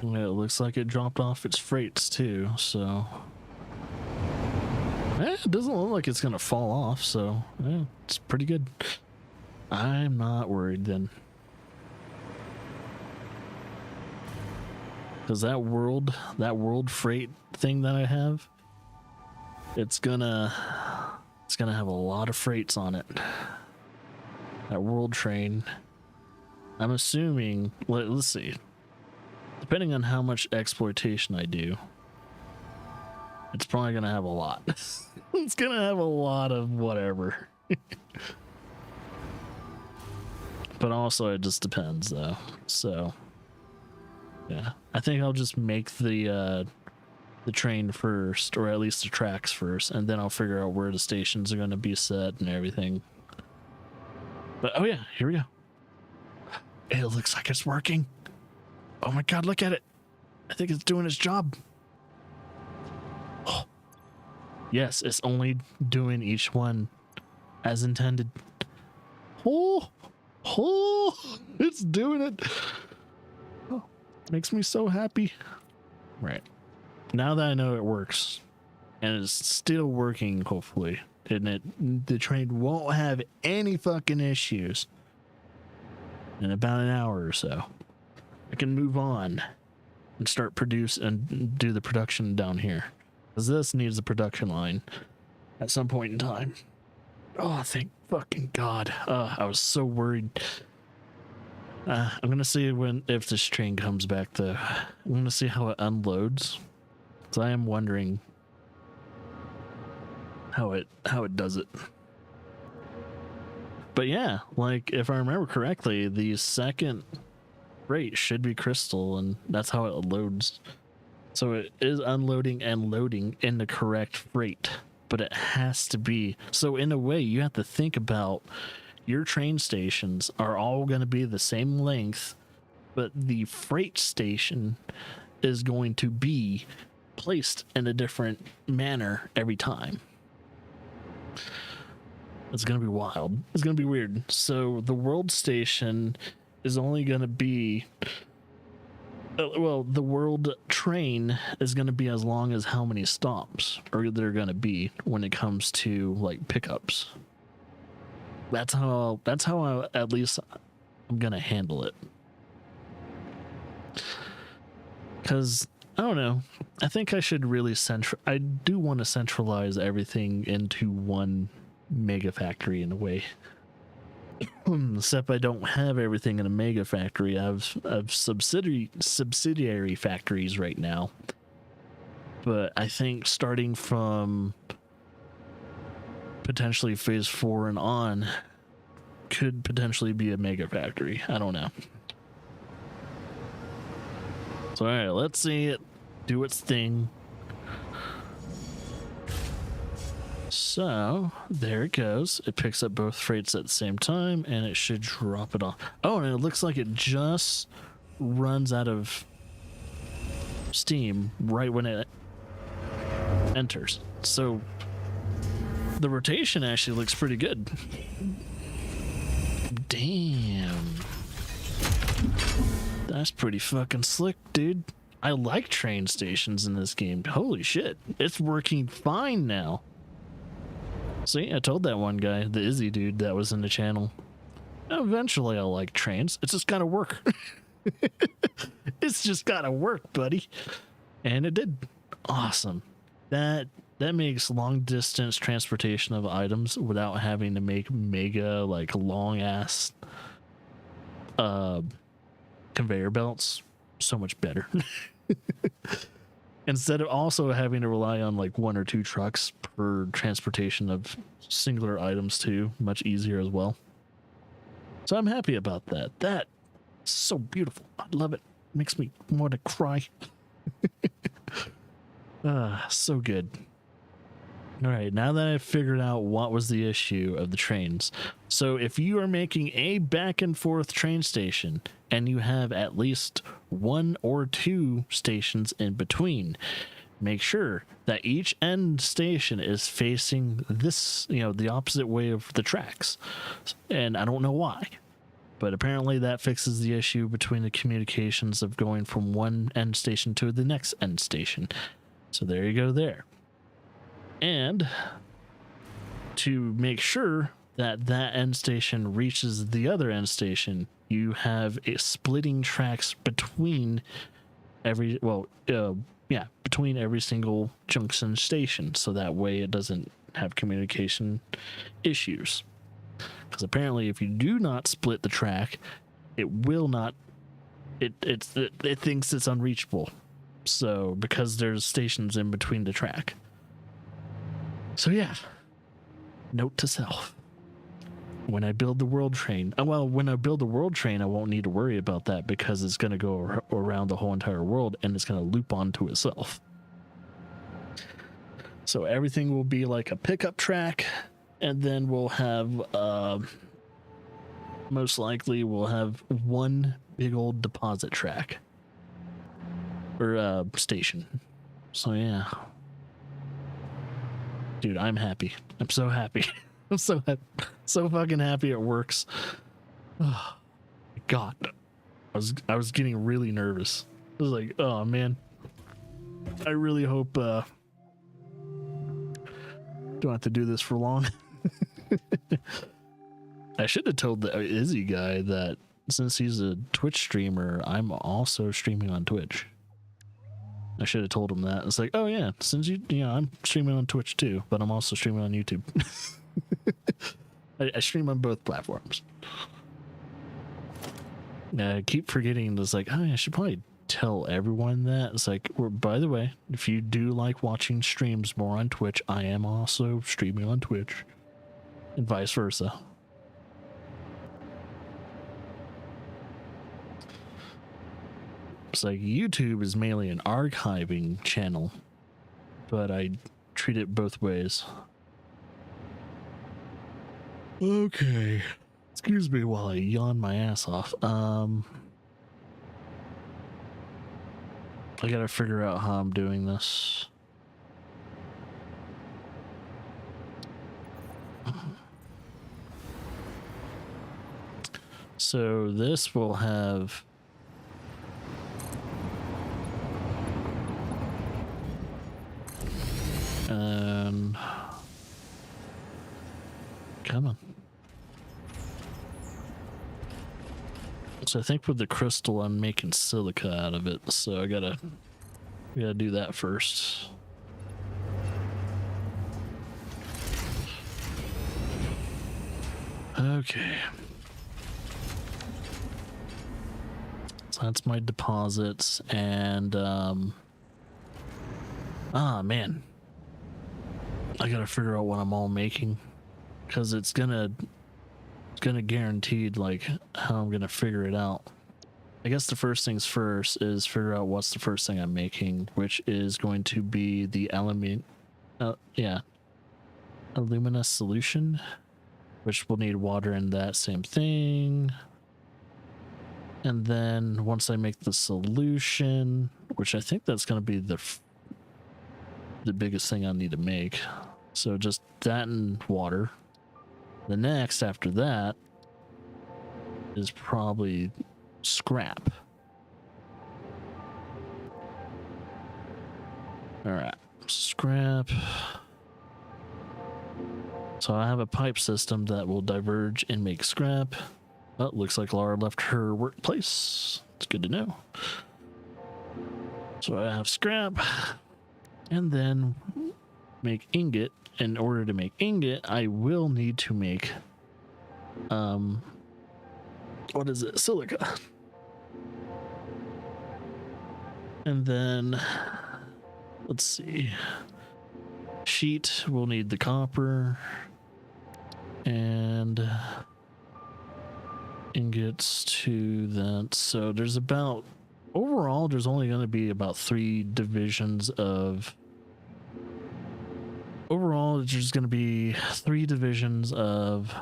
Speaker 1: It looks like it dropped off its freights too, so it doesn't look like it's gonna fall off, so it's pretty good. I'm not worried then, because that world freight thing that I have, it's gonna have a lot of freights on it. That world train. I'm assuming, let's see. Depending on how much exploitation I do, it's probably going to have a lot. It's going to have a lot of whatever. But also it just depends though. So yeah, I think I'll just make the train first, or at least the tracks first, and then I'll figure out where the stations are going to be set and everything. But oh yeah, here we go. It looks like it's working. Oh my god, look at it. I think it's doing its job. Oh. Yes, it's only doing each one as intended. Oh, it's doing it. Oh, makes me so happy. Right. Now that I know it works, and it's still working, hopefully, and the train won't have any fucking issues in about an hour or so, I can move on and start produce and do the production down here, because this needs a production line at some point in time. Oh, thank fucking god. I was so worried. I'm gonna see if this train comes back though. I'm gonna see how it unloads, because I am wondering how it does it. But yeah, like if I remember correctly, the second rate should be crystal, and that's how it loads. So it is unloading and loading in the correct rate, but it has to be. So in a way, you have to think about your train stations are all going to be the same length, but the freight station is going to be placed in a different manner every time. It's going to be wild. It's going to be weird. So the world station is only going to be, well, the world train is going to be as long as how many stops are there going to be when it comes to like pickups. That's how at least I'm going to handle it. Because I don't know. I think I should really I do want to centralize everything into one mega factory in a way. Except I don't have everything in a mega factory. I have subsidiary factories right now. But I think starting from potentially phase 4 and on could potentially be a mega factory. I don't know. So all right, let's see it do its thing. So there it goes. It picks up both freights at the same time, and it should drop it off. Oh, and it looks like it just runs out of steam right when it enters. So the rotation actually looks pretty good. Damn. That's pretty fucking slick, dude. I like train stations in this game. Holy shit. It's working fine now. See, I told that one guy, the Izzy dude that was in the channel, eventually I'll like trains. It's just gotta work. It's just gotta work, buddy. And it did. Awesome. That makes long distance transportation of items without having to make mega like long ass conveyor belts so much better. Instead of also having to rely on like 1 or 2 trucks per transportation of singular items too, much easier as well. So I'm happy about that. That's so beautiful. I love it. Makes me want to cry. So good. All right, now that I've figured out what was the issue of the trains. So if you are making a back and forth train station and you have at least 1 or 2 stations in between, make sure that each end station is facing this, the opposite way of the tracks. And I don't know why, but apparently that fixes the issue between the communications of going from one end station to the next end station. So there you go there. And to make sure that that end station reaches the other end station, you have a splitting tracks between between every single junction station, so that way it doesn't have communication issues. Because apparently if you do not split the track, it will not, it thinks it's unreachable. So, because there's stations in between the track. So yeah, note to self. When I build the world train, when I build the world train, I won't need to worry about that because it's going to go around the whole entire world and it's going to loop onto itself. So everything will be like a pickup track, and then we'll have, most likely we'll have one big old deposit track or station. So yeah. Dude, I'm happy. I'm so happy. I'm so fucking happy it works. Oh, God, I was getting really nervous. I was like, oh man, I really hope don't have to do this for long. I should have told the Izzy guy that since he's a Twitch streamer, I'm also streaming on Twitch. I should have told him that. It's like, oh yeah, since I'm streaming on Twitch too, but I'm also streaming on YouTube. I stream on both platforms. I keep forgetting. It's like, oh, I should probably tell everyone that. It's like, by the way, if you do like watching streams more on Twitch, I am also streaming on Twitch, and vice versa. It's like YouTube is mainly an archiving channel, but I treat it both ways. Okay. Excuse me while I yawn my ass off. I gotta figure out how I'm doing this. So this will have come on. So I think with the crystal, I'm making silica out of it. So we gotta do that first. Okay. So that's my deposits, and man, I gotta figure out what I'm all making, because it's gonna guaranteed like how I'm gonna figure it out. I guess the first things first is figure out what's the first thing I'm making, which is going to be the aluminous solution, which will need water in that same thing. And then once I make the solution, which I think that's going to be the biggest thing I need to make. So just that and water. The next after that is probably scrap. All right, scrap. So I have a pipe system that will diverge and make scrap. Oh, looks like Laura left her workplace. It's good to know. So I have scrap, and then make ingot. In order to make ingot, I will need to make, what is it? Silica. And then, let's see. Sheet, we'll need the copper. And ingots to that. So there's about, overall, there's only going to be about 3 divisions of, overall, there's going to be 3 divisions of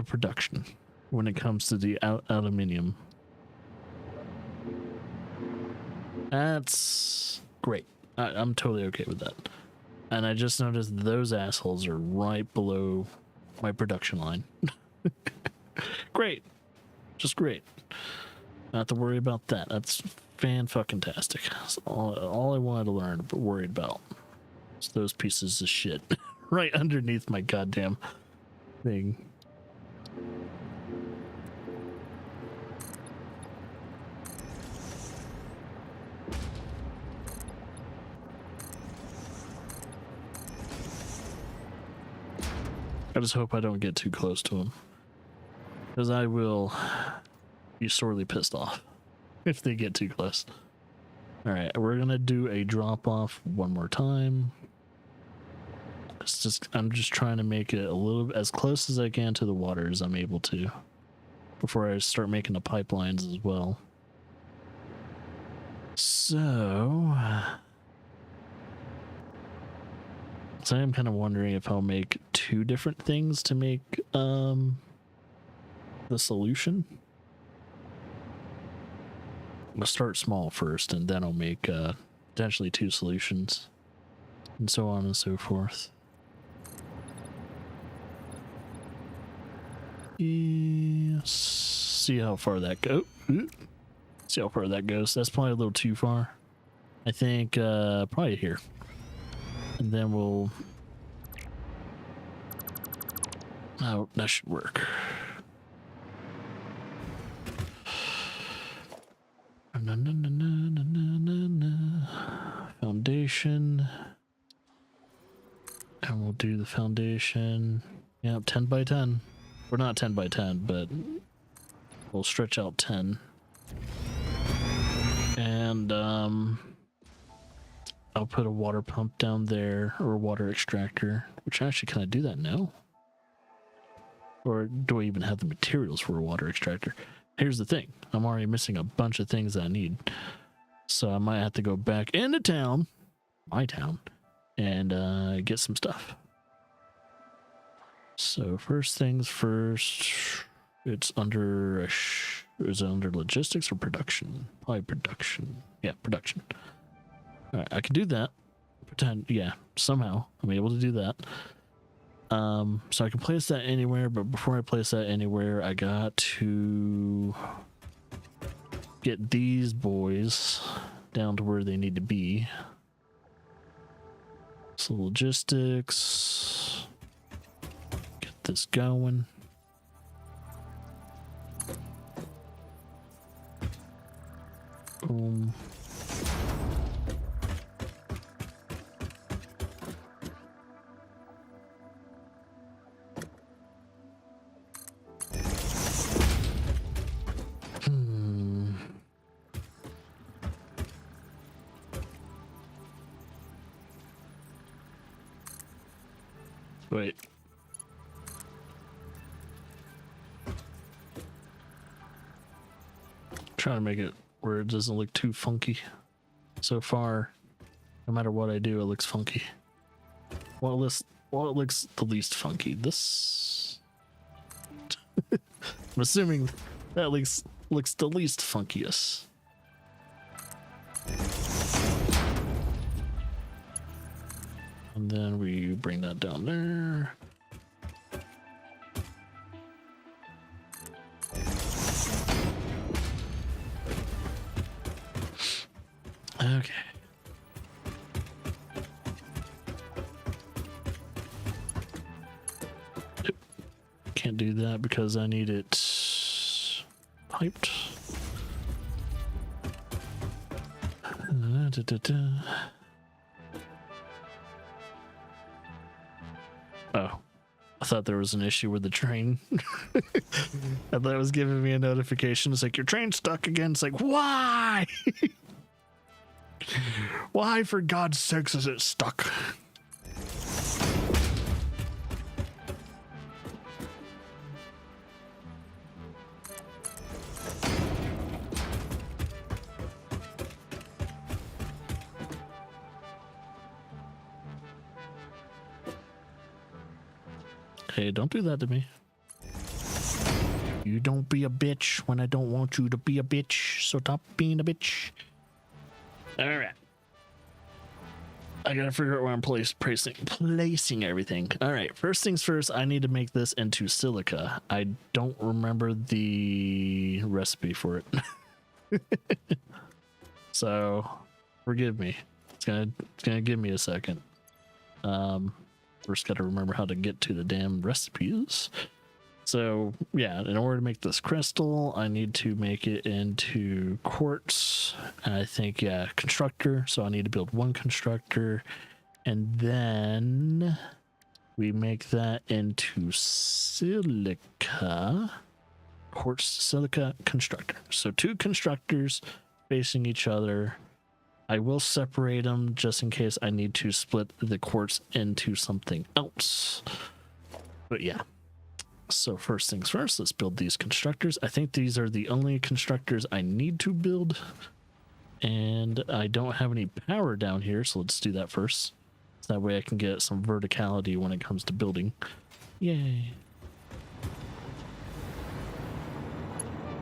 Speaker 1: production when it comes to the aluminium. That's great. I'm totally okay with that. And I just noticed those assholes are right below my production line. Great. Just great. Not have to worry about that. That's fan-fucking-tastic. That's all I wanted to learn but worried about. It's those pieces of shit right underneath my goddamn thing. I just hope I don't get too close to him, because I will be sorely pissed off if they get too close. All right, we're gonna do a drop off one more time. I'm just trying to make it a little as close as I can to the water as I'm able to before I start making the pipelines as well. So I am kind of wondering if I'll make two different things to make the solution. I'll start small first, and then I'll make potentially two solutions, and so on and so forth. Yes. See how far that goes. See how far that goes. That's probably a little too far. I think probably here. And then we'll... Oh, that should work. Foundation. And we'll do the foundation. Yep, 10 by 10. We're not 10 by 10, but we'll stretch out 10. And I'll put a water pump down there, or a water extractor, which actually, can I do that now? Or do I even have the materials for a water extractor? Here's the thing. I'm already missing a bunch of things that I need. So I might have to go back into town, my town, and get some stuff. So first things first, it's under is it under logistics or production? Probably production. Yeah, production. All right, I can do that. Pretend, yeah, somehow I'm able to do that. So I can place that anywhere, but before I place that anywhere, I got to get these boys down to where they need to be. So logistics, get this going. Boom. Wait. Trying to make it where it doesn't look too funky. So far, no matter what I do, it looks funky. Well, it looks the least funky. This... I'm assuming that looks the least funkiest. And then we bring that down there. Okay. Can't do that because I need it piped. Oh, I thought there was an issue with the train. I thought it was giving me a notification. It's like, your train's stuck again. It's like, why? Why, for God's sakes, is it stuck? Hey, don't do that to me. You don't be a bitch when I don't want you to be a bitch, so stop being a bitch. Alright. I gotta figure out where I'm placing everything. Alright, first things first, I need to make this into silica. I don't remember the recipe for it. So, forgive me. It's gonna give me a second. First gotta remember how to get to the damn recipes. So yeah, in order to make this crystal, I need to make it into quartz. And I think, yeah, constructor. So I need to build one constructor. And then We make that into silica, quartz silica constructor. So 2 constructors facing each other. I will separate them just in case I need to split the quartz into something else. But yeah. So first things first, let's build these constructors. I think these are the only constructors I need to build. And I don't have any power down here, so let's do that first. So that way I can get some verticality when it comes to building. Yay.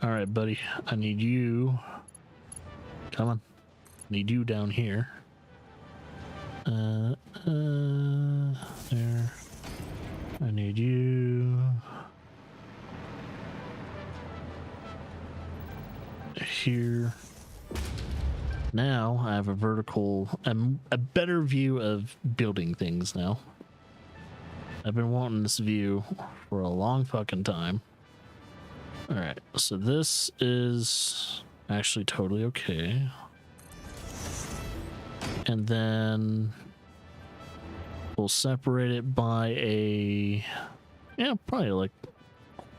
Speaker 1: Alright, buddy. I need you. Come on. Need you down here. There. I need you here. Now I have a vertical, a better view of building things now. I've been wanting this view for a long fucking time. All right, so this is actually totally okay. And then we'll separate it by probably like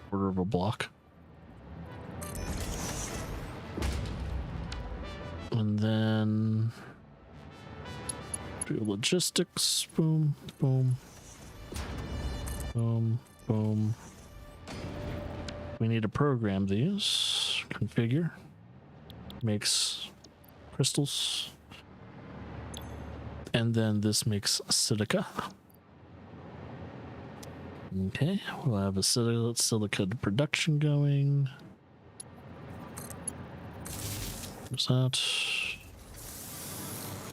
Speaker 1: quarter of a block. And then do logistics. Boom, boom, boom, boom. We need to program these. Configure. Makes crystals. And then this makes silica. Okay, we'll have a silica production going. There's that.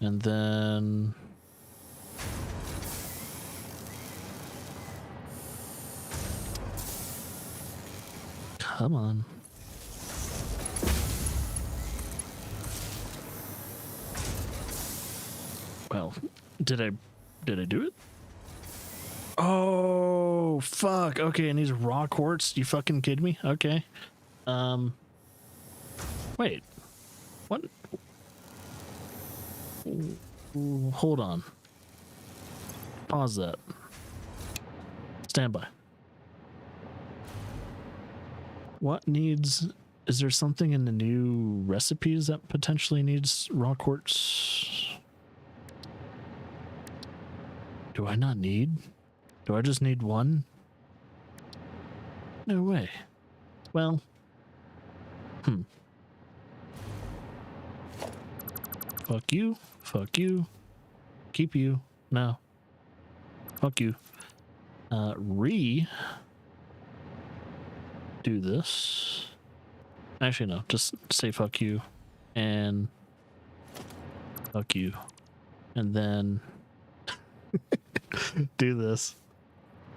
Speaker 1: And then come on. Well, did I do it? Oh, fuck. Okay, and these raw quartz? You fucking kidding me? Okay. Wait. What? Hold on. Pause that. Stand by. What needs... Is there something in the new recipes that potentially needs raw quartz? Do I not need? Do I just need one? No way. Well, Fuck you. Fuck you. Keep you. No. Fuck you. Do this. Actually, no. Just say fuck you. And fuck you. And then do this.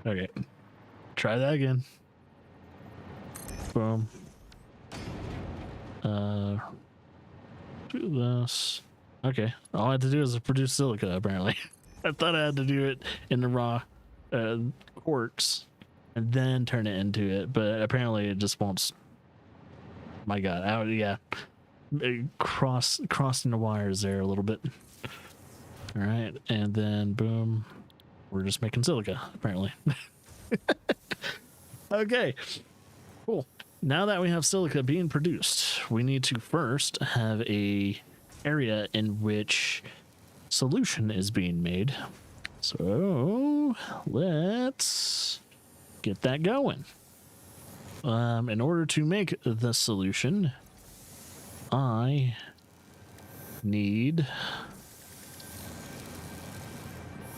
Speaker 1: Okay. Try that again. Boom. Do this. Okay. All I had to do is produce silica, apparently. I thought I had to do it in the raw quartz and then turn it into it, but apparently it just won't. My God. Yeah. Crossing the wires there a little bit. All right. And then boom. We're just making silica, apparently. Okay. Cool. Now that we have silica being produced, we need to first have a area in which solution is being made. So let's get that going. In order to make the solution, I need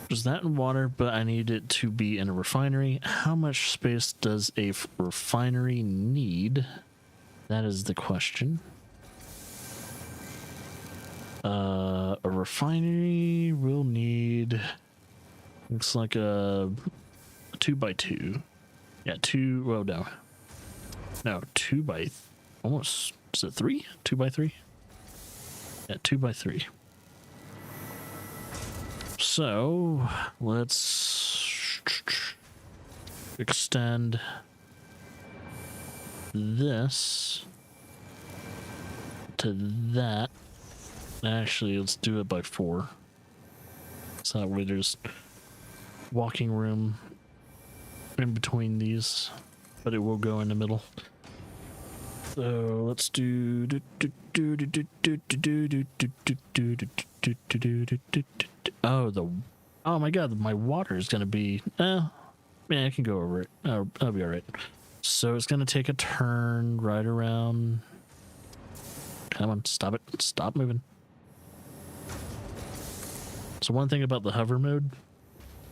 Speaker 1: just that in water, but I need it to be in a refinery. How much space does a refinery need? That is the question. A refinery will need, looks like a 2x2. Yeah, almost, is it 3? 2x3? Yeah, 2x3. So let's extend this to that. Actually, let's do it by 4. So that way there's walking room in between these, but it will go in the middle. So let's do. Oh my god, my water is gonna be. Yeah, I can go over it. I'll be all right. So it's gonna take a turn right around. Come on, stop it! Stop moving. So one thing about the hover mode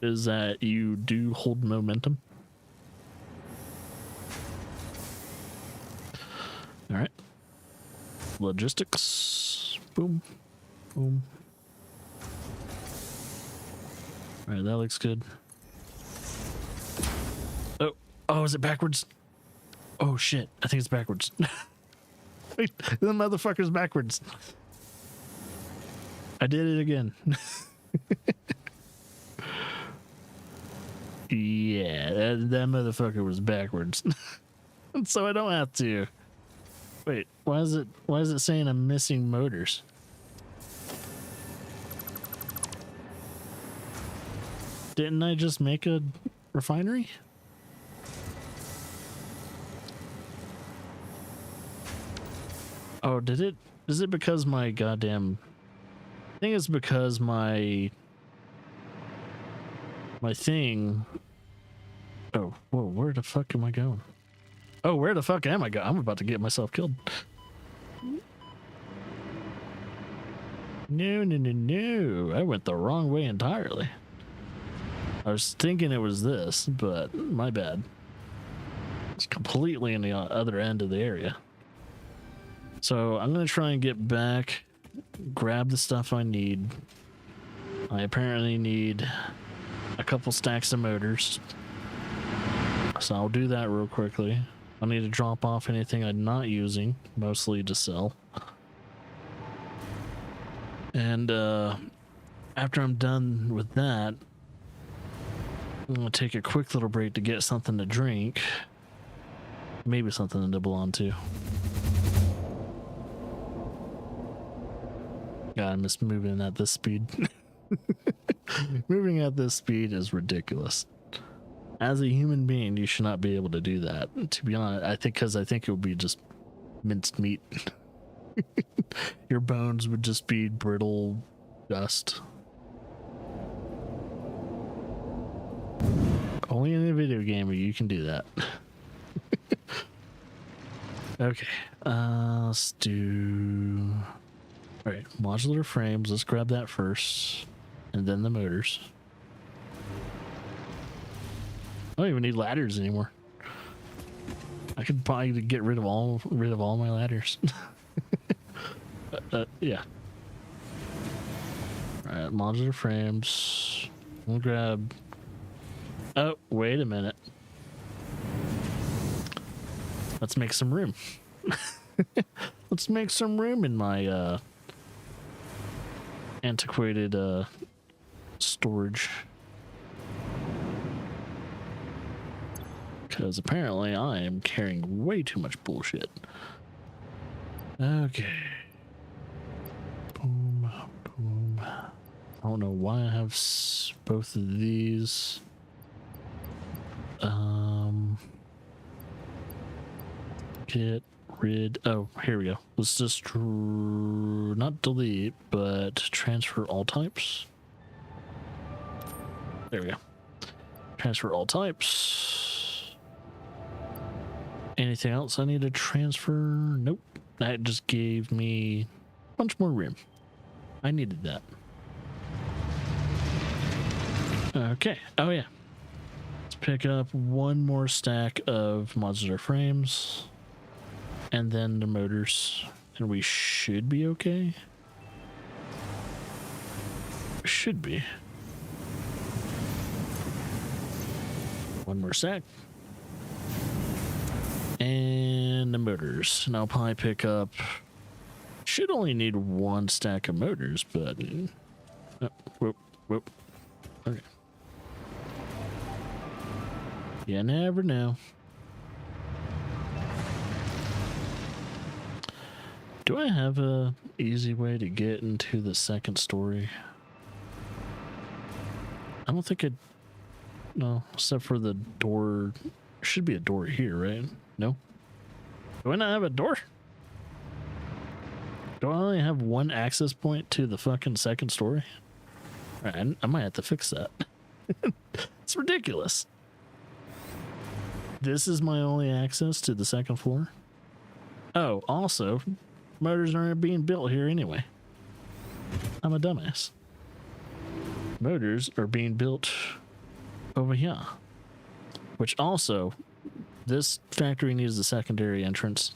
Speaker 1: is that you do hold momentum. All right. Logistics. Boom. Boom. All right, that looks good. Oh, is it backwards? Oh shit, I think it's backwards. Wait, the motherfucker's backwards. I did it again. Yeah, that motherfucker was backwards. So I don't have to. Wait, why is it saying I'm missing motors? Didn't I just make a refinery? Oh, did it? Is it because my goddamn... I think it's because my thing... Oh, whoa, where the fuck am I going? Oh, where the fuck am I going? I'm about to get myself killed. No. I went the wrong way entirely. I was thinking it was this, but my bad. It's completely in the other end of the area. So I'm going to try and get back, grab the stuff I need. I apparently need a couple stacks of motors. So I'll do that real quickly. I need to drop off anything I'm not using, mostly to sell. And after I'm done with that, I'm going to take a quick little break to get something to drink. Maybe something to nibble on too. God, I miss moving at this speed. Moving at this speed is ridiculous. As a human being, you should not be able to do that. To be honest, I think it would be just minced meat. Your bones would just be brittle dust. Only in a video game where you can do that. Okay, let's do... Alright, modular frames, let's grab that first, and then the motors. I don't even need ladders anymore. I could probably get rid of all my ladders. Yeah. Alright, modular frames. We'll grab... Oh, wait a minute. Let's make some room. Let's make some room in my antiquated storage. Because apparently I am carrying way too much bullshit. Okay. Boom, boom. I don't know why I have both of these. Get rid... Oh, here we go. Let's just not delete, but transfer all types. There we go. Transfer all types. Anything else I need to transfer? Nope. That just gave me a bunch more room. I needed that. Okay. Oh, yeah. Let's pick up one more stack of modular frames. And then the motors. And we should be okay. Should be. One more stack. And the motors. And I'll probably pick up... Should only need one stack of motors, but... Oh, whoop, whoop. Okay. You never know. Do I have a easy way to get into the second story? I don't think No, except for the door. Should be a door here, right? No? Do I not have a door? Do I only have one access point to the fucking second story? Alright, I might have to fix that. It's ridiculous. This is my only access to the second floor. Oh, also, motors aren't being built here anyway. I'm a dumbass. Motors are being built over here. Which also, this factory needs a secondary entrance.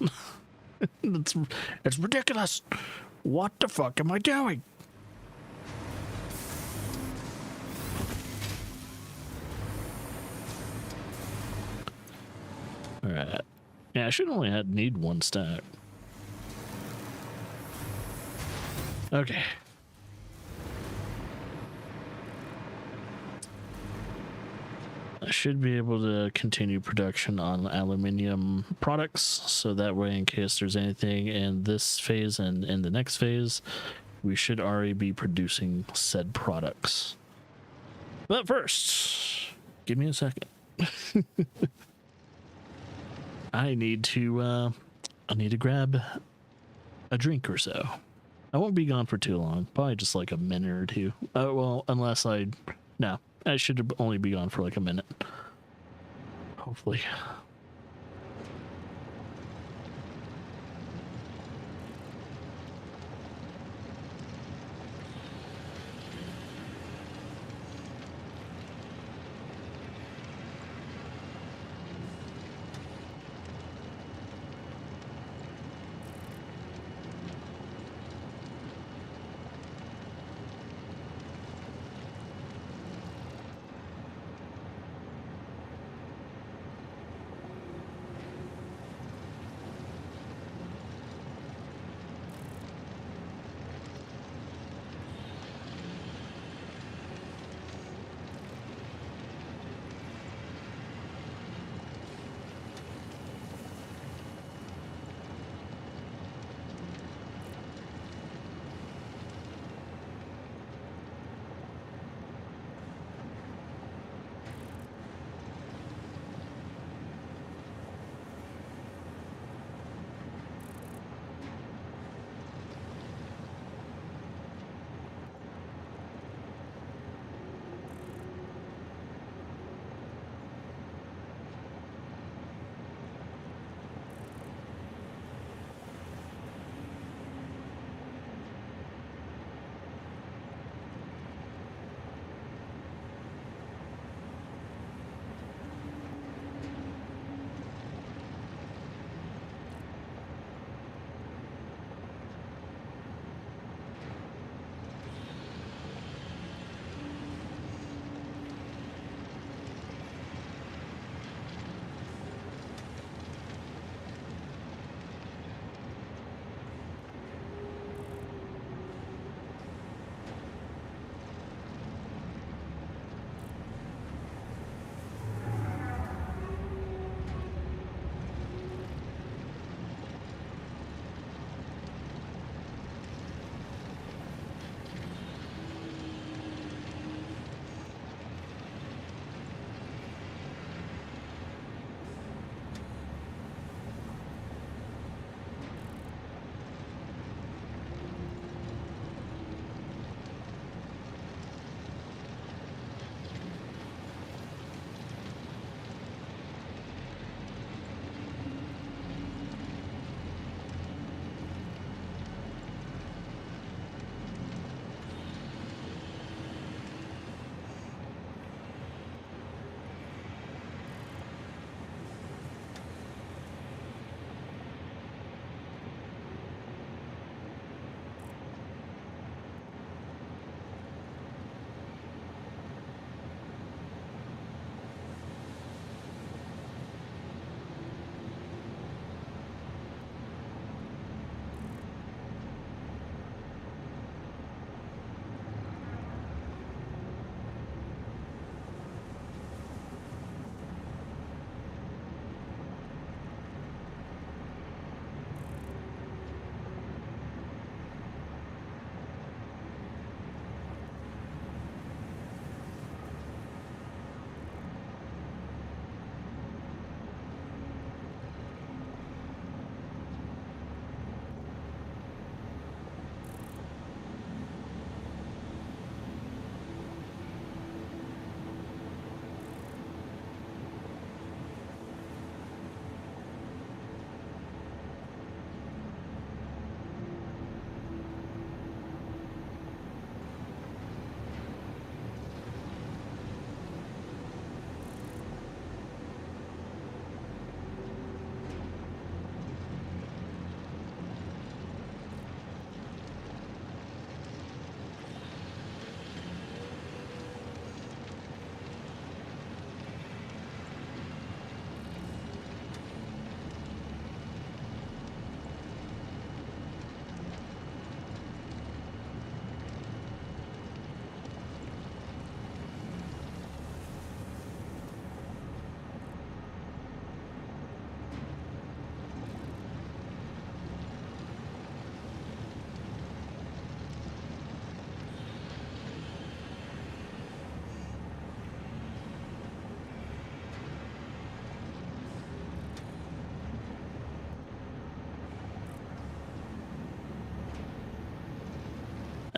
Speaker 1: It's ridiculous. What the fuck am I doing? Alright. Yeah, I should only need one stack. Okay. I should be able to continue production on aluminium products, so that way in case there's anything in this phase and in the next phase, we should already be producing said products. But first, give me a second. I need to grab a drink or so. I won't be gone for too long, probably just like a minute or two. Well, unless no, I should only be gone for like a minute. Hopefully.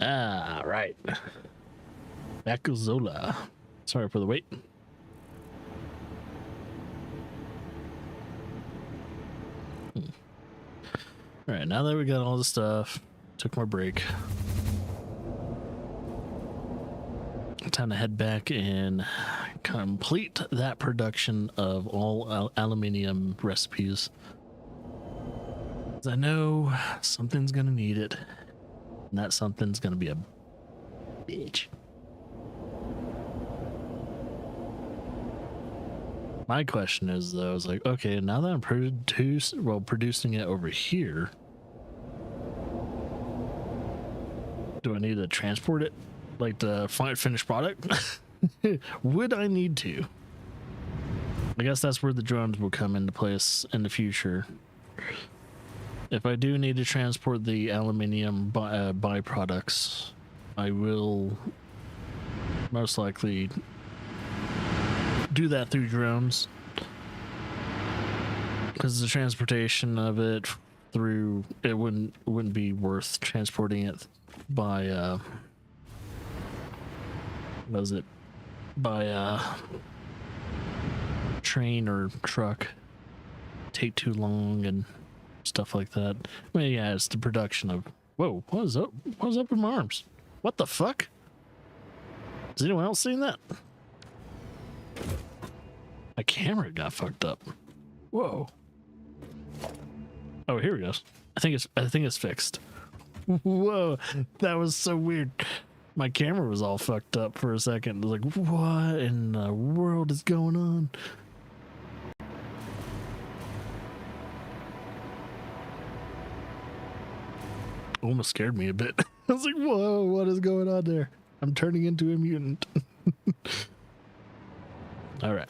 Speaker 1: Ah, right. Bacozola. Sorry for the wait. All right, now that we got all the stuff, took my break. Time to head back and complete that production of all aluminium recipes. 'Cause I know something's gonna need it, and that something's gonna be a bitch. My question is though, is like, okay, now that I'm producing it over here, do I need to transport it? Like the finished product? Would I need to? I guess that's where the drones will come into place in the future. If I do need to transport the aluminium byproducts, I will most likely do that through drones, because the transportation of it through it wouldn't be worth transporting it by train or truck. Take too long and stuff like that. I mean, yeah, it's the production of. Whoa, what is up with my arms? What the fuck? Has anyone else seen that? My camera got fucked up. Whoa. Oh, here we go. I think it's fixed. Whoa, that was so weird. My camera was all fucked up for a second. I was like, what in the world is going on? Almost scared me a bit. I was like, whoa, what is going on there? I'm turning into a mutant. All right.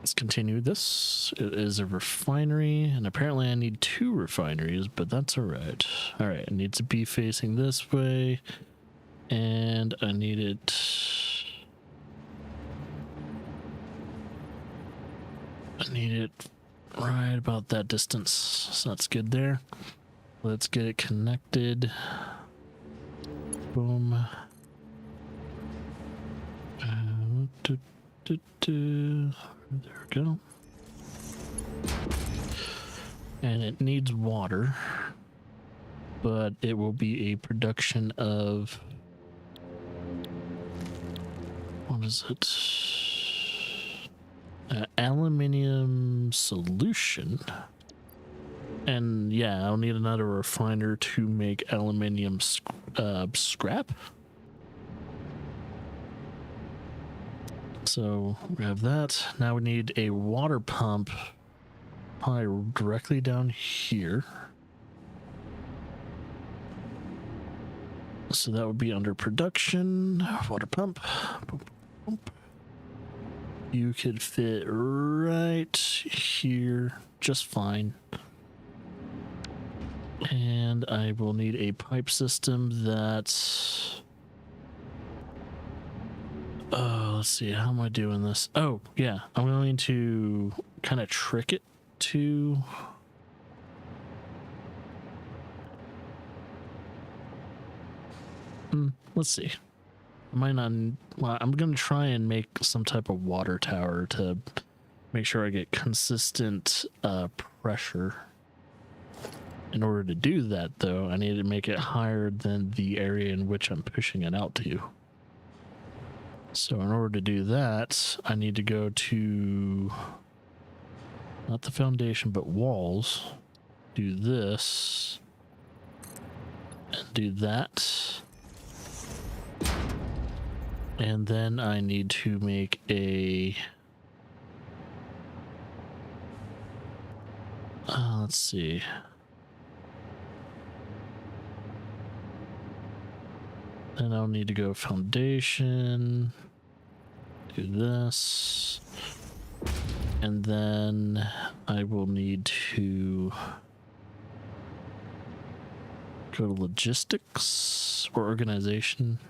Speaker 1: Let's continue this. It is a refinery, and apparently I need 2 refineries, but that's all right. All right, it needs to be facing this way, and I need it... right about that distance, so that's good there. Let's get it connected. Boom. There we go. And it needs water, but it will be a production of, what is it? Aluminium solution. And yeah, I'll need another refiner to make aluminium scrap. So we have that. Now we need a water pump probably directly down here. So that would be under production. Water pump. Boom, boom. You could fit right here just fine. And I will need a pipe system that... let's see, how am I doing this? Oh, yeah, I'm going to kind of trick it to... let's see. I might not... Well, I'm going to try and make some type of water tower to make sure I get consistent pressure. In order to do that, though, I need to make it higher than the area in which I'm pushing it out to. So in order to do that, I need to go to, not the foundation, but walls. Do this. And do that. And then I need to make a... let's see. Then I'll need to go foundation, do this, and then I will need to go to logistics or organization.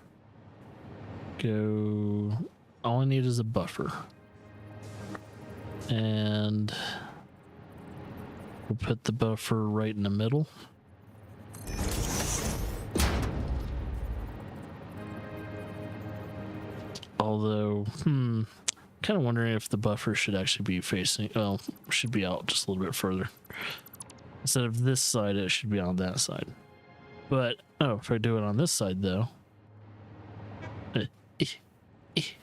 Speaker 1: Go, all I need is a buffer. And we'll put the buffer right in the middle. Kind of wondering if the buffer should actually be facing, oh, should be out just a little bit further. Instead of this side, it should be on that side. But, oh, if I do it on this side, though, I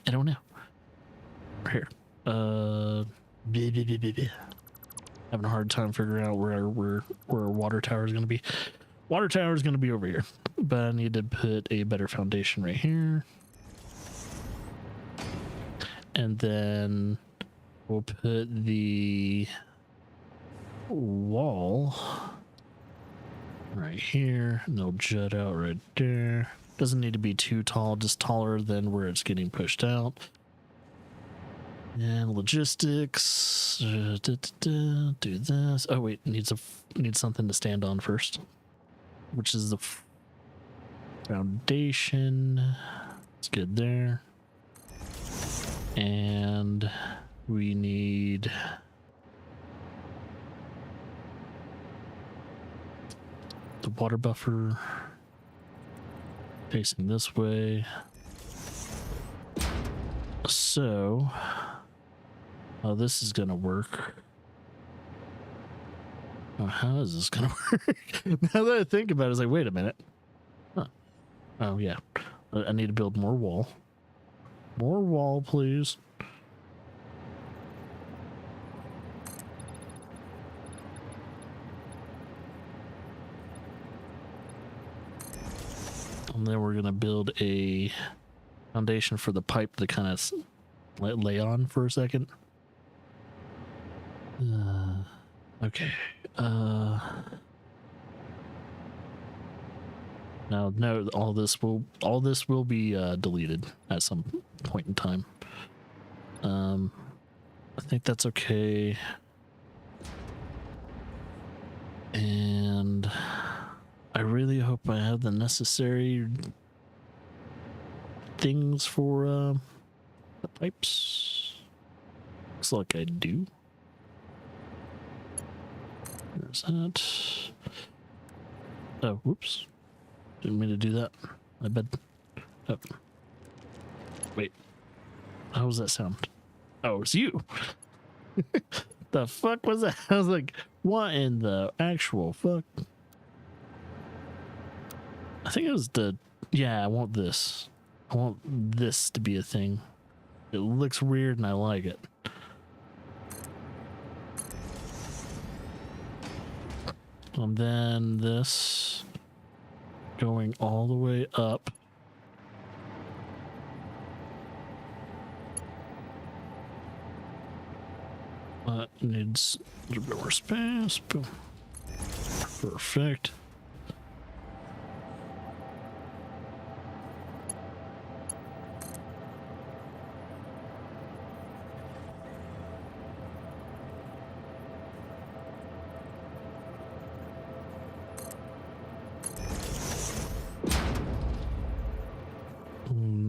Speaker 1: don't know. Here. Having a hard time figuring out where our water tower is going to be. Water tower is going to be over here, but I need to put a better foundation right here. And then we'll put the wall right here, and they'll jut out right there. Doesn't need to be too tall, just taller than where it's getting pushed out. And logistics, do this. Oh wait, needs something to stand on first, which is the foundation. It's good there. And we need the water buffer facing this way. So, oh, this is gonna work. Oh, how is this gonna work? Now that I think about it, it's like, wait a minute. Huh. Oh yeah, I need to build more wall. More wall, please. And then we're gonna build a foundation for the pipe to kind of lay on for a second. Okay. Now, no, all this will be deleted at some point in time. I think that's okay. And I really hope I have the necessary things for the pipes. Looks like I do. There's that. Oh, whoops. Didn't mean to do that. I bet. Oh. Wait. How was that sound? Oh, it's you. The fuck was that? I was like, what in the actual fuck? I think it was the... Yeah, I want this. I want this to be a thing. It looks weird and I like it. And then this going all the way up. Needs a little bit more space. Boom. Perfect.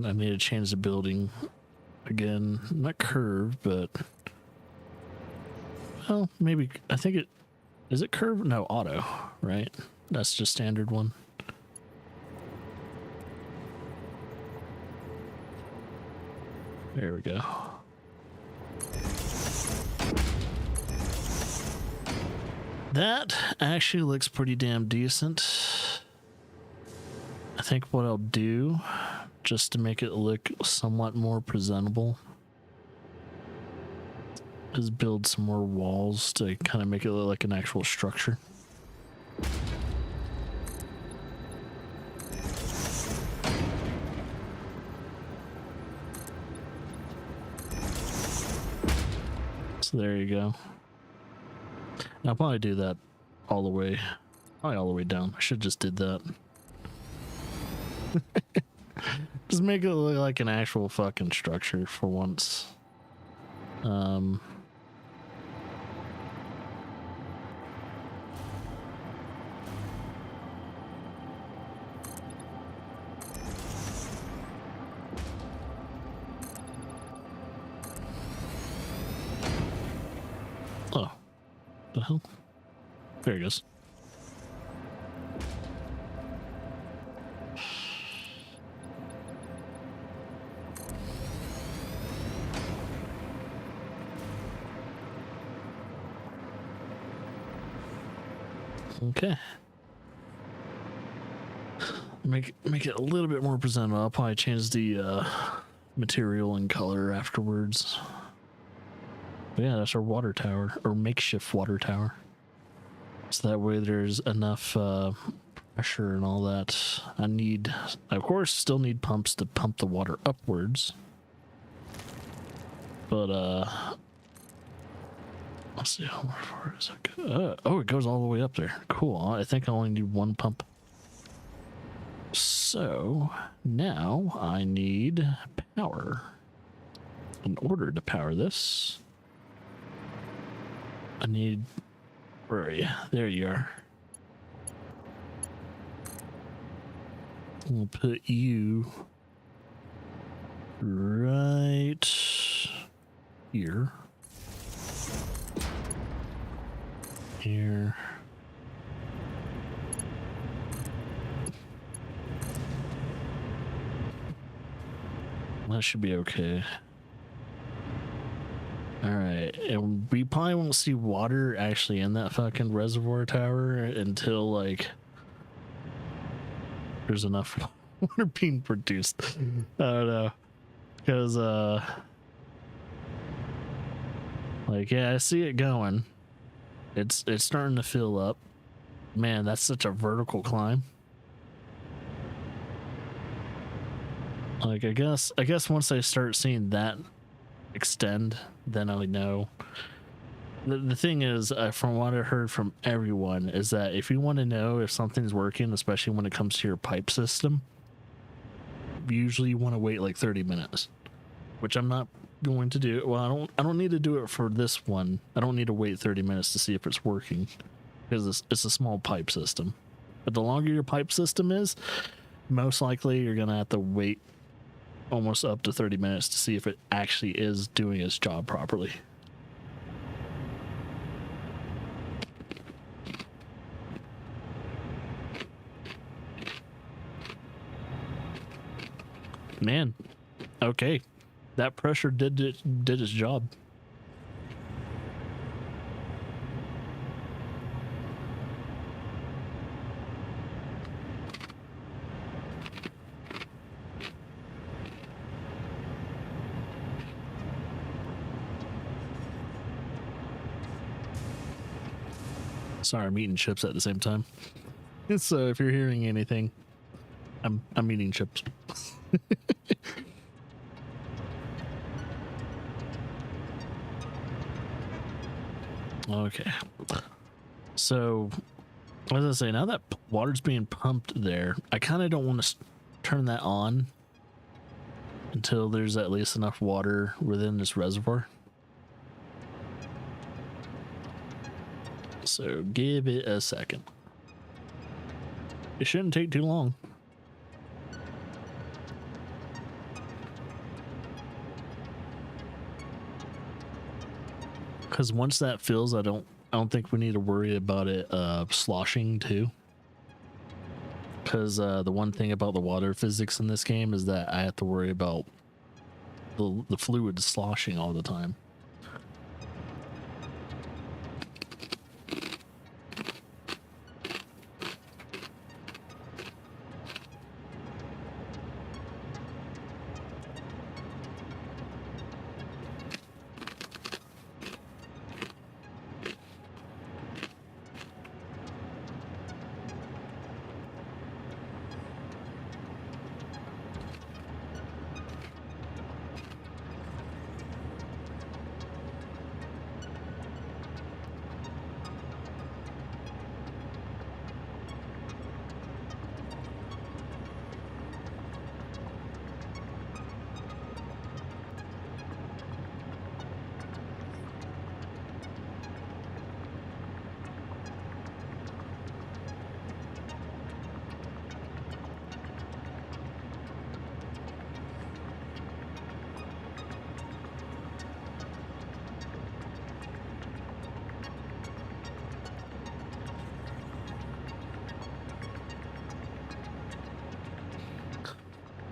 Speaker 1: I need to change the building again. Not curved, but well, maybe. I think it is it curved? No, auto, right? That's just standard one. There we go. That actually looks pretty damn decent. I think what I'll do, just to make it look somewhat more presentable, is build some more walls to kind of make it look like an actual structure. So there you go. I'll probably do that all the way, probably all the way down. I should just did that. Just make it look like an actual fucking structure for once. Oh, the hell? There it goes. Okay. Make it a little bit more presentable. I'll probably change the material and color afterwards. But yeah, that's our water tower, or makeshift water tower. So that way there's enough pressure and all that. I of course still need pumps to pump the water upwards. But let's see how far does it go. Oh, it goes all the way up there. Cool. I think I only need one pump. So now I need power. In order to power this, I need, where are you? There you are. We'll put you right here. Here. That should be okay. Alright, and we probably won't see water actually in that fucking reservoir tower until, like, there's enough water being produced. I don't know. Because, like, yeah, I see it going. It's starting to fill up. Man, that's such a vertical climb. Like, I guess once I start seeing that extend, then I know. The thing is, from what I heard from everyone, is that if you want to know if something's working, especially when it comes to your pipe system, usually you want to wait like 30 minutes, which I'm not going to do. Well, I don't need to do it for this one. I don't need to wait 30 minutes to see if it's working, because it's a small pipe system. But the longer your pipe system is, most likely you're gonna have to wait almost up to 30 minutes to see if it actually is doing its job properly. Man, okay, that pressure did its job. Sorry, I'm eating chips at the same time. So if you're hearing anything, I'm eating chips. Okay. So, as I say, now that water's being pumped there, I kind of don't want to turn that on until there's at least enough water within this reservoir. So give it a second. It shouldn't take too long. Because once that fills, I don't think we need to worry about it sloshing too. Because the one thing about the water physics in this game is that I have to worry about the fluid sloshing all the time.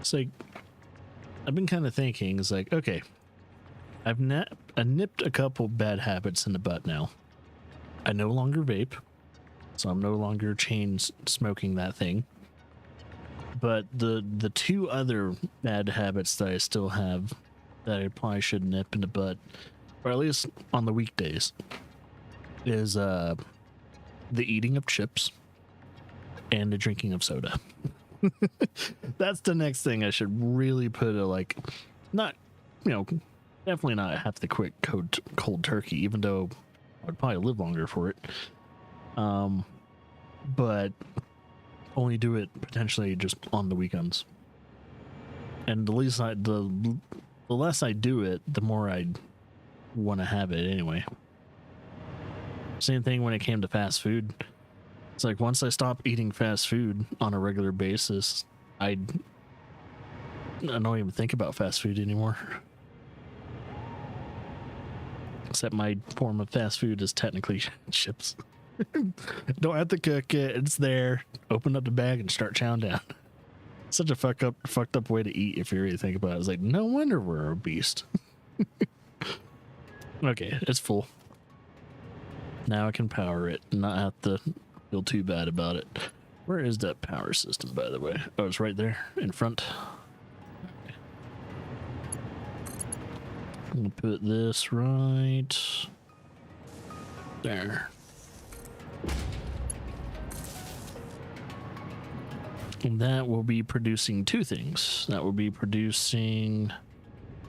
Speaker 1: It's like, I've been kind of thinking, it's like, okay, I nipped a couple bad habits in the butt now. I no longer vape. so I'm no longer chain smoking that thing. But the two other bad habits that I still have that I probably should nip in the butt, or at least on the weekdays, is the eating of chips and the drinking of soda. That's the next thing I should really put a, like, not, you know, definitely not have to quit cold turkey, even though I'd probably live longer for it. But only do it potentially just on the weekends. And the less I do it, the more I'd want to have it anyway. Same thing when it came to fast food. It's like once I stop eating fast food on a regular basis, I don't even think about fast food anymore. Except my form of fast food is technically chips. Don't have to cook it. It's there. Open up the bag and start chowing down. Such a fucked up way to eat if you really think about it. It's like, no wonder we're obese. Okay, it's full. Now I can power it and not have to feel too bad about it. Where is that power system, by the way? Oh, it's right there in front. Okay. I'm gonna put this right there. And that will be producing two things. That will be producing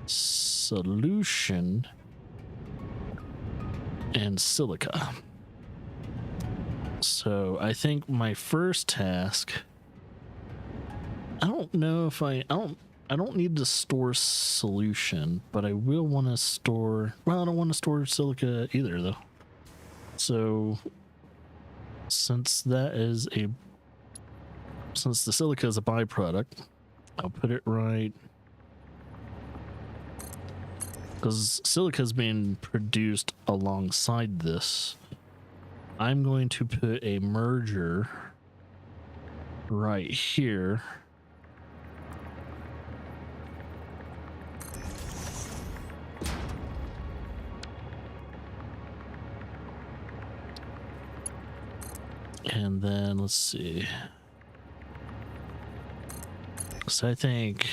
Speaker 1: solution and silica. So I think my first task, I don't know if I don't need to store solution, but I will want to store, well, I don't want to store silica either though. So since the silica is a byproduct, I'll put it right, because silica is being produced alongside this. I'm going to put a merger right here. And then let's see. So I think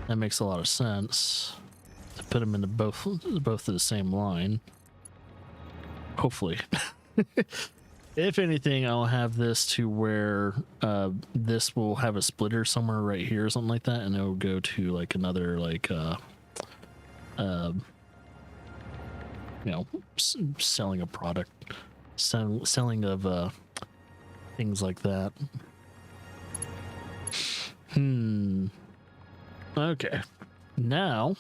Speaker 1: that makes a lot of sense to put them into both of the same line. Hopefully. If anything, I'll have this to where this will have a splitter somewhere right here or something like that, and it'll go to like another like selling a product, selling of things like that. Okay. Now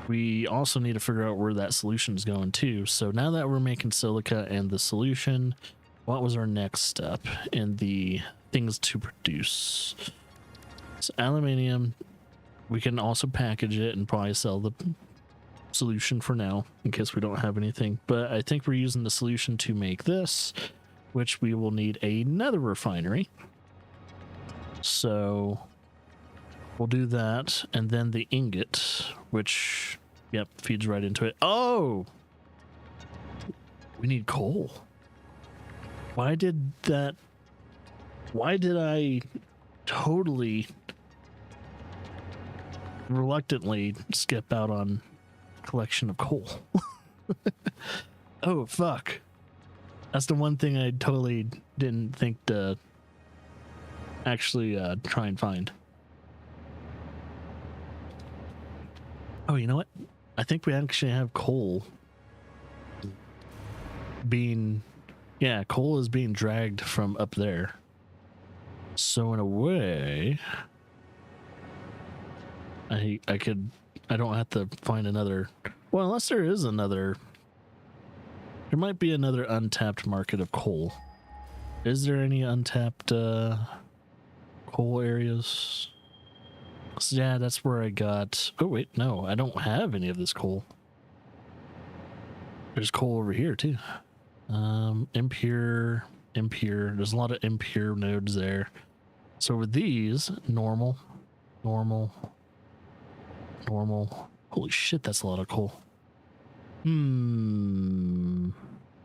Speaker 1: we also need to figure out where that solution is going to. So now that we're making silica and the solution, what was our next step in the things to produce? So aluminium, we can also package it and probably sell the solution for now in case we don't have anything. But I think we're using the solution to make this, which we will need another refinery. So we'll do that, and then the ingot, which, yep, feeds right into it. Oh! We need coal. Why did I totally reluctantly skip out on collection of coal? Oh, fuck. That's the one thing I totally didn't think to actually try and find. Oh, you know what? I think we actually have coal being... Yeah, coal is being dragged from up there. So in a way... I don't have to find another... Well, unless there is another... There might be another untapped market of coal. Is there any untapped coal areas? So yeah, that's where I got... Oh, wait, no, I don't have any of this coal. There's coal over here, too. Impure. There's a lot of impure nodes there. So with these, normal. Holy shit, that's a lot of coal.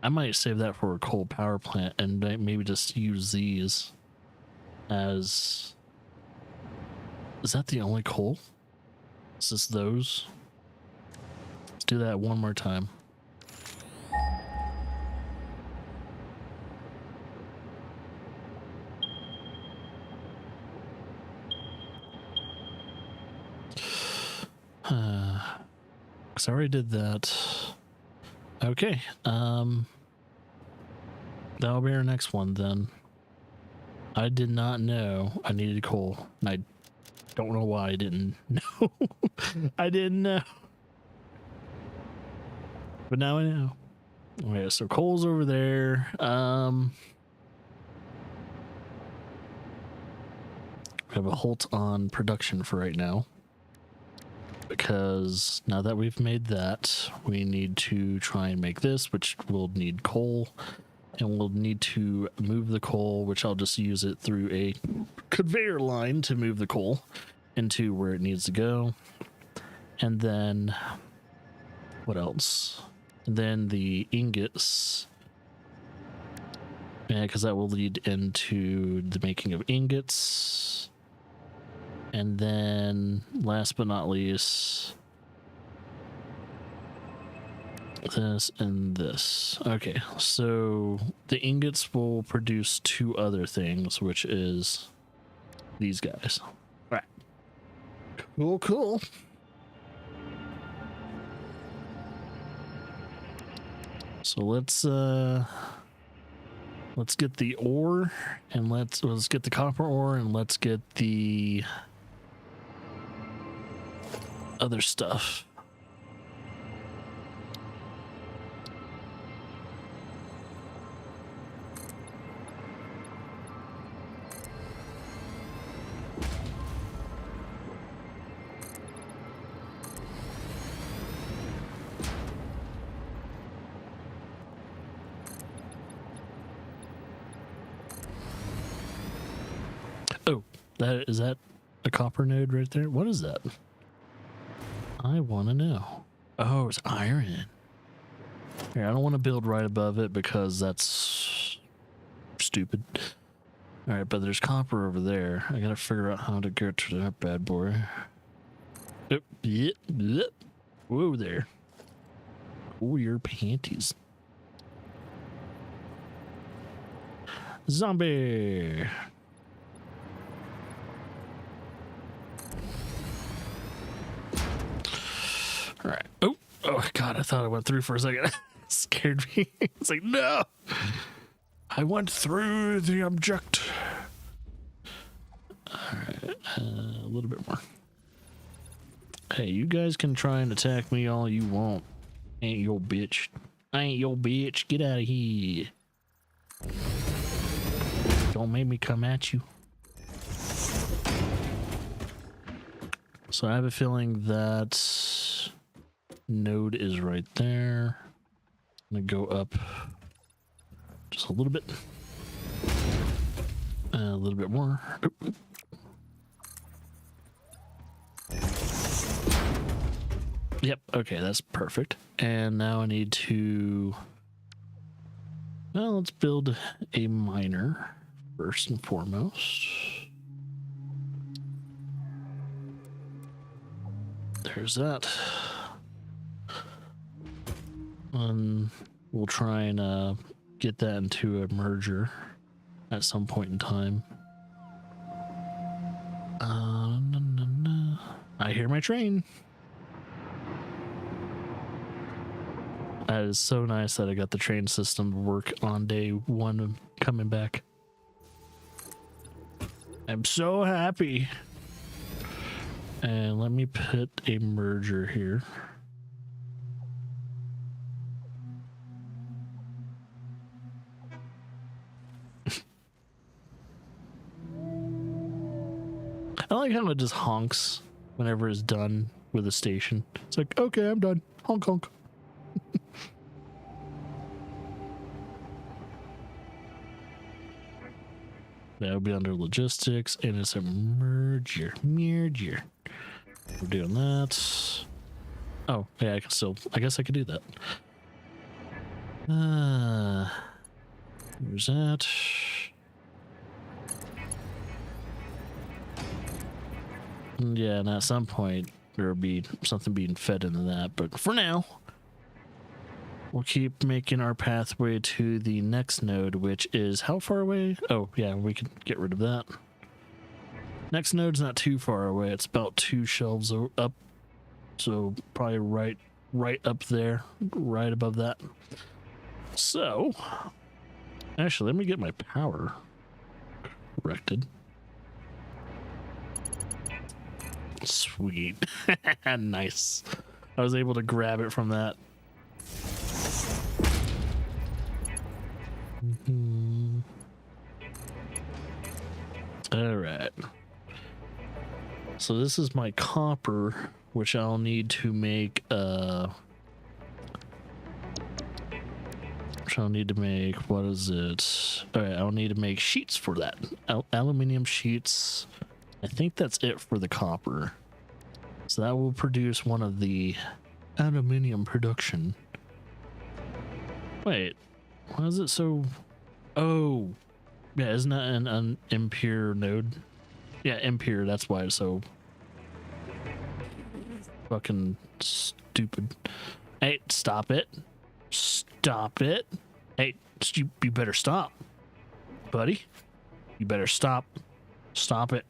Speaker 1: I might save that for a coal power plant and maybe just use these as... Is that the only coal? Is this those? Let's do that one more time. Because I already did that. Okay. That'll be our next one then. I did not know I needed coal. And I don't know why I didn't know. I didn't know. But now I know. Okay, so coal's over there. We have a halt on production for right now. Because now that we've made that, we need to try and make this, which will need coal. And we'll need to move the coal, which I'll just use it through a conveyor line to move the coal into where it needs to go. And then, what else? And then the ingots. Yeah, because that will lead into the making of ingots. And then, last but not least, this and this. Okay, so the ingots will produce two other things, which is these guys. All right. Cool, cool. So let's get the ore, and let's get the copper ore, and let's get the other stuff. Oh, is that a copper node right there? What is that? I want to know. Oh, it's iron. Here, I don't want to build right above it because that's stupid. All right, but there's copper over there. I gotta figure out how to get to that bad boy. Oh, yep, yep. Whoa there. Oh, your panties. Zombie. All right. Oh God! I thought I went through for a second. Scared me. It's like, no. I went through the object. All right, a little bit more. Hey, you guys can try and attack me all you want. Ain't your bitch. I ain't your bitch. Get out of here. Don't make me come at you. So I have a feeling that node is right there. I'm gonna go up just a little bit. A little bit more. Oop. Yep, okay, that's perfect. And now I need to... Well, let's build a miner first and foremost. There's that. And we'll try and get that into a merger at some point in time. No. I hear my train. That is so nice that I got the train system to work on day one of coming back. I'm so happy. And let me put a merger here. I like how it just honks whenever it's done with a station. It's like, okay, I'm done. Honk, honk. That'll be under logistics, and it's a merger. We're doing that. Oh, yeah, I guess I could do that. Where's that? Yeah, and at some point there'll be something being fed into that, but for now, we'll keep making our pathway to the next node, which is how far away? Oh, yeah, we can get rid of that. Next node's not too far away. It's about 2 shelves up, so probably right up there, right above that. So, actually, let me get my power corrected. Sweet. Nice. I was able to grab it from that. All right. So this is my copper, which I'll need to make what is it? All right, I'll need to make sheets for that. Aluminium sheets. I think that's it for the copper. So that will produce one of the aluminium production. Wait, why is it so... Oh, yeah, isn't that an impure node? Yeah, impure, that's why it's so fucking stupid. Hey, stop it. Stop it. Hey, you better stop, buddy. You better stop. Stop it.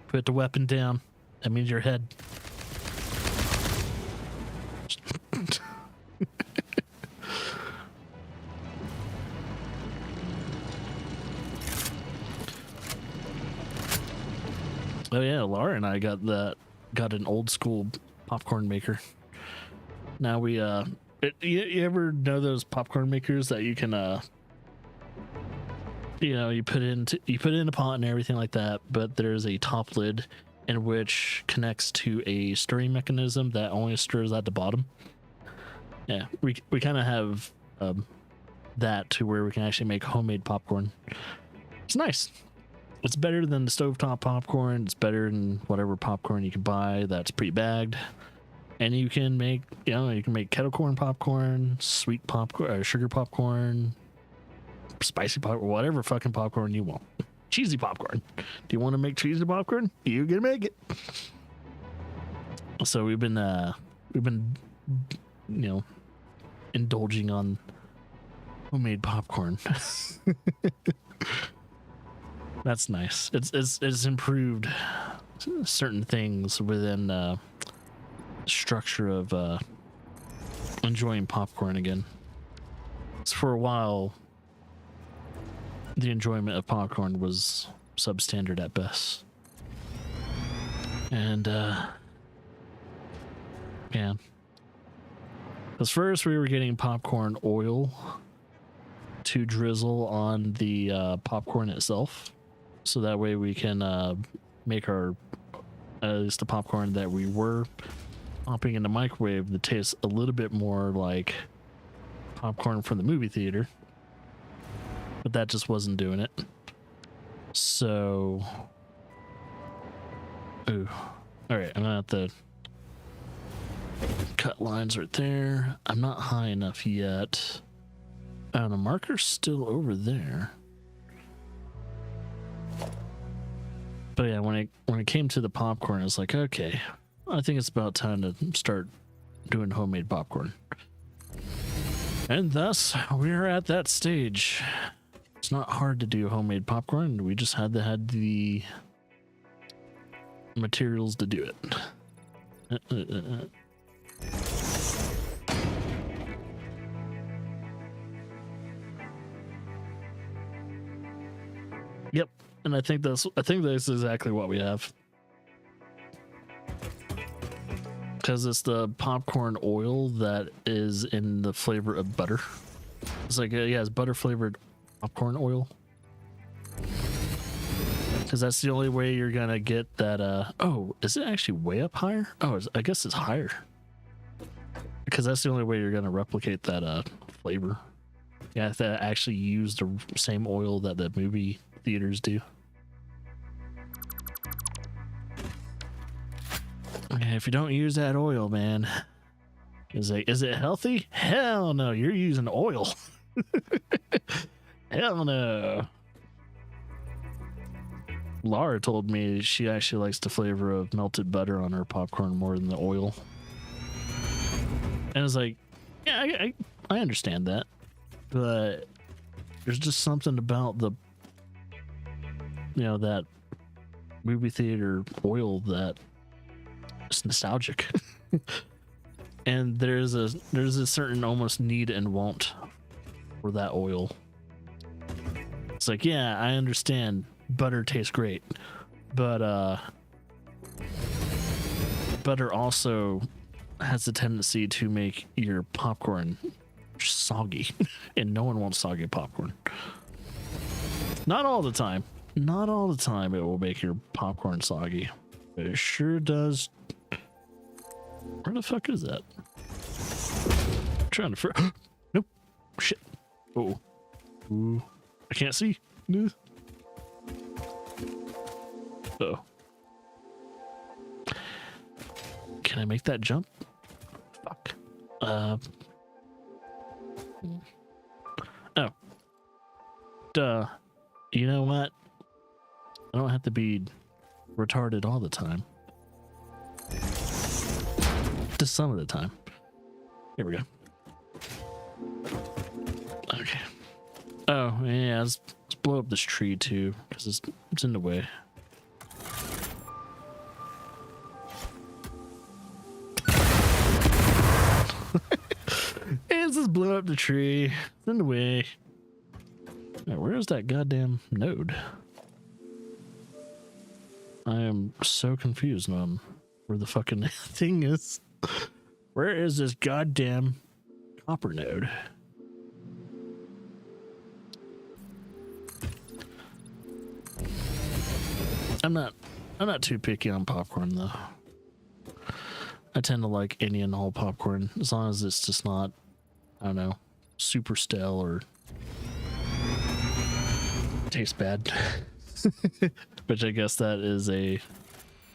Speaker 1: Put the weapon down. That means your head. Oh yeah, Laura and I got an old school popcorn maker. Now we you ever know those popcorn makers that you can you put in a pot and everything like that, but there's a top lid in which connects to a stirring mechanism that only stirs at the bottom. Yeah, we kind of have that to where we can actually make homemade popcorn. It's nice. It's better than the stovetop popcorn. It's better than whatever popcorn you can buy that's pre-bagged. And you can make, kettle corn popcorn, sweet popcorn, or sugar popcorn, spicy popcorn, whatever fucking popcorn you want. Cheesy popcorn. Do you want to make cheesy popcorn? You can make it. So we've been indulging on homemade popcorn. That's nice. It's improved certain things within the structure of enjoying popcorn again. So for a while, the enjoyment of popcorn was substandard at best. And yeah. Because first we were getting popcorn oil to drizzle on the popcorn itself. So that way we can make at least the popcorn that we were popping in the microwave that tastes a little bit more like popcorn from the movie theater. But that just wasn't doing it. So... Ooh. Alright, I'm gonna have to cut lines right there. I'm not high enough yet. Oh, the marker's still over there. But yeah, when it came to the popcorn, I was like, okay, I think it's about time to start doing homemade popcorn. And thus, we're at that stage. It's not hard to do homemade popcorn. We just had to have the materials to do it. Yep, and I think that's exactly what we have. Because it's the popcorn oil that is in the flavor of butter. It's like, yeah, it's butter flavored popcorn oil. Because that's the only way you're gonna get that. Oh, is it actually way up higher? Oh, I guess it's higher. Because that's the only way you're gonna replicate that flavor. You have to actually use the same oil that the movie theaters do. And if you don't use that oil, man, Is it healthy? Hell no, you're using oil. Hell no. Laura told me she actually likes the flavor of melted butter on her popcorn more than the oil. And I was like, yeah, I understand that. But there's just something about the, that movie theater oil that is nostalgic. And there's a certain almost need and want for that oil. It's like, yeah, I understand butter tastes great, but butter also has the tendency to make your popcorn soggy, and no one wants soggy popcorn. Not all the time. Not all the time it will make your popcorn soggy, but it sure does. Where the fuck is that? I'm trying to nope. Shit. Oh. Ooh. I can't see. Oh. Can I make that jump? Fuck. Oh. Duh. You know what? I don't have to be retarded all the time. Just some of the time. Here we go. Okay. Oh, yeah, let's blow up this tree too, because it's in the way. And let's just blow up the tree. It's in the way. Now, where's that goddamn node? I am so confused on where the fucking thing is. Where is this goddamn copper node? I'm not too picky on popcorn though. I tend to like any and all popcorn as long as it's just not, I don't know, super stale or tastes bad. Which I guess that is a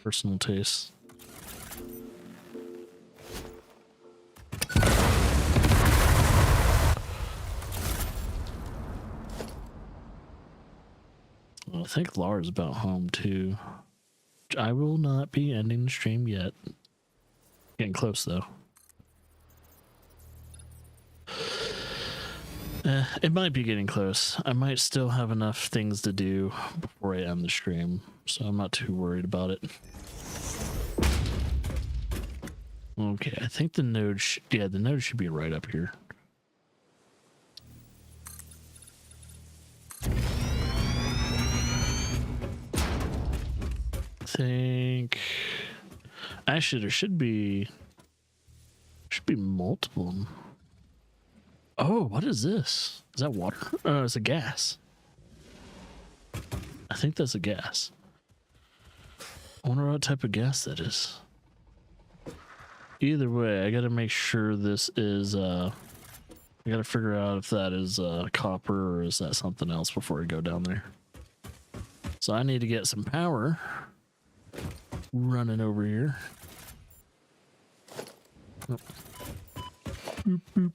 Speaker 1: personal taste. I think Laura's about home too. I will not be ending the stream yet. Getting close though. It might be getting close. I might still have enough things to do before I end the stream, so I'm not too worried about it. Okay, I think the node the node should be right up here. Think actually there should be multiple. Oh, what is this? Is that water? Oh, it's a gas. I think that's a gas. I wonder what type of gas that is. Either way, I gotta make sure this is I gotta figure out if that is copper or is that something else before I go down there. So I need to get some power running over here. Oh. Boop, boop.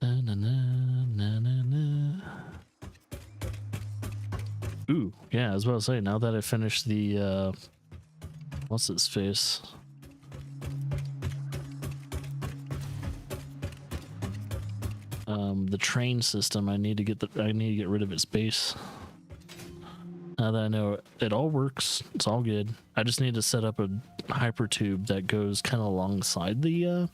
Speaker 1: Na, na, na, na, na. Ooh, yeah, I was about to say, now that I finished the what's its face? The train system, I need to get rid of its base. Now that I know it all works, it's all good. I just need to set up a hypertube that goes kind of alongside the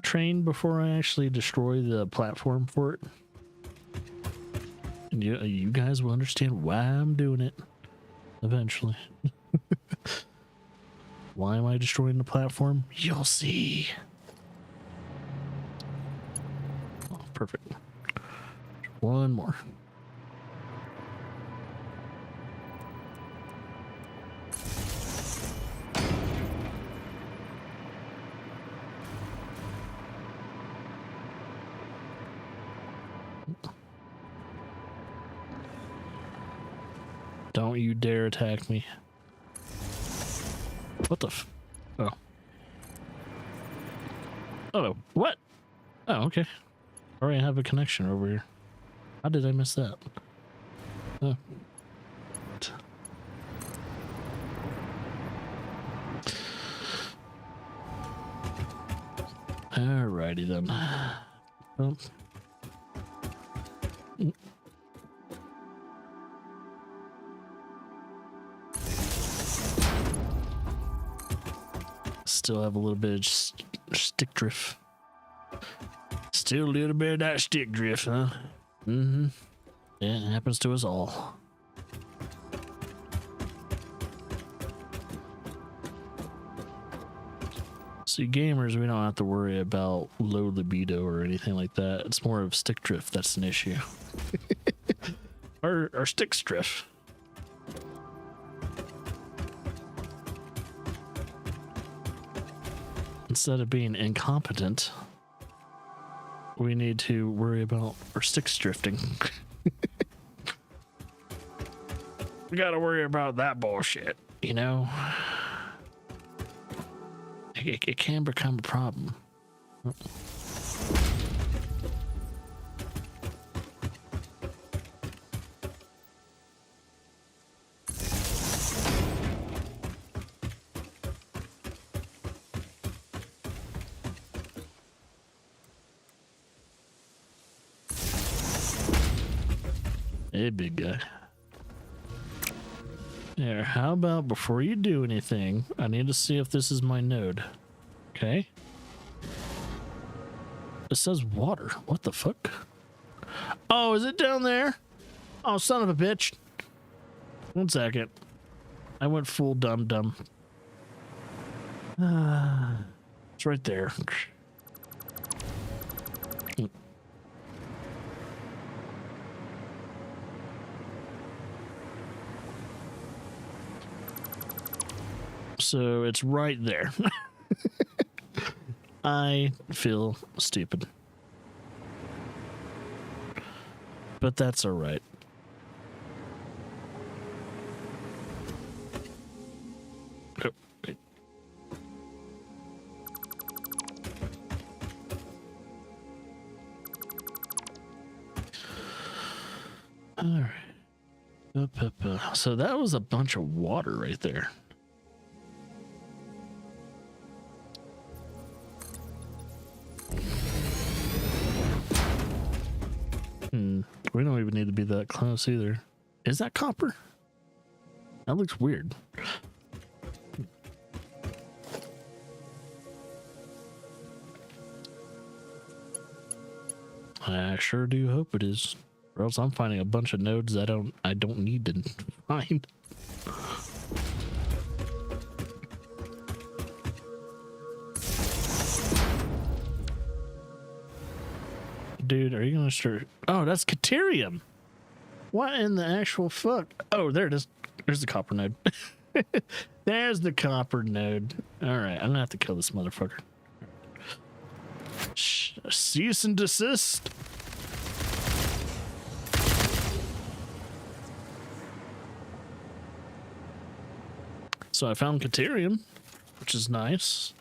Speaker 1: train before I actually destroy the platform for it. And you guys will understand why I'm doing it eventually. Why am I destroying the platform? You'll see. Oh, perfect. One more. Don't you dare attack me. What the oh. Oh, what? Oh, okay. Already have a connection over here. How did I miss that? Oh. Alrighty then. Well. Still have a little bit of stick drift. Still a little bit of that stick drift, huh? Mm-hmm. Yeah, it happens to us all. See, gamers, we don't have to worry about low libido or anything like that. It's more of stick drift that's an issue. Our sticks drift. Instead of being incompetent, we need to worry about our sticks drifting. We gotta worry about that bullshit, you know? It can become a problem. Hey, big guy. There, how about before you do anything, I need to see if this is my node. Okay. It says water. What the fuck? Oh, is it down there? Oh, son of a bitch. 1 second. I went full dumb. It's right there. So it's right there. I feel stupid. But that's all right. Oh, wait. All right. So that was a bunch of water right there. We don't even need to be that close either. Is that copper? That looks weird. I sure do hope it is. Or else I'm finding a bunch of nodes I don't need to find. Dude, are you gonna start? Oh, that's Caterium. What in the actual fuck? Oh, there it is. There's the copper node. There's the copper node. All right, I'm gonna have to kill this motherfucker. Cease and desist. So I found Caterium, which is nice.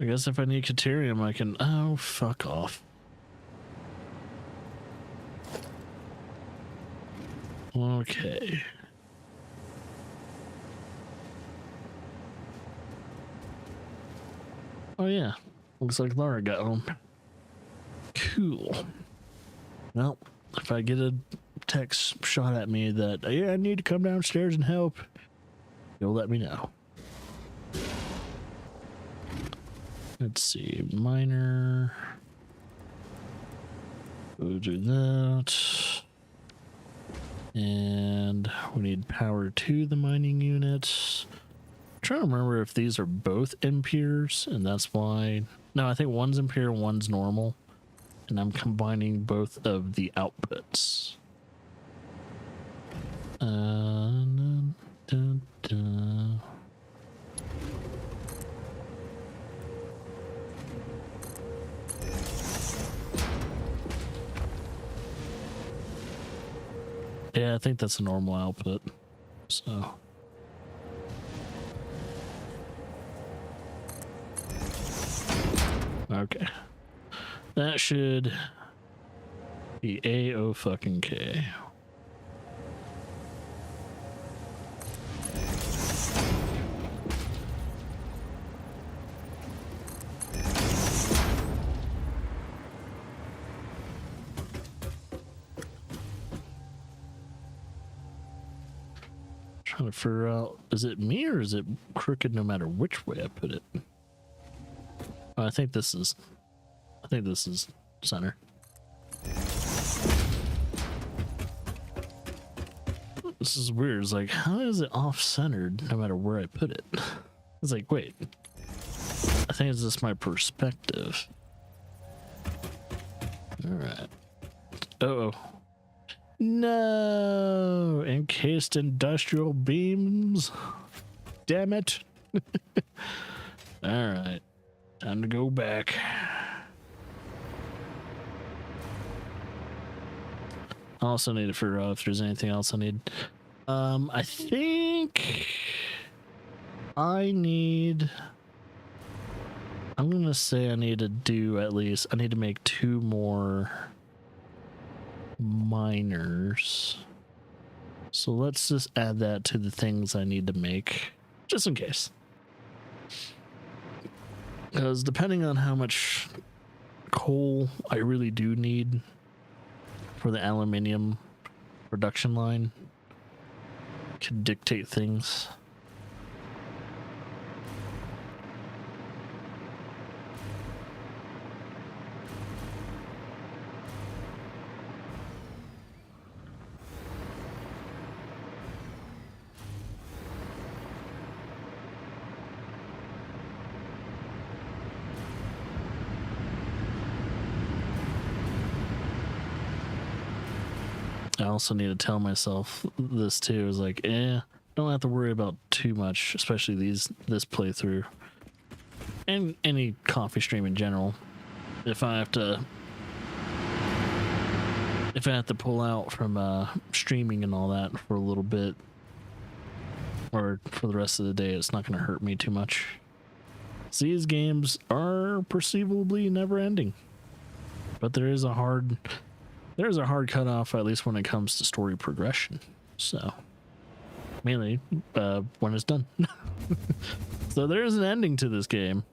Speaker 1: I guess if I need Caterium, I can... Oh, fuck off. Okay. Oh, yeah. Looks like Laura got home. Cool. Well, if I get a text shot at me that, yeah, I need to come downstairs and help, you'll let me know. Let's see, miner. Go do that. And we need power to the mining unit. I'm trying to remember if these are both impures, and that's why. No, I think one's impure, one's normal. And I'm combining both of the outputs. Dun, dun, dun. Yeah, I think that's a normal output. So. Okay. That should be A-O-fucking-K. Trying to figure out, is it me or is it crooked no matter which way I put it? Oh, I think this is center. This is weird. It's like, how is it off-centered no matter where I put it? It's like, wait. I think it's just my perspective. Alright. Uh-oh. No! Encased industrial beams. Damn it. Alright. Time to go back. I also need to figure out if there's anything else I need. I think I'm gonna say I need to make 2 more miners. So let's just add that to the things I need to make, just in case. Because depending on how much coal I really do need for the aluminium production line, could dictate things. I also need to tell myself this too, is like, don't have to worry about too much, especially this playthrough and any coffee stream in general. If I have to pull out from streaming and all that for a little bit, or for the rest of the day, it's not going to hurt me too much. These games are perceivably never ending, but there's a hard cutoff, at least when it comes to story progression. So, mainly when it's done. So there is an ending to this game,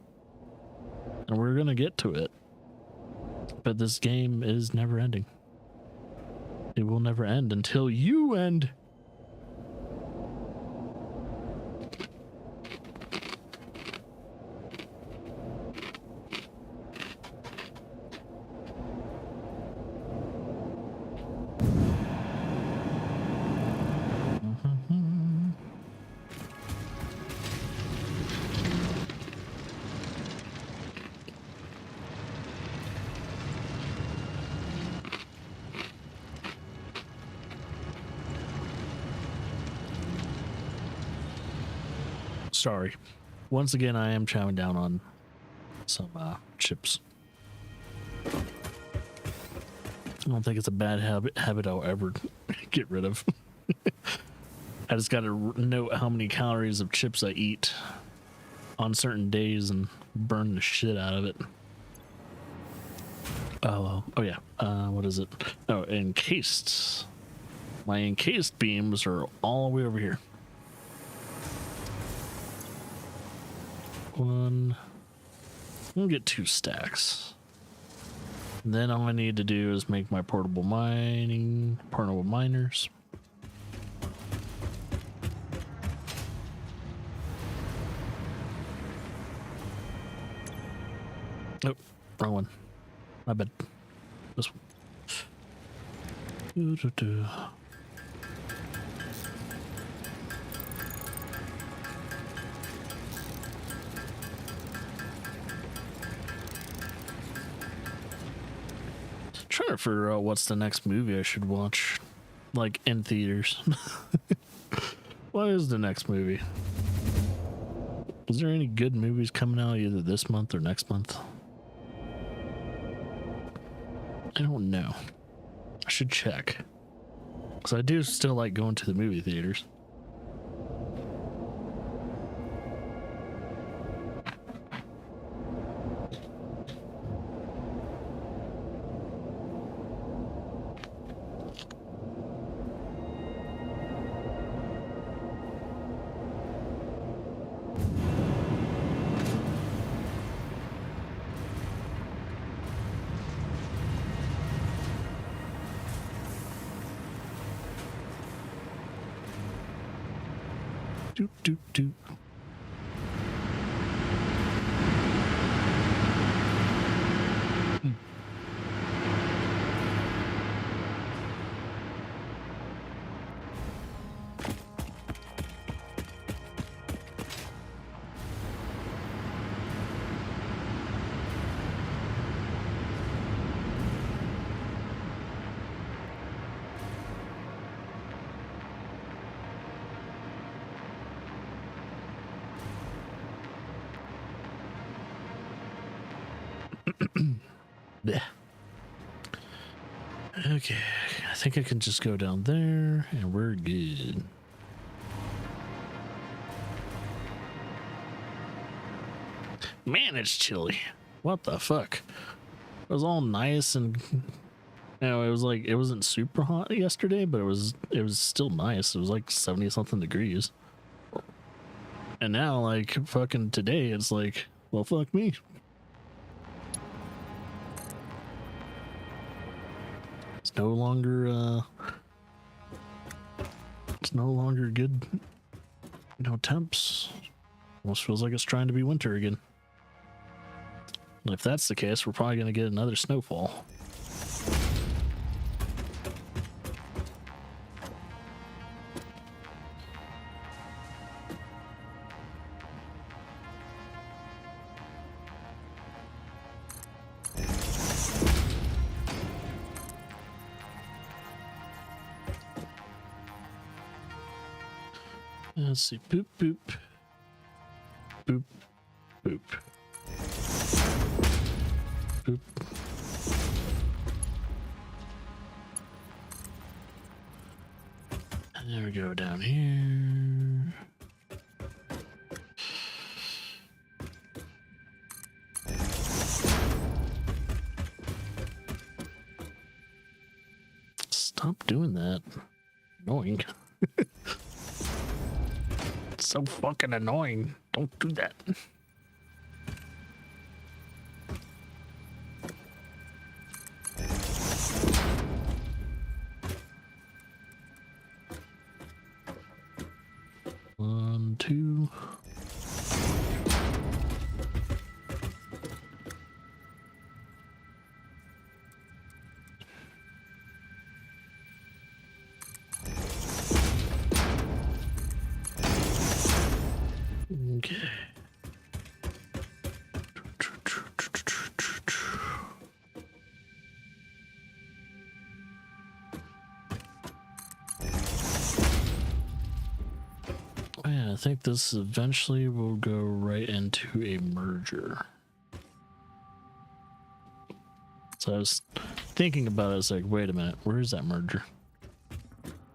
Speaker 1: and we're gonna get to it. But this game is never ending. It will never end until you end. Sorry. Once again, I am chowing down on some chips. I don't think it's a bad habit I'll ever get rid of. I just gotta note how many calories of chips I eat on certain days and burn the shit out of it. Oh yeah. What is it? Oh, encased. My encased beams are all the way over here. One. We'll get 2 stacks. And then all I need to do is make my portable miners. Oh, wrong one. My bad. This one. Trying to figure out what's the next movie I should watch, like in theaters. What is the next movie? Is there any good movies coming out either this month or next month? I don't know. I should check. Because I do still like going to the movie theaters. Doot, doot, doot. Blech. Okay, I think I can just go down there and we're good. Man, it's chilly. What the fuck? It was all nice and it was like it wasn't super hot yesterday, but it was still nice. It was like 70 something degrees. And now like fucking today it's like, well fuck me. It's no longer good, temps. Almost feels like it's trying to be winter again. And if that's the case, we're probably going to get another snowfall. Let's see. Boop, boop. Boop, boop. Boop. And there we go down here. Stop doing that. Annoying. So fucking annoying. Don't do that. One, two. Okay. Yeah, I think this eventually will go right into a merger. So I was thinking about it, I was like, wait a minute, where is that merger?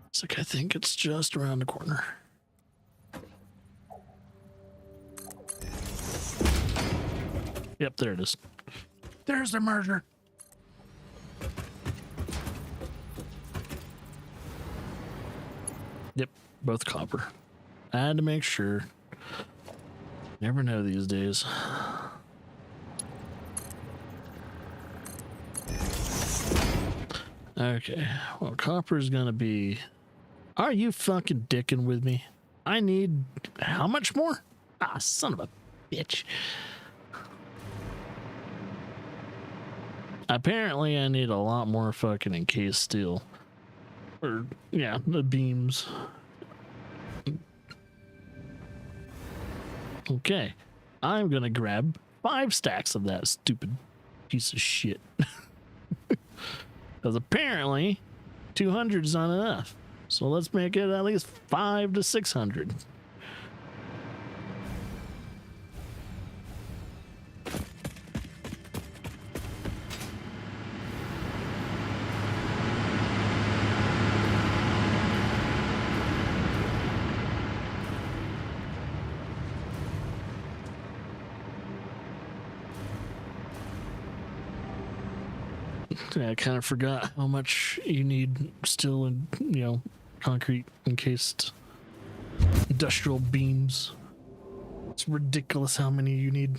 Speaker 1: It's like, I think it's just around the corner. Yep, there it is. There's the merger. Yep, both copper. I had to make sure. Never know these days. Okay, well, copper is gonna be... Are you fucking dicking with me? I need... How much more? Ah, son of a bitch. Apparently, I need a lot more fucking encased steel. Or, yeah, the beams. Okay. I'm gonna grab 5 stacks of that stupid piece of shit. Because apparently, 200 is not enough. So let's make it at least 500 to 600. Yeah, I kind of forgot how much you need steel and, you know, concrete encased industrial beams. It's ridiculous how many you need.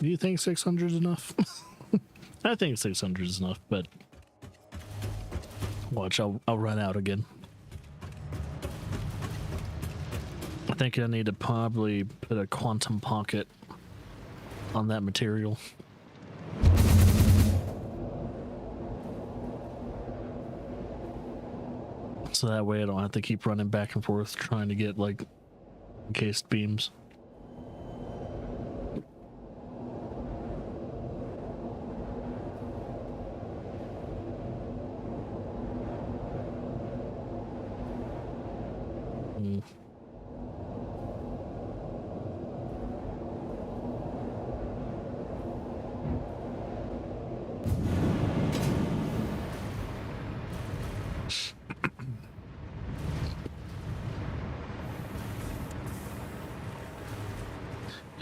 Speaker 1: Do you think 600 is enough? I think 600 is enough, but watch, I'll run out again. I think I need to probably put a quantum pocket on that material. So that way I don't have to keep running back and forth trying to get like encased beams.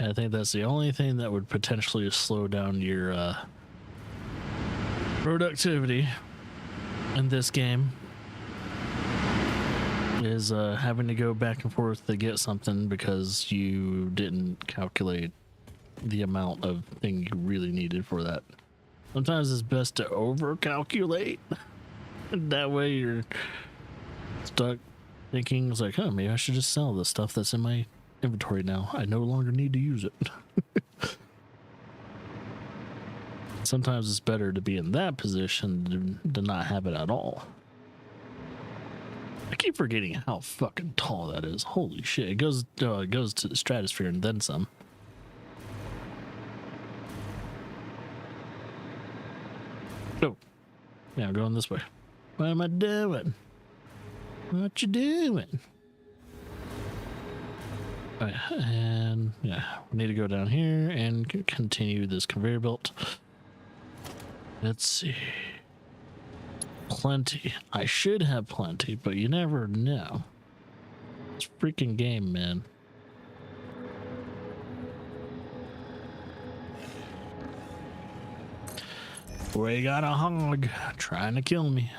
Speaker 1: I think that's the only thing that would potentially slow down your productivity in this game is having to go back and forth to get something because you didn't calculate the amount of thing you really needed for that. Sometimes it's best to over calculate. That way you're stuck thinking it's like, oh, maybe I should just sell the stuff that's in my inventory now. I no longer need to use it. Sometimes it's better to be in that position than not have it at all. I keep forgetting how fucking tall that is. Holy shit. It goes to the stratosphere and then some. Oh. Yeah, I'm going this way. What am I doing? What you doing? Alright, and yeah, we need to go down here and continue this conveyor belt. Let's see. Plenty. I should have plenty, but you never know. It's a freaking game, man. We got a hog trying to kill me.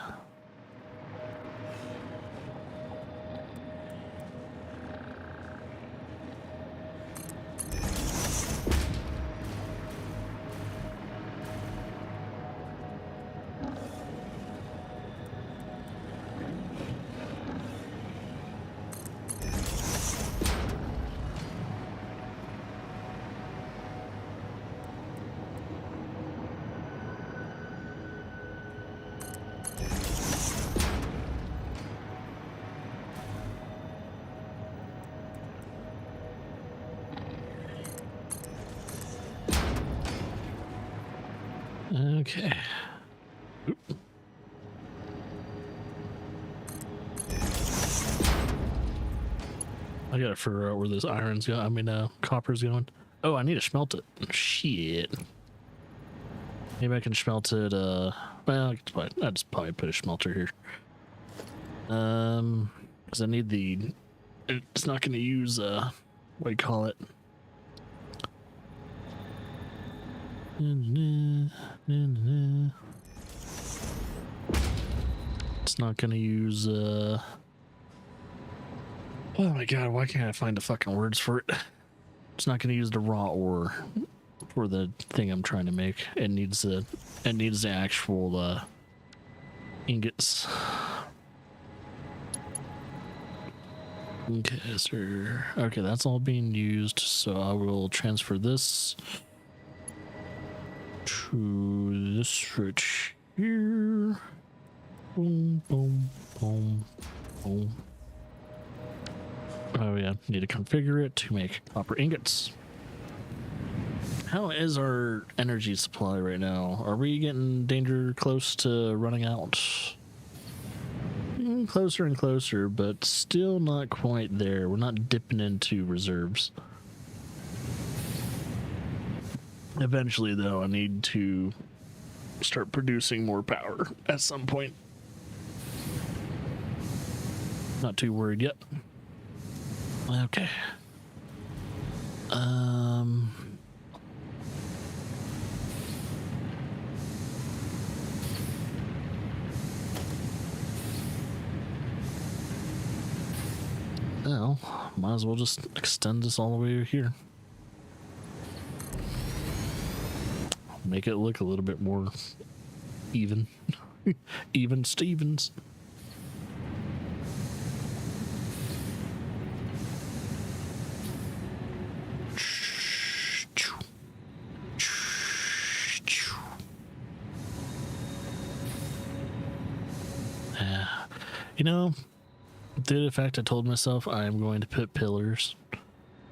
Speaker 1: Okay. Oop. I gotta figure out where this iron's going. I mean, copper's going. Oh, I need to smelt it. Shit. Maybe I can smelt it. Well, I just probably put a smelter here. Because I need the. It's not going to use what do you call it? It's not gonna use oh my god, why can't I find the fucking words for it? It's not gonna use the raw ore for the thing I'm trying to make. It needs the actual ingots. Okay, sir. Okay, that's all being used, so I will transfer this to this switch here. Boom, boom, boom, boom. Oh yeah, need to configure it to make copper ingots. How is our energy supply right now? Are we getting danger close to running out? Closer and closer, but still not quite there. We're not dipping into reserves. Eventually, though, I need to start producing more power at some point. Not too worried yet. Okay. Well, might as well just extend this all the way here. Make it look a little bit more even. Even Stevens. You know, due to the fact I told myself I am going to put pillars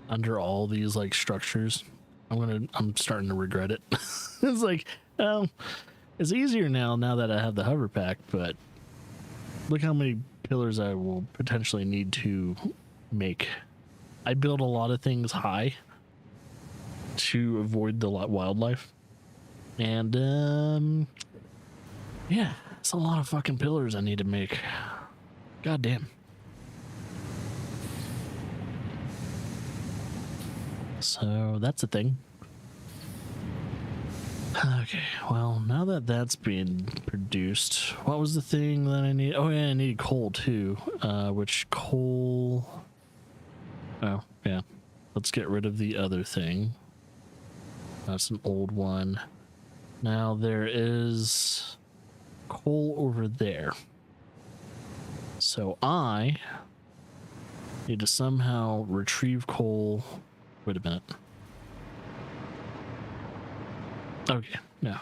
Speaker 1: under all these like structures, I'm starting to regret it. It's like, it's easier now that I have the hover pack, but look how many pillars I will potentially need to make. I build a lot of things high to avoid the wildlife, and yeah, it's a lot of fucking pillars I need to make. God damn. So that's a thing. Okay, well, now that that's being produced, what was the thing that I need? Oh yeah, I need coal too. Which coal? Oh yeah, let's get rid of the other thing. That's an old one. Now there is coal over there. So I need to somehow retrieve coal. Wait a minute. Okay, no.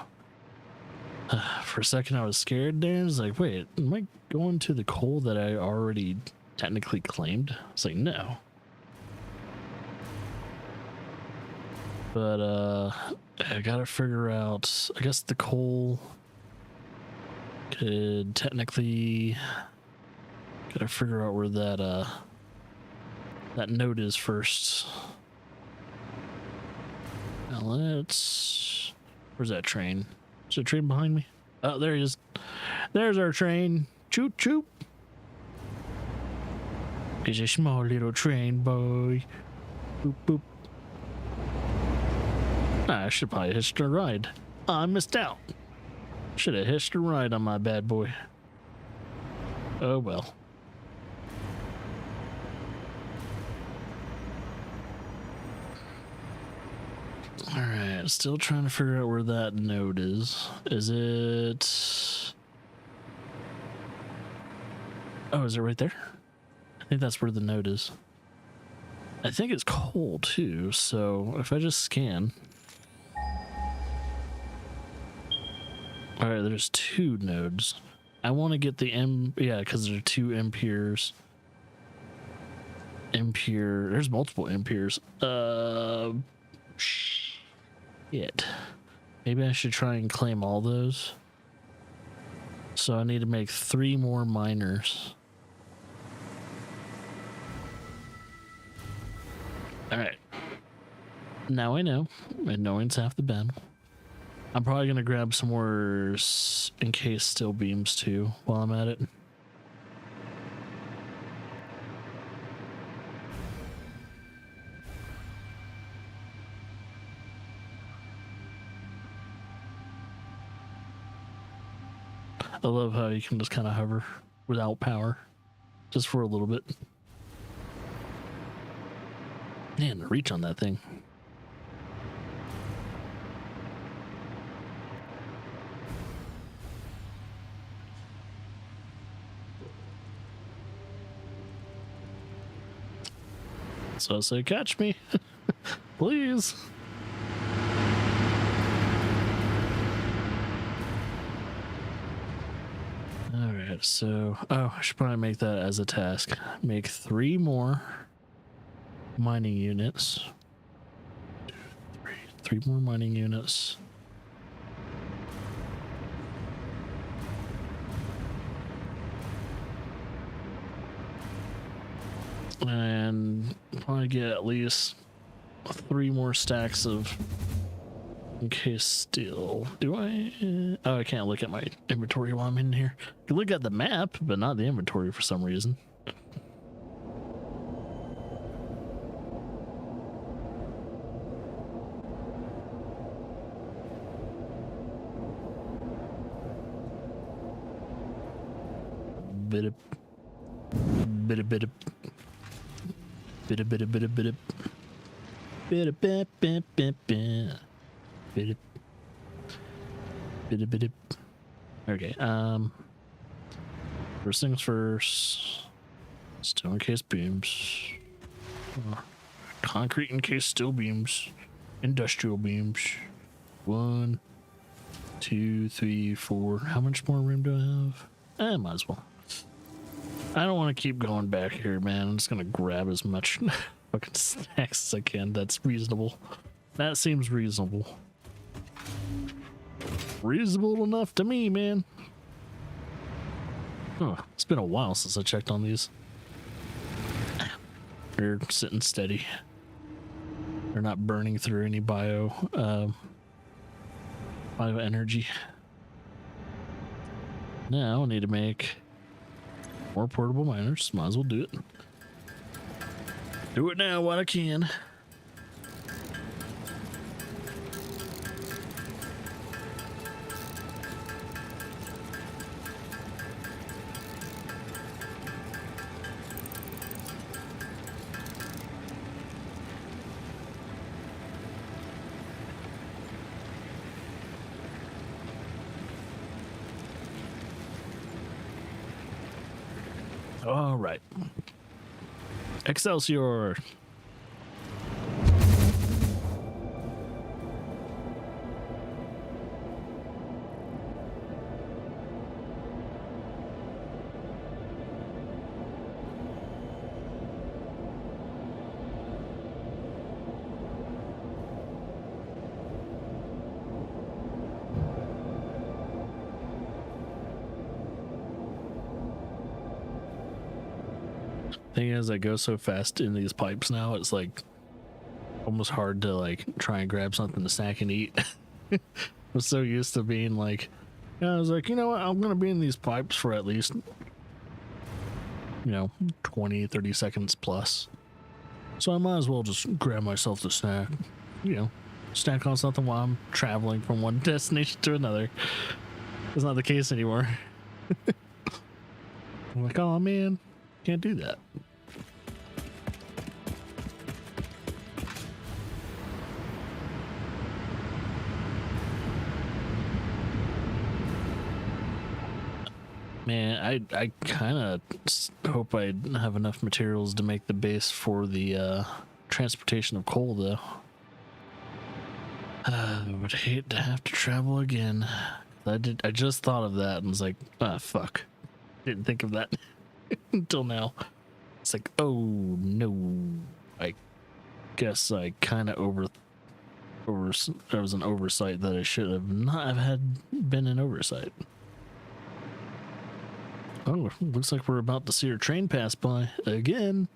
Speaker 1: For a second I was scared there. I was like, wait, am I going to the coal that I already technically claimed? It's like, no. But I gotta figure out, I guess the coal could technically, gotta figure out where that that node is first. Now let's, where's that train? Is there a train behind me? Oh, there he is. There's our train. Choop choop. It's a small little train, boy. Boop boop. I should probably hitch a ride. I missed out. Should have hitched a ride on my bad boy. Oh well. Alright, still trying to figure out where that node is. Is it... Oh, is it right there? I think that's where the node is. I think it's coal too, so if I just scan... Alright, there's two nodes. I want to get the yeah, because there are two impures. Impure... There's multiple impures. Shit. Maybe I should try and claim all those. So I need to make 3 more miners. Alright. Now I know. And knowing's half the battle. I'm probably gonna grab some more in case steel beams too while I'm at it. I love how you can just kind of hover without power, just for a little bit. Man, the reach on that thing. So I say, catch me, please. All right, so I should probably make that as a task. Make 3 more mining units. 3 more mining units. And probably get at least 3 more stacks of encased steel. Do I? Oh, I can't look at my inventory while I'm in here. You look at the map, but not the inventory for some reason. Bit of bit of bit of bit of bit of bit of bit of bit of bit bit bit bit bit of bit of bit of. Okay, first things first, steel encased beams, concrete encased steel beams, industrial beams. 1 2 3 4. How much more room do I have? Might as well. I don't want to keep going back here, man. I'm just gonna grab as much fucking snacks as I can. That's reasonable. That seems reasonable. Reasonable enough to me, man. Oh, it's been a while since I checked on these. They're sitting steady. They're not burning through any bioenergy. Now I need to make more portable miners. Might as well do it. Do it now while I can. All right. Excelsior. Thing is, I go so fast in these pipes now, it's like almost hard to like try and grab something to snack and eat. I'm so used to being like, I was like, you know what, I'm gonna be in these pipes for at least 20-30 seconds plus, so I might as well just grab myself the snack, snack on something while I'm traveling from one destination to another. It's not the case anymore. I'm like, oh man, can't do that. Man, I kind of hope I have enough materials to make the base for the transportation of coal, though. I would hate to have to travel again. I just thought of that and was like, ah, fuck. Didn't think of that until now. It's like, oh no. I guess I kind of there was an oversight that I should have not have had been an oversight. Oh, looks like we're about to see our train pass by again.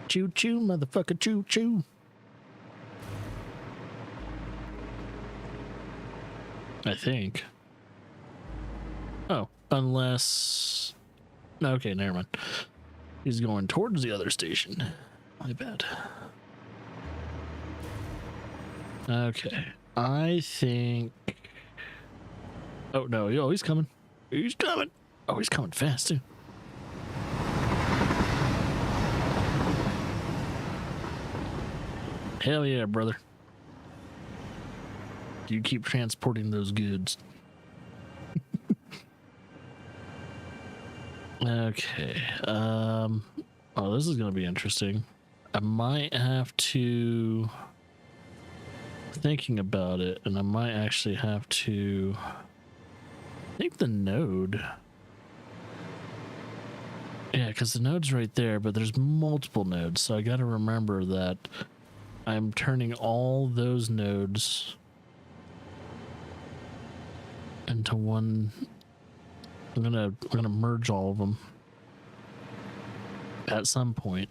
Speaker 1: Choo choo, motherfucker, choo choo. I think. Oh, unless. Okay, never mind. He's going towards the other station. My bad. Okay, I think. Oh no! Oh, he's coming. He's coming. Oh, he's coming fast too. Hell yeah, brother. You keep transporting those goods. Okay. Oh, this is gonna be interesting. I might have to, thinking about it, and I might actually have to, I think the node, yeah, because the node's right there, but there's multiple nodes, so I got to remember that I'm turning all those nodes into one. I'm gonna merge all of them at some point.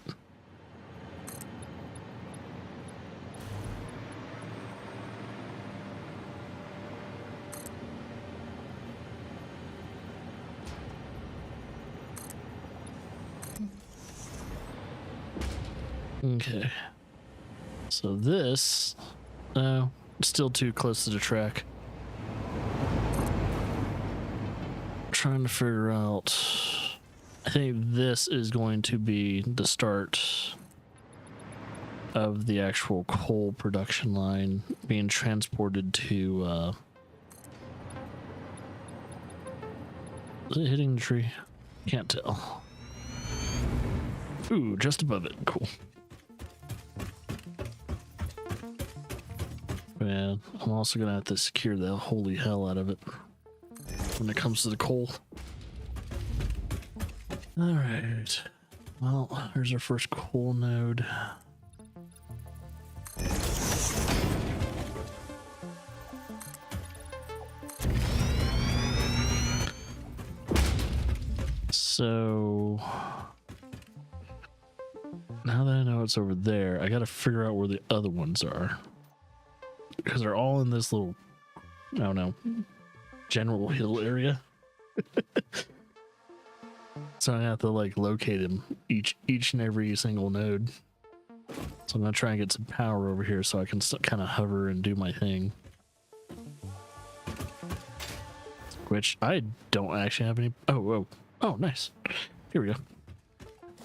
Speaker 1: Okay. So this, no, still too close to the track. Trying to figure out, I think this is going to be the start of the actual coal production line being transported to, is it hitting the tree? Can't tell. Ooh, just above it. Cool. Man, I'm also gonna have to secure the holy hell out of it when it comes to the coal. All right. Well, here's our first coal node. So now that I know it's over there, I gotta figure out where the other ones are, because they're all in this little, I don't know, general hill area. So I have to like locate them each and every single node. So I'm gonna try and get some power over here so I can kind of hover and do my thing. Which I don't actually have any. Oh, nice. Here we go.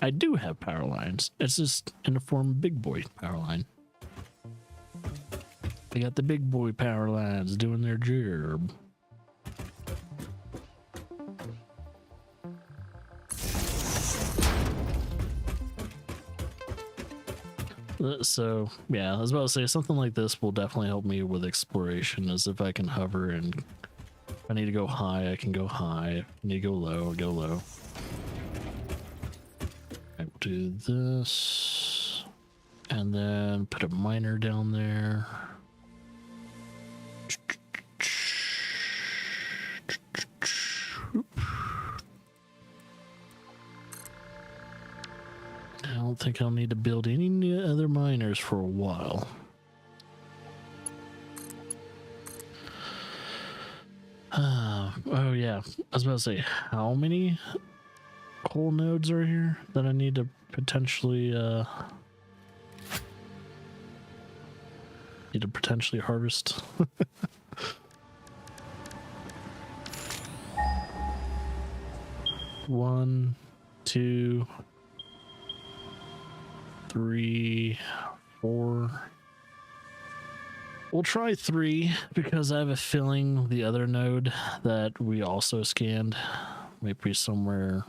Speaker 1: I do have power lines. It's just in the form of big boy power line. They got the big boy power lines doing their job. So yeah, I was about to say something like this will definitely help me with exploration, as if I can hover, and if I need to go high, I can go high. If I need to go low, I'll go low. I will do this and then put a miner down there. I don't think I'll need to build any other miners for a while. Oh yeah, I was about to say, how many coal nodes are here that I need to potentially harvest? 1, 2, 3, 4. We'll try 3 because I have a feeling the other node that we also scanned might be somewhere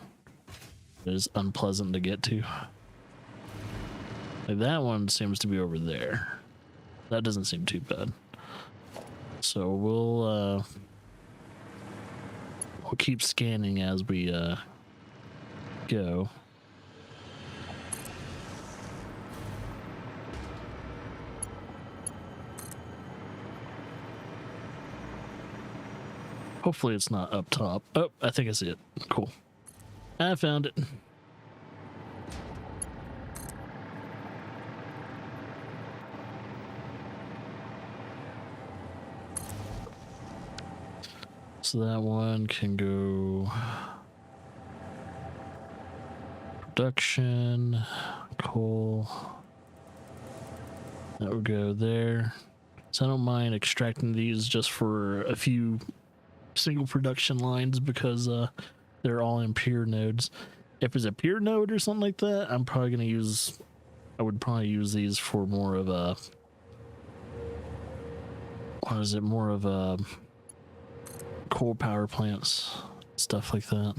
Speaker 1: that is unpleasant to get to. Like that one seems to be over there. That doesn't seem too bad. So we'll keep scanning as we go. Hopefully it's not up top. Oh, I think I see it. Cool. I found it. So that one can go production, coal. That would go there. So I don't mind extracting these just for a few single production lines because they're all in pure nodes. If it's a pure node or something like that, I would probably use these for more of a, more of a coal power plants, stuff like that.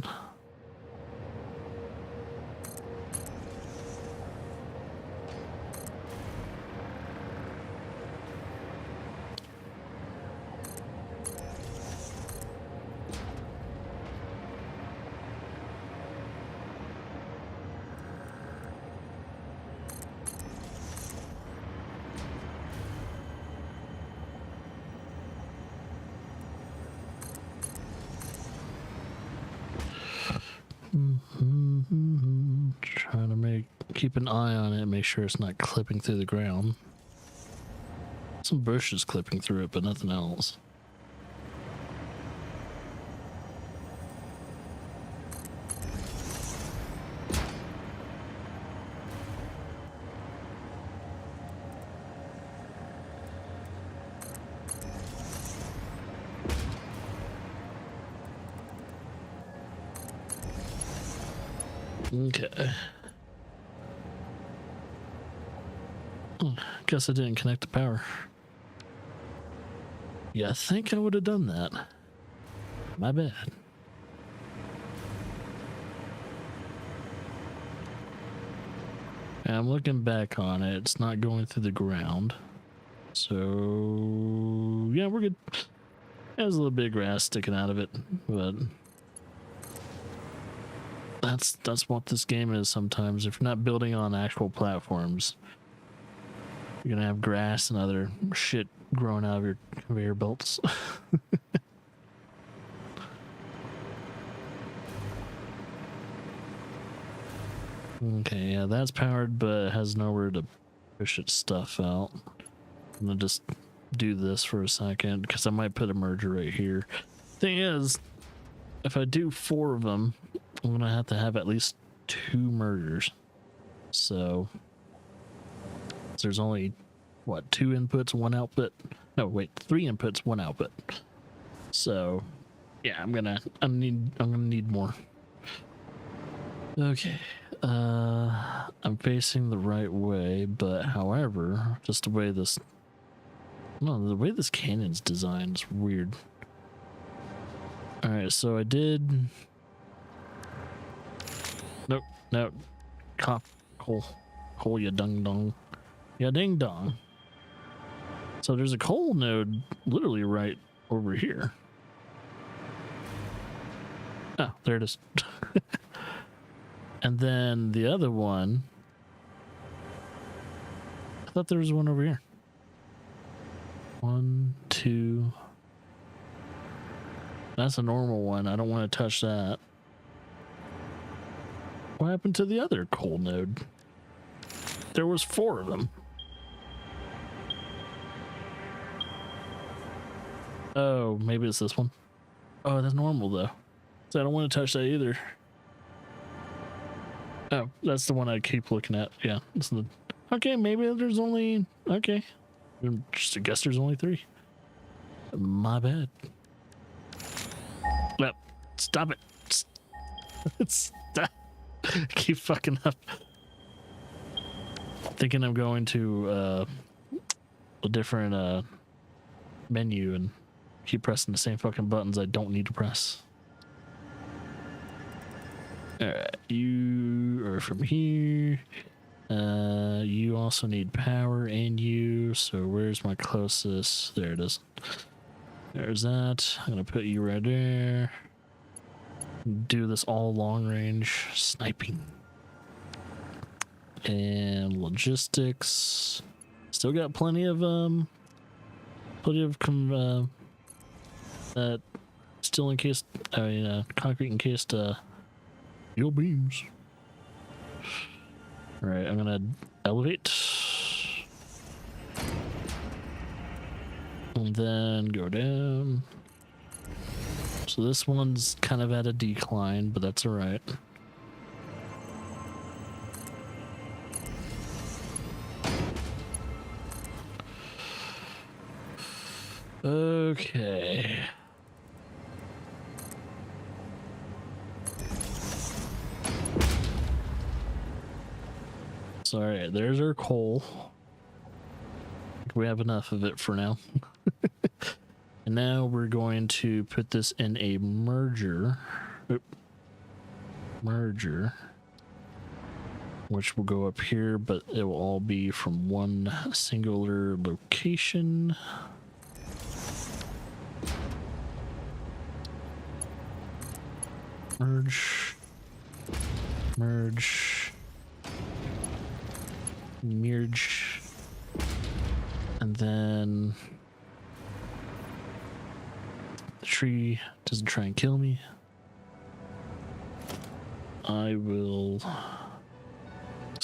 Speaker 1: keep an eye on it and make sure it's not clipping through the ground. Some bushes clipping through it, but nothing else. Okay. Guess I didn't connect the power. Yeah, I think I would have done that. My bad. And I'm looking back on it. It's not going through the ground. So, yeah, we're good. There's a little bit of grass sticking out of it, but that's what this game is sometimes. If you're not building on actual platforms, you're gonna have grass and other shit growing out of your conveyor belts. Okay, yeah, that's powered, but it has nowhere to push its stuff out. I'm gonna just do this for a second because I might put a merger right here. Thing is, if I do 4 of them, I'm gonna have to have at least 2 mergers. So there's only what, 2 inputs, 1 output? No, wait, 3 inputs, 1 output. So yeah, I'm gonna need more. Okay. I'm facing the right way, but however, just the way this cannon's designed is weird. Alright, so I did. Nope. Coal, ya dung dong. Ya ding dong. So there's a coal node literally right over here. Oh, there it is. And then the other one, I thought there was one over here. 1, 2. That's a normal one. I don't want to touch that. What happened to the other coal node? There was 4 of them. Oh, maybe it's this one. Oh, that's normal though. So I don't want to touch that either. Oh, that's the one I keep looking at. Yeah. Okay, maybe there's only... Okay. Just, I guess there's only 3. My bad. Well, stop it. Stop. Keep fucking up. Thinking I'm going to a different menu and keep pressing the same fucking buttons I don't need to press. Alright, you are from here. You also need power and you, so where's my closest? There it is. There's that. I'm gonna put you right there. Do this all long range sniping. And logistics. Still got plenty of steel encased, concrete encased steel beams. All right, I'm gonna elevate and then go down. So this one's kind of at a decline, but that's all right. Okay. So, all right, there's our coal. We have enough of it for now. And now we're going to put this in a merger. Merger. Which will go up here, but it will all be from one singular location. Merge. Merge. Merge. And then the tree doesn't try and kill me. I will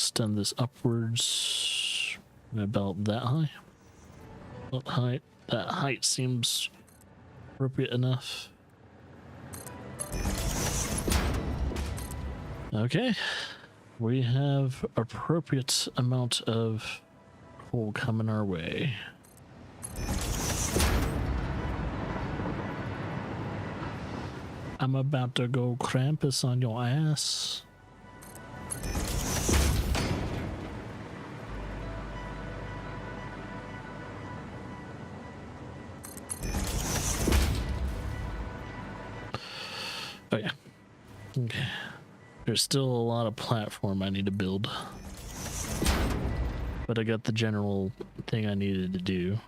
Speaker 1: extend this upwards about that high. What height? That height seems appropriate enough. Okay, we have appropriate amount of coal coming our way. I'm about to go Krampus on your ass. Oh yeah. Okay. There's still a lot of platform I need to build. But I got the general thing I needed to do.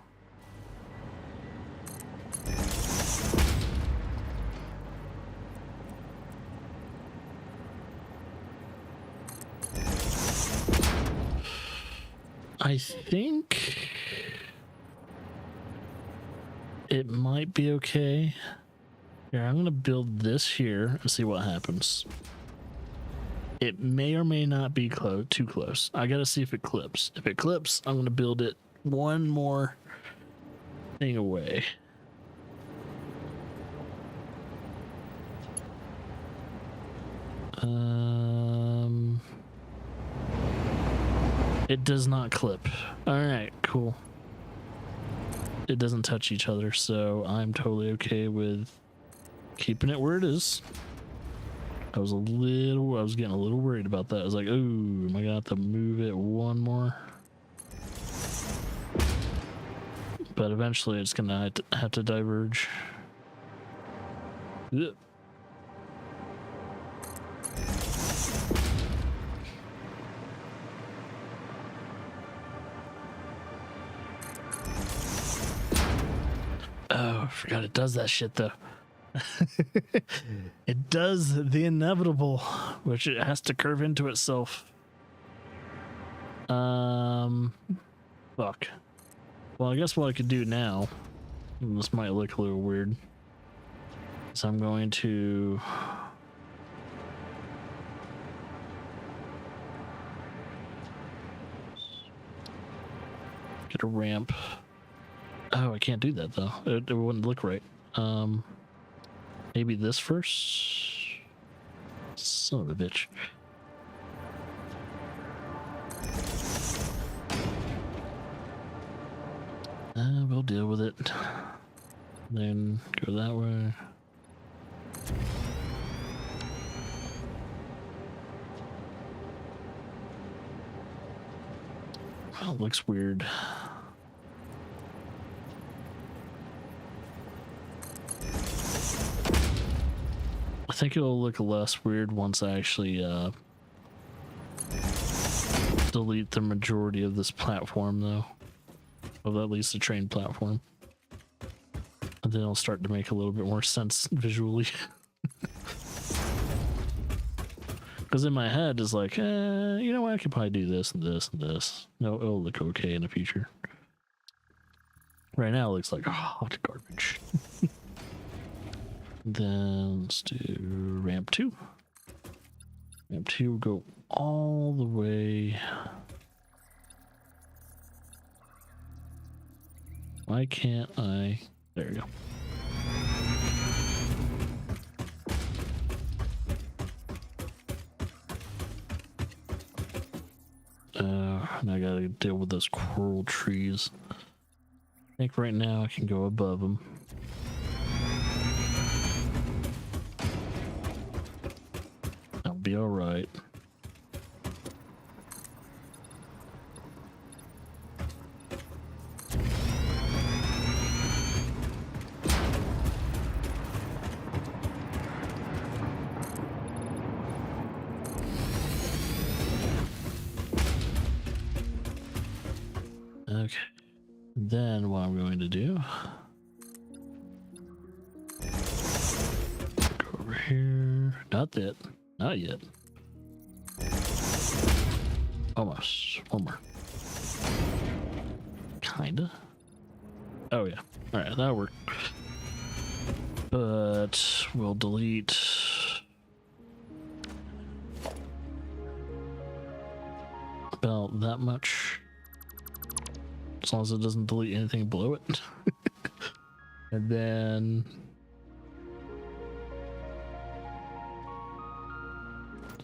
Speaker 1: I think it might be okay. Here, I'm gonna build this here and see what happens. It may or may not be too close. I gotta see if it clips. If it clips, I'm gonna build it one more thing away. It does not clip. All right, cool. It doesn't touch each other, so I'm totally okay with keeping it where it is. I was getting a little worried about that. I was like, oh, am I gonna have to move it one more? But eventually it's gonna have to diverge. Ugh. Oh, I forgot it does that shit though. It does the inevitable, which it has to curve into itself. Fuck. Well, I guess what I could do now, and this might look a little weird, is I'm going to get a ramp. Oh, I can't do that though. It wouldn't look right. Maybe this first? Son of a bitch. We'll deal with it. Then go that way. Well, it looks weird. I think it'll look less weird once I actually delete the majority of this platform though. Of at least the train platform. And then it'll start to make a little bit more sense visually. Because in my head it's like, you know what, I could probably do this and this and this. No, it'll look okay in the future. Right now it looks like, oh, what garbage. Then let's do ramp 2. Ramp 2 will go all the way. Why can't I? There we go. Now I gotta deal with those coral trees. I think right now I can go above them. That'll be alright. Okay, then what I'm going to do, go over here, not yet, almost, one more, kinda, oh yeah, alright, that'll work, but we'll delete about that much. As long as it doesn't delete anything below it. And then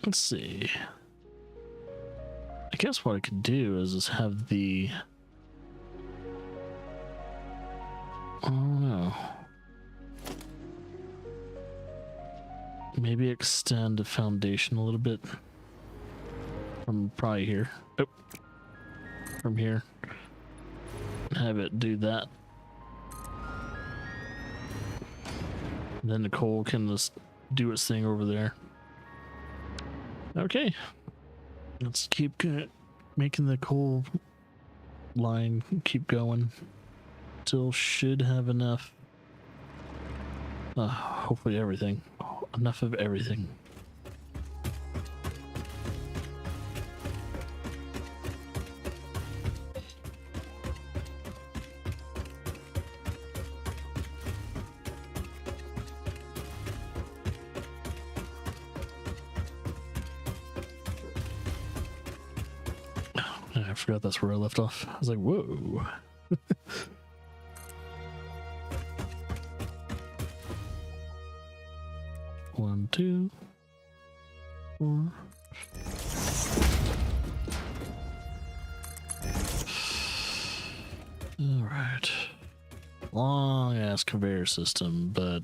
Speaker 1: let's see. I guess what I could do is just have the, I don't know, maybe extend the foundation a little bit from probably here. Oh, from here. Have it do that. And then the coal can just do its thing over there. Okay. Let's keep making the coal line keep going. Still should have enough. Hopefully everything. Enough of everything. I forgot that's where I left off. I was like, whoa. One, two, four. All right. Long ass conveyor system, but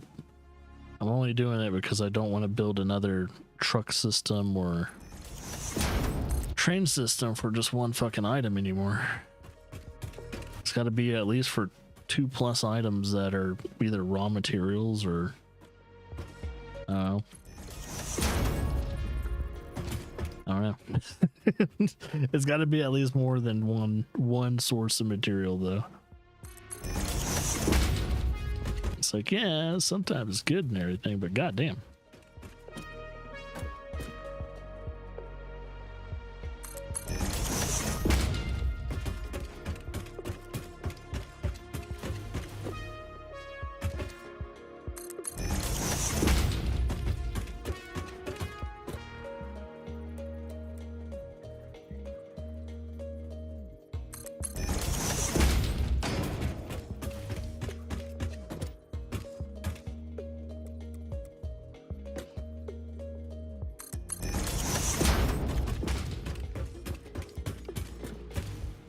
Speaker 1: I'm only doing it because I don't want to build another truck system or train system for just one fucking item anymore. It's got to be at least for 2+ items that are either raw materials or I don't know. It's got to be at least more than one source of material though. It's like, yeah, sometimes it's good and everything, but goddamn.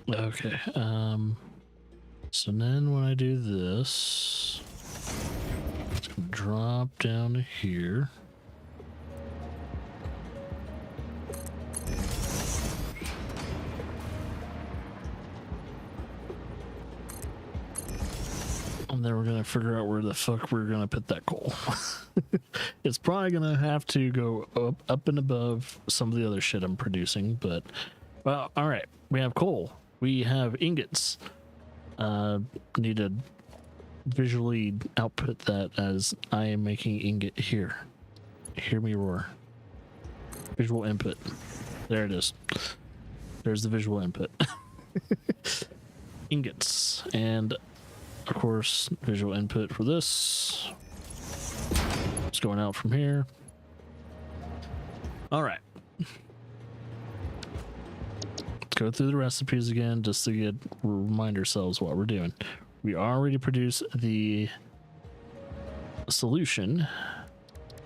Speaker 1: Okay, so then when I do this, it's gonna drop down to here. And then we're gonna figure out where the fuck we're gonna put that coal. It's probably gonna have to go up and above some of the other shit I'm producing, but, well, alright, we have coal. We have ingots. Need to visually output that as I am making ingot here. Hear me roar. Visual input. There it is. There's the visual input. Ingots. And of course, visual input for this. It's going out from here. All right. Go through the recipes again just to remind ourselves what we're doing. We already produced the solution.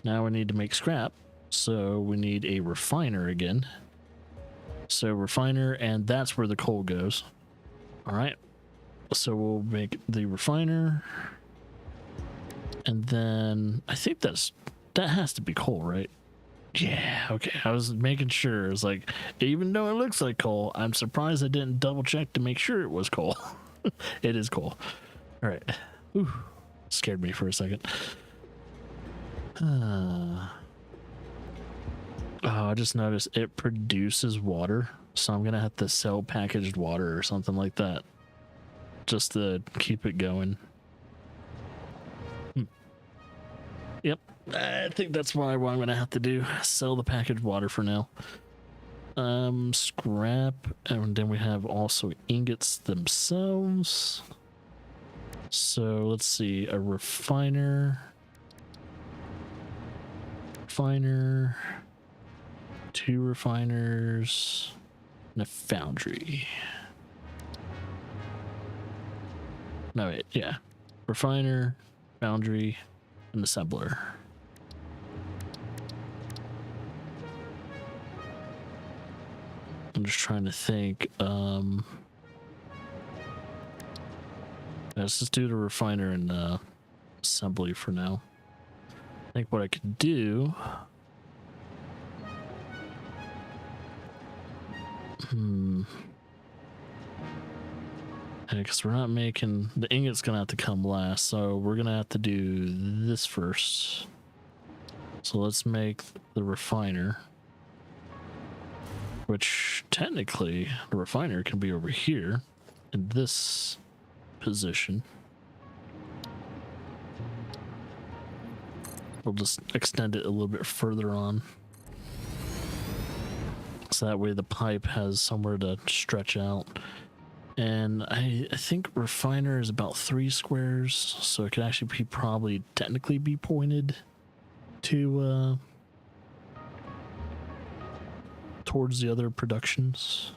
Speaker 1: Now we need to make scrap, so we need a refiner again. So refiner, and that's where the coal goes. All right, so we'll make the refiner, and then I think that has to be coal, right? Yeah, okay. I was making sure. It's like, even though it looks like coal, I'm surprised I didn't double check to make sure it was coal. It is coal. All right. Ooh, scared me for a second. Oh, I just noticed it produces water, so I'm gonna have to sell packaged water or something like that just to keep it going. Yep. I think that's what I'm gonna have to do. Sell the packaged water for now. Scrap, and then we have also ingots themselves. So let's see, a refiner, 2 refiners, and a foundry. No, wait, yeah. Refiner, foundry, and assembler. I'm just trying to think. Let's just do the refiner and assembly for now. I think what I could do. Because we're not making the ingot's gonna have to come last, so we're gonna have to do this first. So let's make the refiner, which technically the refiner can be over here in this position. We'll just extend it a little bit further on, so that way the pipe has somewhere to stretch out. And I think refiner is about 3 squares, so it could actually be probably technically be pointed to towards the other productions.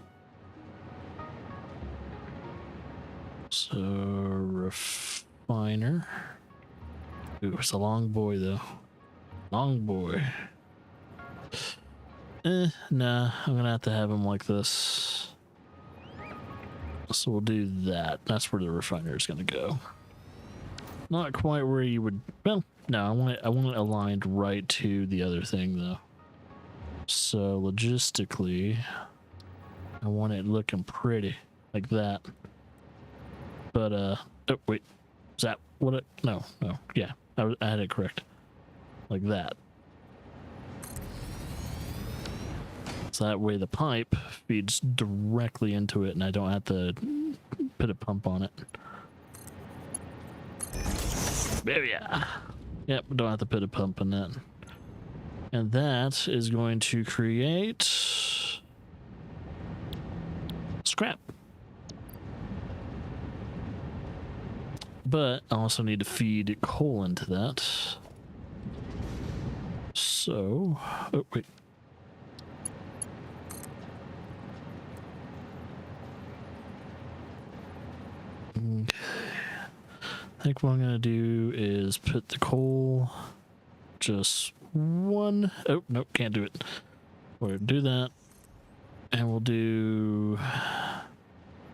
Speaker 1: So refiner. Ooh, it's a long boy though. Long boy. Nah, I'm gonna have to have him like this. So we'll do that. That's where the refiner is gonna go. Not quite where you would. Well, no, I want it aligned right to the other thing though. So logistically, I want it looking pretty like that. But oh wait, is that what it? No, yeah, I had it correct, like that. So that way the pipe feeds directly into it and I don't have to put a pump on it. There, yeah. Yep, don't have to put a pump on that. And that is going to create scrap. But I also need to feed coal into that. So, oh wait. I think what I'm gonna do is put the coal just one. Oh nope, can't do it. We'll do that, and we'll do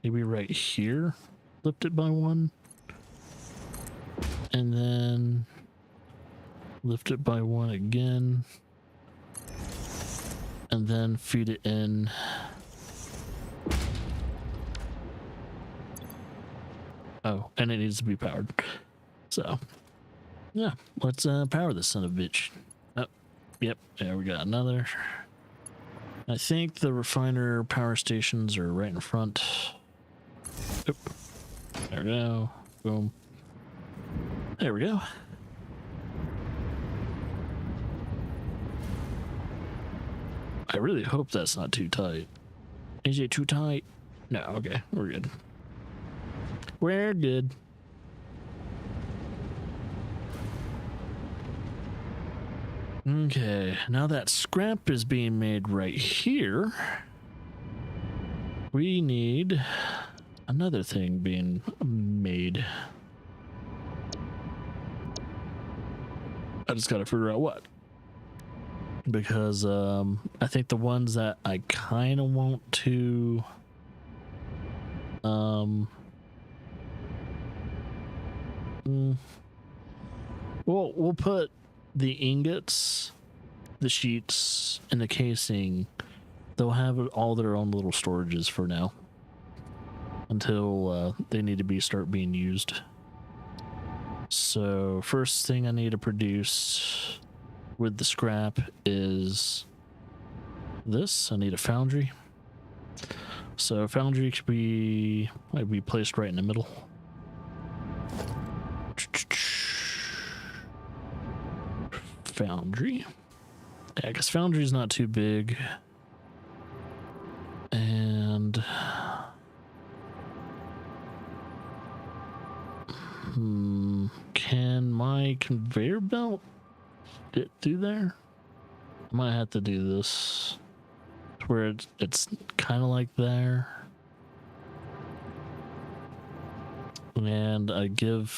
Speaker 1: maybe right here. Lift it by 1, and then lift it by 1 again, and then feed it in. Oh, and it needs to be powered. So, yeah, let's power this son of a bitch. Oh, yep, there we got another. I think the refiner power stations are right in front. Oop. There we go. Boom. There we go. I really hope that's not too tight. Is it too tight? No, okay, we're good. We're good. Okay, now that scrap is being made right here, we need another thing being made. I just gotta figure out what. Because I think the ones that I kind of want to we'll put the ingots, the sheets, and the casing. They'll have all their own little storages for now until they need to start being used. So first thing I need to produce with the scrap is this. I need a foundry. So foundry could be placed right in the middle. Foundry. Yeah, because foundry is not too big. And can my conveyor belt get through there? I might have to do this where it's kind of like there. And I don't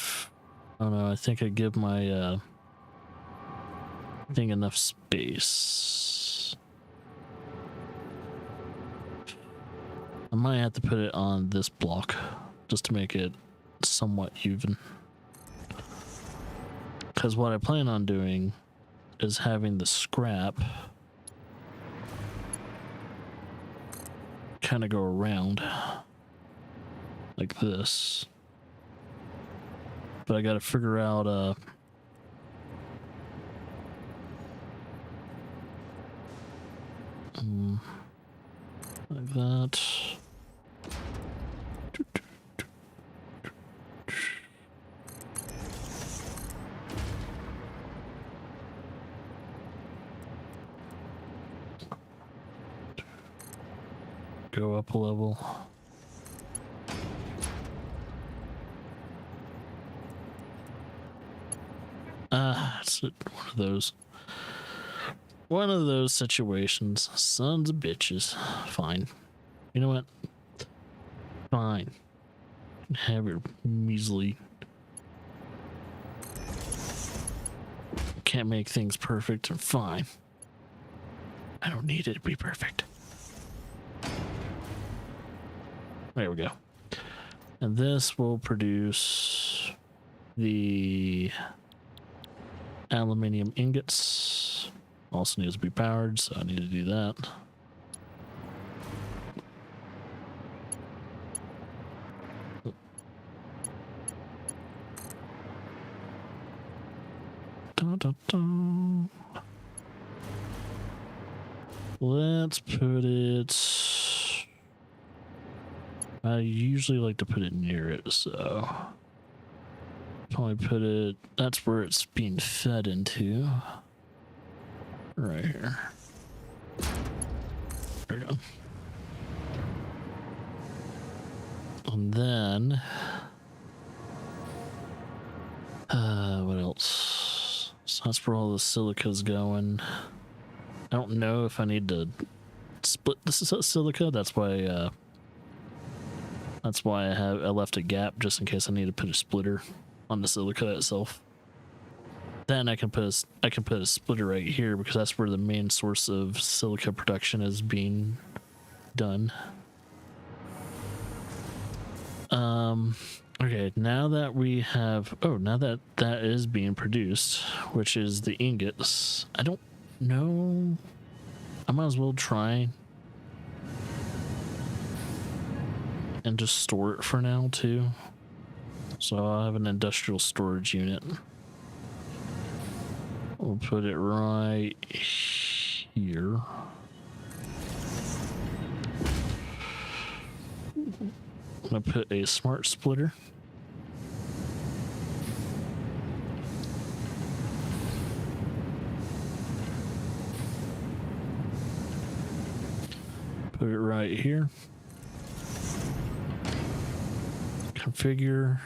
Speaker 1: know, I think I give my thing enough space. I might have to put it on this block just to make it somewhat even. Because what I plan on doing is having the scrap kind of go around like this. But I got to figure out like that. Go up a level. It's one of those. One of those situations. Sons of bitches. Fine. You know what? Fine. Have your measly. Can't make things perfect. Fine. I don't need it to be perfect. There we go. And this will produce the aluminium ingots. Also needs to be powered, so I need to do that. Dun, dun, dun. Let's put it... I usually like to put it near it, so... Probably put it... That's where it's being fed into. Right here. There we go. And then... what else? So that's where all the silica's going. I don't know if I need to split the silica. That's why I left a gap just in case I need to put a splitter on the silica itself. Then I can put a splitter right here because that's where the main source of silica production is being done. Okay, now that we have now that is being produced, which is the ingots. I don't know. I might as well try and just store it for now too. So I'll have an industrial storage unit. We'll put it right here. I'm gonna put a smart splitter. Put it right here. Configure.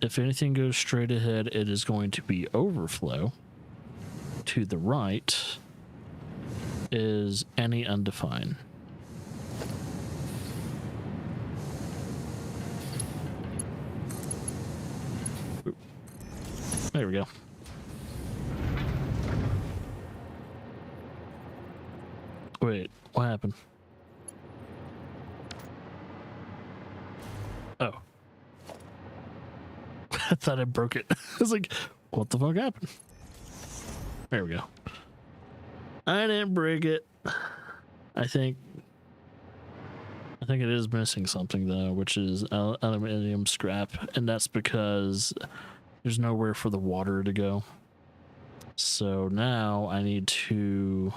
Speaker 1: If anything goes straight ahead, it is going to be overflow. To the right is any undefined. There we go. Wait, what happened? Oh. I thought I broke it. I was like, what the fuck happened? There we go. I didn't break it. I think it is missing something though, which is aluminium scrap, and that's because there's nowhere for the water to go. So now I need to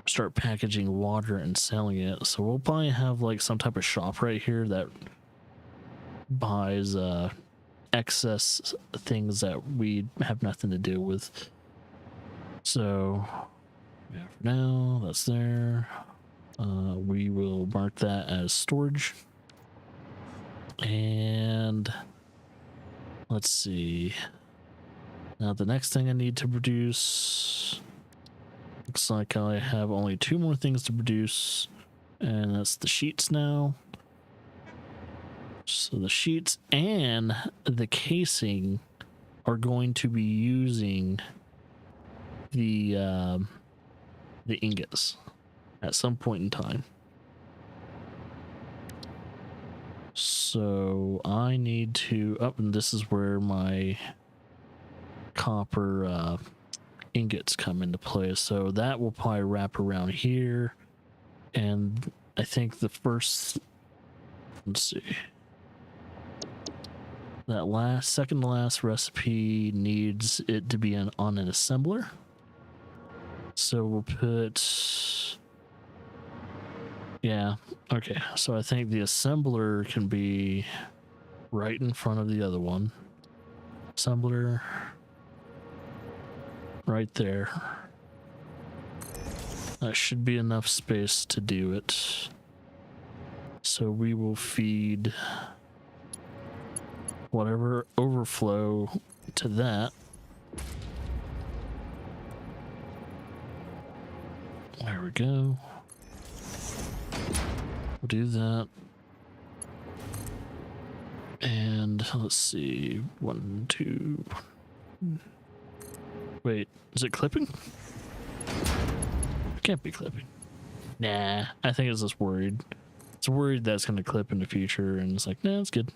Speaker 1: start packaging water and selling it. So we'll probably have like some type of shop right here that buys excess things that we have nothing to do with. So yeah, for now that's there. We will mark that as storage. And let's see. Now the next thing I need to produce, Looks like I have only 2 more things to produce, and that's the sheets now. So the sheets and the casing are going to be using the ingots at some point in time. So I need to up, and this is where my copper ingots come into play. So that will probably wrap around here, and I think the first, let's see, that second to last recipe needs it to be on an assembler. So we'll put, yeah, okay. So I think the assembler can be right in front of the other one. Assembler right there. That should be enough space to do it. So we will feed whatever overflow to that. There we go. We'll do that. And let's see. 1, 2. Wait, is it clipping? It can't be clipping. Nah, I think it's just worried. It's worried that's going to clip in the future, and it's like, nah, it's good.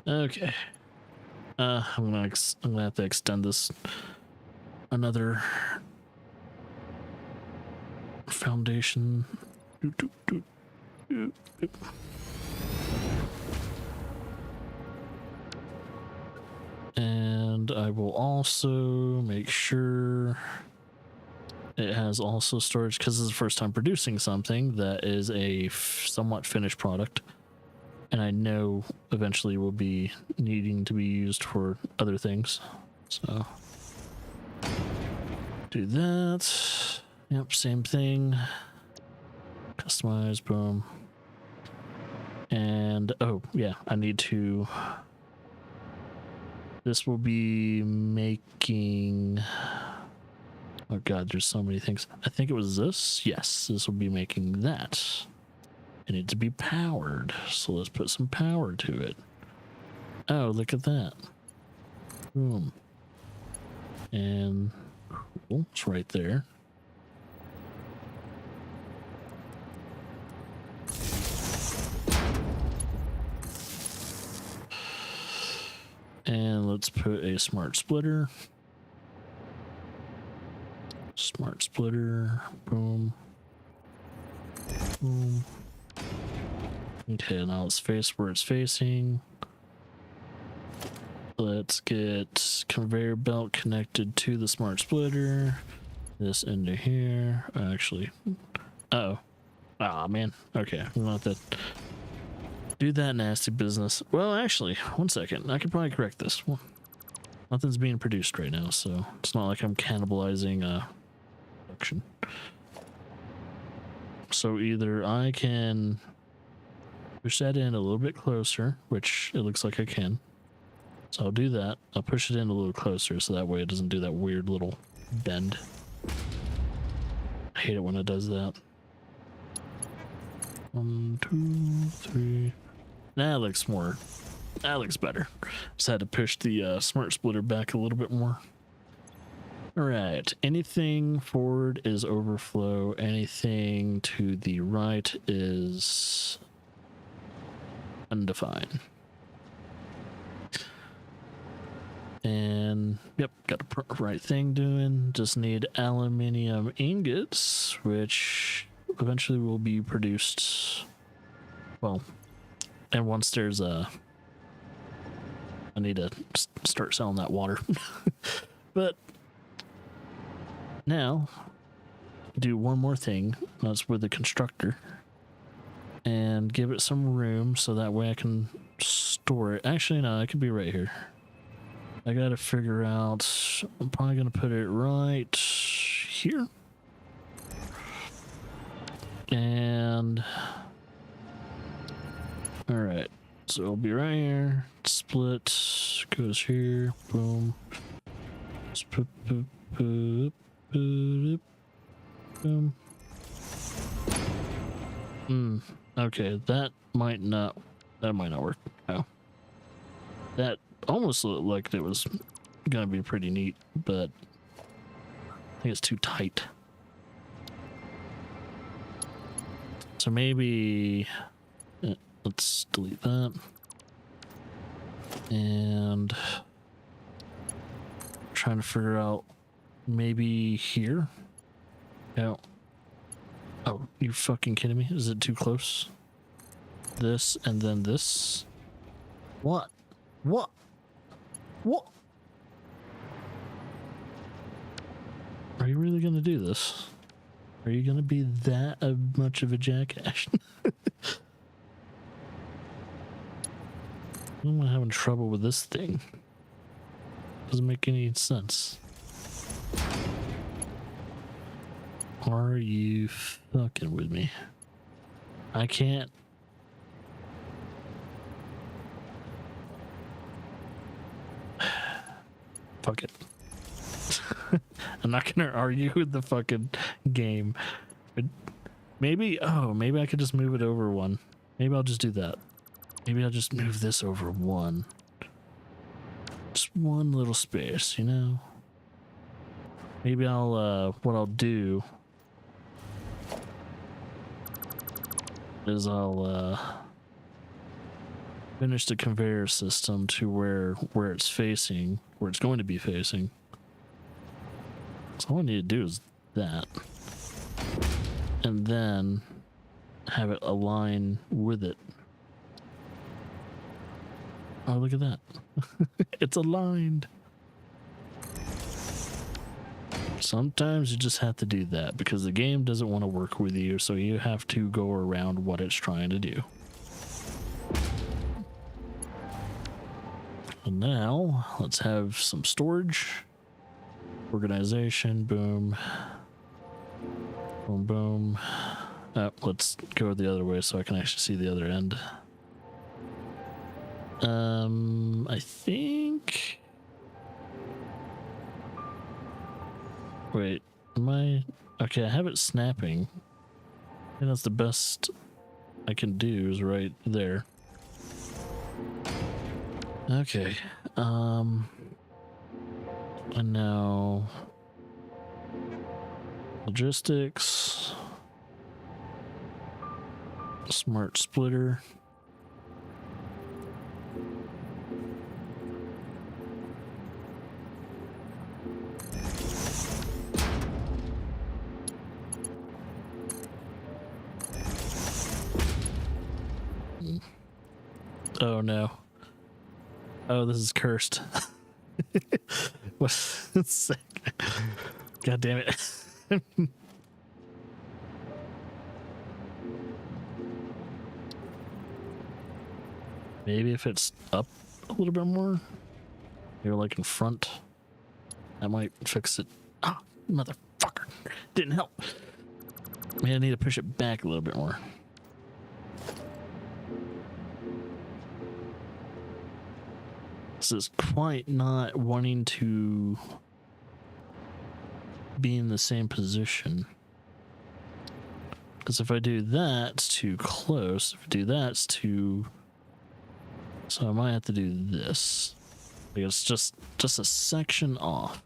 Speaker 1: Okay. I'm gonna have to extend this another foundation. And I will also make sure it has also storage, because this is the first time producing something that is a somewhat finished product. And I know eventually will be needing to be used for other things. So do that. Yep, same thing. Customize, boom. And oh yeah, I need to, this will be making, oh god, there's so many things. I think it was this. Yes, this will be making that. It needs to be powered, so let's put some power to it. Oh, look at that. Boom. And cool, it's right there. And let's put a smart splitter. Smart splitter, boom. Boom. Okay, now let's face where it's facing. Let's get conveyor belt connected to the smart splitter. This into here. Actually, uh-oh. Ah, man. Okay, we want that. Do that nasty business. Well, actually, one second. I could probably correct this. Well, nothing's being produced right now, so it's not like I'm cannibalizing production. So either I can push that in a little bit closer, which it looks like I can. So I'll do that. I'll push it in a little closer so that way it doesn't do that weird little bend. I hate it when it does that. 1, 2, 3. That looks more. That looks better. Just had to push the smart splitter back a little bit more. All right. Anything forward is overflow. Anything to the right is undefined. And yep, got the right thing doing. Just need aluminium ingots, which eventually will be produced. Well, and once there's I need to start selling that water. But now do one more thing. That's with the constructor, and give it some room so that way I can store it. Actually, no, it could be right here. I gotta figure out, I'm probably gonna put it right here. And all right, so it'll be right here. Split goes here. Boom. Split, boop, boop, boop, boom. Okay, that might not work. No. That almost looked like it was gonna be pretty neat, but I think it's too tight. So maybe let's delete that. And trying to figure out maybe here. Yeah. Oh, you fucking kidding me? Is it too close? This and then this? What? What? What? Are you really gonna do this? Are you gonna be that much of a jackass? I'm having trouble with this thing. Doesn't make any sense. Are you fucking with me? I can't. Fuck it. I'm not gonna argue with the fucking game. But maybe, maybe I could just move it over one. Maybe I'll just do that. Maybe I'll just move this over one. Just one little space, you know? Maybe what I'll do is I'll finish the conveyor system to where it's facing, where it's going to be facing. So all I need to do is that. And then have it align with it. Oh, look at that. It's aligned. Sometimes you just have to do that because the game doesn't want to work with you, so you have to go around what it's trying to do. And now let's have some storage. Organization, boom. Boom, boom. Let's go the other way so I can actually see the other end. I think... Wait, okay, I have it snapping. I think that's the best I can do is right there. Okay, and now logistics, smart splitter. Oh no. Oh, this is cursed. What's sick? God damn it. Maybe if it's up a little bit more, you're like in front, that might fix it. Ah, motherfucker. Didn't help. Maybe I need to push it back a little bit more. This is quite not wanting to be in the same position. Because if I do that, it's too close. If I do that, it's too... So I might have to do this. Because it's just a section off.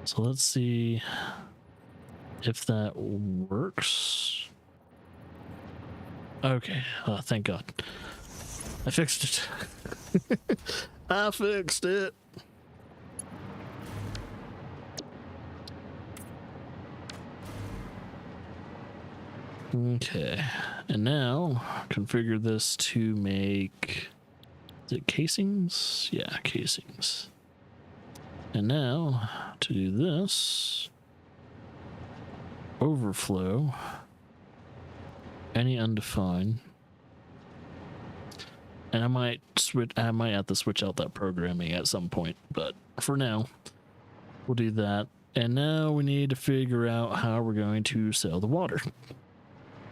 Speaker 1: So let's see if that works. Okay, thank God. I fixed it. I fixed it. Okay, and now configure this to make, is it casings? Yeah, casings. And now to do this, overflow, any undefined. And I might have to switch out that programming at some point, but for now, we'll do that. And now we need to figure out how we're going to sell the water.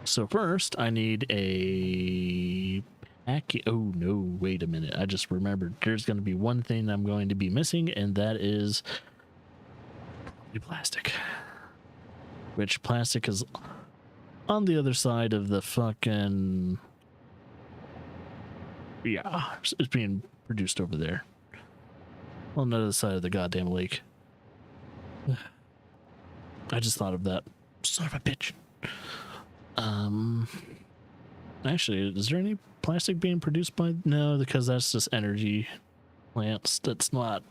Speaker 1: So first, I need a packet. Oh no, wait a minute. I just remembered there's going to be one thing I'm going to be missing, and that is plastic. Which plastic is on the other side of the fucking... Yeah, it's being produced over there. On the other side of the goddamn lake. I just thought of that. Son of a bitch. Actually, is there any plastic being produced by... No, because that's just energy plants. That's not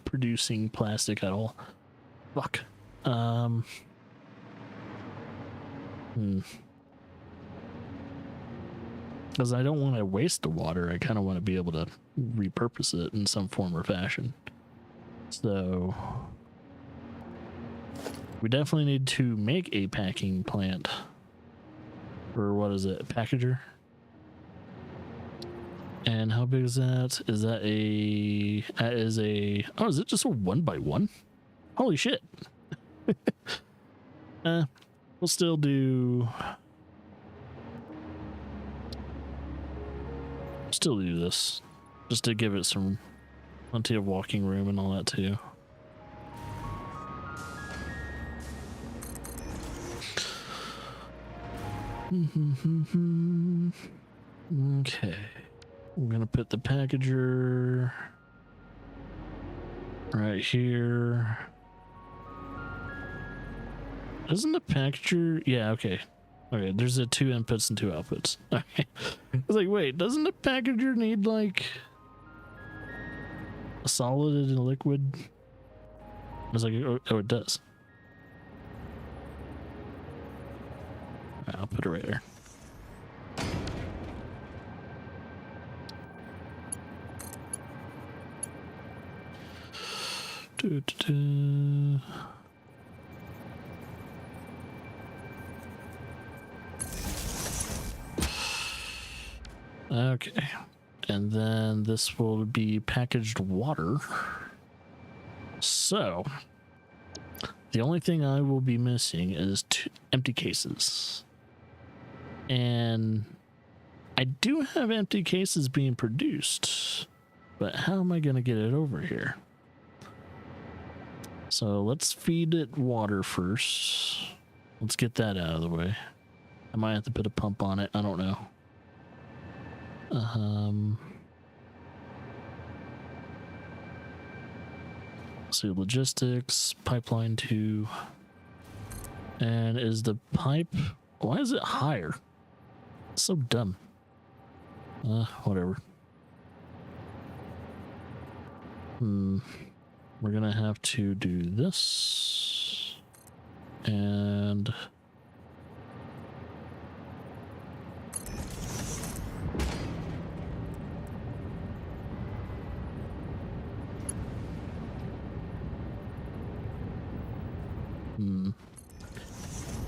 Speaker 1: producing plastic at all. Fuck. Because I don't want to waste the water. I kind of want to be able to repurpose it in some form or fashion. So we definitely need to make a packing plant. Or what is it? Packager? And how big is that? Is that a... That is a... Oh, is it just a 1x1? Holy shit. We'll still do... Still do this. Just to give it some... Plenty of walking room and all that too. Okay. I'm gonna put the packager right here. Isn't the packager... Yeah, okay. Okay, there's a 2 inputs and 2 outputs. Okay. I was like, wait, doesn't the packager need like a solid and a liquid? I was like, oh, it does. I'll put it right there. Okay, and then this will be packaged water. So the only thing I will be missing is 2 empty cases. And I do have empty cases being produced, but how am I going to get it over here? So let's feed it water first. Let's get that out of the way. I might have to put a pump on it. I don't know. So logistics, pipeline 2. And is the pipe... Why is it higher? It's so dumb. Whatever. We're gonna have to do this. And...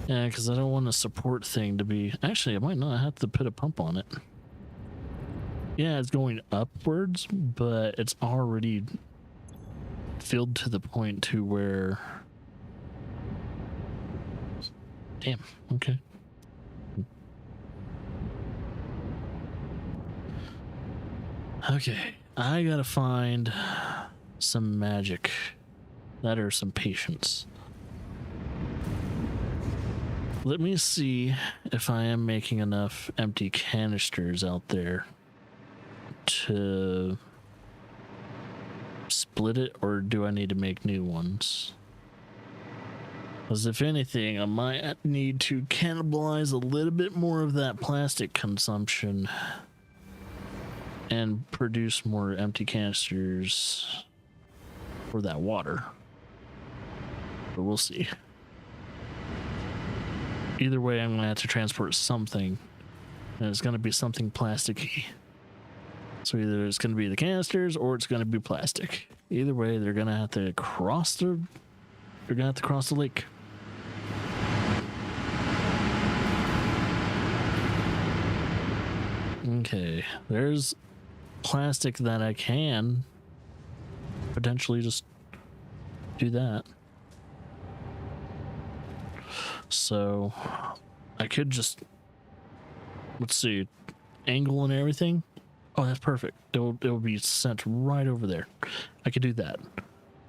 Speaker 1: Yeah, because I don't want a support thing to be... Actually, I might not have to put a pump on it. Yeah, it's going upwards, but it's already filled to the point to where... Damn, okay. Okay, I gotta find some magic. That or some patience. Let me see if I am making enough empty canisters out there to split it, or do I need to make new ones? Because if anything, I might need to cannibalize a little bit more of that plastic consumption and produce more empty canisters for that water. But we'll see. Either way, I'm going to have to transport something, and it's going to be something plasticky. So either it's going to be the canisters or it's going to be plastic. Either way, they're going to have to cross the... They're going to have to cross the lake. Okay, there's plastic that I can potentially just do that. So I could just, let's see, angle and everything. Oh, that's perfect. It'll be sent right over there. I could do that.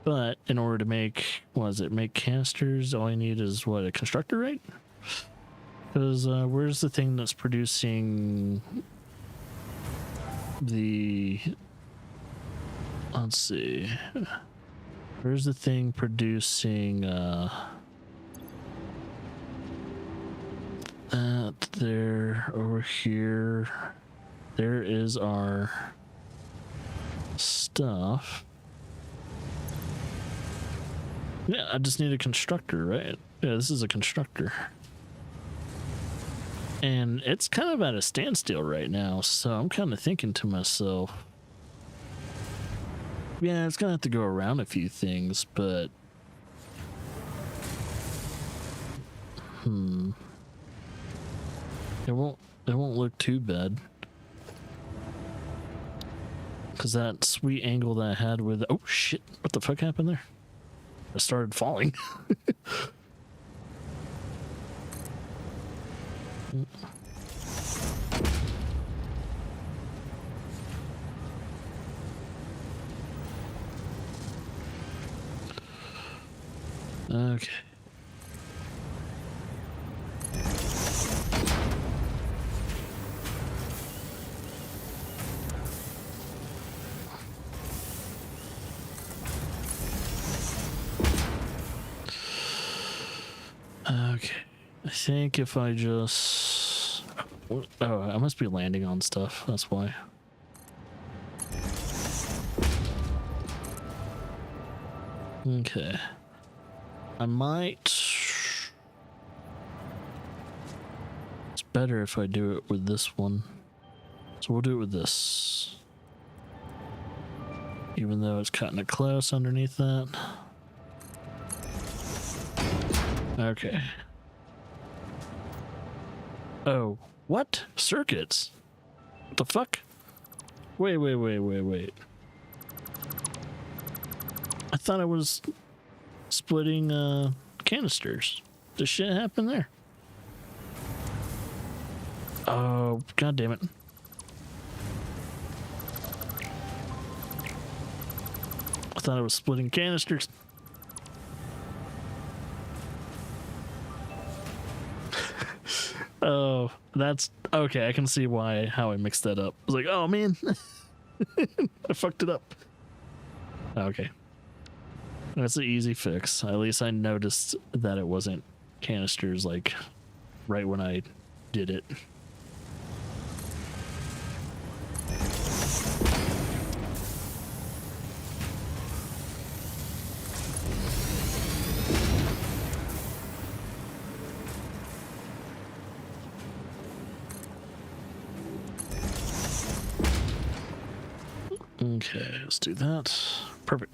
Speaker 1: But in order to make, what is it, make canisters, all I need is what, a constructor, right? Because where's the thing that's producing the, let's see, where's the thing producing that there, over here, there is our stuff. Yeah, I just need a constructor, right? Yeah, this is a constructor. And it's kind of at a standstill right now, so I'm kind of thinking to myself, yeah, it's gonna have to go around a few things, but it won't look too bad. Cause that sweet angle that I had with, oh shit, what the fuck happened there? I started falling. Okay. Okay. I think if I just... Oh, I must be landing on stuff. That's why. Okay. I might... It's better if I do it with this one. So we'll do it with this. Even though it's cutting it close underneath that. Okay. Oh, what? Circuits? What the fuck? Wait. I thought I was splitting canisters. Does shit happen there? Oh, god damn it. I thought I was splitting canisters. Oh, that's okay. I can see how I mixed that up. I was like, oh man, I fucked it up. Okay, that's an easy fix. At least I noticed that it wasn't canisters like right when I did it. Okay, let's do that. Perfect.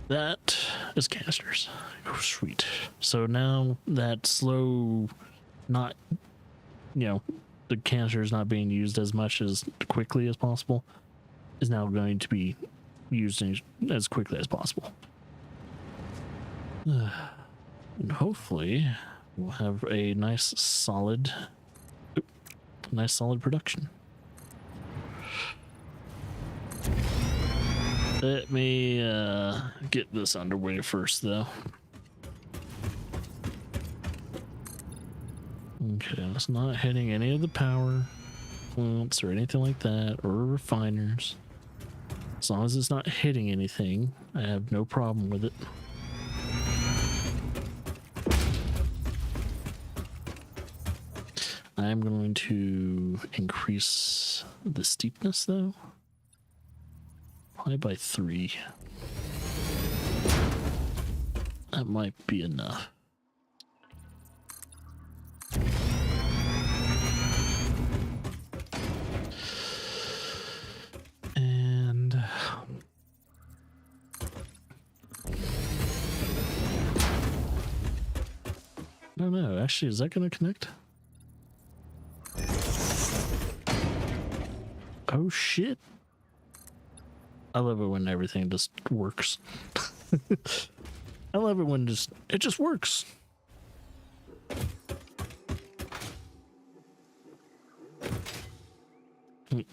Speaker 1: That is canisters. Oh, sweet. So now that slow, not, the canister is not being used as much as quickly as possible, is now going to be used as quickly as possible. And hopefully we'll have a nice solid production. Let me get this underway first, though. Okay, it's not hitting any of the power plants or anything like that, or refiners. As long as it's not hitting anything, I have no problem with it. I'm going to increase the steepness, though. Probably by 3. That might be enough. And I don't know, actually, is that going to connect? Oh shit. I love it when everything just works. I love it when it just works.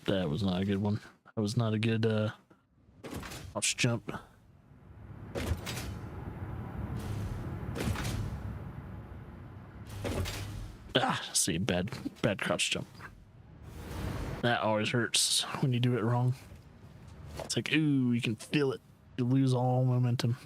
Speaker 1: That was not a good one. That was not a good crouch jump. See, bad crouch jump. That always hurts when you do it wrong. It's like, ooh, you can feel it. You lose all momentum.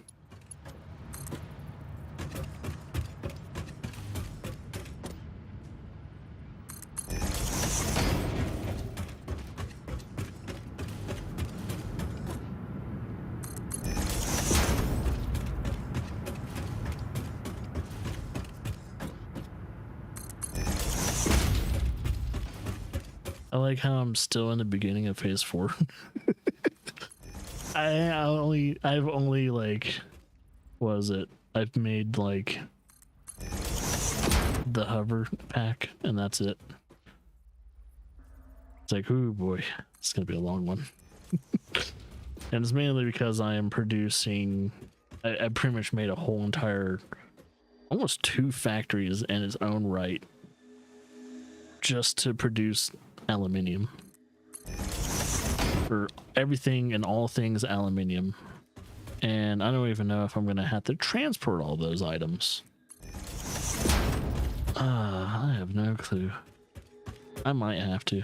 Speaker 1: I like how I'm still in the beginning of phase 4. I've only like, what is it? I've made like the hover pack and that's it. It's like, ooh boy, it's gonna be a long one. And it's mainly because I am producing, I pretty much made a whole entire, almost 2 factories in its own right just to produce aluminium. For everything and all things aluminium. And I don't even know if I'm gonna have to transport all those items. I have no clue. I might have to.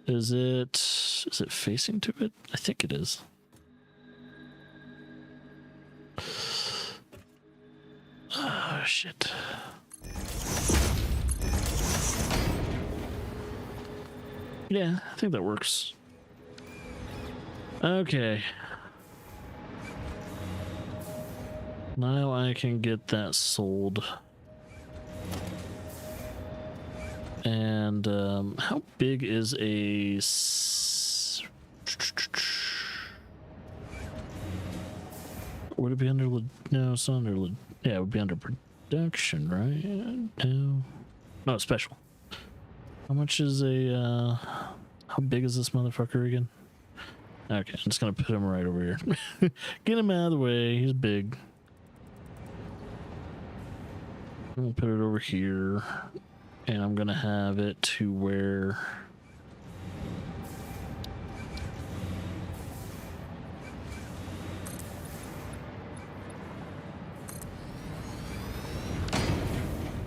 Speaker 1: Is it facing to it? I think it is. Oh shit. Yeah, I think that works. Okay. Now I can get that sold. And how big is a... Would it be under... No, it's not under... Yeah, it would be under production, right? No. No, special. How much is a... How big is this motherfucker again? Okay, I'm just gonna put him right over here. Get him out of the way. He's big. I'm gonna put it over here. And I'm gonna have it to where...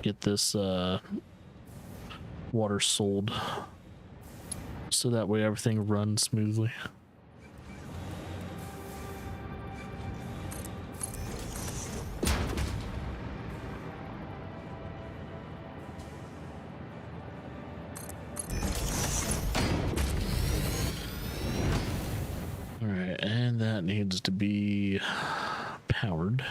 Speaker 1: Get this water sold. So that way everything runs smoothly. Alright, and that needs to be powered.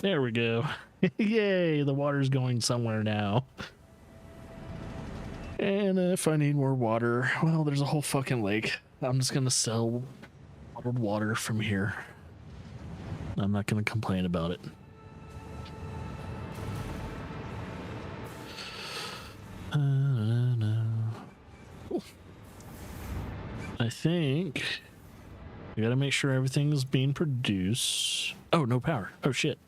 Speaker 1: There we go. Yay, the water's going somewhere now. And if I need more water, well, there's a whole fucking lake. I'm just gonna sell bottled water from here. I'm not gonna complain about it. No. I think I gotta make sure everything's being produced. Oh, no power. Oh shit.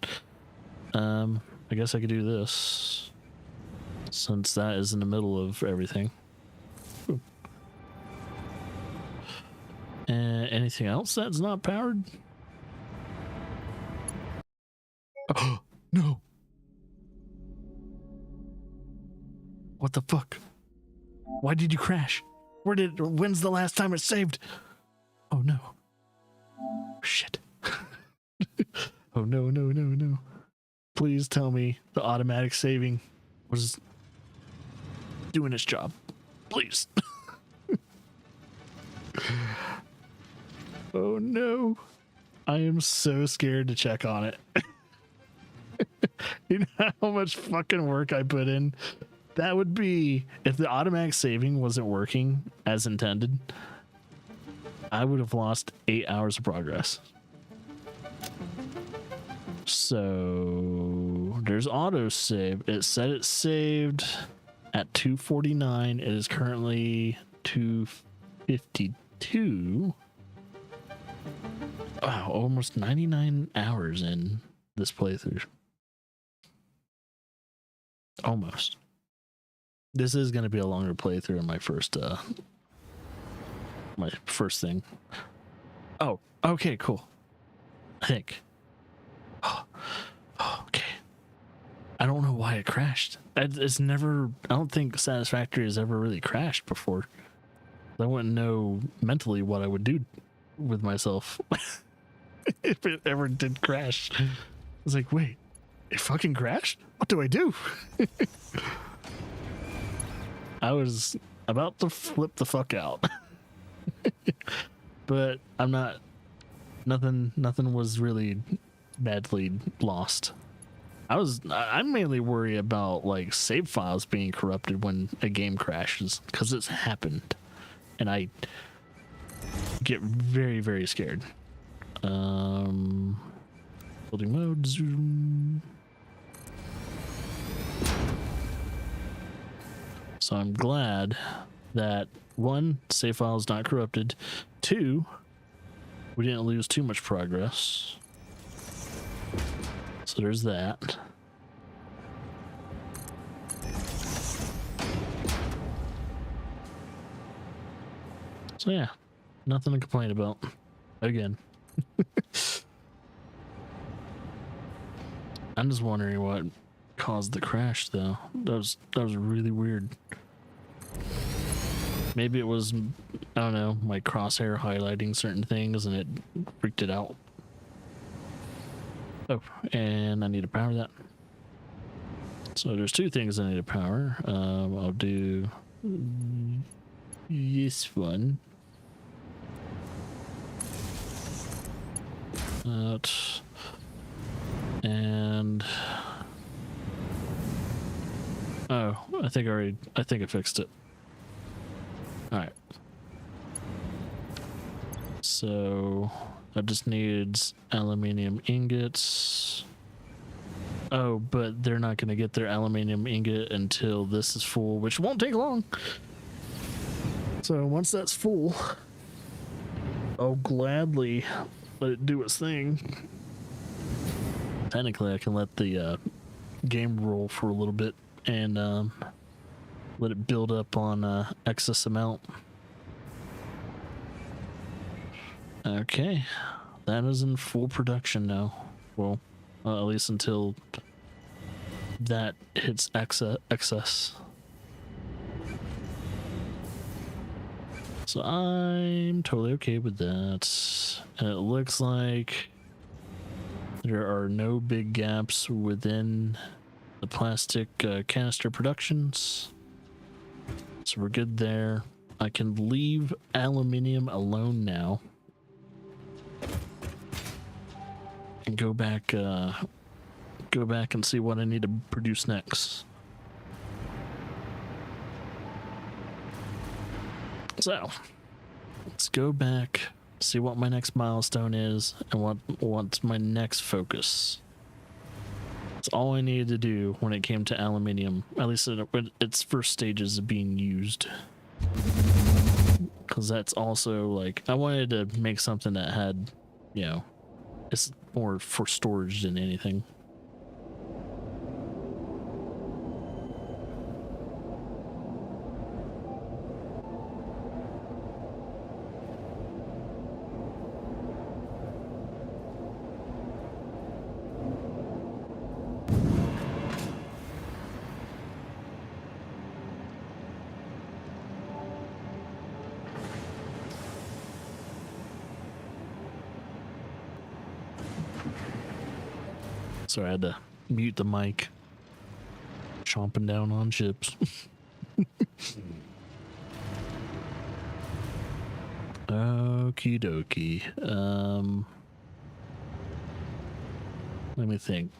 Speaker 1: I guess I could do this since that is in the middle of everything. Ooh. Anything else that's not powered? Oh no. What the fuck? Why did you crash? When's the last time it saved? Oh no. Shit. Oh no. Please tell me the automatic saving was doing its job. Please. Oh no. I am so scared to check on it. You know how much fucking work I put in? That would be, if the automatic saving wasn't working as intended, I would have lost 8 hours of progress. So there's autosave. It said it saved at 249. It is currently 252. Wow, almost 99 hours in this playthrough. Almost. This is going to be a longer playthrough in my first thing. Oh, okay, cool. I think. Oh, okay. I don't know why it crashed. It's never. I don't think Satisfactory has ever really crashed before. I wouldn't know mentally what I would do with myself if it ever did crash. I was like, wait, it fucking crashed? What do I do? I was about to flip the fuck out. But I'm not. Nothing was really badly lost. I mainly worry about like save files being corrupted when a game crashes, because it's happened, and I get very, very scared. Building mode, zoom. So I'm glad that 1, save file is not corrupted. 2, we didn't lose too much progress. So there's that. So yeah, nothing to complain about. Again. I'm just wondering what caused the crash though. That was really weird. Maybe it was, I don't know, my crosshair highlighting certain things and it freaked it out. Oh, and I need to power that. So there's 2 things I need to power. I'll do this one. And oh, I think I fixed it. All right. So that just needs aluminium ingots. Oh, but they're not going to get their aluminium ingot until this is full, which won't take long. So once that's full, I'll gladly let it do its thing. Technically, I can let the game roll for a little bit and let it build up on excess amount. Okay, that is in full production now. Well, at least until that hits excess. So I'm totally okay with that. And it looks like there are no big gaps within the plastic canister productions. So we're good there. I can leave aluminium alone now. And go back and see what I need to produce next. So let's go back, see what my next milestone is and what's my next focus. That's all I needed to do when it came to aluminium, at least in its first stages of being used. Because that's also like, I wanted to make something that had, you know, it's more for storage than anything. Sorry, I had to mute the mic. Chomping down on chips. Okie dokie. Let me think.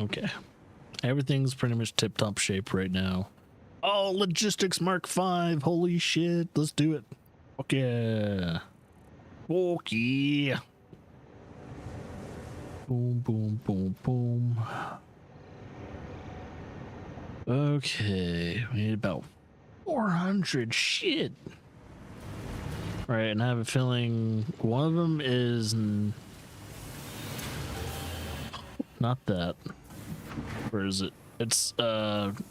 Speaker 1: Okay. Everything's pretty much tip-top shape right now. Oh, logistics Mark 5. Holy shit. Let's do it. Fuck yeah. Fuck yeah. Boom, boom, boom, boom. Okay, we need about 400 shit. All right, and I have a feeling one of them is not that. Where is it? It's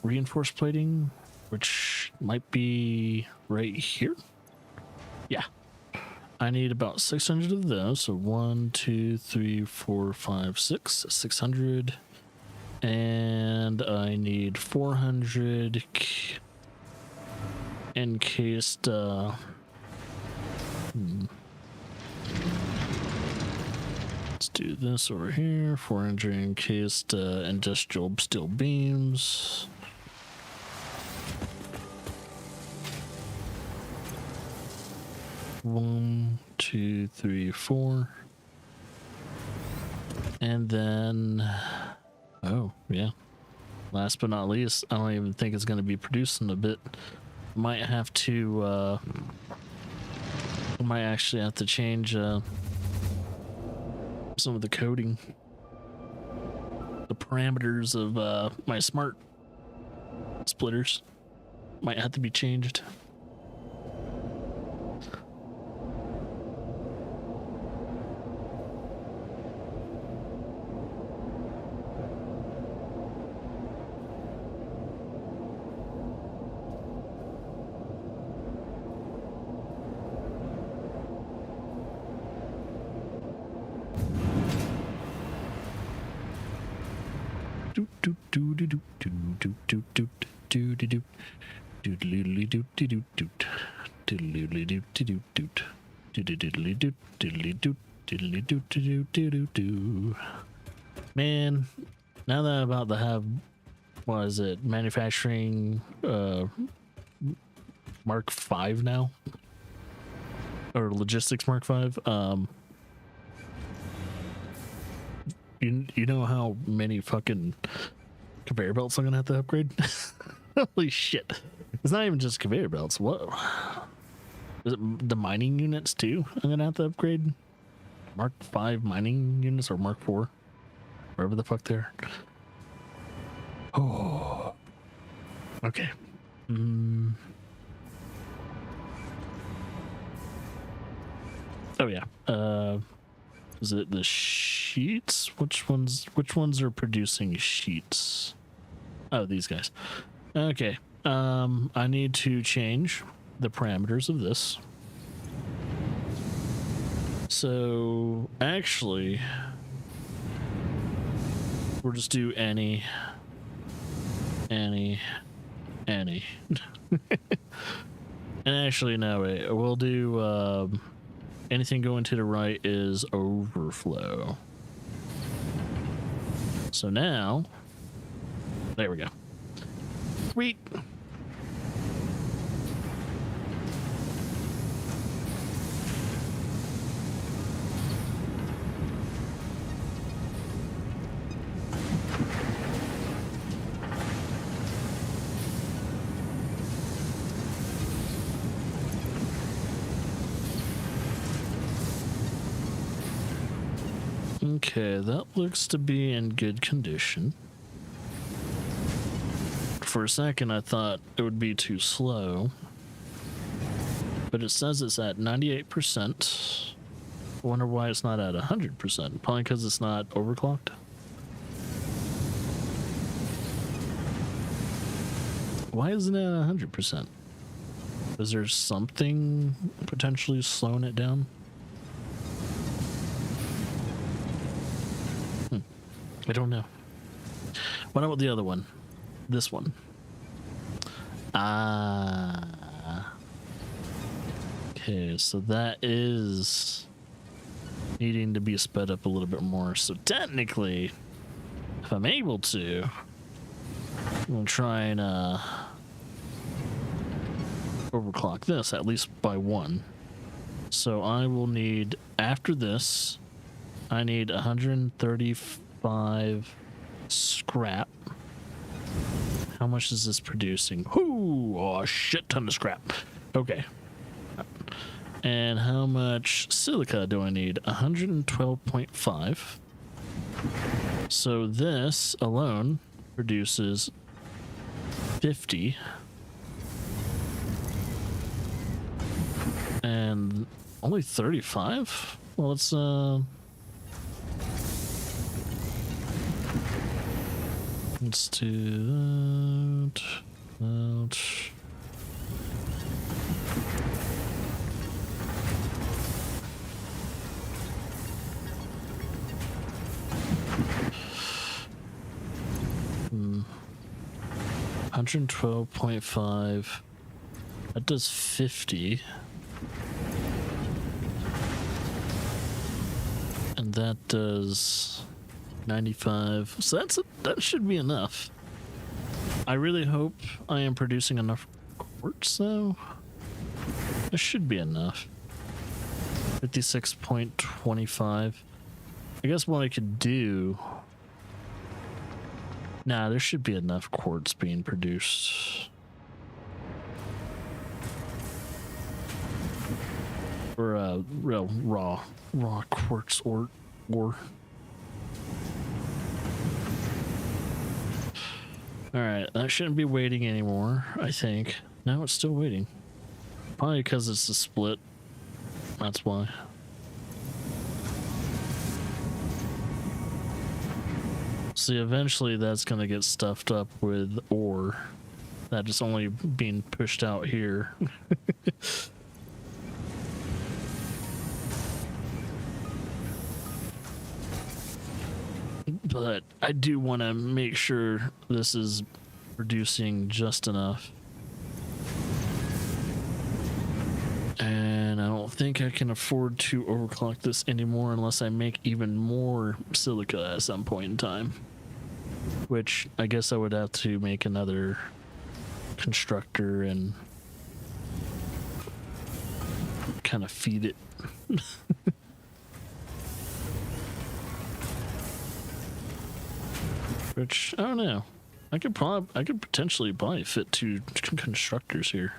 Speaker 1: reinforced plating, which might be right here. Yeah. I need about 600 of those. So 1, 2, 3, 4, 5, 6. 600. And I need 400 encased. Let's do this over here. 400 encased industrial steel beams. One, two, three, four. And then, oh, yeah. Last but not least, I don't even think it's going to be produced in a bit. Might have to, might actually have to change some of the coding. The parameters of my smart splitters might have to be changed. Man, now that I'm about to have, what is it, manufacturing Mark 5 now, or logistics Mark 5. You know how many fucking conveyor belts I'm gonna have to upgrade? Holy shit. It's not even just conveyor belts. What? Is it the mining units too? I'm gonna have to upgrade Mark 5 mining units or Mark 4. Wherever the fuck they're. Oh. Okay. Oh yeah. Is it the sheets? Which ones are producing sheets? Oh, these guys. Okay. I need to change the parameters of this. So actually we'll just do any. And actually no, wait, we'll do anything going to the right is overflow. So now, there we go. Sweet. Okay, that looks to be in good condition. For a second, I thought it would be too slow, but it says it's at 98%. I wonder why it's not at 100%. Probably because it's not overclocked. Why isn't it at 100%? Is there something potentially slowing it down? I don't know. What about the other one? This one. Okay, so that is needing to be sped up a little bit more. So technically, if I'm able to, we'll try and overclock this at least by 1. So I will need, after this, I need 135 scrap. How much is this producing? Ooh, oh, a shit ton of scrap. Okay. And how much silica do I need? 112.5. So this alone produces 50. And only 35? Well, it's let's do that. Hmm. 112.5. That does 50. And that does 95. So that should be enough. I really hope I am producing enough quartz though. It should be enough. 56.25. I guess what I could do. Nah, there should be enough quartz being produced. For real raw quartz ore. Alright, that shouldn't be waiting anymore, I think. No, it's still waiting. Probably because it's a split. That's why. See, eventually that's gonna get stuffed up with ore. That is only being pushed out here. But I do want to make sure this is producing just enough. And I don't think I can afford to overclock this anymore unless I make even more silica at some point in time. Which I guess I would have to make another constructor and kind of feed it. Which, I don't know. I could potentially probably fit 2 constructors here.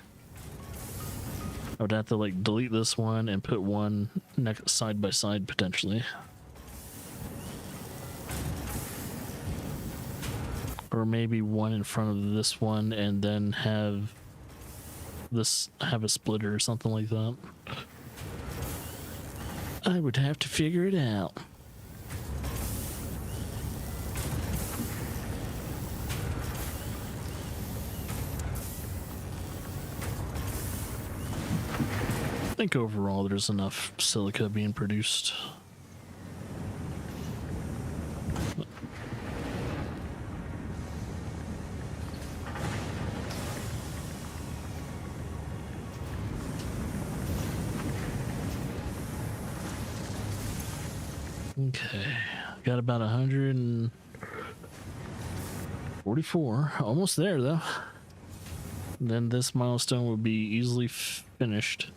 Speaker 1: I would have to like delete this one and put one next side by side potentially. Or maybe one in front of this one and then have a splitter or something like that. I would have to figure it out. I think overall there's enough silica being produced. Okay, got about 144, almost there though. Then this milestone will be easily finished.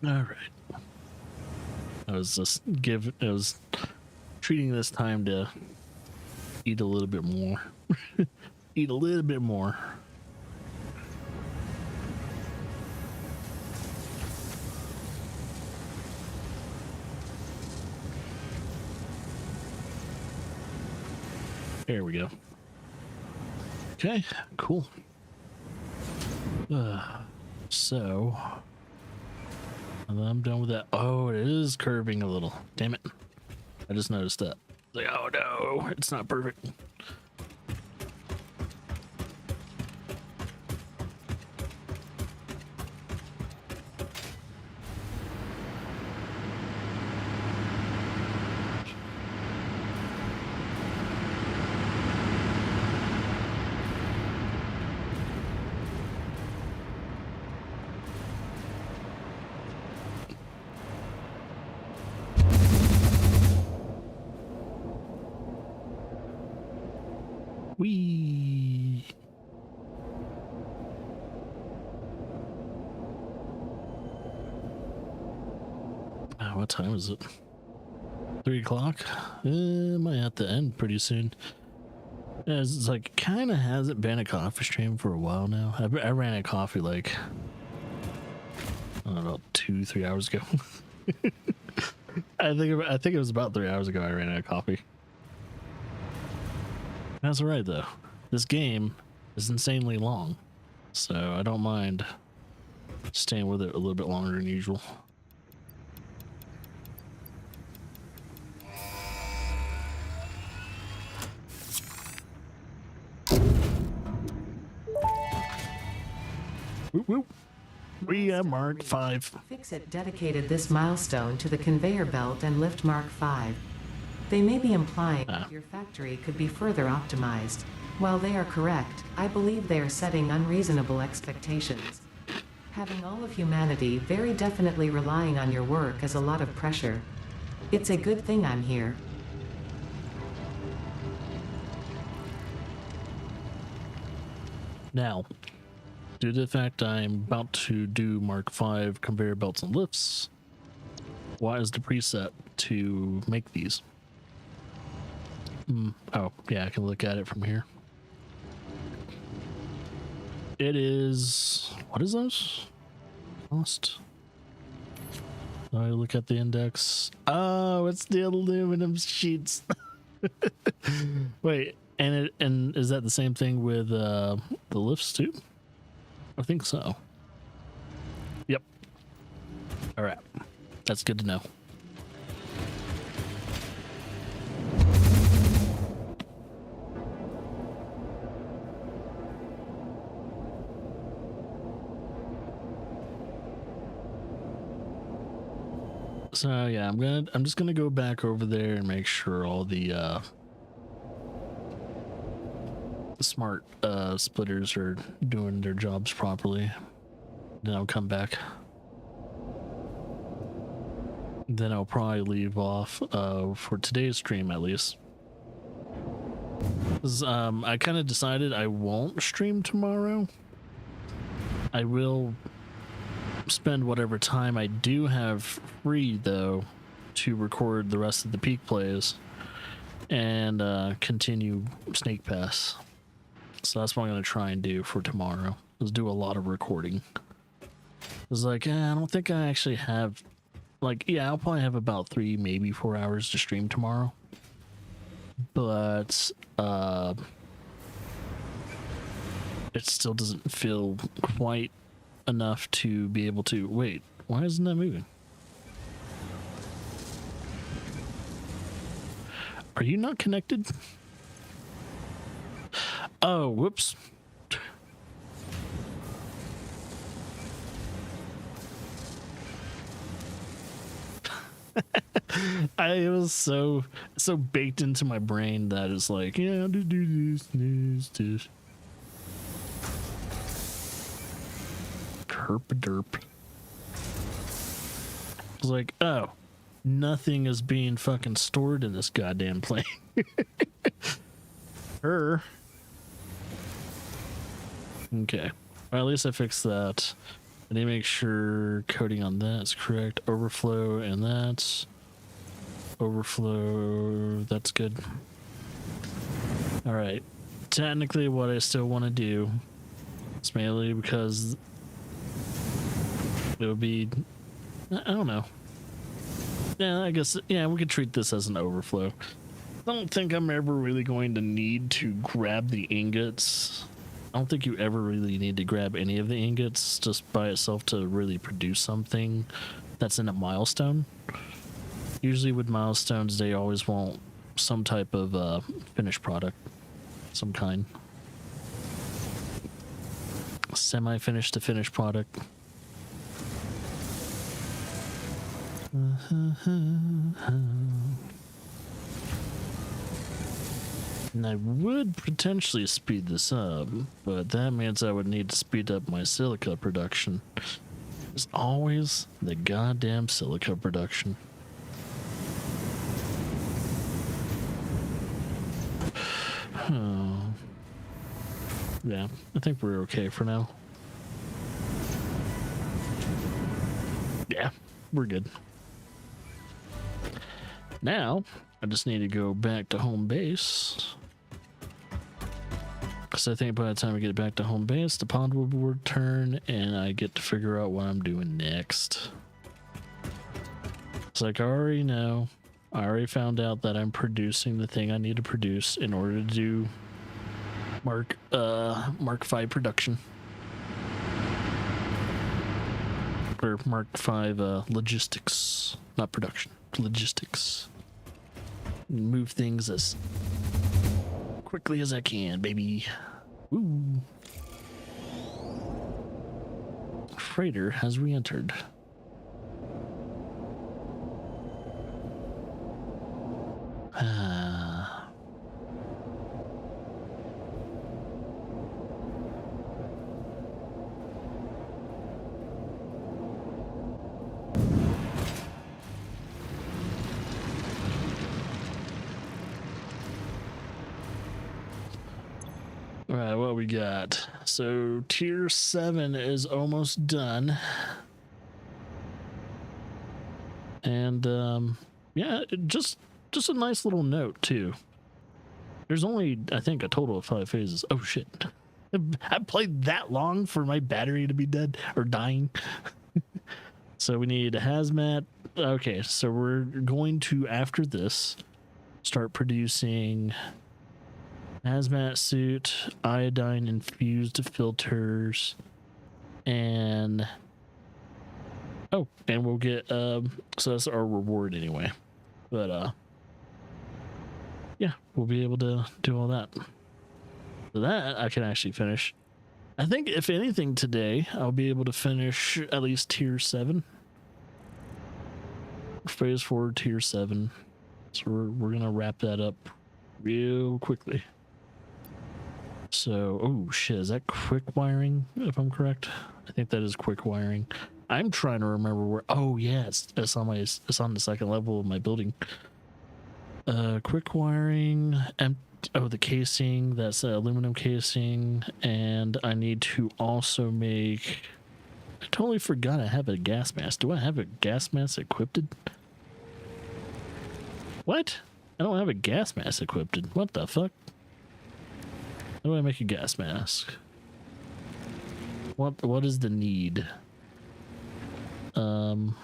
Speaker 1: All right. I was treating this time to eat a little bit more. Eat a little bit more. There we go. Okay, cool. So I'm done with that. Oh, it is curving a little. Damn it. I just noticed that. Like, oh no, it's not perfect. Whee! What time is it? 3 o'clock? Might have to end pretty soon. Yeah, it's like kind of hasn't been a coffee stream for a while now. I ran out of coffee like I don't know, about 2-3 hours ago. I think it was about 3 hours ago I ran out of coffee. That's alright though. This game is insanely long, so I don't mind staying with it a little bit longer than usual. Whoop, whoop. We have Mark 5.
Speaker 2: Fixit dedicated this milestone to the conveyor belt and lift Mark 5. They may be implying that your factory could be further optimized. While they are correct, I believe they are setting unreasonable expectations. Having all of humanity very definitely relying on your work is a lot of pressure. It's a good thing I'm here.
Speaker 1: Now, due to the fact I'm about to do Mark 5 conveyor belts and lifts, what is the preset to make these? Oh, yeah, I can look at it from here. It is... what is those? Cost? I look at the index. Oh, it's the aluminum sheets. Wait, and is that the same thing with the lifts too? I think so. Yep. All right, that's good to know. So yeah, I'm just gonna go back over there and make sure all the smart splitters are doing their jobs properly. Then I'll come back. Then I'll probably leave off for today's stream at least. 'Cause, I kind of decided I won't stream tomorrow. I will spend whatever time I do have free though to record the rest of the peak plays and continue Snake Pass. So that's what I'm going to try and do for tomorrow, is do a lot of recording. It's like, I don't think I actually have, like, yeah, I'll probably have about 3, maybe 4 hours to stream tomorrow. But it still doesn't feel quite enough to be able to... wait, why isn't that moving? Are you not connected? Oh, whoops. I was so baked into my brain that it's like, yeah, do this. Herp-a-derp. I was like, oh, nothing is being fucking stored in this goddamn plane. Her. Okay. Well, at least I fixed that. I need to make sure coding on that is correct. Overflow and that's overflow. That's good. All right. Technically, what I still want to do is mainly because it would be, I don't know. Yeah, I guess, yeah, we could treat this as an overflow. I don't think I'm ever really going to need to grab the ingots. I don't think you ever really need to grab any of the ingots just by itself to really produce something that's in a milestone. Usually with milestones, they always want some type of finished product, some kind. Semi-finished to finished product. And I would potentially speed this up, but that means I would need to speed up my silica production. It's always the goddamn silica production. Oh. Yeah, I think we're okay for now. Yeah, we're good. Now, I just need to go back to home base. Because I think by the time I get back to home base, the pond will return and I get to figure out what I'm doing next. It's like I already know. I already found out that I'm producing the thing I need to produce in order to do Mark 5 production. Or Mark 5 logistics, not production, logistics. Move things as quickly as I can, baby. Woo. Freighter has re-entered. All right, what we got? So tier 7 is almost done. And yeah, just a nice little note too. There's only, I think, a total of 5 phases. Oh shit. I played that long for my battery to be dead or dying. So we need a hazmat. Okay, so we're going to, after this, start producing hazmat suit, iodine infused filters, and and we'll get so that's our reward anyway. But yeah, we'll be able to do all that. So that I can actually finish. I think if anything today, I'll be able to finish at least tier 7. Phase 4 tier 7. So we're gonna wrap that up real quickly. So, oh shit, is that quick wiring, if I'm correct? I think that is quick wiring. I'm trying to remember where, oh yeah, it's on the second level of my building. Quick wiring, the casing, that's aluminum casing, and I need to also make, I totally forgot I have a gas mask. Do I have a gas mask equipped? What? I don't have a gas mask equipped. What the fuck? How do I make a gas mask? What is the need? Oh,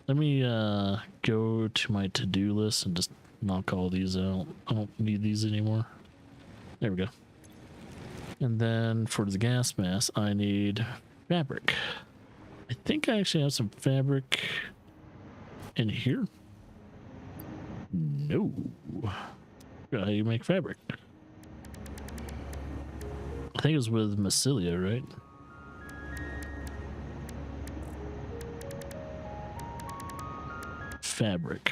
Speaker 1: let me go to my to-do list and just knock all these out. I don't need these anymore. There we go. And then for the gas mask, I need fabric. I think I actually have some fabric in here. No. How do you make fabric? I think it was with mycelia, right? Fabric.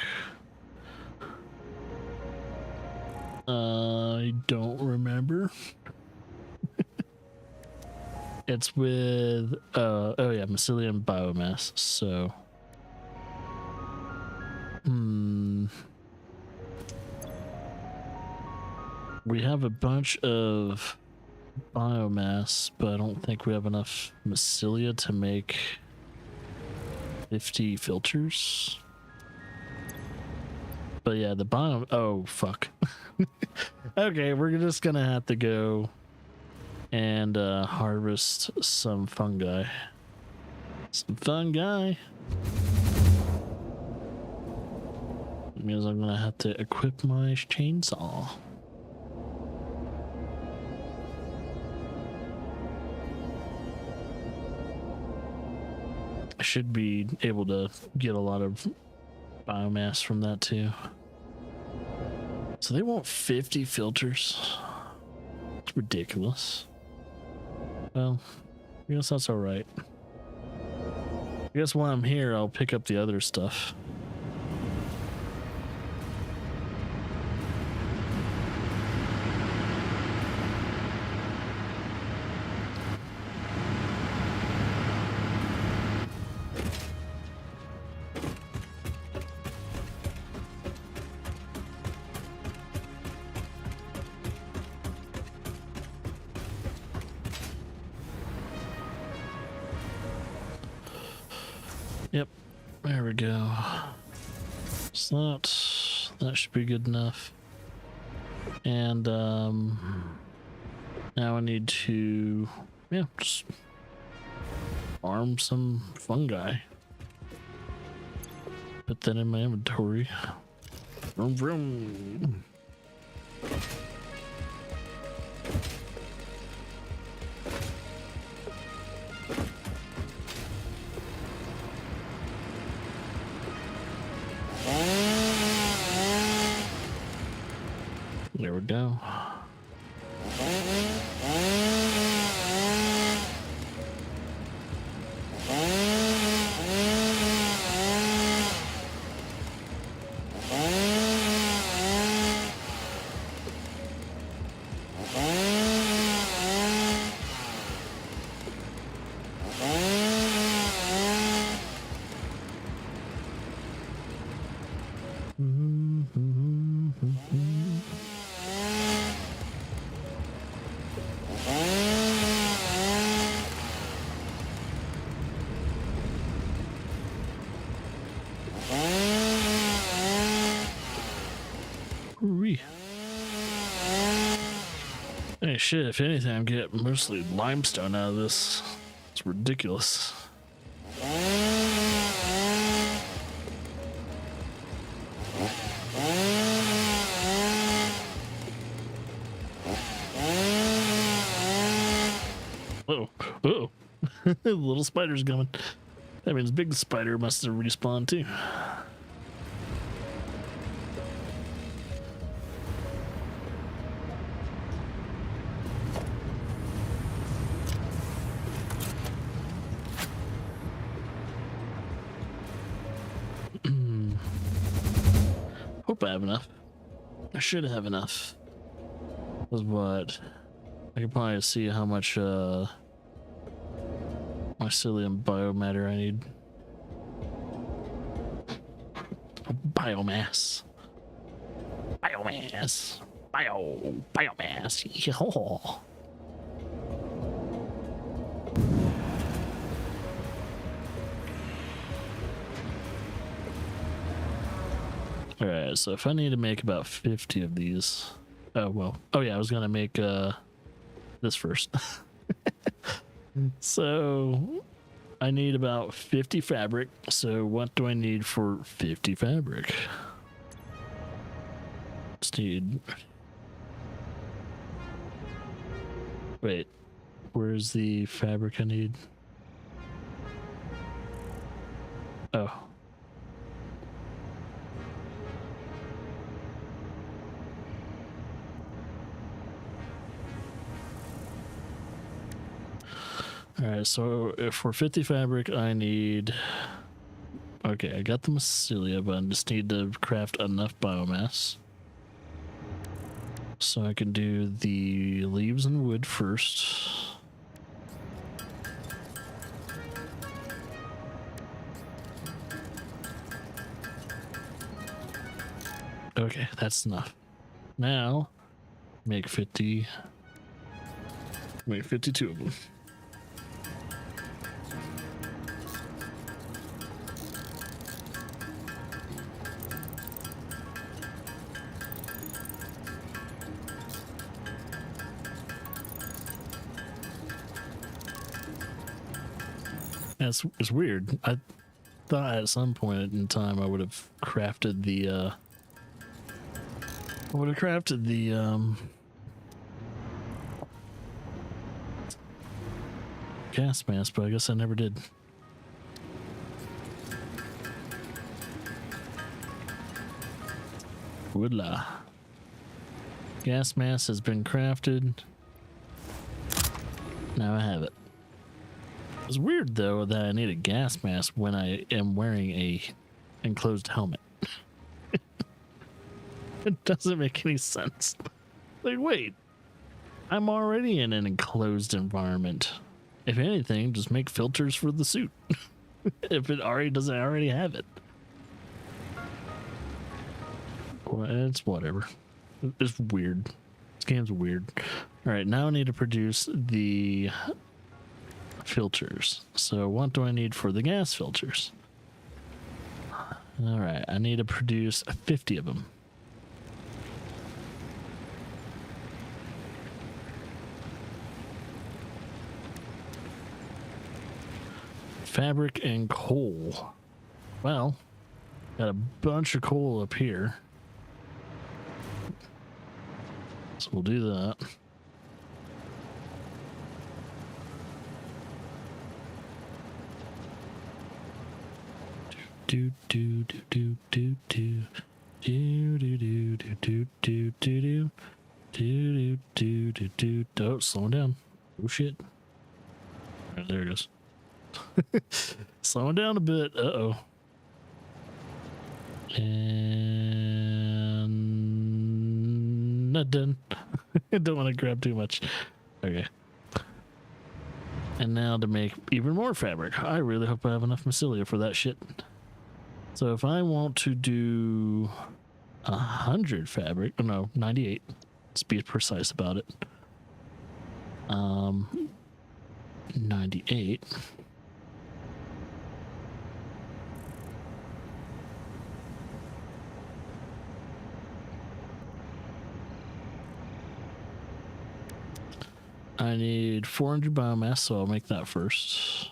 Speaker 1: I don't remember. It's with oh yeah, mycelium biomass. So we have a bunch of biomass, but I don't think we have enough mycelia to make 50 filters. But yeah, the biome. Oh fuck. Okay, we're just gonna have to go and harvest some fungi. Some fungi. It means I'm gonna have to equip my chainsaw. I should be able to get a lot of biomass from that too. So they want 50 filters. It's ridiculous. Well, I guess that's alright. I guess while I'm here, I'll pick up the other stuff. Yep, there we go. So that should be good enough. And now I need to, yeah, just farm some fungi. Put that in my inventory. Vroom vroom. There we go. Hey, shit, if anything, I'm getting mostly limestone out of this. It's ridiculous. Oh, oh, the little spider's coming. That means big spider must have respawned too. Hope I have enough. I should have enough. That's what I can probably see how much mycelium biomatter I need. Biomass. Biomass. Biomass. Yeehaw. Alright, so if I need to make about 50 of these. Oh, well. Oh, yeah, I was going to make this first. So I need about 50 fabric. So what do I need for 50 fabric? Just need. Wait, where's the fabric I need? Oh. Alright, so if for 50 fabric, I need... Okay, I got the mycelia, but I just need to craft enough biomass. So I can do the leaves and wood first. Okay, that's enough. Now, make 50... Make 52 of them. That's it's weird. I thought at some point in time I would have crafted the gas mask, but I guess I never did. Voila. Gas mask has been crafted. Now I have it. It's weird though that I need a gas mask when I am wearing a enclosed helmet. It doesn't make any sense. Like, wait, I'm already in an enclosed environment. If anything, just make filters for the suit. If it already doesn't already have it. Well, it's whatever. It's weird. This game's weird. All right, now I need to produce the filters. So what do I need for the gas filters? All right, I need to produce 50 of them. Fabric and coal. Well, got a bunch of coal up here. So we'll do that. Do do do do do do do do do do do do do do do do do. Oh, slowing down. Oh shit. Right, there it goes. Slowing down a bit. Uh-oh. And not done. I don't want to grab too much. Okay. And now to make even more fabric. I really hope I have enough mycelia for that shit. So if I want to do 100 fabric, oh no, 98. Let's be precise about it. 98. I need 400 biomass, so I'll make that first.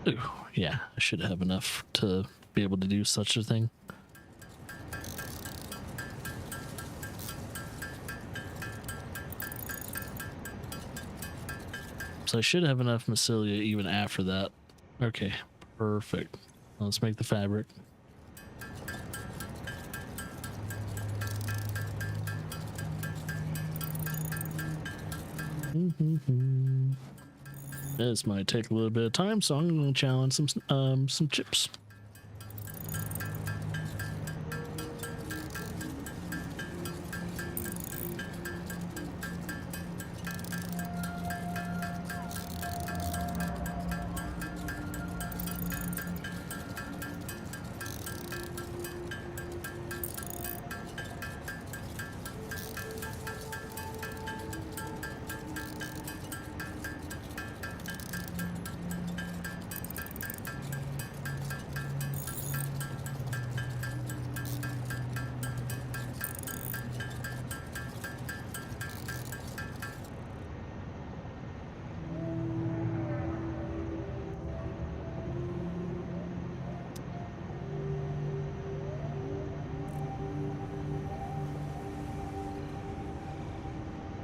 Speaker 1: Ooh, yeah, I should have enough to be able to do such a thing. So I should have enough mycelia even after that. Okay, perfect. Let's make the fabric. This might take a little bit of time, so I'm going to challenge some chips.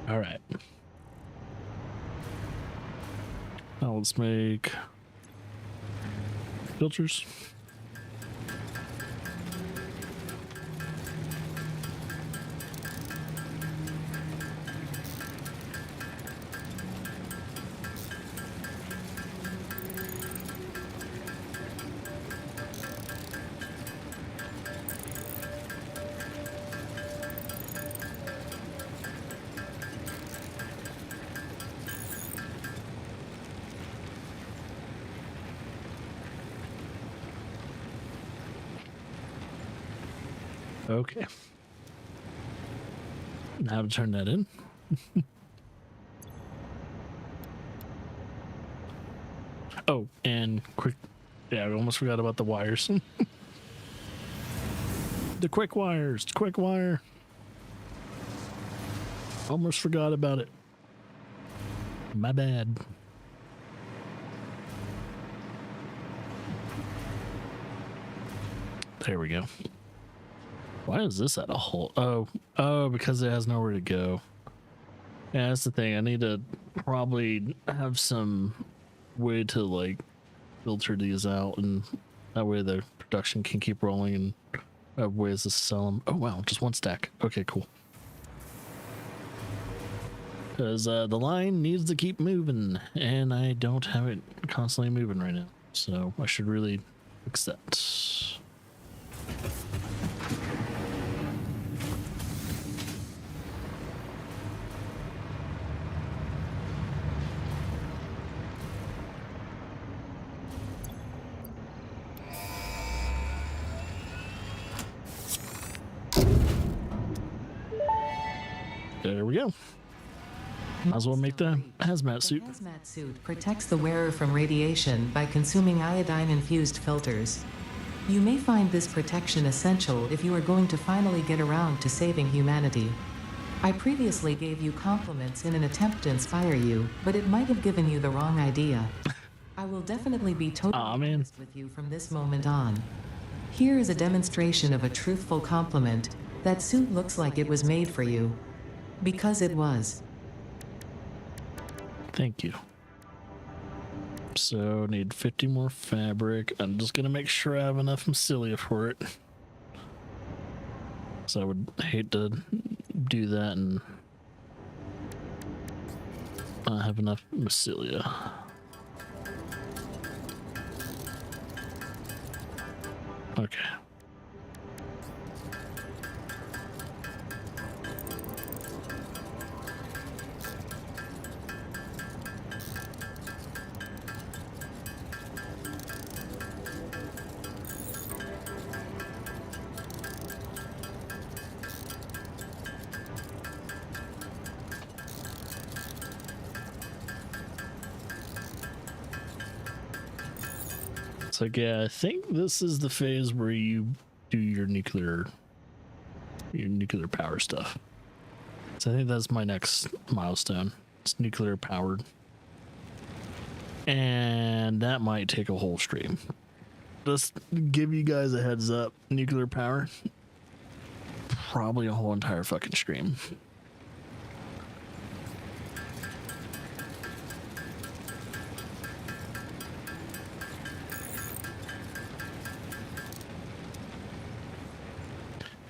Speaker 1: All right. Now let's make filters. Okay. Now to turn that in. Oh, and quick. Yeah, I almost forgot about the wires. The quick wires. Quick wire. Almost forgot about it. My bad. There we go. Why is this at a hole? Oh, because it has nowhere to go. Yeah, that's the thing. I need to probably have some way to like filter these out, and that way the production can keep rolling and have ways to sell them. Oh wow, just one stack. Okay, cool. Because the line needs to keep moving, and I don't have it constantly moving right now. So I should really fix that. There we go. Might as well make the hazmat suit.
Speaker 2: The hazmat suit protects the wearer from radiation by consuming iodine-infused filters. You may find this protection essential if you are going to finally get around to saving humanity. I previously gave you compliments in an attempt to inspire you, but it might have given you the wrong idea. I will definitely be totally honest with you from this moment on. Here is a demonstration of a truthful compliment. That suit looks like it was made for you. Because it was.
Speaker 1: Thank you. So need 50 more fabric. I'm just gonna make sure I have enough mycelia for it. So I would hate to do that and not have enough mycelia. Okay. So yeah, I think this is the phase where you do your nuclear power stuff. So I think that's my next milestone. It's nuclear powered. And that might take a whole stream. Just give you guys a heads up, nuclear power, probably a whole entire fucking stream.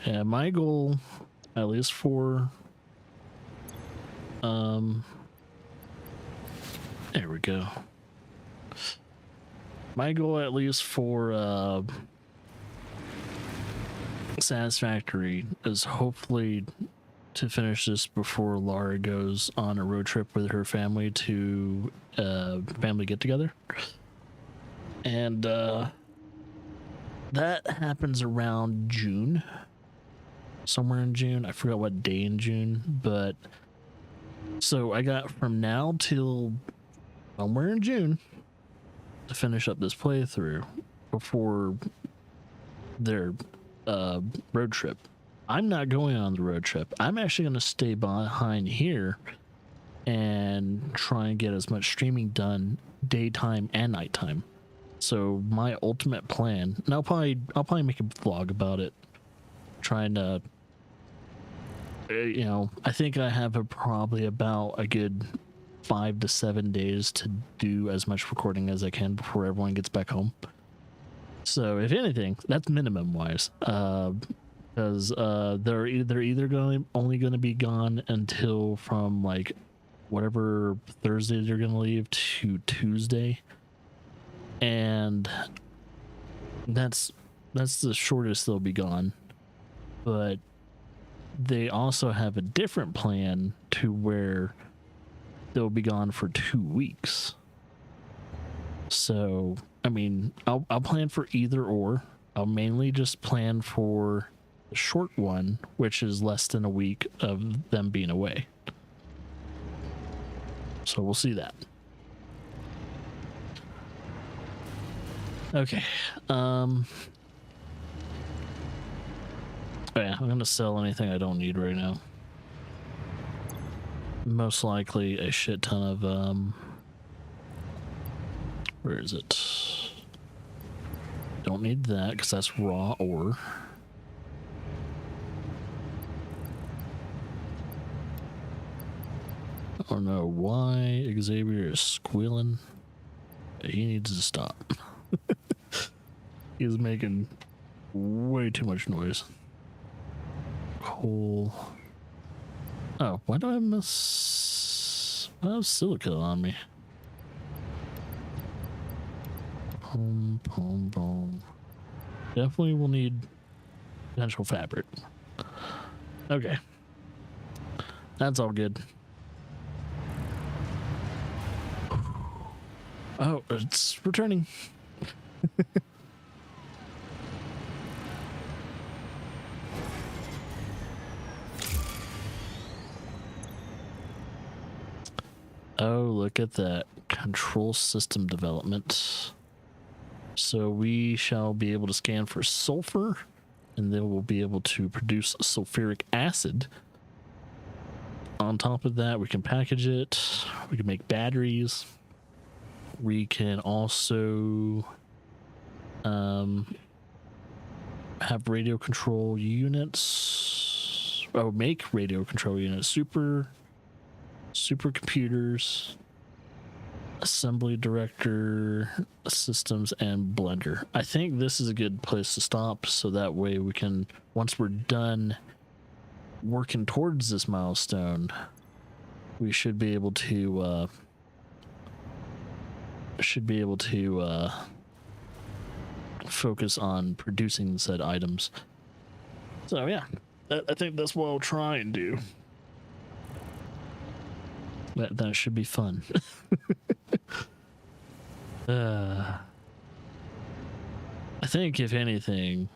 Speaker 1: Yeah, my goal, at least for, there we go. My goal, at least for, Satisfactory, is hopefully to finish this before Laura goes on a road trip with her family to, family get-together. And, that happens around June. Somewhere in June. I forgot what day in June, but so I got from now till somewhere in June to finish up this playthrough before their road trip. I'm not going on the road trip. I'm actually going to stay behind here and try and get as much streaming done daytime and nighttime. So my ultimate plan, and I'll probably make a vlog about it, trying to, you know, I think I have probably about a good 5 to 7 days to do as much recording as I can before everyone gets back home. So if anything, that's minimum wise, because they're either only going to be gone until from like whatever Thursday they're going to leave to Tuesday, and that's the shortest they'll be gone. But they also have a different plan to where they'll be gone for 2 weeks. So, I mean, I'll plan for either or. I'll mainly just plan for the short one, which is less than a week of them being away. So we'll see that. Okay. Oh yeah, I'm gonna sell anything I don't need right now. Most likely a shit ton of where is it? don't need that because that's raw ore. I don't know why Xavier is squealing. He needs to stop. He's making way too much noise. Coal. Oh, why do I miss? I have silica on me. Boom, boom, boom. Definitely will need potential fabric. Okay. That's all good. Oh, it's returning. Oh, look at that. Control system development. So we shall be able to scan for sulfur, and then we'll be able to produce sulfuric acid. On top of that, we can package it. We can make batteries. We can also have radio control units. Oh, make radio control units. Supercomputers, assembly director, systems, and blender. I think this is a good place to stop, so that way we can, once we're done working towards this milestone, we should be able to focus on producing said items. So yeah, I think that's what I'll try and do. That should be fun. I think if anything,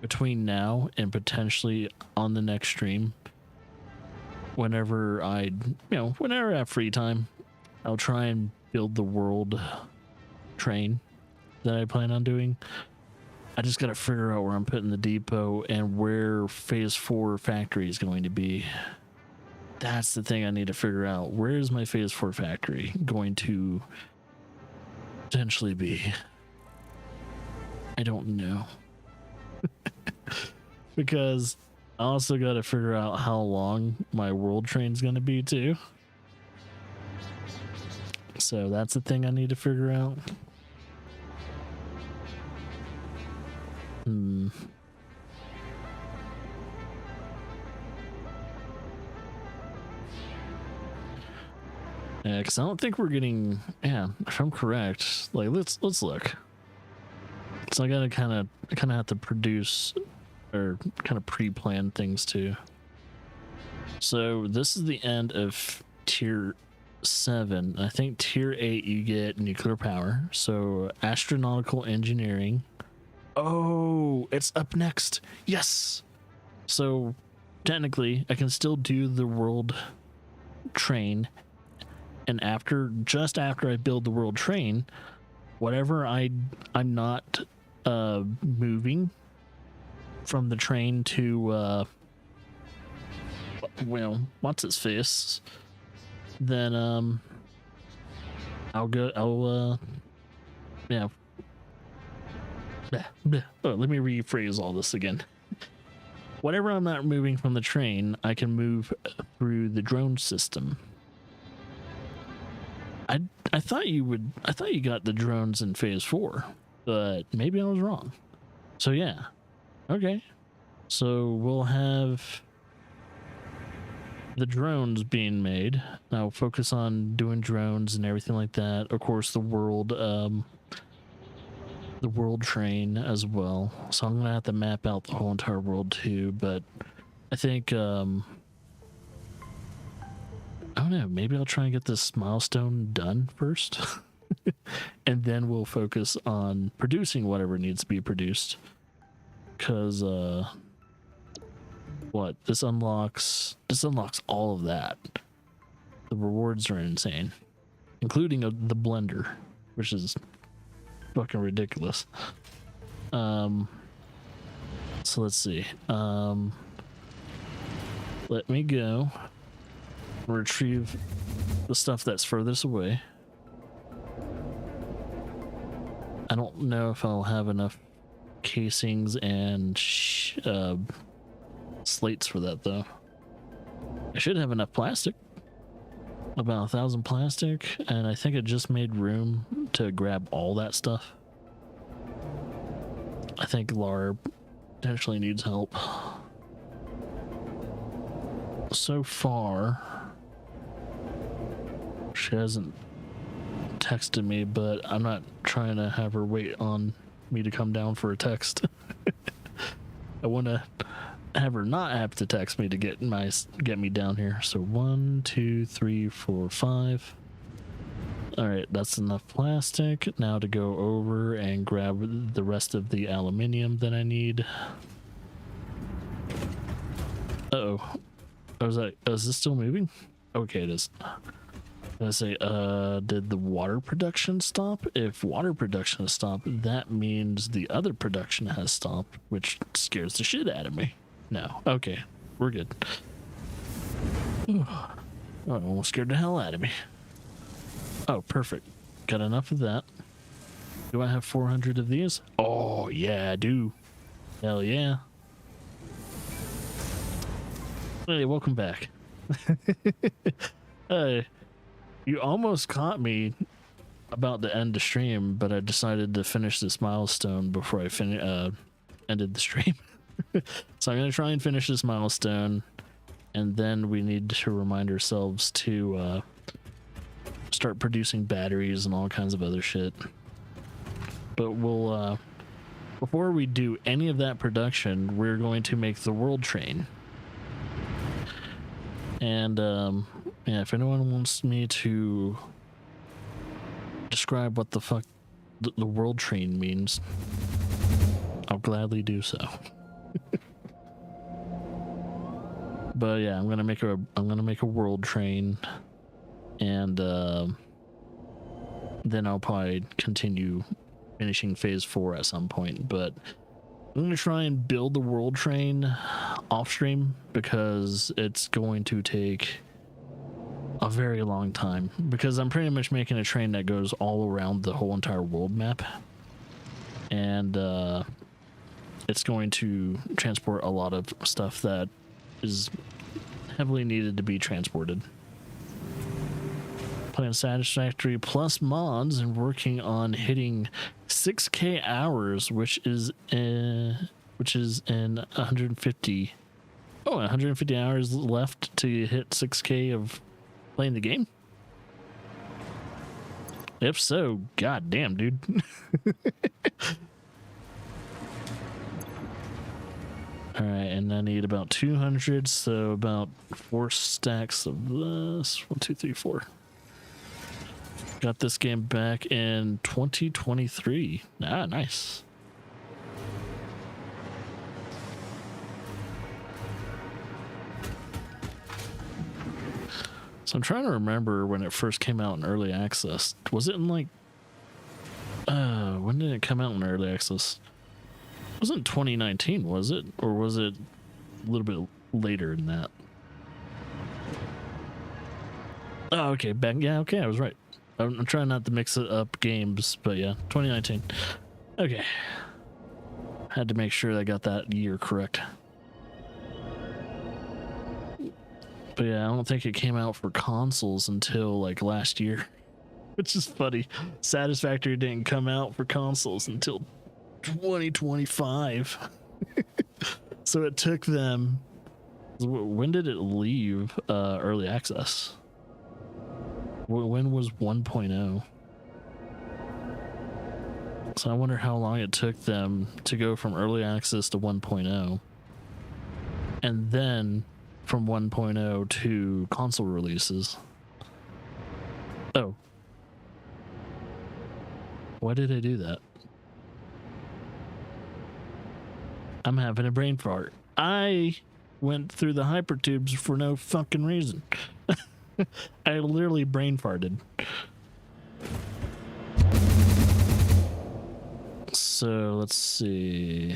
Speaker 1: between now and potentially on the next stream, whenever I have free time, I'll try and build the world train that I plan on doing. I just gotta figure out where I'm putting the depot and where phase 4 factory is going to be. That's the thing I need to figure out. Where is my phase 4 factory going to potentially be? I don't know. Because I also got to figure out how long my world train's going to be too. So that's the thing I need to figure out. Yeah, because I don't think we're getting. Yeah, if I'm correct, like let's look. So I gotta kind of have to produce or kind of pre-plan things too. So this is the end of tier 7. I think tier 8 you get nuclear power. So astronautical engineering. Oh, it's up next. Yes. So technically, I can still do the world train. And just after I build the world train, whatever I'm not moving from the train to what's its face, then let me rephrase all this again. Whatever I'm not moving from the train, I can move through the drone system. I thought you got the drones in phase 4, but maybe I was wrong. So yeah. Okay. So we'll have the drones being made. I'll focus on doing drones and everything like that. Of course, the world train as well. So I'm gonna have to map out the whole entire world too, but I think I don't know, maybe I'll try and get this milestone done first. And then we'll focus on producing whatever needs to be produced. Because this unlocks all of that. The rewards are insane, including the blender, which is fucking ridiculous. So let's see. Let me go retrieve the stuff that's furthest away. I don't know if I'll have enough casings and slates for that though. I should have enough plastic. About 1,000 plastic, and I think it just made room to grab all that stuff. I think Lara potentially needs help. So far, she hasn't texted me, but I'm not trying to have her wait on me to come down for a text. I want to have her not have to text me to get me down here. So 1, 2, 3, 4, 5. All right, that's enough plastic. Now to go over and grab the rest of the aluminium that I need. Uh-oh. Is this still moving? Okay, it is. I say, did the water production stop? If water production has stopped, that means the other production has stopped, which scares the shit out of me. No. Okay, we're good. Oh, almost scared the hell out of me. Oh, perfect. Got enough of that. Do I have 400 of these? Oh, yeah, I do. Hell yeah. Hey, welcome back. Hey. You almost caught me about to end the stream, but I decided to finish this milestone before I ended the stream. So I'm going to try and finish this milestone, and then we need to remind ourselves to start producing batteries and all kinds of other shit. But we'll, before we do any of that production, we're going to make the world train. And, yeah, if anyone wants me to describe what the fuck the world train means, I'll gladly do so. But yeah, I'm gonna make a world train, and then I'll probably continue finishing phase 4 at some point. But I'm gonna try and build the world train off stream because it's going to take a very long time, because I'm pretty much making a train that goes all around the whole entire world map, and it's going to transport a lot of stuff that is heavily needed to be transported. Playing Satisfactory plus mods and working on hitting 6K hours, which is in 150. Oh, 150 hours left to hit 6K of playing the game? If so, goddamn, dude. All right, and I need about 200, so about 4 stacks of this. 1, 2, 3, 4. Got this game back in 2023. Ah, nice. So I'm trying to remember when it first came out in early access. Was it in like, when did it come out in early access? It wasn't 2019, was it? Or was it a little bit later than that? Oh, okay, yeah, okay, I was right. I'm trying not to mix it up games, but yeah, 2019. Okay. Had to make sure I got that year correct. But yeah, I don't think it came out for consoles until like last year, which is funny. Satisfactory didn't come out for consoles until 2025. So it took them, when did it leave early access? When was 1.0? So I wonder how long it took them to go from early access to 1.0, and then from 1.0 to console releases. Oh. Why did I do that? I'm having a brain fart. I went through the hypertubes for no fucking reason. I literally brain farted. So let's see.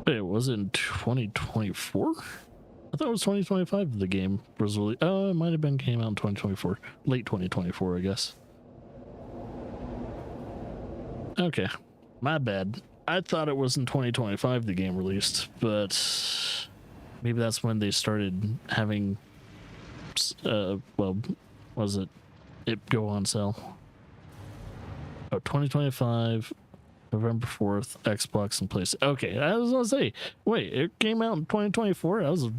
Speaker 1: Wait, was it in 2024? I thought it was 2025 the game was really. Oh, it might have been came out in 2024. Late 2024, I guess. Okay. My bad. I thought it was in 2025 the game released, but maybe that's when they started having well, was it go on sale? Oh, 2025 November 4th, Xbox and PlayStation. Okay, I was gonna say, wait, it came out in 2024. I was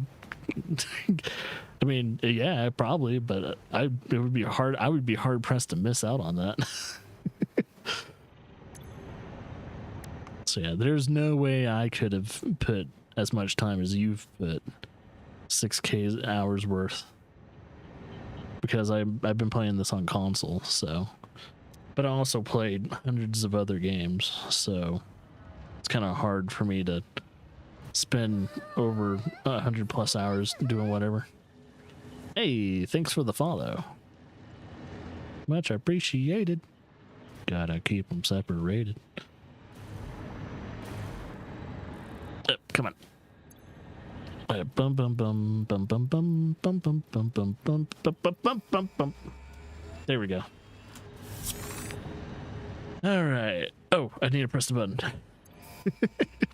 Speaker 1: I mean, yeah, probably, but it would be hard. I would be hard pressed to miss out on that. So yeah, there's no way I could have put as much time as you've put 6K hours worth, because I've been playing this on console. So, but I also played hundreds of other games, so it's kind of hard for me to spend over 100+ hours doing whatever. Hey, thanks for the follow. Much appreciated. Gotta keep them separated. Come on. Bum bum bum bum bum bum bum bum bum bum bum bum bum bum bum. There we go. All right. Oh, I need to press the button.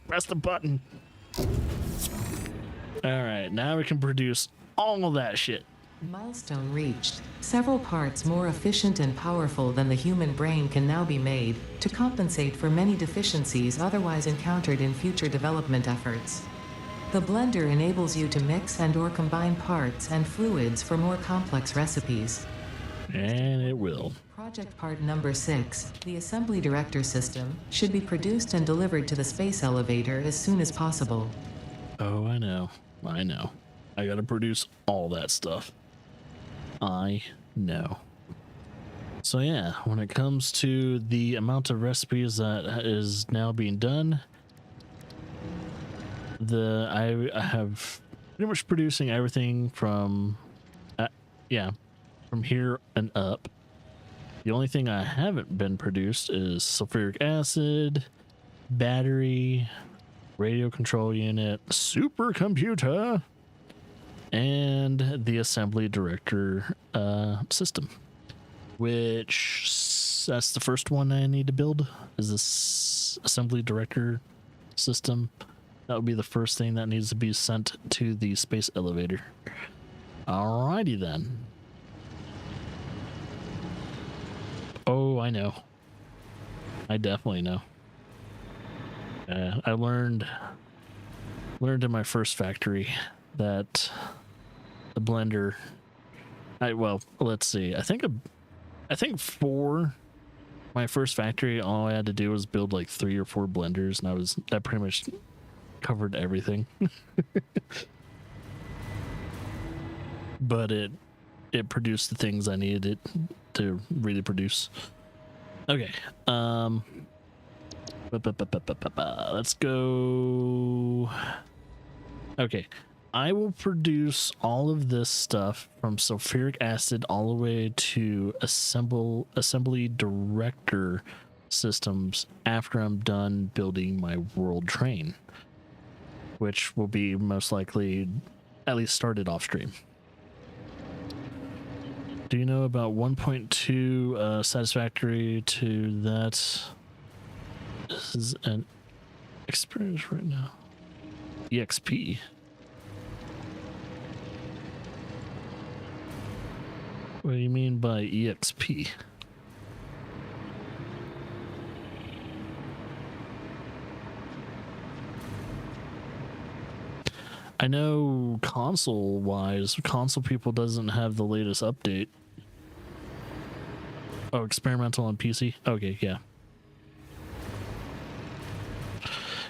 Speaker 1: Press the button. All right, now we can produce all of that shit.
Speaker 2: Milestone reached. Several parts more efficient and powerful than the human brain can now be made to compensate for many deficiencies otherwise encountered in future development efforts. The blender enables you to mix and/or combine parts and fluids for more complex recipes.
Speaker 1: And it will.
Speaker 2: Project part number 6, the assembly director system, should be produced and delivered to the space elevator as soon as possible.
Speaker 1: Oh, I know. I know. I gotta produce all that stuff. I know. So yeah, when it comes to the amount of recipes that is now being done, I have pretty much producing everything from from here and up. The only thing I haven't been produced is sulfuric acid, battery, radio control unit, supercomputer, and the assembly director system, which that's the first one I need to build, is this assembly director system. That would be the first thing that needs to be sent to the space elevator. Alrighty then. Oh, I know. I definitely know. I learned in my first factory that the blender, well, let's see. I think for my first factory, all I had to do was build like 3 or 4 blenders, and that pretty much covered everything. But it produced the things I needed it to really produce. Okay. Let's go. Okay. I will produce all of this stuff from sulfuric acid all the way to assembly director systems after I'm done building my world train, which will be most likely at least started off stream. Do you know about 1.2 Satisfactory to that? This is an experience right now. EXP. What do you mean by EXP? I know console-wise, console people doesn't have the latest update. Oh, experimental on PC? Okay, yeah.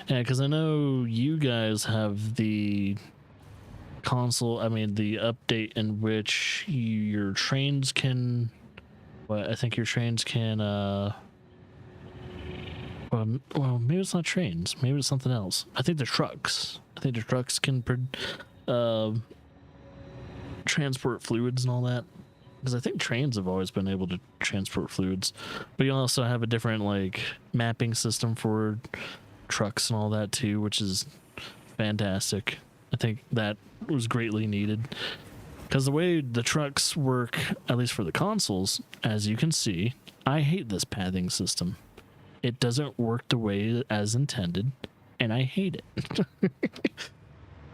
Speaker 1: Yeah, because I know you guys have the console, the update in which your trains can... Well, I think your trains can, well, maybe it's not trains. Maybe it's something else. I think the trucks. I think the trucks can transport fluids and all that. Because I think trains have always been able to transport fluids. But you also have a different, like, mapping system for trucks and all that, too, which is fantastic. think that was greatly needed. Because the way the trucks work, at least for the consoles, as you can see, I hate this pathing system. It doesn't work the way as intended, and I hate it.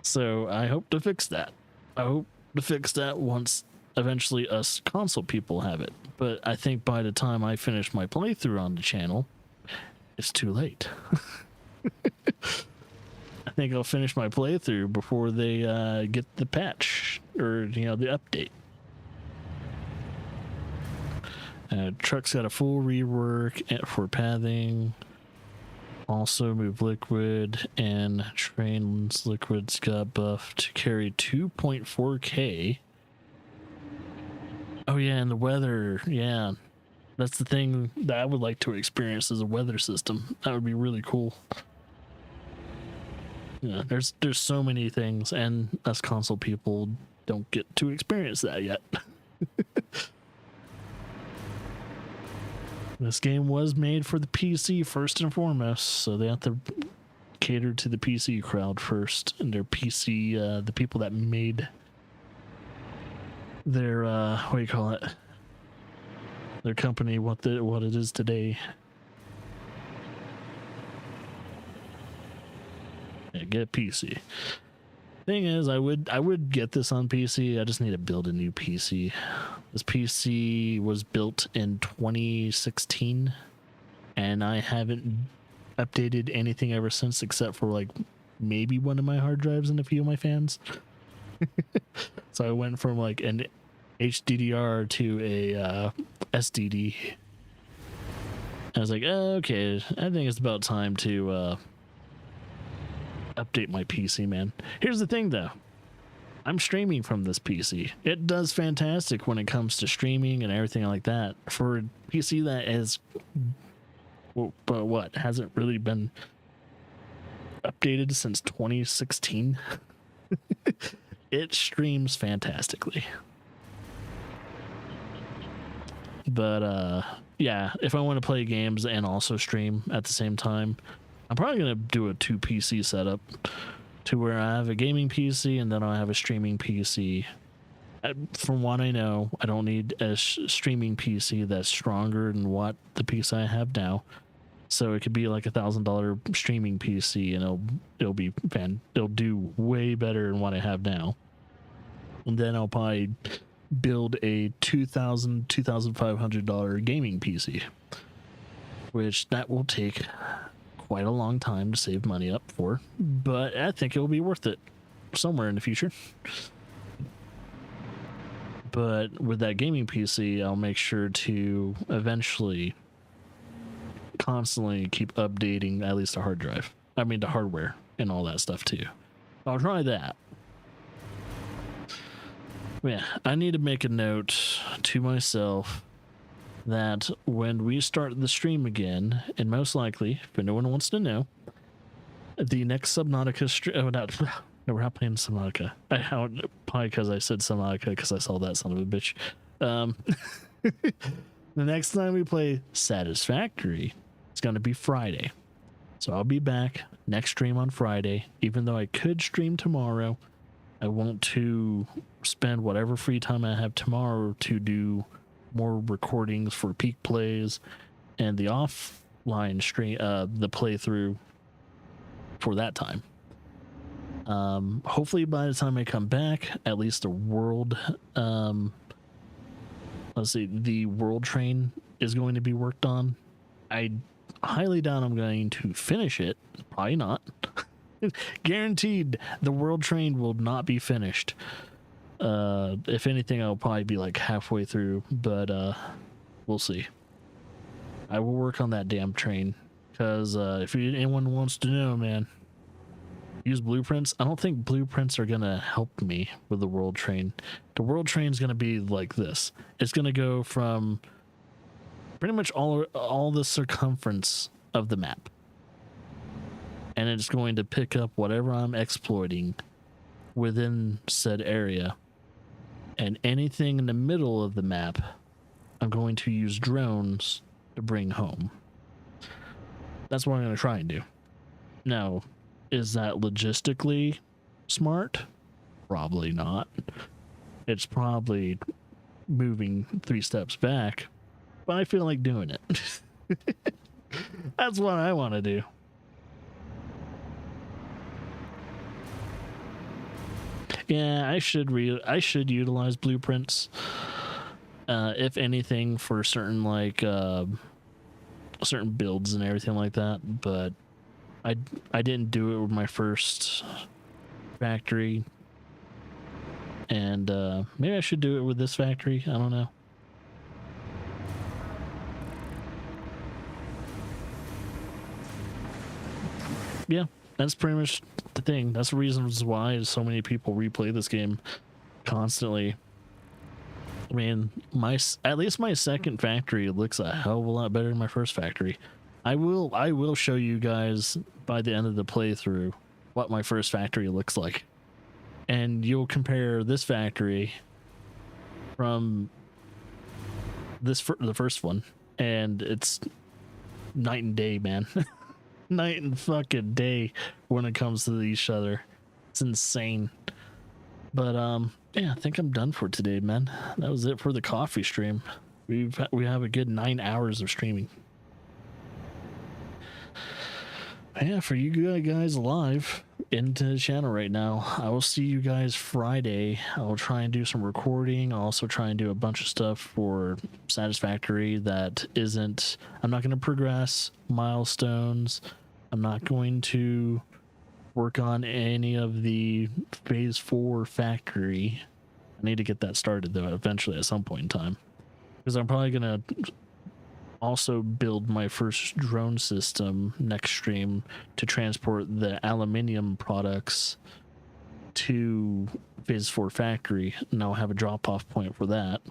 Speaker 1: So I hope to fix that. I hope to fix that once eventually us console people have it. But I think by the time I finish my playthrough on the channel, it's too late. I think I'll finish my playthrough before they get the patch or the update. Truck's got a full rework for pathing. Also move liquid, and train's liquids got buffed to carry 2.4k. Oh yeah, and the weather, yeah. That's the thing that I would like to experience as a weather system. That would be really cool. Yeah, there's so many things, and us console people don't get to experience that yet. This game was made for the PC first and foremost, so they have to cater to the PC crowd first, and their PC, the people that made their what do you call it? Their company, what it is today. Yeah, get PC. Thing is, I would get this on PC. I just need to build a new PC. This PC was built in 2016, and I haven't updated anything ever since, except for like maybe one of my hard drives and a few of my fans. So I went from like an HDDR to a SDD. I was like, oh, okay, I think it's about time to update my PC, man. Here's the thing, though. I'm streaming from this PC. It does fantastic when it comes to streaming and everything like that. For a PC that is, but what, hasn't really been updated since 2016. It streams fantastically. But yeah, if I want to play games and also stream at the same time, I'm probably going to do a 2 PC setup to where I have a gaming PC and then I have a streaming PC. From what I know, I don't need a streaming PC that's stronger than what the PC I have now. So it could be like $1,000 streaming PC, and it'll do way better than what I have now. And then I'll probably build a $2,500 gaming PC, which that will take quite a long time to save money up for, but I think it'll be worth it somewhere in the future. But with that gaming PC, I'll make sure to eventually constantly keep updating at least the hard drive. I mean the hardware and all that stuff too. I'll try that. Yeah, I need to make a note to myself that when we start the stream again, and most likely, if no one wants to know, the next Subnautica stream... Oh, no, we're not playing Subnautica. Probably because I said Subnautica because I saw that son of a bitch. The next time we play Satisfactory, it's going to be Friday. So I'll be back next stream on Friday. Even though I could stream tomorrow, I want to spend whatever free time I have tomorrow to do more recordings for peak plays and the offline stream, the playthrough for that time. Hopefully by the time I come back, at least the world, the world train is going to be worked on. I highly doubt I'm going to finish it. Probably not. Guaranteed the world train will not be finished. If anything, I'll probably be like halfway through, but we'll see. I will work on that damn train, because if anyone wants to know, man, use blueprints. I don't think blueprints are gonna help me with the world train. The world train is gonna be like this. It's gonna go from pretty much all the circumference of the map, and it's going to pick up whatever I'm exploiting within said area. And anything in the middle of the map, I'm going to use drones to bring home. That's what I'm going to try and do. Now, is that logistically smart? Probably not. It's probably moving 3 steps back, but I feel like doing it. That's what I want to do. Yeah, I should utilize blueprints, if anything, for certain certain builds and everything like that. But I didn't do it with my first factory, and maybe I should do it with this factory. I don't know. Yeah, that's pretty much the thing. That's the reasons why so many people replay this game constantly. I mean, at least my second factory looks a hell of a lot better than my first factory. I will show you guys by the end of the playthrough what my first factory looks like, and you'll compare this factory from the first one, and it's night and day, man. Night and fucking day when it comes to each other. It's insane. But yeah, I think I'm done for today, man. That was it for the coffee stream. We have a good 9 hours of streaming. Yeah, for you guys live into the channel right now, I will see you guys Friday. I'll try and do some recording. I'll also try and do a bunch of stuff for Satisfactory that isn't... I'm not going to progress milestones. I'm not going to work on any of the phase 4 factory. I need to get that started, though, eventually at some point in time. Because I'm probably going to also build my first drone system next stream to transport the aluminium products to phase 4 factory, and I'll have a drop-off point for that.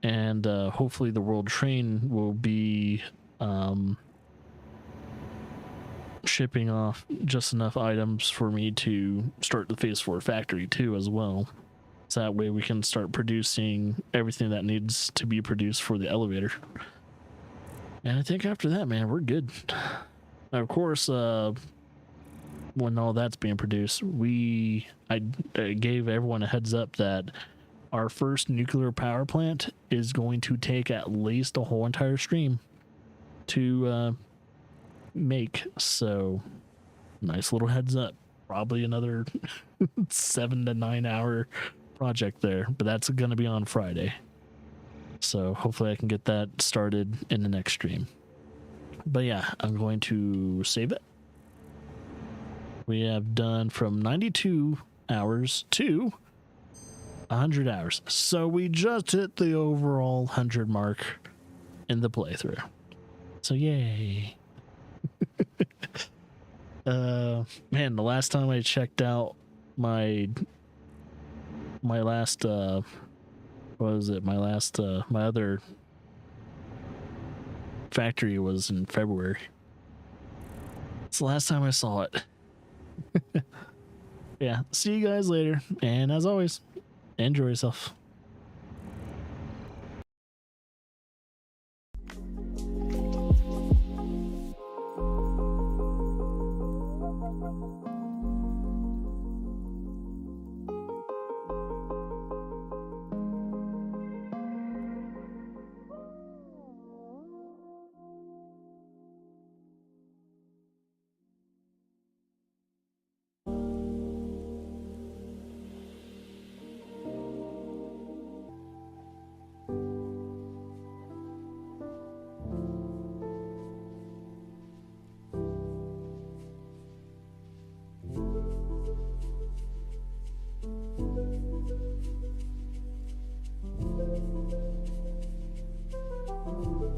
Speaker 1: And hopefully the world train will be shipping off just enough items for me to start the phase 4 factory too as well, so that way we can start producing everything that needs to be produced for the elevator. And I think after that, man, we're good. Now, of course, when all that's being produced, I gave everyone a heads up that our first nuclear power plant is going to take at least a whole entire stream to make. So, nice little heads up. Probably another 7 to 9 hour project there, but that's going to be on Friday. So hopefully I can get that started in the next stream. But yeah, I'm going to save it. We have done from 92 hours to 100 hours. So we just hit the overall 100 mark in the playthrough. So yay. Man, the last time I checked out my last what was it? My other factory was in February. It's the last time I saw it. Yeah, see you guys later. And as always, enjoy yourself.